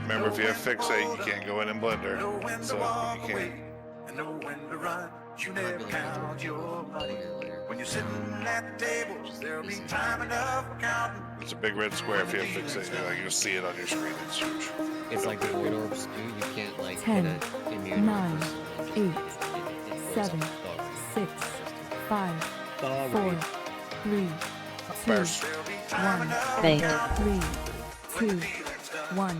Remember, if you have fixate, you can't go in and blender,
know when to
so
walk
you
away,
can't.
and know when to run. You never count your money. When you're sitting at the table, there'll be time enough for counting.
It's a big red square if you have fixate. Like you'll see it on your screen. It's huge.
It's like the void orbs, dude. You can't like
10,
hit it immune.
9, 8, 7, 6, 5, 4, 3, 2,
First.
1.
Fake.
3, 2, 1.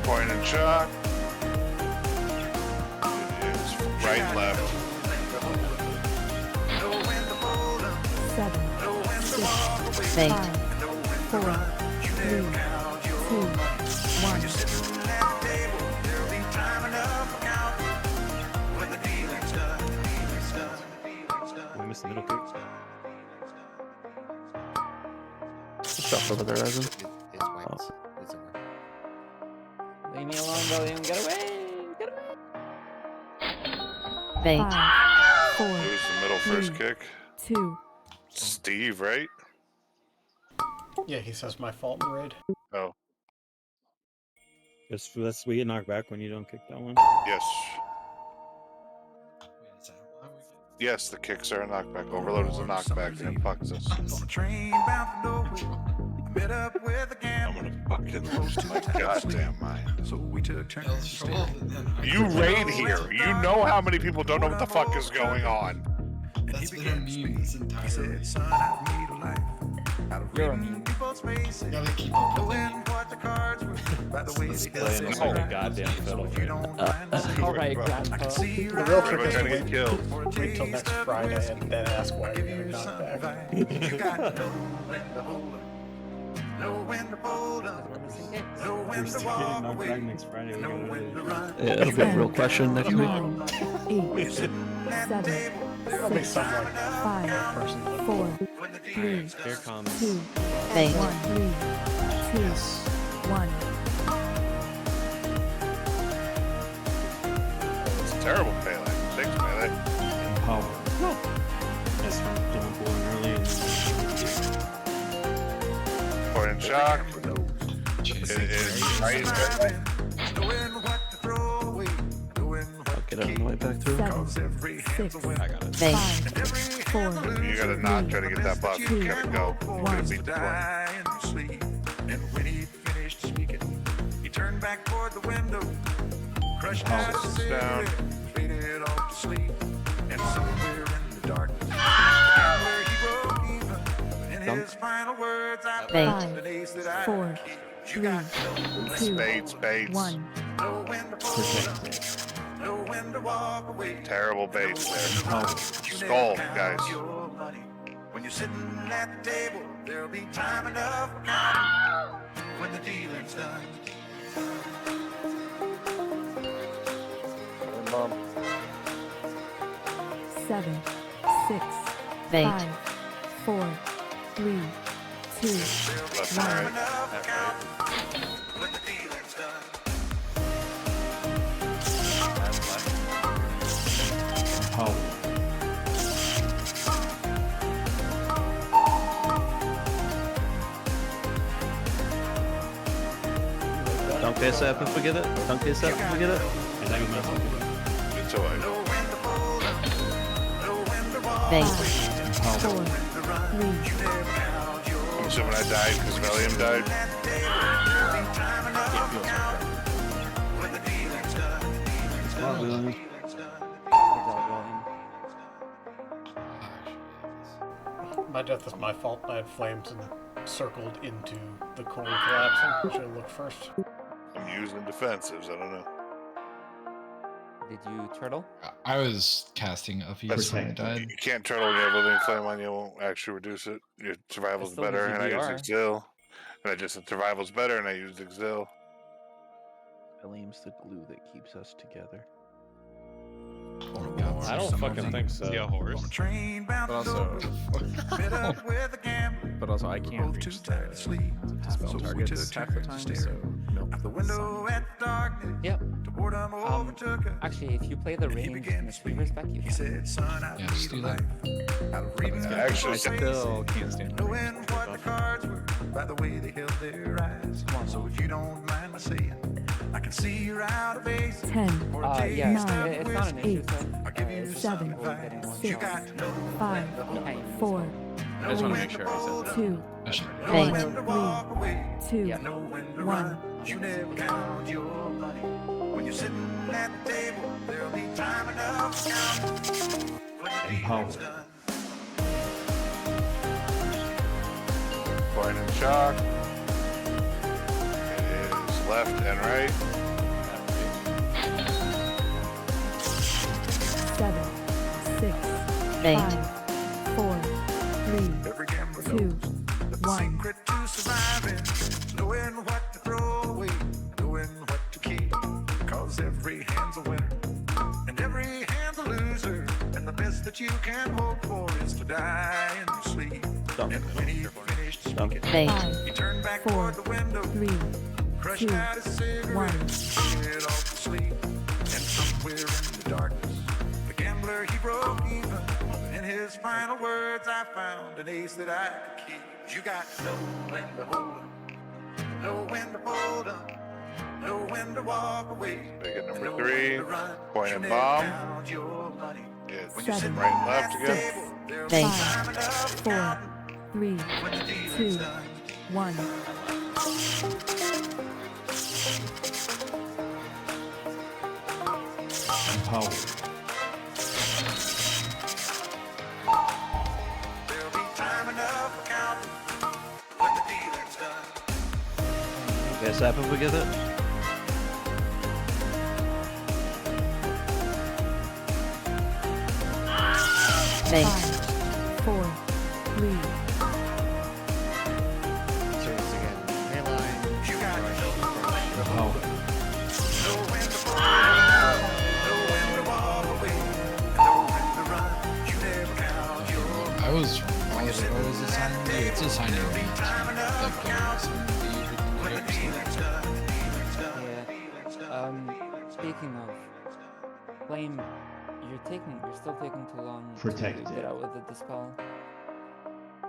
Point and shot. It is right and left.
7, 6,
Fake.
5, 4, 3, 2, 1.
We missed the middle kick.
Shot over there, Evan.
It's white. It's over.
Leave me alone, William. Get away! Get away!
Fake.
5, 4,
Who's the middle first kick?
2.
Steve, right?
Yeah, he says my fault in raid.
Oh,
That's we get knocked back when you don't kick that one.
yes. Yes, the kicks are a knockback. Overload is a knockback, and it fucks us.
On a train bound for nowhere, I met up with a
I'm
gambler.
gonna fucking lose my goddamn mind.
So we took turns to stare.
You raid here. You know how many people don't know what the fuck is going on.
And he began to speak. He said, son, I've made a life out of reading people's faces, knowing what the cards were, by the way they
playing
held
this
their
whole goddamn
so
fiddle.
if you don't mind me saying,
Alright,
I
Grandpa.
can see
The
right
real trick
Everybody's
is
trying to
to
get
wait,
killed.
wait till next Friday and then ask why you're getting knocked back.
You got to know when to hold 'em, know when to fold 'em, know when
We're
to
still getting
walk
knocked
away,
back next Friday. We
know
gotta
when to
really-
run.
Yeah, it'll be a real question next week.
9, 8, 7, 6, 5, 4, 3,
Here comes.
2,
Fake.
1, 3, 2, 1.
It's a terrible melee. Thanks, melee.
That's from John Bourne early in
Point and shock. It is right.
Knowing what to throw away, knowing what
I'll get it on the way back through.
7,
every
6,
I got it.
5, 4,
You gotta not try to get that buff. You gotta go.
for
Gotta
is
beat
to
the play.
die in your sleep. And when he finished speaking, he turned back toward the window, crushed out his cigarette, faded off to sleep. And somewhere in the darkness, where he broke even. In his final words, I found an ace that I
4, 3, 2,
Spades, spades.
1.
know when to fold up, know when to walk away.
Terrible baits there.
You
Skull,
never count
guys.
your money. When you're sitting at the table, there'll be time enough for counting when the dealing's done.
Mom.
7, 6,
Wait.
5, 4, 3, 2, 1.
Enough for counting when the dealing's done.
How?
Dunk ASAP if we get it. Dunk ASAP if we get it.
It's alright.
Wait.
4, 3,
I'm assuming I died because Valium died.
My death is my fault. I had flames and circled into the core collapsing. Should have looked first.
I'm using defensives. I don't know.
Did you turtle?
I was casting a few
That's
before I died.
You can't turtle when you have living flame on you. It won't actually reduce it. Your survival's
still
better,
gives
and
you
I
DR.
used Exil. And I just said survival's better, and I used Exil.
Valium's the glue that keeps us together.
I don't fucking think so.
See a horse?
But also, but also, I can't reach the dispel targets half the time, so milk the window.
Yep. Actually, if you play the range and the sleevers back, you can.
Yeah, just do that.
Actually,
I still can't stand the range.
What the cards were by the way they held their eyes. So if you don't mind my saying, I can see you're out of base.
10,
Yeah,
9,
it's not an issue.
8,
So,
I'll give you
7,
advice.
6, 5, 4,
I just want to make sure I said that.
2,
Wait.
3, 2,
Yeah.
1.
You never count your money. When you're sitting at the table, there'll be time enough to count when the dealing's done.
Point and shock. It is left and right.
7, 6,
Wait.
5, 4, 3,
Every gambler
2,
knows that the
1.
secret to surviving is knowing what to throw away, knowing what to keep. Cause every hand's a winner, and every hand's a loser. And the best that you can hope for is to die in your sleep.
Dunk.
And when he finished speaking,
Wait.
he turned back
4,
toward the window,
3,
crushed
2,
out a cigarette,
1.
it off to sleep. And somewhere in the darkness, the gambler he broke even. In his final words, I found an ace that I could keep. You got to know when to hold up, know when to fold up, know when to walk away.
Make it
and
number
know
3.
when to run.
Point
You
and
never
bomb.
count your money.
It's
When you're
Seven.
sitting
right and left
at the
again.
table, there'll
Wait.
be time enough to
4,
count
3,
when the
2,
dealing's done.
1.
Empowered.
There'll be time enough for counting when the dealing's done.
ASAP if we get it.
Wait.
5, 4, 3,
So once again, Rayline,
You got to know
Empowered.
when to fall, know when to walk away, know when to run. You never count your
I was wrong. What was assigning me? It's assigning me.
when the dealing's done.
Yeah. Speaking of flame, you're still taking too long
Protect
to
it.
get out with the dispel.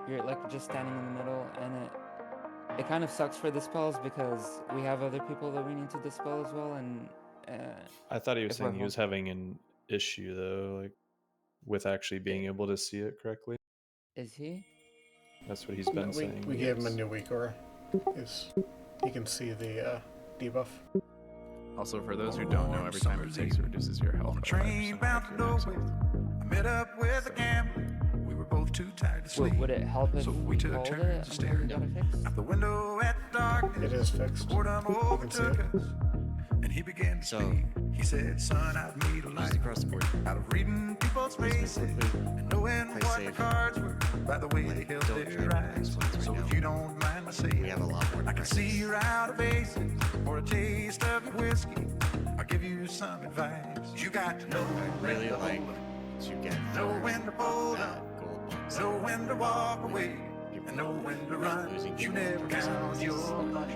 You're like just standing in the middle, and it kind of sucks for dispels because we have other people that we need to dispel as well, and
I thought he was
if we're
saying he was having an issue though, like with actually being able to see it correctly.
Is he?
That's what he's been saying.
We gave him a
yes.
new weak aura. He can see the debuff.
Also, for those who don't know, every time it takes, it reduces your health by 5%.
Train bound to nowhere. I met up with a gambler. We were both too tired to sleep.
Would it help if
So
we
we took
called
turns
it
to
and
stare
got it fixed?
out the window at the darkness.
It is fixed.
Boredom
You can see
overtook
it.
us, and he began to
So,
speak. He He said, son, I've made a life
across the board.
out of reading people's faces and knowing
Play
what the
safe.
cards were by the way they held
Don't
their
trade
eyes.
right
So
now.
if you don't mind my saying,
We have a lot more to
I can see you're out of aces for a taste of your whiskey. I'll give you some advice. You got to know when
Really
to
like
hold 'em,
to get
know
forward
when to fold
that
up,
gold box.
know when to walk away, and know when to run.
Losing
You
people
never
on
count
purpose.
your money.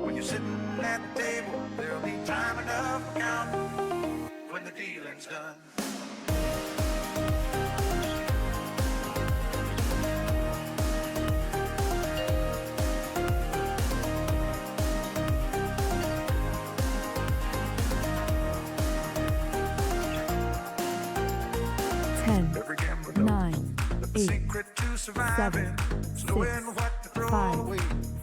When you're sitting at the table, there'll be time enough for counting when the dealing's done.
10,
Every gambler knows
9,
that the
8,
secret to surviving
7,
is knowing
6,
what to throw
5,
away,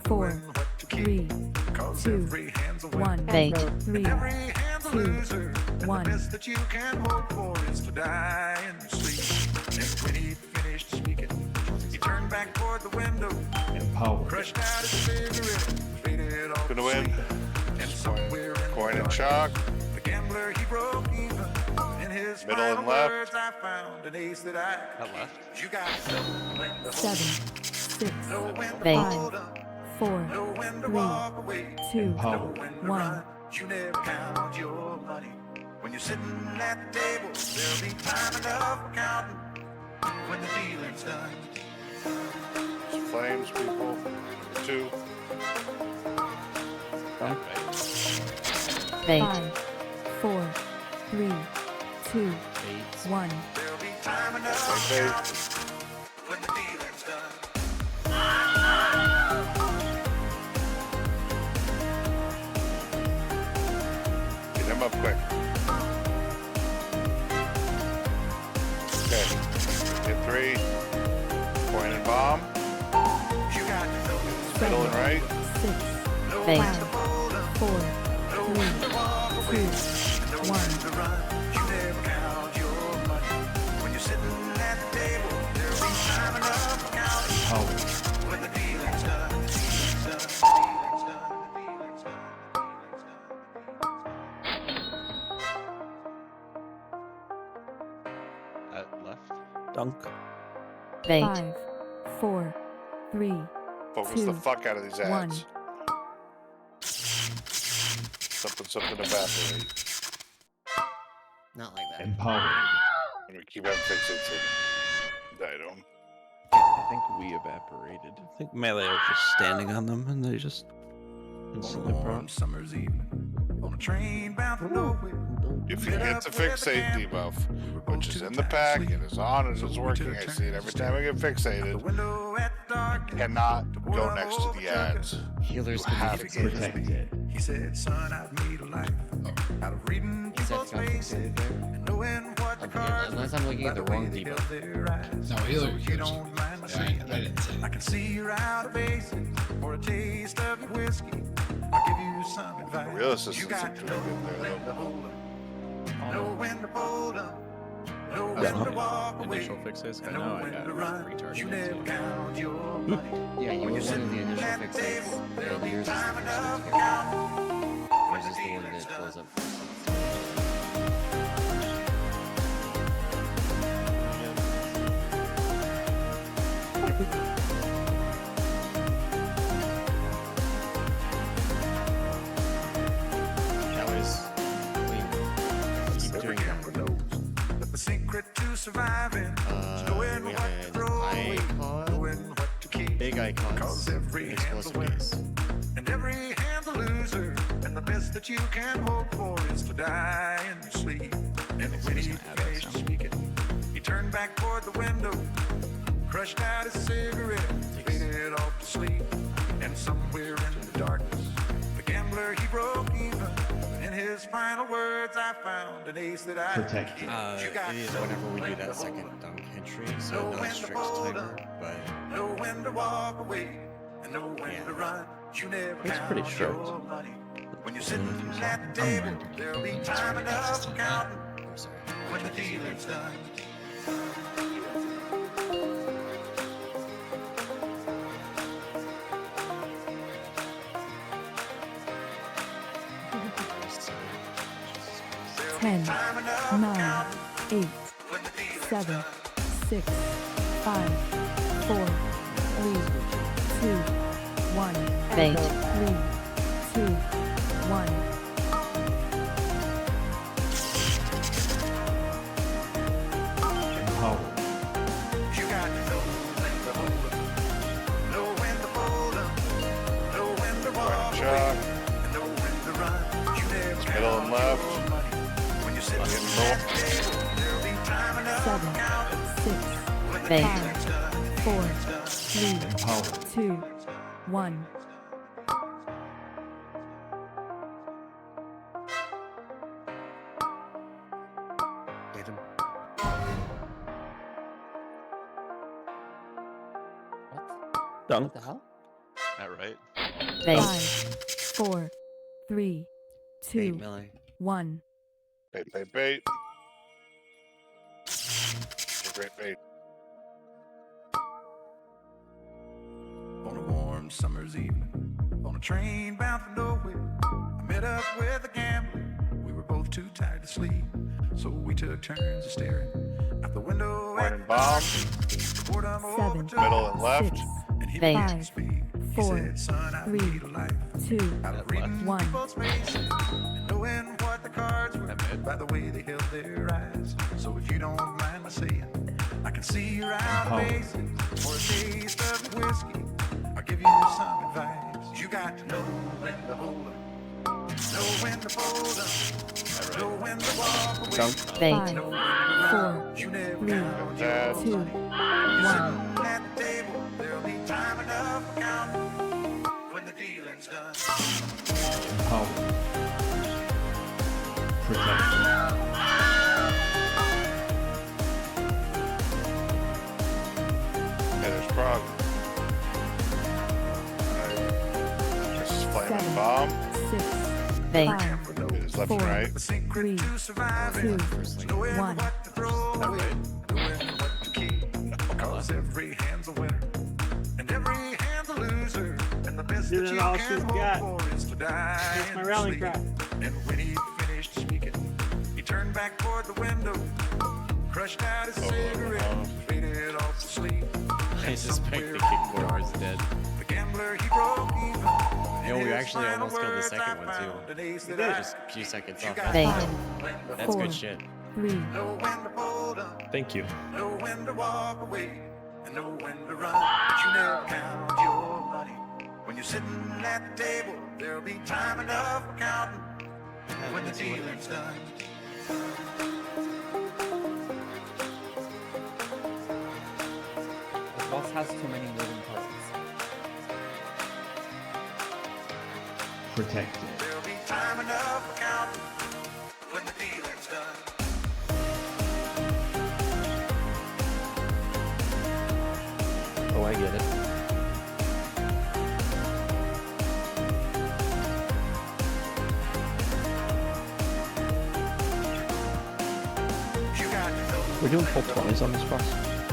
4,
knowing what to keep.
3,
'Cause
2,
every hand's a
1,
Bait.
3,
every hand's a
2,
loser. And the
1.
best that you can hope for is to die in your sleep. And when he finished speaking, he turned back toward the window,
Empowered.
crushed out his cigarette, faded off
Gonna
to
win.
sleep. And somewhere in
Coin
the
and
dark,
chalk.
the gambler he broke even. In his
Middle
final
and left.
words, I found an ace that I could
That left.
keep. You got to know when to hold
7,
'em,
6,
know when to
Bait.
fold 'em,
4,
know when to
3,
walk away,
2,
know
Empowered.
when to
1.
run. You never count your money. When you're sitting at the table, there'll be time enough for counting when the dealing's done.
It's flames, people. 2.
Bait.
5, 4, 3, 2, 1.
There'll be time enough for
Bait.
counting when the dealing's done.
Get him up quick. Okay. Hit 3. Coin and bomb.
You got to know
Middle and right.
6,
Bait.
5, 4, 3, 2, 1.
to run. You never count your money. When you're sitting at the table, there'll be time enough for counting
Empowered.
when the dealing's done. Dealing's done. Dealing's done. Dealing's done.
At left.
Dunk.
Bait.
5, 4, 3,
Focus the
2,
fuck out of these
1.
ads. Something evaporate.
Not like that.
Empowered.
And we keep having fixated. Datum.
I think we evaporated.
I think melee was just standing on them and they just instantly
Warm
brought.
summer's evening on a train bound for nowhere.
If you get the fixate debuff, which is in the pack, it is on, it is working, I see it every time I get fixated,
Window at dark.
cannot go next to the ads.
Healers
You
can
have
be
to
fixated.
Protected.
He said, son, I've made a life out of reading
Is that
people's
got
faces
fixated there?
and knowing what the cards
Unless
were
I'm looking
by
at the
the way
wrong
they
debuff.
held their eyes.
No,
So
healer
if you
gives.
don't mind my
Yeah,
saying,
I didn't say
I can see you're out of aces for a taste of your whiskey. I'll give you some advice.
Real assistance
You got
seem
to
to
know
be good there,
when to hold 'em, know when to fold 'em, know
I
when
don't
to
know.
walk away,
Initial fixes. I
and
know
know
I
when
got
to run.
retargeted
You never
too.
count your money.
Yeah, you
When
were
you're
one of the
sitting
initial
at the
fixes,
table, there'll
and
be
yours is the
time
first
enough
one
for
to go.
counting when
Yours
the
is the one
dealing's
that
done.
blows up first.
That was clean. Keep doing that.
But the secret to surviving is knowing
We
what
have
to
an
throw away,
icon.
knowing what to keep.
Big icons.
Cause every hand's a winner,
Explosive
and every hand's a loser. And the best that you can hope for is to die in your sleep. And when he finished speaking, he turned back toward the window, crushed out his cigarette, faded off to sleep. And somewhere in the darkness, the gambler he broke even. In his final words, I found an ace that I could
Protected.
keep. You
It
got
is
to
whenever we do
when to
that
hold
second
'em,
dunk entry, so
know
no
when to
strict
fold 'em,
timer, but
know when to walk away, and know when to run. You never
It's
count
pretty strict.
your money. When you're sitting at the table, there'll be time enough for counting
I'm sorry.
when the dealing's done.
10, 9, 8, 7, 6, 5, 4, 3, 2, 1.
Wait.
3, 2, 1.
Empower.
You got to know when to hold 'em, know when to fold 'em, know when to walk away,
Chuck.
and know when to run. You never
Middle and left.
when you're sitting
Fucking
at
roll.
the table, there'll be time enough for
7,
counting
6,
when the
Wait.
dealing's done.
4, 3,
Empower.
2, 1.
Hit him.
Dunk.
What the hell?
That right?
Wait.
5, 4, 3, 2,
Millie.
1.
Bait, bait, bait. Great bait.
On a warm summer's evening, on a train bound for nowhere, I met up with a gambler. We were both too tired to sleep, so we took turns of staring out the window
Point
at
and bomb.
boredom
7,
overtook
Middle
us,
and left.
Six,
and he
Wait.
began to
5,
speak. He
4,
said, "Son, I
3,
lead a life
2,
out of reading
1.
people's faces and knowing what the cards were by the way they held their eyes. So if you don't mind my saying, I can see you're out of
Empower.
bases for a taste of your whiskey. I'll give you some advice. You got to know when to hold 'em, know when to fold 'em, know when to walk away.
Dunk.
Wait.
5, 4,
You never
3,
count your
Dad.
2,
money.
1.
At the table, there'll be time enough for counting when the dealing's done.
Empower. Protect.
Yeah, there's prog. This is flaming
7,
bomb.
6,
Wait.
5,
It is left
4,
and right.
3, 2, 1.
What to throw away, knowing what to keep. Cause every hand's a winner, and every hand's a loser. And the best
This
that
is
you
all
can
she's got.
hope for is to die.
That's
in
my
your
rallying
sleep.
cry.
And when he finished speaking, he turned back toward the window, crushed out his cigarette, faded off to sleep.
I just picked the kickboard was dead.
The gambler, he broke even.
Yo, we
His
actually
final
almost killed the
words,
second
I
one
found
too.
an ace
We
that I-
just a few seconds
You
off.
got
Wait.
That's
4,
good shit.
3,
know when to fold 'em,
Thank you.
know when to walk away, and know when to run. But you never count your money. When you're sitting at the table, there'll be time enough for counting when the dealing's done.
The boss has too many moving puzzles.
Protected.
There'll be time enough for counting when the dealing's done.
Oh, I get it.
You got to know
We're doing full 20s on this boss.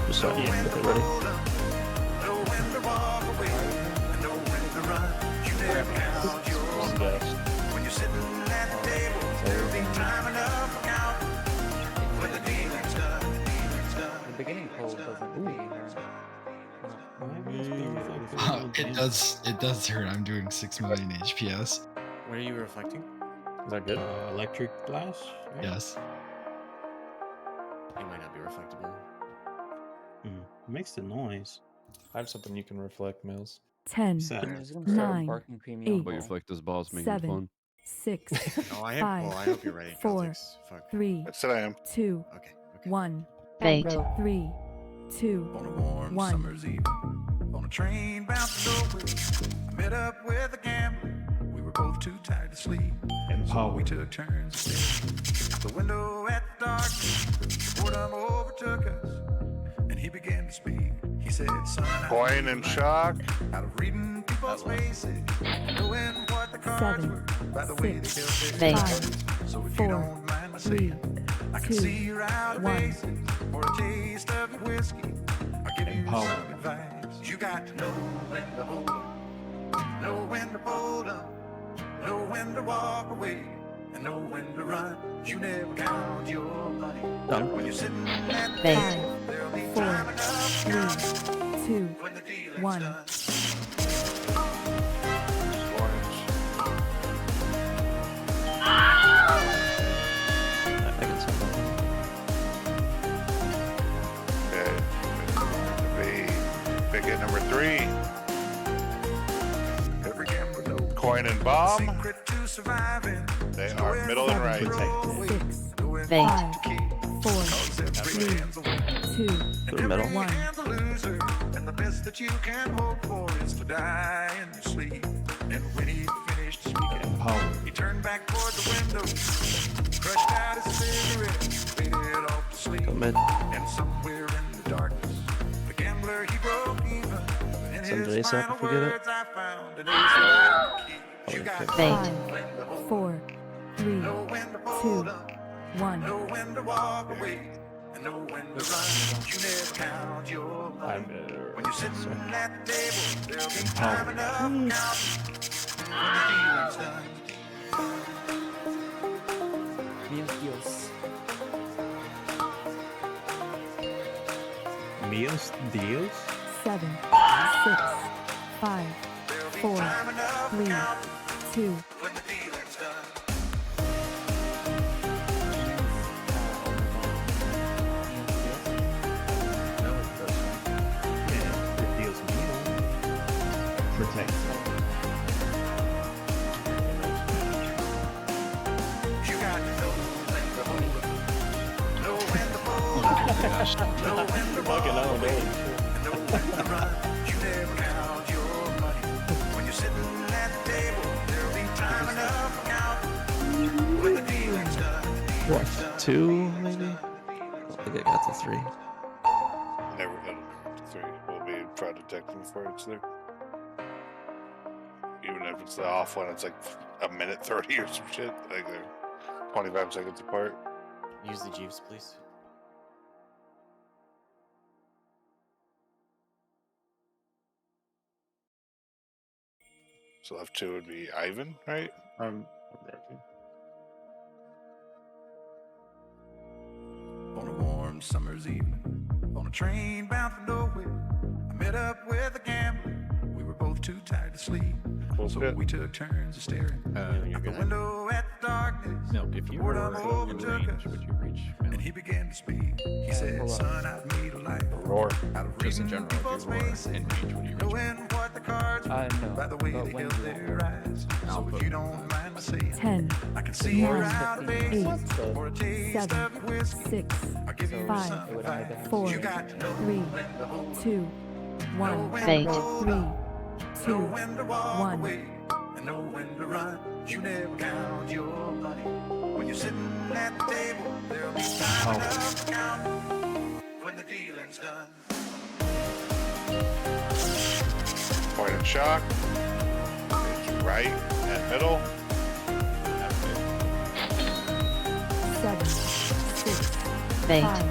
Just so I can get it ready.
know when to walk away, and know when to run. You never count your money. When you're sitting at the table, there'll be time enough for counting when the dealing's done. The dealing's done.
The beginning poll doesn't pay
It does hurt. I'm doing 6 million HPS.
What are you reflecting?
Is that good? Electric glass? right?
Yes.
It might not be reflectable.
It makes the noise. I have something you can reflect, Mills.
10,
Sad.
I was gonna start
9,
barking creamy
8,
on
But
ball.
you
reflect this boss,
making it 7, fun. 6,
Oh, I am.
5,
Well, I hope you're ready.
4,
Celtics. Fuck.
3,
I said I am.
2,
Okay.
1.
Wait.
3, 2,
On a warm
1.
summer's evening, on a train bound for nowhere, I met up with a gambler. We were both too tired to sleep, so
Empower.
we took turns staring out the window at the darkness. Boredom overtook us, and he began to speak. He said, "Son, I
Coin and shock.
out of reading people's faces, knowing what the cards
7,
were by the way they
6,
held their
5,
cards. So if you
4,
don't mind my
3,
saying, I can
2,
see you're out of
1.
bases for a taste of your whiskey. I'll give you
Empower.
some advice. You got to know when to hold 'em, know when to fold 'em, know when to walk away, and know when to run. You never count your money.
Done.
When you're sitting at the
Thank
table, there'll be time enough to count
3, 2,
when the dealing's
1.
done.
Orange.
I can send that one.
Okay. Big hit number 3.
Every gambler knows
Coin and bomb.
secret to surviving.
They are middle and right.
6,
Thank
5, 4, 3, 2,
Go to middle.
1.
The loser, and the best that you can hope for is to die in your sleep. And when he finished speaking, he turned back toward the window, crushed out his cigarette, faded off to sleep.
Go mid.
And somewhere in the darkness, the gambler he broke even. In
Send
his
Jace up
final
if we get it.
words, I found an ace that I could keep. You got to
Thank
know when to hold
4, 3,
know when to
2,
fold up,
1.
know when to walk away, and know when to run. You never count your money. When you're sitting at the table, there'll be time enough counting when the dealing's done.
Meals? Deals?
7, 6, 5, 4, 3, 2.
When the dealing's done.
The deals meal.
Protect.
You got to know when to hold up, know when to fold up, know when to walk away, and know when to run. You never count your money. When you're sitting at the table, there'll be time enough to count when the dealing's done.
What? 2 maybe? I don't think I got to 3.
Never hit 3. We'll be try detecting before it's there. Even if it's the off one, it's like a minute 30 or some shit. Like they're 25 seconds apart.
Use the Jeeves, please.
So left 2 would be Ivan, right?
I'm there too.
On a warm summer's evening, on a train bound for nowhere, I met up with a gambler. We were both too tired to sleep, so we took turns of staring out the window at the darkness.
No, if you were
Boredom
in
overtook
range,
us,
would you reach?
and he began to speak. He said, "Son, I've made a life
Roar.
out of
Just in
reading
general,
people's
if you were
faces,
in range, would you reach?
knowing what the cards were
No,
by the way
but
they
when
held
you-
their eyes. So if you don't mind my saying,
10,
I can see you're
9,
out of base
8,
for a taste
7,
of your whiskey.
6,
I'll give you
5,
some advice.
4,
You got to know
3,
when to hold
2, 1.
Thank
3, 2,
know when to walk
1.
away, and know when to run. You never count your money. When you're sitting at the table, there'll be time enough to count when the dealing's done.
Point and shock. It's right and middle.
7, 6,
Thank
5,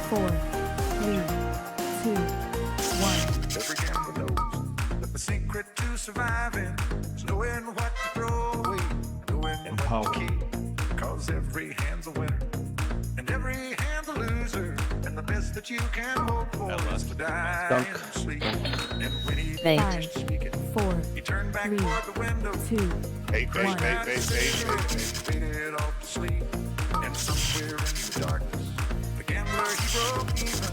4, 3, 2, 1.
Every gambler knows that the secret to surviving is knowing what to throw away, knowing what to keep. Cause every hand's a winner, and every hand's a loser, and the best that you can hope for is to die in your sleep. And when he
Thank
finished speaking,
4,
he turned back
3,
toward the window,
2,
Eight,
faded off to sleep. And somewhere in the darkness, the gambler he broke even.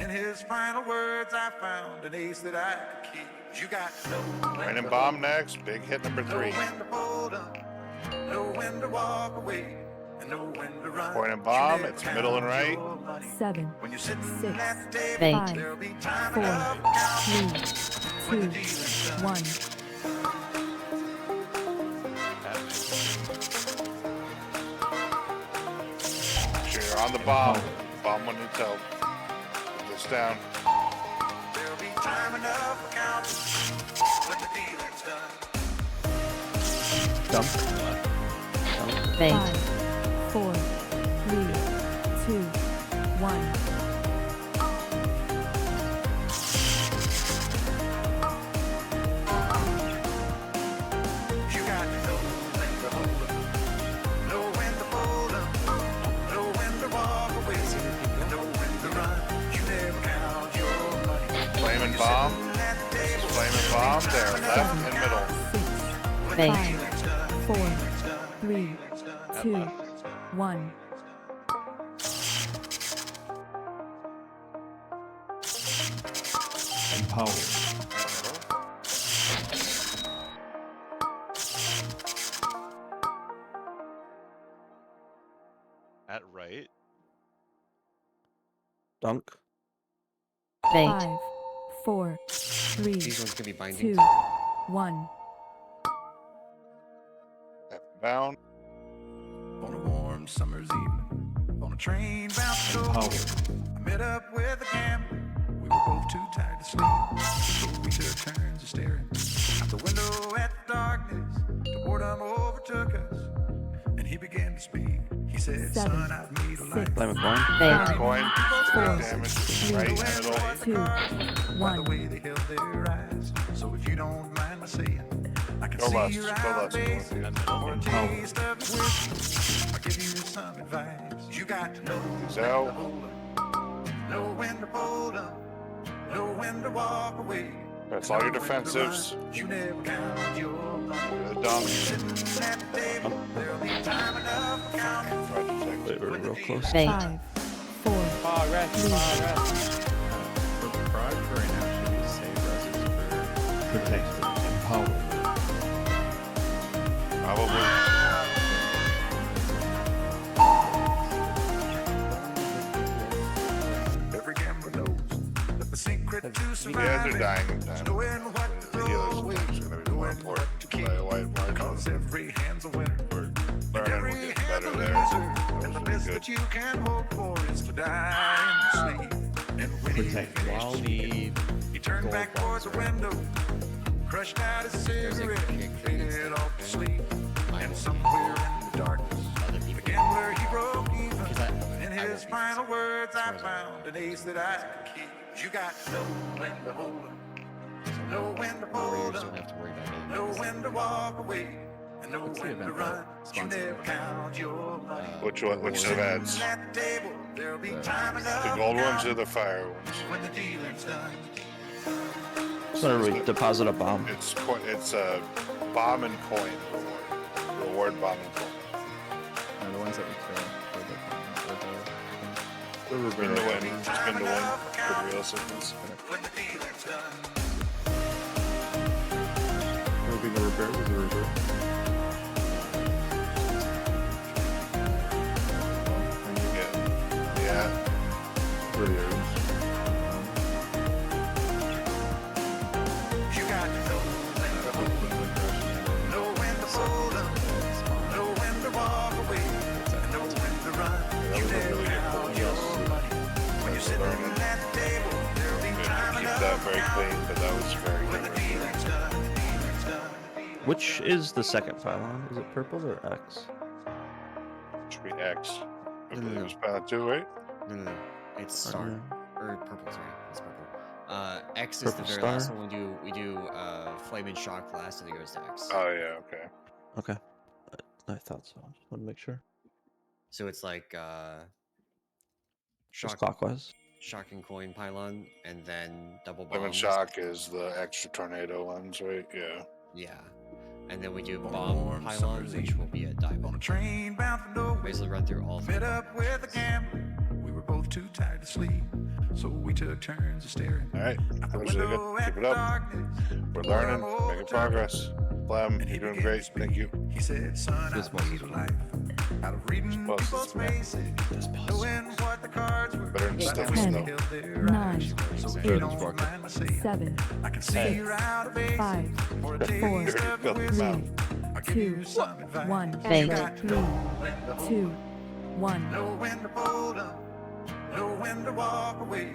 In his final words, I found an ace that I could keep. You got to know when
Right
to
and bomb
hold,
next. Big hit number
know
3.
when to fold up, know when to walk away, and know when to run.
Point and
You
bomb.
never
It's middle and
count
right.
your money.
7,
When you're sitting
6,
at the table,
Thank
5,
there'll be time
4,
enough to count
3,
when the
2,
dealing's done.
1.
Sure, you're on the bomb. Bomb when it's held. Put this down.
There'll be time enough to count when the dealing's done.
Dump.
Thank
5, 4, 3, 2, 1.
You got to know when to hold up,
Flame and bomb there, left and middle.
6,
5, 4, 3, 2, 1.
Empower.
At right.
Dunk.
Bait.
5, 4, 3,
These ones can be binding.
2, 1.
Up and down.
On a warm summer's evening, on a train bound to
Empower.
I met up with a gambler. We were both too tired to sleep, so we took turns of staring out the window at the darkness. The boredom overtook us, and he began to speak. He said,
7,
"Son, I've made a life."
Flame and coin.
Bait.
Coin,
Four,
damage, right, middle.
2,
By the
1.
way they held their eyes. So if you don't mind my saying, I can
Go
see
left,
your
go
eyes
left, go left.
for a taste of wisdom. I'll give you some advice. You got to know when to
So,
hold 'em, know when to fold 'em, know when to walk away.
that's all your defensives.
You never count your money.
The dunk.
Sitting at the table, there'll be time enough for counting.
Try to take
Wait, we're real close.
Bait.
5, 4,
Progress, progress.
For prog right now, should we save reses for
Protect. Empower.
Probably.
Every gambler knows that the secret to
Yeah,
surviving
they're dying in
is
time.
knowing what to
The
throw
healer's
away,
attacks are going to be more
knowing
important.
what to keep.
By a wide margin.
Cause every hand's a winner.
We're
And
learning,
every
we're getting
hand's
better
a
there.
loser. And the
Those
best
are
that
good.
you can hope for is to die in your sleep. And when he
Protect.
finished
While
speaking,
the
he turned
gold
back towards the window, crushed out his cigarette, faded off to sleep. And somewhere in the darkness, the gambler he broke even. In his final words, I found an ace that I could keep. You got to know when to hold 'em, know when to
warriors
fold 'em,
don't have to worry about it.
know when to walk away, and know
What's the
when to
event
run.
that
You
sponsors
never
it?
count your money.
Which one? Which set of ads?
At the table, there'll be time enough
The
for
gold ones
counting
or the fire ones?
when the dealing's done.
So we deposit a bomb.
It's a bomb and coin reward bomb and coin.
No, the ones that we kill for the
Spin to win. Spin to win. For real assistance.
When the dealing's done.
Will be the repair. Was the repair?
Yeah. Yeah.
For the arrows.
You got to know when to hold 'em, know when to fold 'em, know when to walk away, and know when to run.
That was a really good pull.
When you're sitting at the table, there'll be time
Keep
enough
that
for
very
counting
clean, but that was very
when
good.
the dealing's done. Dealing's done.
Which is the second pylon? Is it purple or X?
Should be X. I
No, no,
believe
no.
it was pylon 2, right?
No. It's star. Or purple, sorry. It's purple. X is
Purple
the very
star?
last one. We do flame and shock last, and it goes to X.
Oh, yeah, okay.
Okay. I thought so. Just want to make sure.
So it's like
Just
shock,
clockwise.
shock and coin pylon, and then double
Flame and
bombs.
shock is the extra tornado ones, right? Yeah.
Yeah. And then we do
On a
bomb
warm
pylon,
summer's
which
eve,
will be a dive.
On a train bound for nowhere,
Basically run through all three.
met up with a gambler. We were both too tired to sleep, so we took turns of staring
All right.
out the
That was really
window
good.
at
Keep
the
it up.
darkness.
We're learning, making progress. Flem,
And he
you're doing
began
great.
to speak.
Thank you.
He said, "Son,
This
I've
was
made a life out of reading
This
people's
was-
faces, knowing what the cards were,
Better than
by the
sticks,
way they
though.
held their
9,
eyes. So if
8,
you don't mind my saying,
7,
I can see
6,
you're out of aces
5,
for a
4,
taste of your
Got the
wisdom.
mouth.
I'll give you some advice.
1,
You
Bait.
got to
3,
know when to hold
2,
'em,
1.
know when to fold 'em, know when to walk away,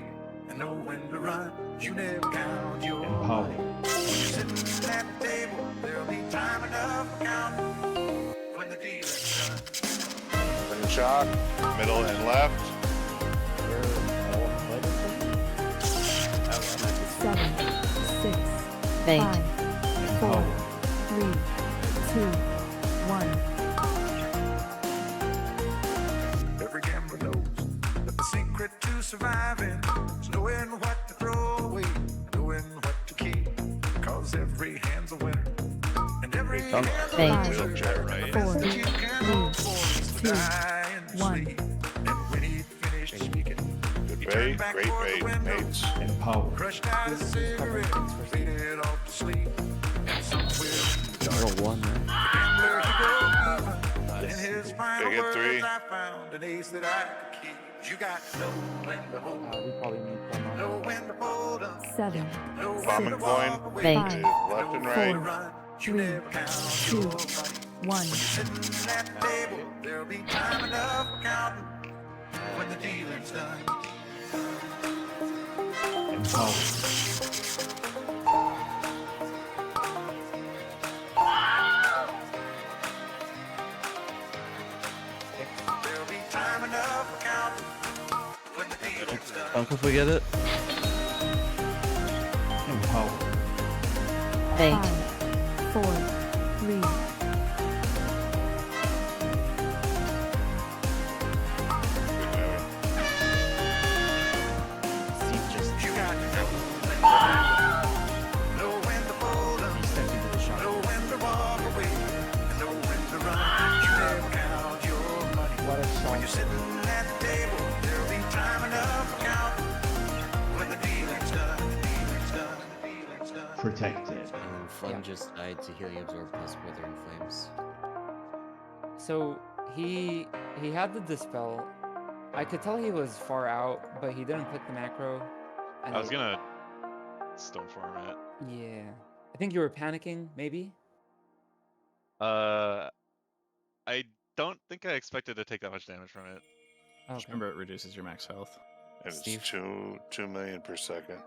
and know when to run. You never count your
Empower.
money. When you're sitting at the table, there'll be time enough for counting when the dealing's done.
Flame and shock, middle and left.
7, 6,
Bait.
5, 4, 3, 2, 1.
Every gambler knows that the secret to surviving is knowing what to throw away, knowing what to keep. 'cause every hand's a winner. And every
Tongue.
hand's a
Thank
loser.
Wheelchair, right?
The best that you can hope for is to die in your sleep. And when he finished speaking,
Good
he
bait,
turned back
great
toward the
bait,
window,
mates.
Empowered.
crushed out a cigarette, faded off to sleep. And somewhere in the dark,
Roll one, right?
the gambler he broke even. In his final
Big hit
words,
three.
I found an ace that I could keep. You got no when to hold up,
We probably need one
no
more.
when to hold up,
7,
no
Bomb
when
and
to walk
coin.
away,
Thank
Is
you.
left and
no
right.
when to run. You never count
2,
your money.
1.
Sitting at the table, there'll be time enough for counting when the dealing's done.
Empowered.
There'll be time enough for counting when the dealing's done.
Tongue if we get it.
Empowered.
Thank
5, 4, 3,
Steve just
You got to know when to hold up,
he stepped into the shot.
know when to walk away, and know when to run. You never count your money.
What a
When you're
shot.
sitting at the table, there'll be time enough for counting when the dealing's done. The dealing's done. The dealing's done.
Protected.
And Flem just died to helium absorb plus Withering Flames.
So he had the dispel. I could tell he was far out, but he didn't click the macro. And
I was gonna stone form it.
Yeah. I think you were panicking, maybe?
I don't think I expected to take that much damage from it.
Just remember it reduces your max health.
And it's
Steve?
2 million per second.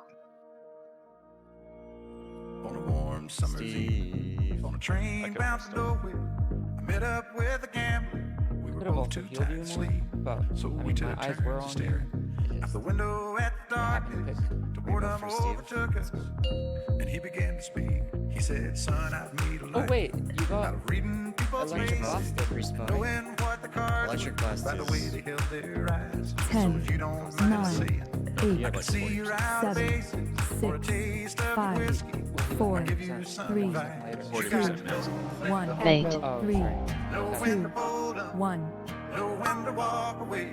On a warm summer's eve, on a train bound to nowhere, I met up with a gambler. We were
Could have
both
also
too
healed
tired
you
to
more,
sleep,
but
so
I
we
mean,
took
my eyes
turns
were on
staring out the window at the darkness. The boredom
for Steve.
overtook us, and he began to speak. He said, "Son, I've made a
Oh
life
wait, you got
out of reading people's
electric
faces,
blast.
knowing what the cards
Electric
were
blast
by the
is-
way they held their eyes. So
10,
if you don't mind
9,
saying,
8,
I can see you're out of
7,
bases for a
6,
taste of
5,
whiskey.
4,
I'll give you some
3,
advice.
40% now.
1,
Thank you.
Oh,
3,
sorry.
Know when to hold up,
1.
know when to walk away,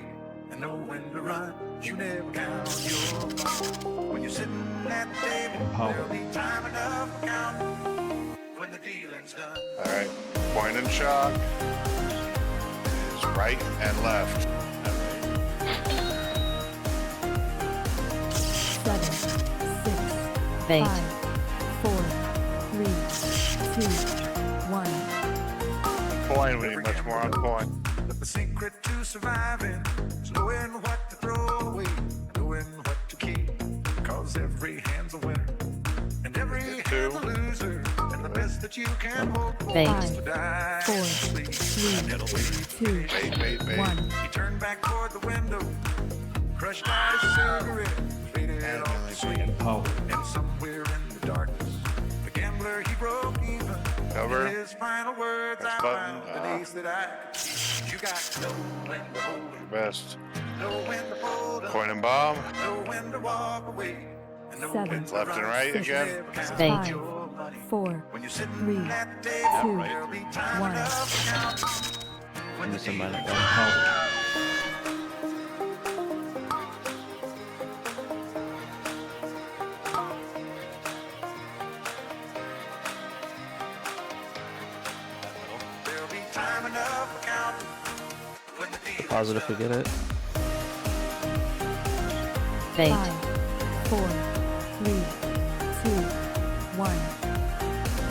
and know when to run. You never count your money. When you're sitting at the table, there'll be time enough for counting when the dealing's done.
All right. Point and shock is right and left.
7, 6,
Thank
5, 4, 3, 2, 1.
Coin, we need much more on coin.
But the secret to surviving is knowing what to throw away, knowing what to keep. Cause every hand's a winner, and every hand's a loser. And the best that you can hope for
Thank
is
you.
to die.
4,
in your sleep.
3, 2,
Bait, bait, bait.
1.
He turned back toward the window, crushed out his cigarette, faded off to sleep. And somewhere in the darkness, the gambler he broke even.
Cover.
In his final words,
Press
I
button.
found an ace that I could keep. You got to know when to hold
Your
up,
best.
know when to hold up,
Coin and bomb.
know when to walk away, and know
7,
when to
Left and
run.
right
You
again.
never count
Thank
you.
your money.
4,
When you're sitting
3,
at the table,
2,
there'll be time
1.
enough to count when the
Just a minute.
dealing's There'll be time enough for counting when the dealing's
Positive we get it.
Thank
5,
you.
4, 3, 2, 1.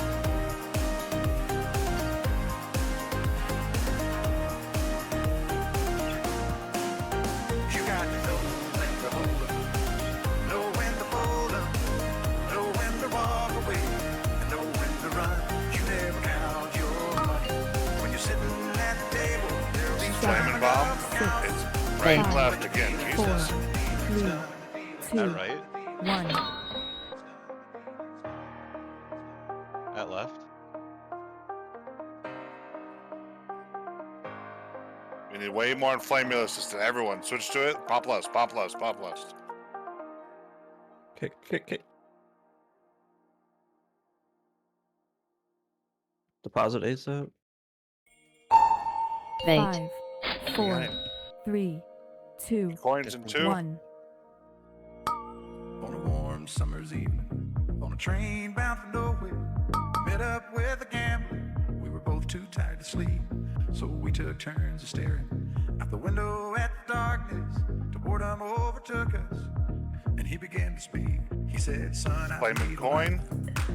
You got to know when to hold up, know when to fold up, know when to walk away, and know when to run. You never count your money. When you're sitting at the table, there'll be time
Flaming bomb.
enough for counting.
It's right and left again.
4,
Jesus.
3,
Is
2,
that right?
1.
At left?
We need way more on Flamular Assistant. Everyone, switch to it. Pop plus, pop plus, pop plus.
Kick, kick, kick. Deposit ace out.
Fate.
5, 4, 3, 2,
Coins in 2.
1.
On a warm summer's evening, on a train bound for nowhere, met up with a gambler. We were both too tired to sleep, so we took turns of staring out the window at the darkness. Till boredom overtook us, and he began to speak. He said, "Son, I
Play
need
mid coin.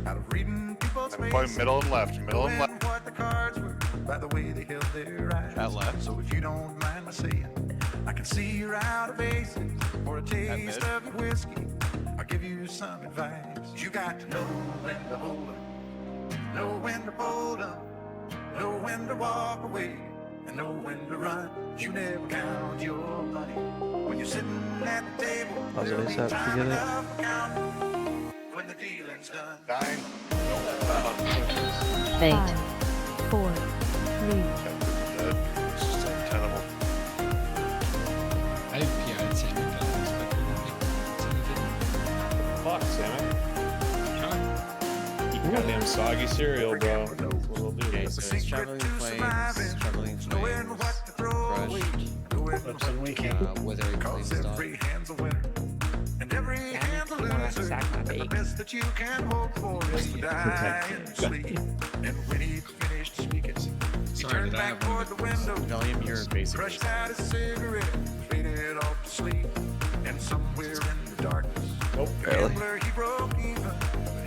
out of reading people's
And play
faces,
middle and left. Middle and
knowing
left.
what the cards were by the way they held their eyes.
At left.
So if you don't mind my saying, I can see you're out of aces for a taste of your whiskey. I'll give you some advice. You got to know when to hold 'em, know when to fold 'em, know when to walk away, and know when to run. You never count your money when you're sitting at the table.
Deposit
There'll
ace
be
out to
time
get it.
enough for counting when the dealing's done.
9.
Fate.
No.
5, 4, 3,
It's just untenable.
I PI'd Sammy, but I expected nothing.
Fuck, Sammy. Eat goddamn soggy cereal, bro. That's what we'll do.
Okay, so it's Traveling Flames, Traveling Flames, Crushed,
Flips and weekend.
Withering Flames Dog.
Every hand's a winner, and every hand's a loser. And the best that you can hope for is to die in sleep. And when he finished speaking, he
Sorry,
turned
did I
back
have
toward the window,
Volume, you're basically.
crushed out his cigarette, faded off to sleep. And somewhere in the darkness,
Nope.
the gambler, he broke even.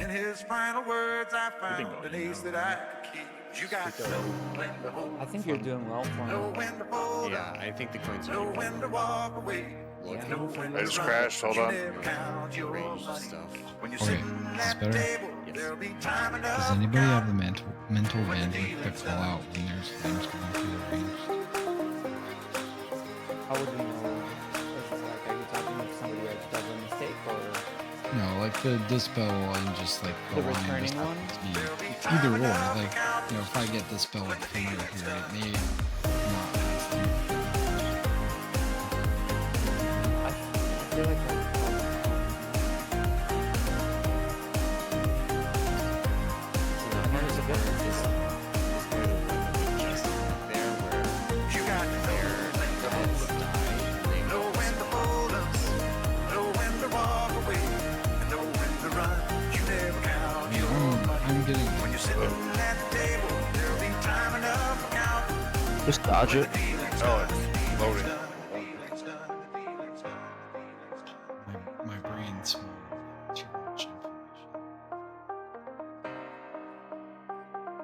In his final words, I found an ace that I could keep. You got to know when to hold,
I think you're doing well for
know
him.
when to fold,
Yeah, I think the coins
know
are
when to walk away.
Yeah.
Know when
I
to
just
run.
crashed. Hold
You
on.
never count your
range
money.
stuff.
When you're
Okay,
sitting
is this
at the
better?
table, there'll be time enough.
Does anybody have the mental bandwidth to call out when there's flames going through the range?
How would we know? Is it like, are you talking if somebody like does a mistake or
No, like the dispel and just like
the
the line
returning
just
one?
happens to be either or. Like, you know, if I get dispelled from right here, it may not pass through.
I feel like that's
So now here's a bit of this part of the just there where
You got to know when to hold
it's
'em,
died.
know when to fold 'em, know when to walk away, and know when to run. You never count your money.
I'm getting
When you're sitting at the table, there'll be time enough for counting.
Just dodge it.
Oh, it's loading.
my brain's full of too much information.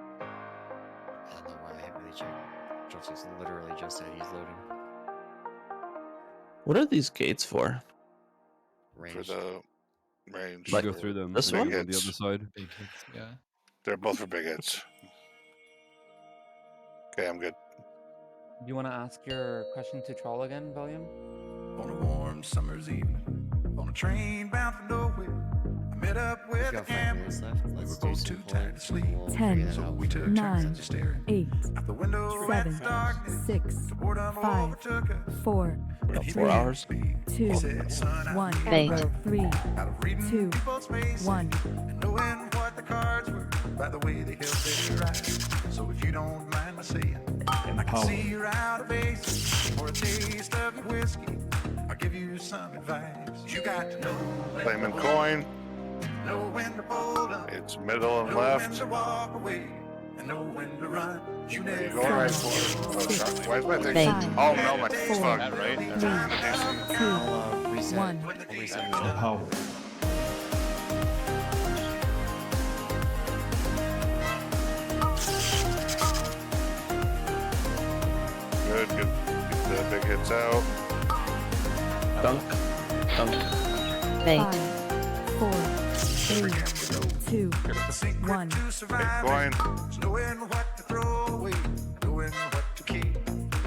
I don't know why I haven't really checked. Joseph literally just said he's loading.
What are these gates for?
For
Range.
the range.
Like
Go through them.
this
and
one?
then on the
Hits.
other side.
Big hits, yeah.
They're both for big hits. Okay, I'm good.
Do you want to ask your question to Troll again, Volume?
On a warm summer's evening, on a train bound for nowhere, I met up
We've
with a
got 5
gambler.
minutes left.
We
Let's
were
do
both
some
too
polling.
tired to sleep,
We'll
10,
figure that
so
out.
we took
9,
turns of staring
8,
out the window at
7,
the darkness.
6,
Till boredom
5,
overtook us,
4,
and he
4
began to
hours.
speak.
2,
He said, "Son, I
1,
need
Fate.
3,
out of reading
2,
people's faces,
1.
and knowing what the cards were by the way they held their eyes. So if you don't mind my saying, I can see you're out of aces for a taste of your whiskey. I'll give you some advice. You got to know when
Flame
to
and
hold,
coin.
know when to fold 'em,
It's middle and
know when
left.
to walk away, and know when to run. You
There you
never
go, right
count
for
your
it.
money.
Why is my thing?
Fate.
Oh no, my thing's
Four.
fucked.
That right?
There'll be
Three.
time enough for
2,
counting
Reset.
1.
when the
We'll reset.
dealing's done.
Good, good. Get the big hits out.
Dunk. Dunk.
Fate.
5, 4, 3, 2,
The secret
1.
to
Big
surviving
coin.
is knowing what to throw away, knowing what to keep.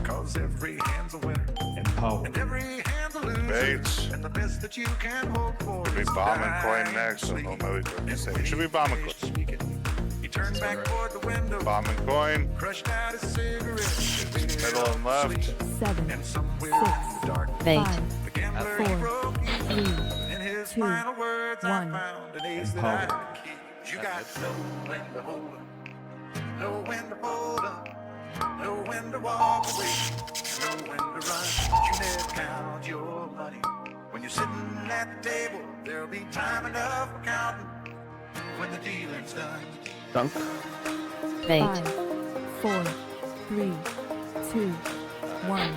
Cause every hand's a winner, and every hand's a loser.
Baits.
And the best that you can hope for
Could be
is to
bomb and
die
coin
in
next. So
sleep.
no, maybe
And
it
when
should be
he
bomb and
finished
coin.
speaking, he turned back toward the window,
Bomb and coin.
crushed out his cigarette, faded
Middle
off
and
to
left.
sleep.
7,
And somewhere
6,
in the dark,
Fate.
5,
the gambler, he
4,
broke even.
3,
In his
2,
final words,
1.
I found an ace that I could keep. You got to know when to hold 'em, know when to fold up, know when to walk away, know when to run. You never count your money. When you're sitting at the table, there'll be time enough for counting when the dealing's done.
Dunk.
Bait.
5, 4, 3, 2, 1.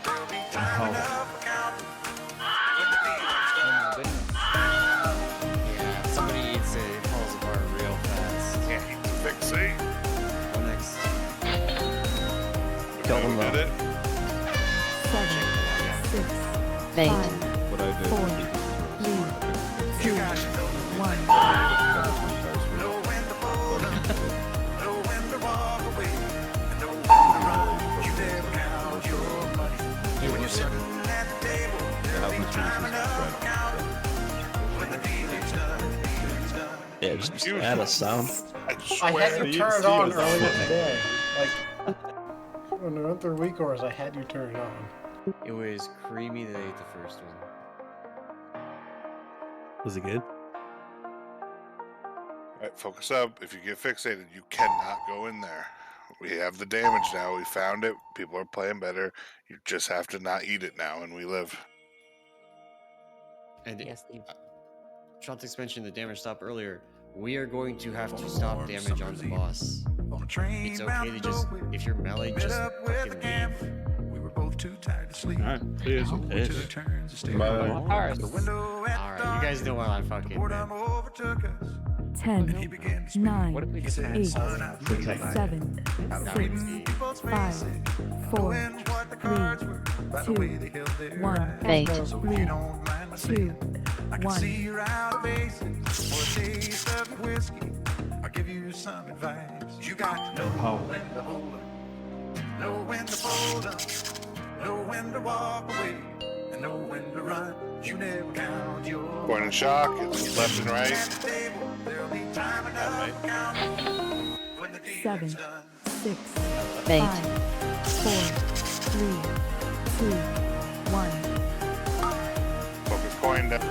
There'll be time enough for counting when the dealing's done.
Yeah, somebody eats it, it falls apart real fast.
Fixate.
What next?
Kill them
Did
though.
it?
7, 6,
Bait.
5,
What I did
4,
was because
3, 2, 1.
Know when to fold up, know when to walk away, and know when to run. You never count your money. When you're sitting at the table, there'll be time enough for counting when the dealing's done. Dealing's done.
Yeah, just add a sound.
I had you turn it on earlier today. Like, when we went through week orders, I had you turn it on.
It was creamy that I ate the first one.
Was it good?
Alright, focus up. If you get fixated, you cannot go in there. We have the damage now. We found it. People are playing better. You just have to not eat it now, and we live.
And
Yes, Steve.
Shantex mentioned the damage stop earlier. We are going to have to stop damage on the boss.
On a train
It's okay to just, if you're melee, just fucking leave.
we were both too tired to sleep.
Alright, cheers.
So we took turns to stare
Bye.
out the window at
Alright, you guys know what I fucking
boredom
meant.
overtook us.
10,
He began to speak.
9,
What if we
8,
just had
7,
That would
6,
be
5, 4,
Knowing what the cards were by the
2,
way they held their
1.
eyes.
Bait.
So if you don't mind my
2,
saying, I can
1.
see you're out of faces for a taste of your whiskey. I'll give you some advice. You got to know when to hold up, know when to fold up, know when to walk away, and know when to run. You never count your
Point and shock. It's left and right.
at the table. There'll be time enough for counting when the dealing's
7,
done.
6,
Bait.
5, 4, 3, 2, 1.
Focus coin down.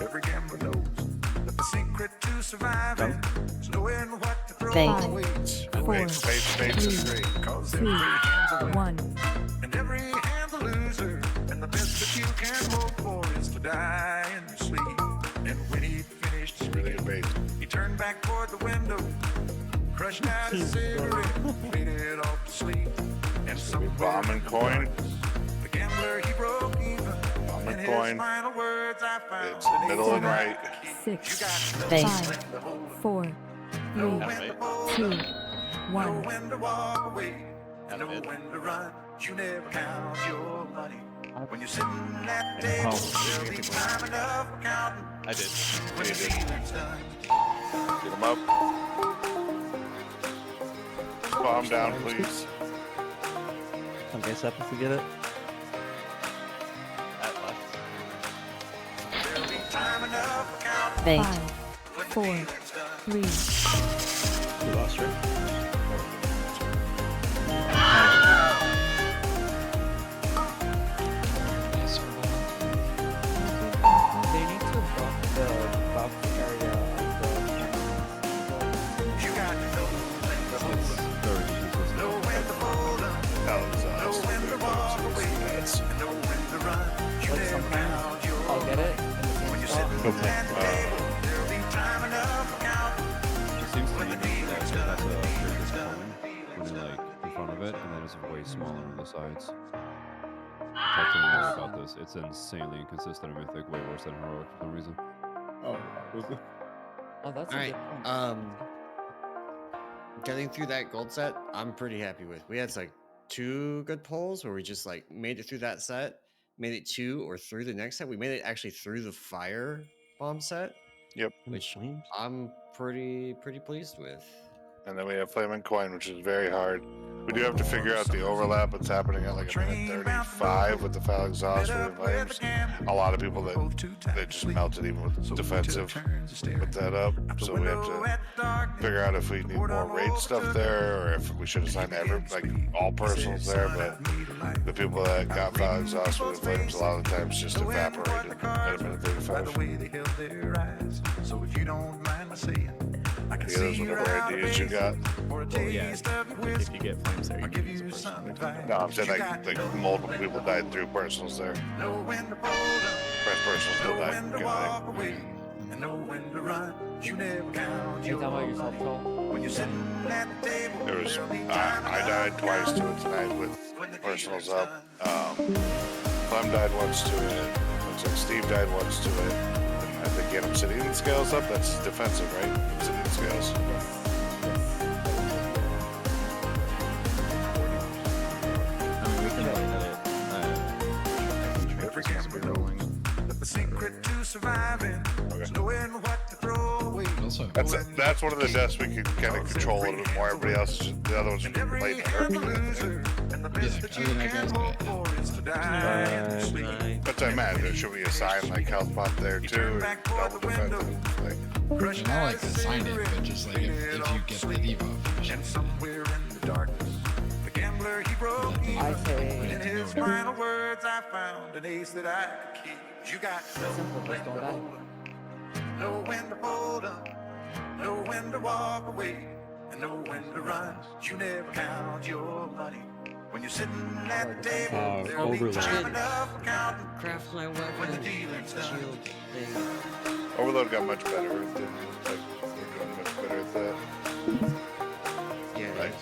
Every gambler knows that the secret to surviving is knowing what to throw
Bait.
on weights.
4,
Spades is
3,
great.
Cause
2,
every hand's a win.
1.
And every hand's a loser. And the best that you can hope for is to die in your sleep. And when he finished
Really
speaking,
good bait.
he turned back toward the window, crushed out his cigarette, faded off to sleep. And somewhere
Bombing coin.
the gambler he broke even.
Bombing
In his
coin.
final words I found
It's
that
middle
he
and right.
6,
got to know
Bait.
when to hold up,
4, 3,
know when to fold
2,
up, know
1.
when to walk away, and know when to run. You never count your money. When you're sitting at the table, there'll be time enough for counting
I did.
when the dealing's done.
Get him up. Bomb down, please.
Okay, Sep, if we get it.
At left.
There'll be time enough for counting
Bait.
5,
when the
4,
dealing's done.
3,
We lost, right?
They need to buff the buff area of the cannons.
You got to know when to hold up, know when to fold up, know when to walk away, and know when to run. You
Like
never
sometimes
count your
I'll get it in the
when
same
you're
spot.
sitting at the table, there'll be time enough for counting
It seems to
when
me
the
that
dealing's
it has
done.
a
Dealing's
bigger
done.
coin when you're like in front of it, and then it's way smaller on the sides. Talk to me more about this. It's insanely inconsistent in Mythic, way worse than Heroic for some reason.
Oh,
Oh, that's a
Alright,
good point.
getting through that gold set, I'm pretty happy with. We had like 2 good pulls where we just like made it through that set, made it 2 or through the next set. We made it actually through the fire bomb set,
Yep.
which I'm pretty pleased with.
and then we have Flaming Coin, which is very hard. We do have to figure out the overlap. What's happening at like a minute 35 with the foul exhaust for the flames. A lot of people that they just melted even with defensive. Put that up. So we have to figure out if we need more raid stuff there, or if we should assign all personals there. But the people that got foul exhaust with the flames a lot of the times just evaporated at a minute 35.
So if you don't mind my saying, I can
Yeah, those
see
whatever ideas you got.
Yeah, if you get flames there, you can use a personal.
No, I'm saying like multiple people died through personals there. Personals still died.
And know when to run. You never count
You talking about yourself, Troll?
when you're sitting at the table.
There was I died twice to it tonight with personals up. Clem died once to it. Looks like Steve died once to it. And I think he had obsidian scales up. That's defensive, right? Obsidian scales.
I mean, we can look at it.
Every gambler knows that the secret to surviving is knowing what to throw away.
Also,
That's one of the deaths we can kind of control a little bit more. Everybody else, the other ones are playing hurt.
And the best that you can hope for is to die in your sleep.
That's what I meant. Should we assign like health pot there too? And double defensive? Like,
not like assign it, but just like if you get the debuff.
And somewhere in the darkness, the gambler he broke
I say
even. In his final words, I found an ace that I could keep. You got
simple, just don't die.
know when to hold up, know when to walk away, and know when to run. You never count your money. When you're sitting at the table, there'll be
Overload.
time enough for counting
Craft my
when the
weapon.
dealing's done.
Shield thing.
Overload got much better. They're doing much better at that.
Yeah,
Like,